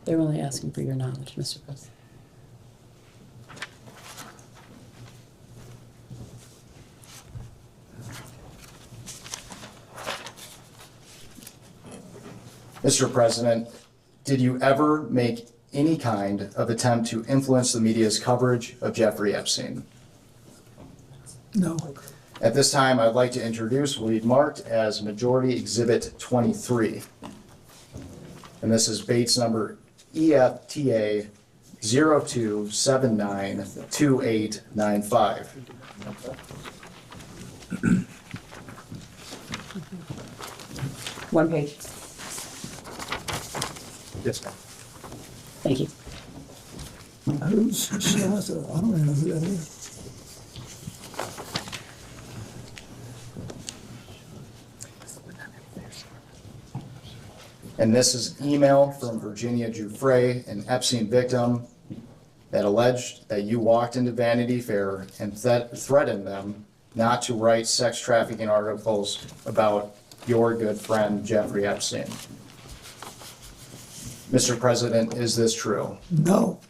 They're only asking for your knowledge, Mr. President. Mr. President, did you ever make any kind of attempt to influence the media's coverage of Jeffrey Epstein? No. At this time, I'd like to introduce what we've marked as Majority Exhibit 23. And this is Bates number EFTA 02792895. One page. Yes, ma'am. Thank you. Who's Shasta? I don't even know who that is. And this is email from Virginia Giuffre, an Epstein victim, that alleged that you walked into Vanity Fair and threatened them not to write sex trafficking articles about your good friend Jeffrey Epstein. Mr. President, is this true? No.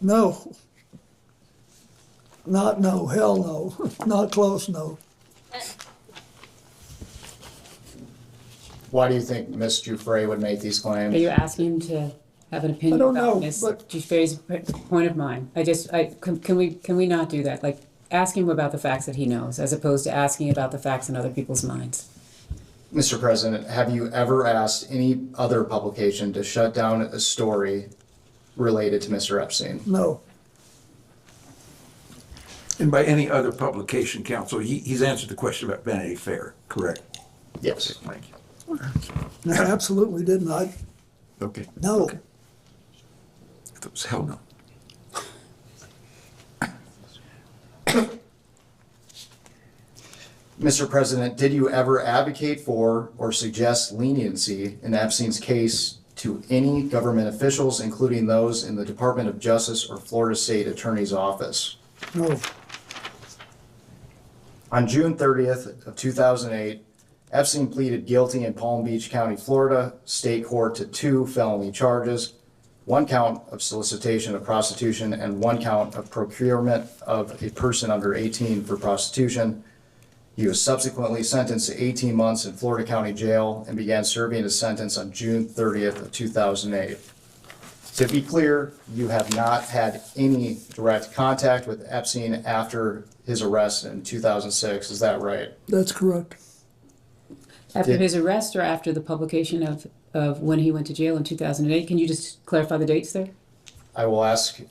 No. Not no, hell no. Not close, no. Why do you think Ms. Giuffre would make these claims? Are you asking him to have an opinion I don't about know, Ms. but- Giuffre's point of mind? Can we not do that? Like, ask him about the facts that he knows, as opposed to asking about the facts in other people's minds. Mr. President, have you ever asked any other publication to shut down a story related to Mr. Epstein? No. And by any other publication, counsel, he's answered the question about Vanity Fair, correct? Yes. Thank you. I absolutely didn't. Okay. No. Okay. I thought it was hell no. Mr. President, did you ever advocate for or suggest leniency in Epstein's case to any government officials, including those in the Department of Justice or Florida State Attorney's Office? No. On June 30th of 2008, Epstein pleaded guilty in Palm Beach County, Florida State Court to 2 felony charges, 1 count of solicitation of prostitution and 1 count of procurement of a person under 18 for prostitution. He was subsequently sentenced to 18 months in Florida County Jail and began serving his sentence on June 30th of 2008. To be clear, you have not had any direct contact with Epstein after his arrest in 2006, is that right? That's correct. After his arrest or after the publication of when he went to jail in 2008? Can you just clarify the dates there? I will ask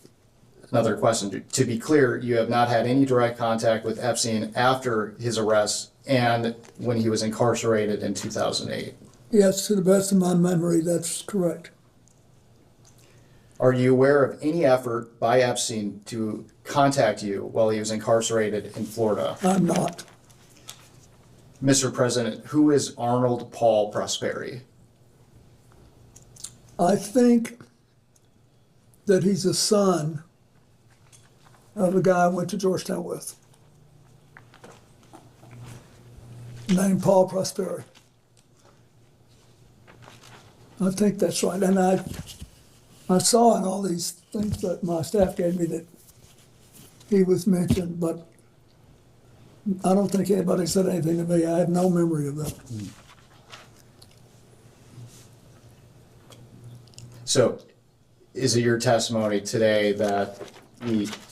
another question. To be clear, you have not had any direct contact with Epstein after his arrest and when he was incarcerated in 2008. Yes, to the best of my memory, that's correct. Are you aware of any effort by Epstein to contact you while he was incarcerated in Florida? I'm not. Mr. President, who is Arnold Paul Prosperi? I think that he's a son of a guy I went to Georgetown with, named Paul Prosperi. I think that's right. And I saw in all these things that my staff gave me that he was mentioned, but I don't think anybody said anything to me. I have no memory of that. So is it your testimony today that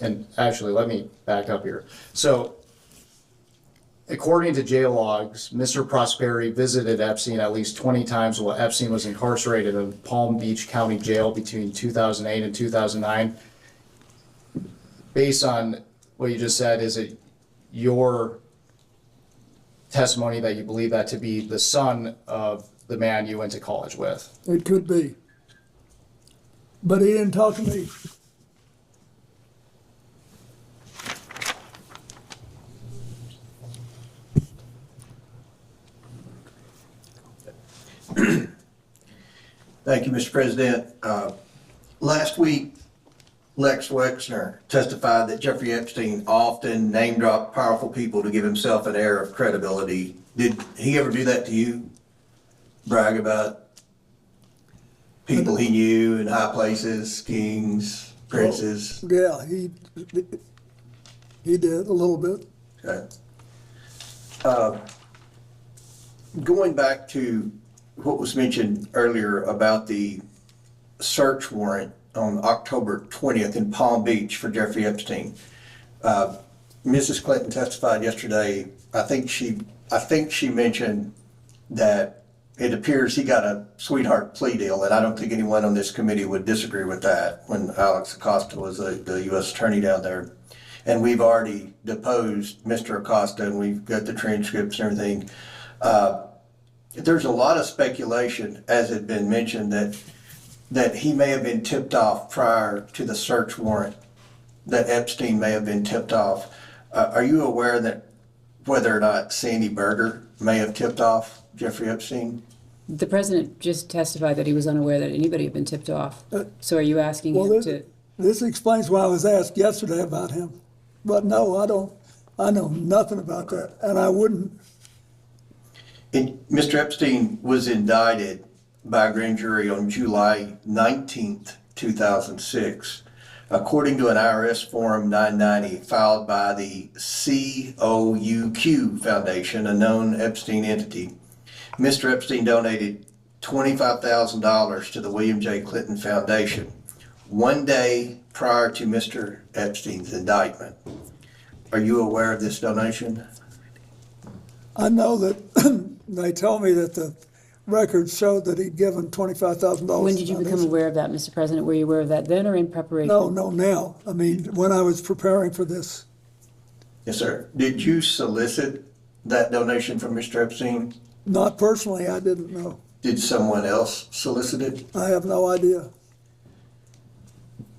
and actually, let me back up here. So according to jail logs, Mr. Prosperi visited Epstein at least 20 times while Epstein was incarcerated in Palm Beach County Jail between 2008 and 2009. Based on what you just said, is it your testimony that you believe that to be the son of the man you went to college with? It could be. But he didn't talk to me. Thank you, Mr. President. Last week, Lex Wexner testified that Jeffrey Epstein often name-dropped powerful people to give himself an air of credibility. Did he ever do that to you? Brag about people he knew in high places, kings, princes? Yeah, he did a little bit. Okay. Going back to what was mentioned earlier about the search warrant on October 20th in Palm Beach for Jeffrey Epstein. Mrs. Clinton testified yesterday. I think she mentioned that it appears he got a sweetheart plea deal, and I don't think anyone on this committee would disagree with that when Alex Acosta was the U.S. attorney down there. And we've already deposed Mr. Acosta, and we've got the transcripts and everything. There's a lot of speculation, as had been mentioned, that he may have been tipped off prior to the search warrant, that Epstein may have been tipped off. Are you aware that whether or not Sandy Berger may have tipped off Jeffrey Epstein? The president just testified that he was unaware that anybody had been tipped off. So are you asking him to? This explains why I was asked yesterday about him. But no, I don't. I know nothing about that, and I wouldn't. Mr. Epstein was indicted by a grand jury on July 19th, 2006. According to an IRS Form 990 filed by the COUQ Foundation, a known Epstein entity, Mr. Epstein donated $25,000 to the William J. Clinton Foundation one day prior to Mr. Epstein's indictment. Are you aware of this donation? I know that they told me that the records showed that he'd given $25,000. When did you become aware of that, Mr. President? Were you aware of that then or in preparation? No, now. I mean, when I was preparing for this. Yes, sir. Did you solicit that donation from Mr. Epstein? Not personally, I didn't know. Did someone else solicit it? I have no idea.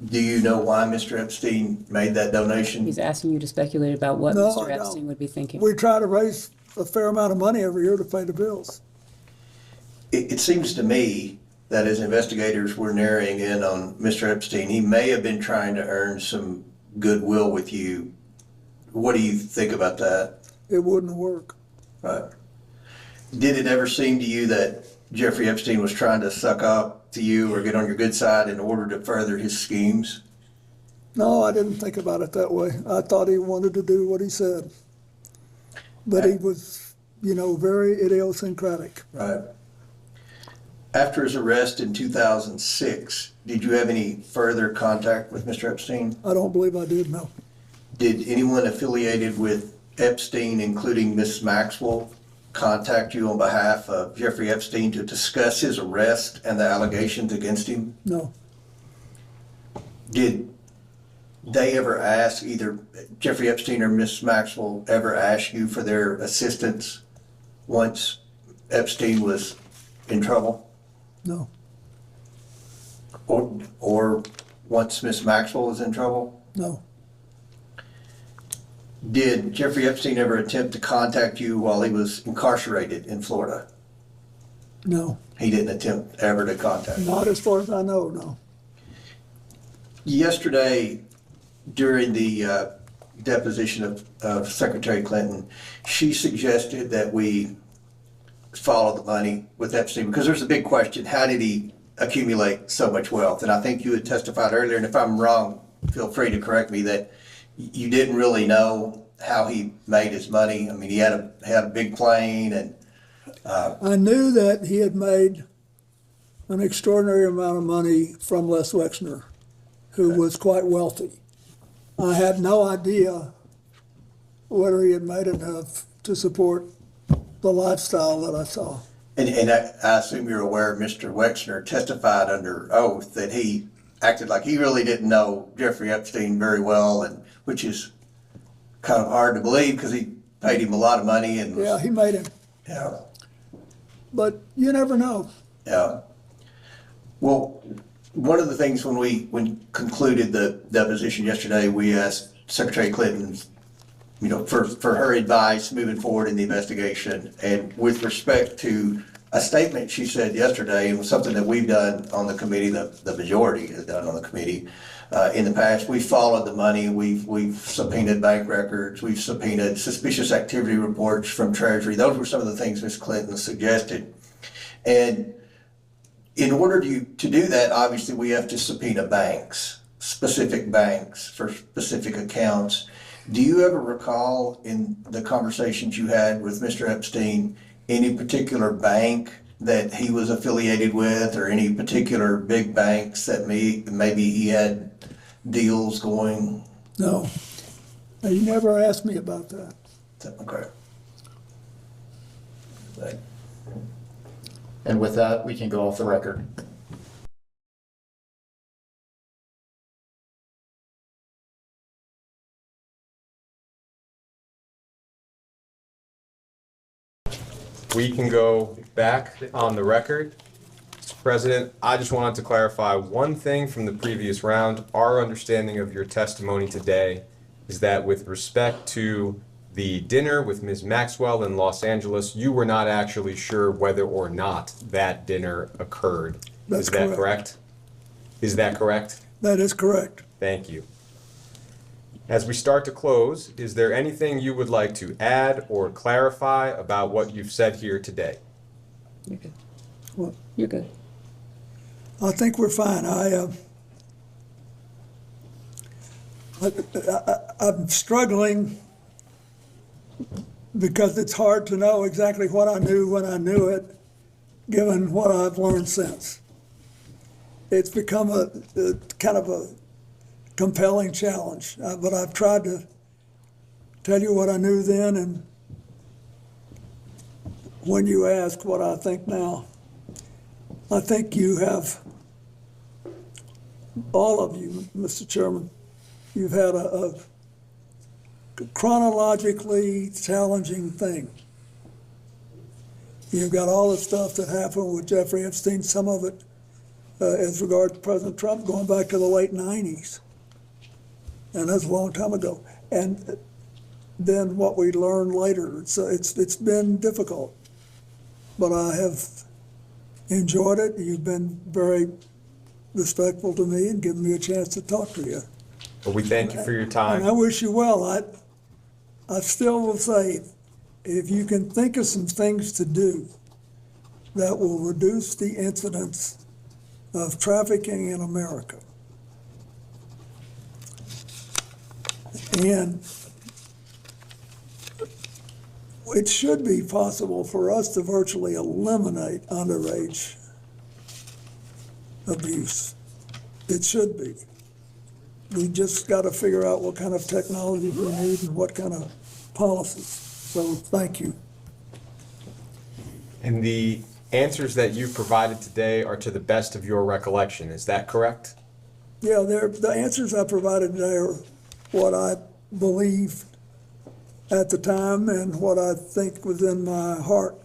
Do you know why Mr. Epstein made that donation? He's asking you to speculate about what No, Mr. I Epstein don't. would be thinking. We try to raise a fair amount of money every year to pay the bills. It seems to me that as investigators were narrowing in on Mr. Epstein, he may have been trying to earn some goodwill with you. What do you think about that? It wouldn't work. Right. Did it ever seem to you that Jeffrey Epstein was trying to suck up to you or get on your good side in order to further his schemes? No, I didn't think about it that way. I thought he wanted to do what he said. But he was, very idiosyncratic. Right. After his arrest in 2006, did you have any further contact with Mr. Epstein? I don't believe I did, no. Did anyone affiliated with Epstein, including Ms. Maxwell, contact you on behalf of Jeffrey Epstein to discuss his arrest and the allegations against him? No. Did they ever ask, either Jeffrey Epstein or Ms. Maxwell ever ask you for their assistance once Epstein was in trouble? No. Or once Ms. Maxwell was in trouble? No. Did Jeffrey Epstein ever attempt to contact you while he was incarcerated in Florida? No. He didn't attempt ever to contact you? Not as far as I know, no. Yesterday, during the deposition of Secretary Clinton, she suggested that we follow the money with Epstein, because there's a big question: how did he accumulate so much wealth? And I think you had testified earlier, and if I'm wrong, feel free to correct me, that you didn't really know how he made his money. I mean, he had a big plane and, I knew that he had made an extraordinary amount of money from Les Wexner, who was quite wealthy. I had no idea whether he had made enough to support the lifestyle that I saw. and I assume you're aware Mr. Wexner testified under oath that he acted like he really didn't know Jeffrey Epstein very well, and which is kind of hard to believe because he paid him a lot of money and Yeah, he made him. Yeah. But you never know. Yeah. Well, one of the things when we concluded the deposition yesterday, we asked Secretary Clinton, you know, for her advice moving forward in the investigation. And with respect to a statement she said yesterday, it was something that we've done on the committee, the majority has done on the committee. In the past, we followed the money, we've subpoenaed bank records, we've subpoenaed suspicious activity reports from Treasury. Those were some of the things Ms. Clinton suggested. And in order to do that, obviously we have to subpoena banks, specific banks for specific accounts. Do you ever recall in the conversations you had with Mr. Epstein, any particular bank that he was affiliated with or any particular big banks that maybe he had deals going? No. He never asked me about that. Okay. And with that, we can go off the record. We can go back on the record. Mr. President, I just wanted to clarify one thing from the previous round. Our understanding of your testimony today is that with respect to the dinner with Ms. Maxwell in Los Angeles, you were not actually sure whether or not that dinner occurred. That's Is that correct? Is that correct? That is correct. Thank you. As we start to close, is there anything you would like to add or clarify about what you've said here today? You're good. Well, You're good. I think we're fine. I'm struggling because it's hard to know exactly what I knew when I knew it, given what I've learned since. It's become a kind of a compelling challenge, but I've tried to tell you what I knew then, and when you ask what I think now, I think you have, all of you, Mr. Chairman, you've had a chronologically challenging thing. You've got all the stuff that happened with Jeffrey Epstein, some of it as regards to President Trump going back to the late 90s. And that's a long time ago. And then what we learned later, it's been difficult. But I have enjoyed it. You've been very respectful to me and given me a chance to talk to you. Well, we thank you for your time. And I wish you well. I still will say, if you can think of some things to do that will reduce the incidence of trafficking in America, and it should be possible for us to virtually eliminate underage abuse. It should be. We just got to figure out what kind of technology we need and what kind of policies. So thank you. And the answers that you've provided today are to the best of your recollection. Is that correct? Yeah, the answers I provided today are what I believed at the time and what I think was in my heart,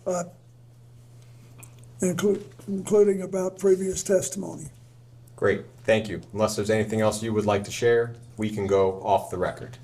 including about previous testimony. Great, thank you. Unless there's anything else you would like to share, we can go off the record.